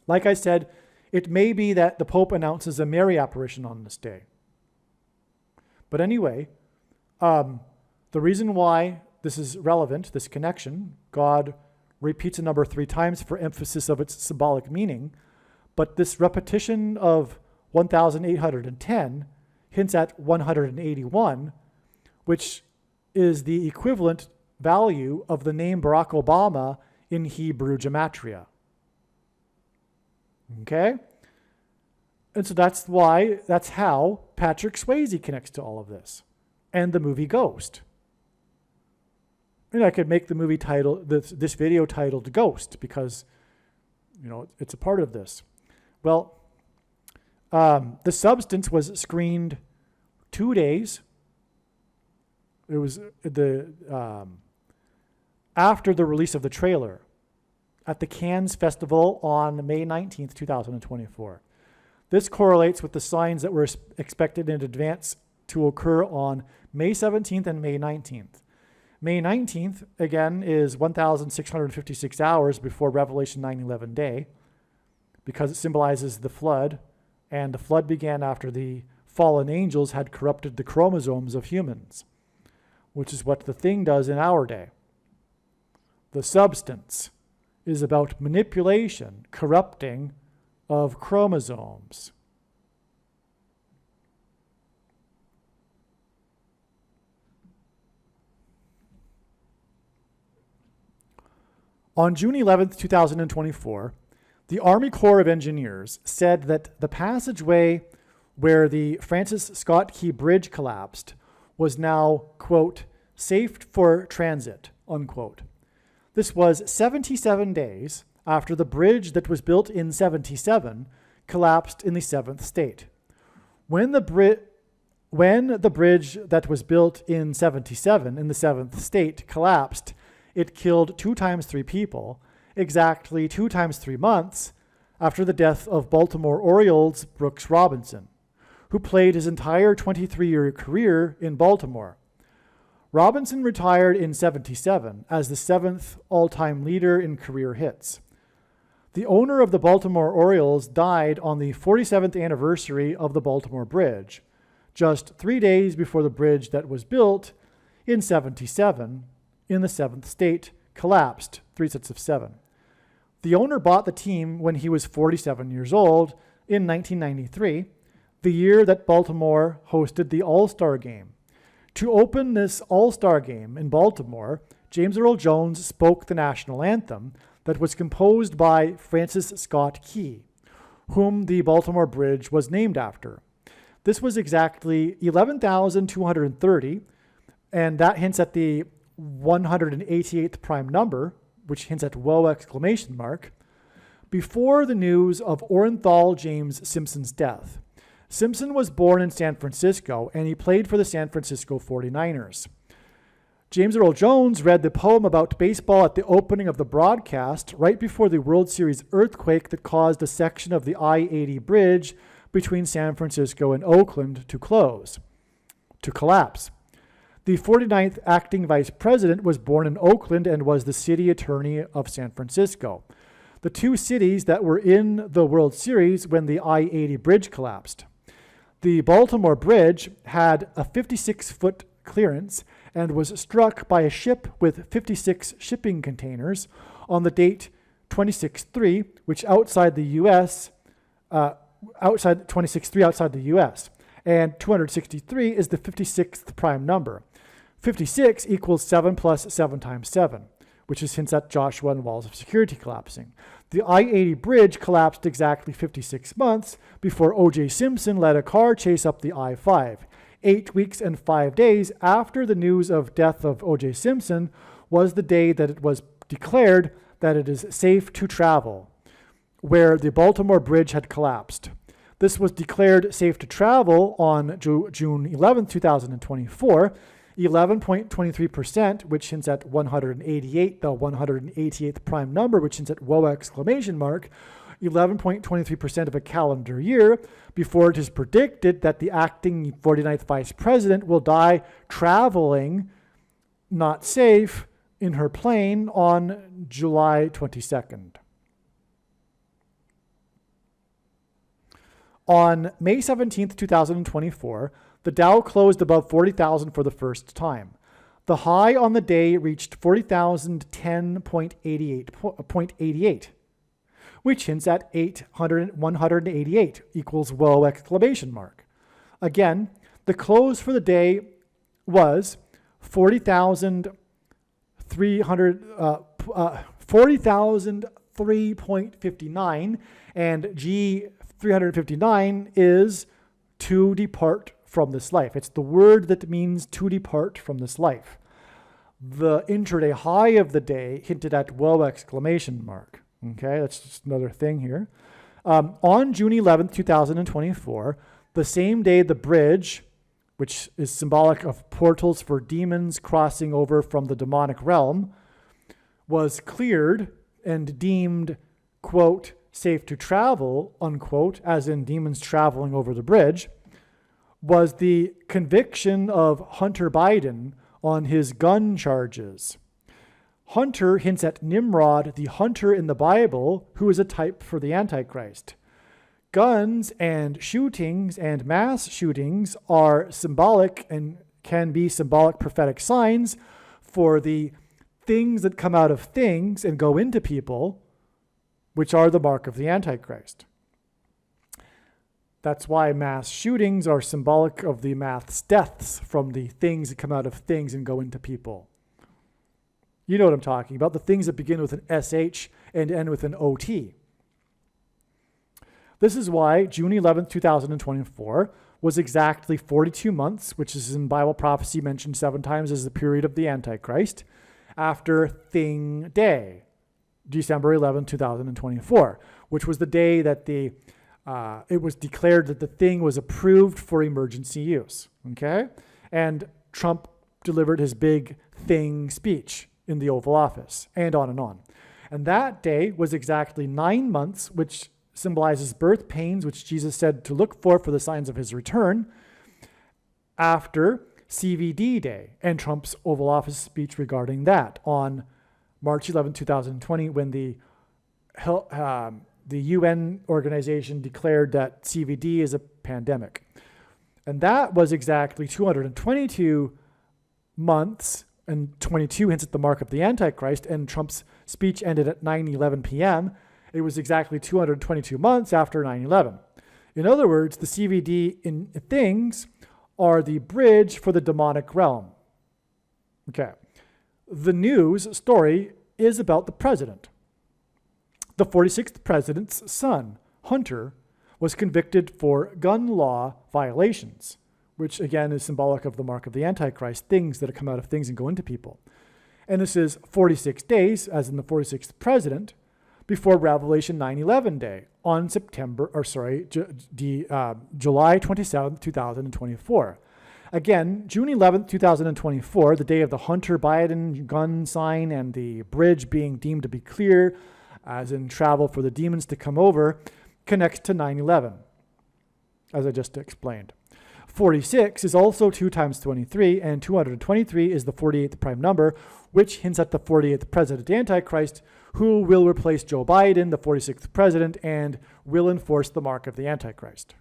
Like I said, it may be that the Pope announces a Mary apparition on this day. But anyway, the reason why this is relevant, this connection, God repeats a number 3 times for emphasis of its symbolic meaning, but this repetition of 1,810 hints at 181, which is the equivalent value of the name Barack Obama in Hebrew gematria. Okay? And so that's how Patrick Swayze connects to all of this. And the movie Ghost. And I could make the movie title, this video titled Ghost, because, it's a part of this. Well, the substance was screened 2 days. It was after the release of the trailer at the Cannes Festival on May 19th, 2024. This correlates with the signs that were expected in advance to occur on May 17th and May 19th. May 19th, again, is 1,656 hours before Revelation 9/11 day, because it symbolizes the flood, and the flood began after the fallen angels had corrupted the chromosomes of humans, which is what the thing does in our day. The substance is about manipulation, corrupting of chromosomes. On June 11th, 2024, the Army Corps of Engineers said that the passageway where the Francis Scott Key Bridge collapsed was now, quote, safe for transit, unquote. This was 77 days after the bridge that was built in 77 collapsed in the 7th state. When When the bridge that was built in 77 in the 7th state collapsed, it killed 2 times 3 people, exactly 2 times 3 months after the death of Baltimore Orioles' Brooks Robinson, who played his entire 23-year career in Baltimore. Robinson retired in 77 as the 7th all-time leader in career hits. The owner of the Baltimore Orioles died on the 47th anniversary of the Baltimore Bridge, just 3 days before the bridge that was built in 77 in the 7th state collapsed, 3 sets of 7. The owner bought the team when he was 47 years old in 1993, the year that Baltimore hosted the All-Star Game. To open this All-Star Game in Baltimore, James Earl Jones spoke the national anthem that was composed by Francis Scott Key, whom the Baltimore Bridge was named after. This was exactly 11,230, and that hints at the 188th prime number, which hints at whoa exclamation mark, before the news of Orenthal James Simpson's death. Simpson was born in San Francisco, and he played for the San Francisco 49ers. James Earl Jones read the poem about baseball at the opening of the broadcast right before the World Series earthquake that caused a section of the I-80 bridge between San Francisco and Oakland to collapse. The 49th acting vice president was born in Oakland and was the city attorney of San Francisco, the 2 cities that were in the World Series when the I-80 bridge collapsed. The Baltimore Bridge had a 56-foot clearance and was struck by a ship with 56 shipping containers on the date 26-3, which outside the U.S., outside 26-3 outside the U.S., and 263 is the 56th prime number. 56 equals 7 plus 7 times 7, which is hints at Joshua and walls of security collapsing. The I-80 bridge collapsed exactly 56 months before O.J. Simpson led a car chase up the I-5. 8 weeks and 5 days after the news of death of O.J. Simpson was the day that it was declared that it is safe to travel, where the Baltimore Bridge had collapsed. This was declared safe to travel on June 11, 2024, 11.23%, which hints at 188, the 188th prime number, which hints at whoa exclamation mark, 11.23% of a calendar year, before it is predicted that the acting 49th vice president will die traveling, not safe, in her plane on July 22nd. On May 17, 2024, the Dow closed above 40,000 for the first time. The high on the day reached 40,010.88, which hints at 188 equals whoa exclamation mark. Again, the close for the day was 40,003.59, and G 359 is to depart from this life. It's the word that means to depart from this life. The intraday high of the day hinted at whoa exclamation mark. Okay, that's just another thing here. On June 11th, 2024, the same day the bridge, which is symbolic of portals for demons crossing over from the demonic realm, was cleared and deemed, quote, safe to travel, unquote, as in demons traveling over the bridge, was the conviction of Hunter Biden on his gun charges. Hunter hints at Nimrod, the hunter in the Bible, who is a type for the Antichrist. Guns and shootings and mass shootings are symbolic and can be symbolic prophetic signs for the things that come out of things and go into people, which are the mark of the Antichrist. That's why mass shootings are symbolic of the mass deaths from the things that come out of things and go into people. You know what I'm talking about, the things that begin with an SH and end with an OT. This is why June 11th, 2024 was exactly 42 months, which is in Bible prophecy mentioned 7 times as the period of the Antichrist, after Thing Day, December 11, 2024, which was the day that the it was declared that the thing was approved for emergency use, okay? And Trump delivered his big thing speech in the Oval Office, and on and on. And that day was exactly 9 months, which symbolizes birth pains, which Jesus said to look for the signs of his return, after CVD Day and Trump's Oval Office speech regarding that on March 11, 2020, when the UN organization declared that CVD is a pandemic. And that was exactly 222 months, and 22 hints at the mark of the Antichrist, and Trump's speech ended at 9:11 p.m. It was exactly 222 months after 9/11. In other words, the CVD in things are the bridge for the demonic realm. Okay. The news story is about the president. The 46th president's son, Hunter, was convicted for gun law violations, which again is symbolic of the mark of the Antichrist, things that come out of things and go into people. And this is 46 days, as in the 46th president, before Revelation 9/11 Day on July 27th, 2024. Again, June 11th, 2024, the day of the Hunter Biden gun sign and the bridge being deemed to be clear, as in travel for the demons to come over, connects to 9/11, as I just explained. 46 is also 2 times 23, and 223 is the 48th prime number, which hints at the 48th president Antichrist, who will replace Joe Biden, the 46th president, and will enforce the mark of the Antichrist.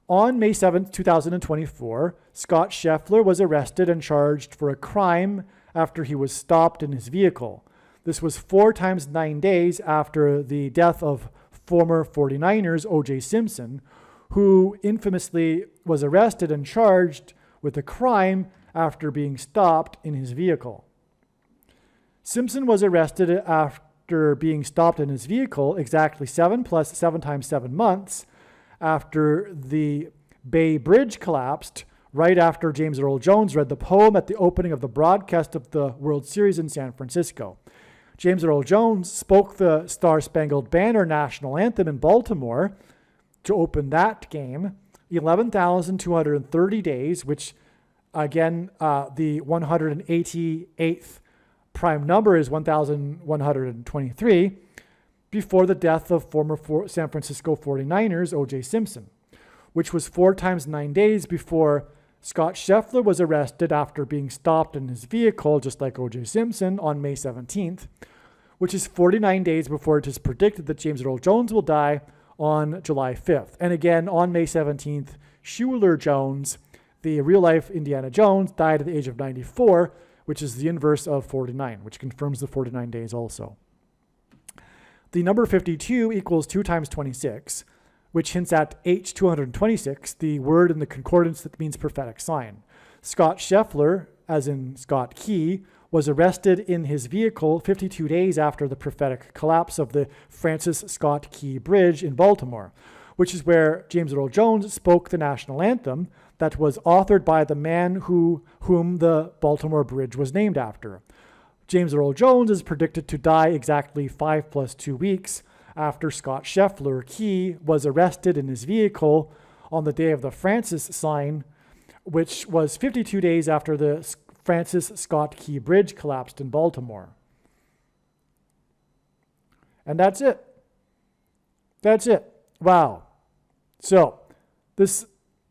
On May 7th, 2024, Scott Scheffler was arrested and charged for a crime after he was stopped in his vehicle. This was 4 times 9 days after the death of former 49ers O.J. Simpson, who infamously was arrested and charged with a crime after being stopped in his vehicle. Simpson was arrested after being stopped in his vehicle exactly 7 plus 7 times 7 months after the Bay Bridge collapsed, right after James Earl Jones read the poem at the opening of the broadcast of the World Series in San Francisco. James Earl Jones spoke the Star-Spangled Banner national anthem in Baltimore to open that game, 11,230 days, which again, the 188th prime number is 1,123, before the death of former San Francisco 49ers O.J. Simpson, which was 4 times 9 days before Scott Scheffler was arrested after being stopped in his vehicle, just like O.J. Simpson, on May 17th, which is 49 days before it is predicted that James Earl Jones will die on July 5th. And again, on May 17th, Shuler Jones, the real-life Indiana Jones, died at the age of 94, which is the inverse of 49, which confirms the 49 days also. The number 52 equals 2 times 26, which hints at H226, the word in the concordance that means prophetic sign. Scott Scheffler, as in Scott Key, was arrested in his vehicle 52 days after the prophetic collapse of the Francis Scott Key Bridge in Baltimore, which is where James Earl Jones spoke the national anthem that was authored by the man whom the Baltimore Bridge was named after. James Earl Jones is predicted to die exactly 5 plus 2 weeks after Scott Scheffler Key was arrested in his vehicle on the day of the Francis sign, which was 52 days after the Francis Scott Key Bridge collapsed in Baltimore. And that's it. That's it. Wow. So, this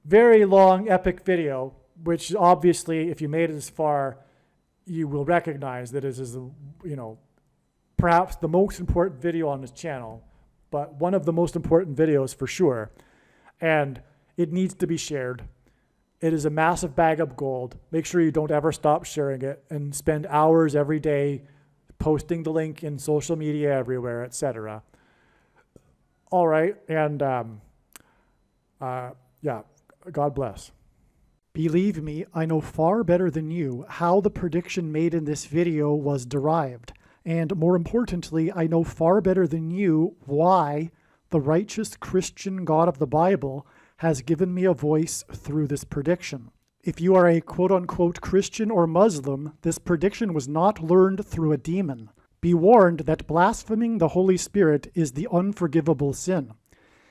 very long, epic video, which obviously, if you made it this far, you will recognize that it is, perhaps the most important video on this channel, but one of the most important videos for sure. And it needs to be shared. It is a massive bag of gold. Make sure you don't ever stop sharing it and spend hours every day posting the link in social media everywhere, etc. All right, and God bless. Believe me, I know far better than you how the prediction made in this video was derived. And more importantly, I know far better than you why the righteous Christian God of the Bible has given me a voice through this prediction. If you are a quote-unquote Christian or Muslim, this prediction was not learned through a demon. Be warned that blaspheming the Holy Spirit is the unforgivable sin.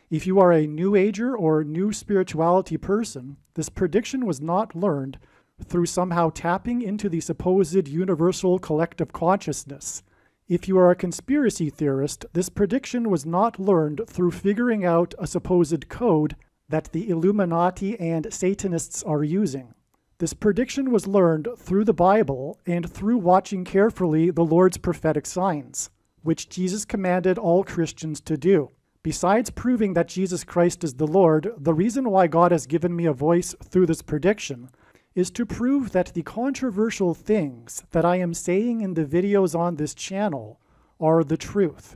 If you are a New Ager or New Spirituality person, this prediction was not learned through somehow tapping into the supposed universal collective consciousness. If you are a conspiracy theorist, this prediction was not learned through figuring out a supposed code that the Illuminati and Satanists are using. This prediction was learned through the Bible and through watching carefully the Lord's prophetic signs, which Jesus commanded all Christians to do. Besides proving that Jesus Christ is the Lord, the reason why God has given me a voice through this prediction is to prove that the controversial things that I am saying in the videos on this channel are the truth.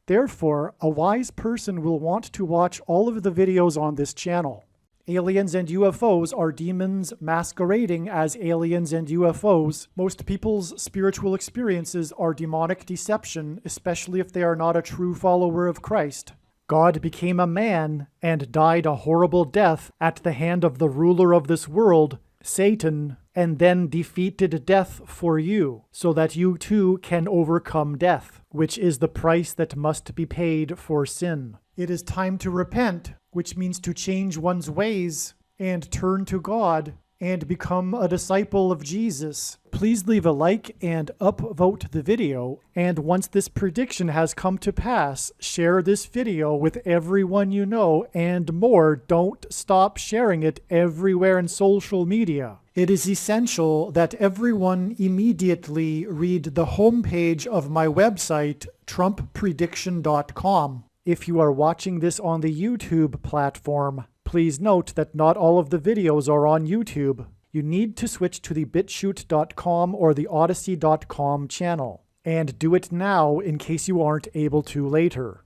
Therefore, a wise person will want to watch all of the videos on this channel. Aliens and UFOs are demons masquerading as aliens and UFOs. Most people's spiritual experiences are demonic deception, especially if they are not a true follower of Christ. God became a man and died a horrible death at the hand of the ruler of this world, Satan, and then defeated death for you, so that you too can overcome death, which is the price that must be paid for sin. It is time to repent, which means to change one's ways and turn to God and become a disciple of Jesus. Please leave a like and upvote the video, and once this prediction has come to pass, share this video with everyone you know, and more, don't stop sharing it everywhere in social media. It is essential that everyone immediately read the homepage of my website, TrumpPrediction.com. If you are watching this on the YouTube platform, please note that not all of the videos are on YouTube. You need to switch to the BitChute.com or the Odyssey.com channel. And do it now in case you aren't able to later.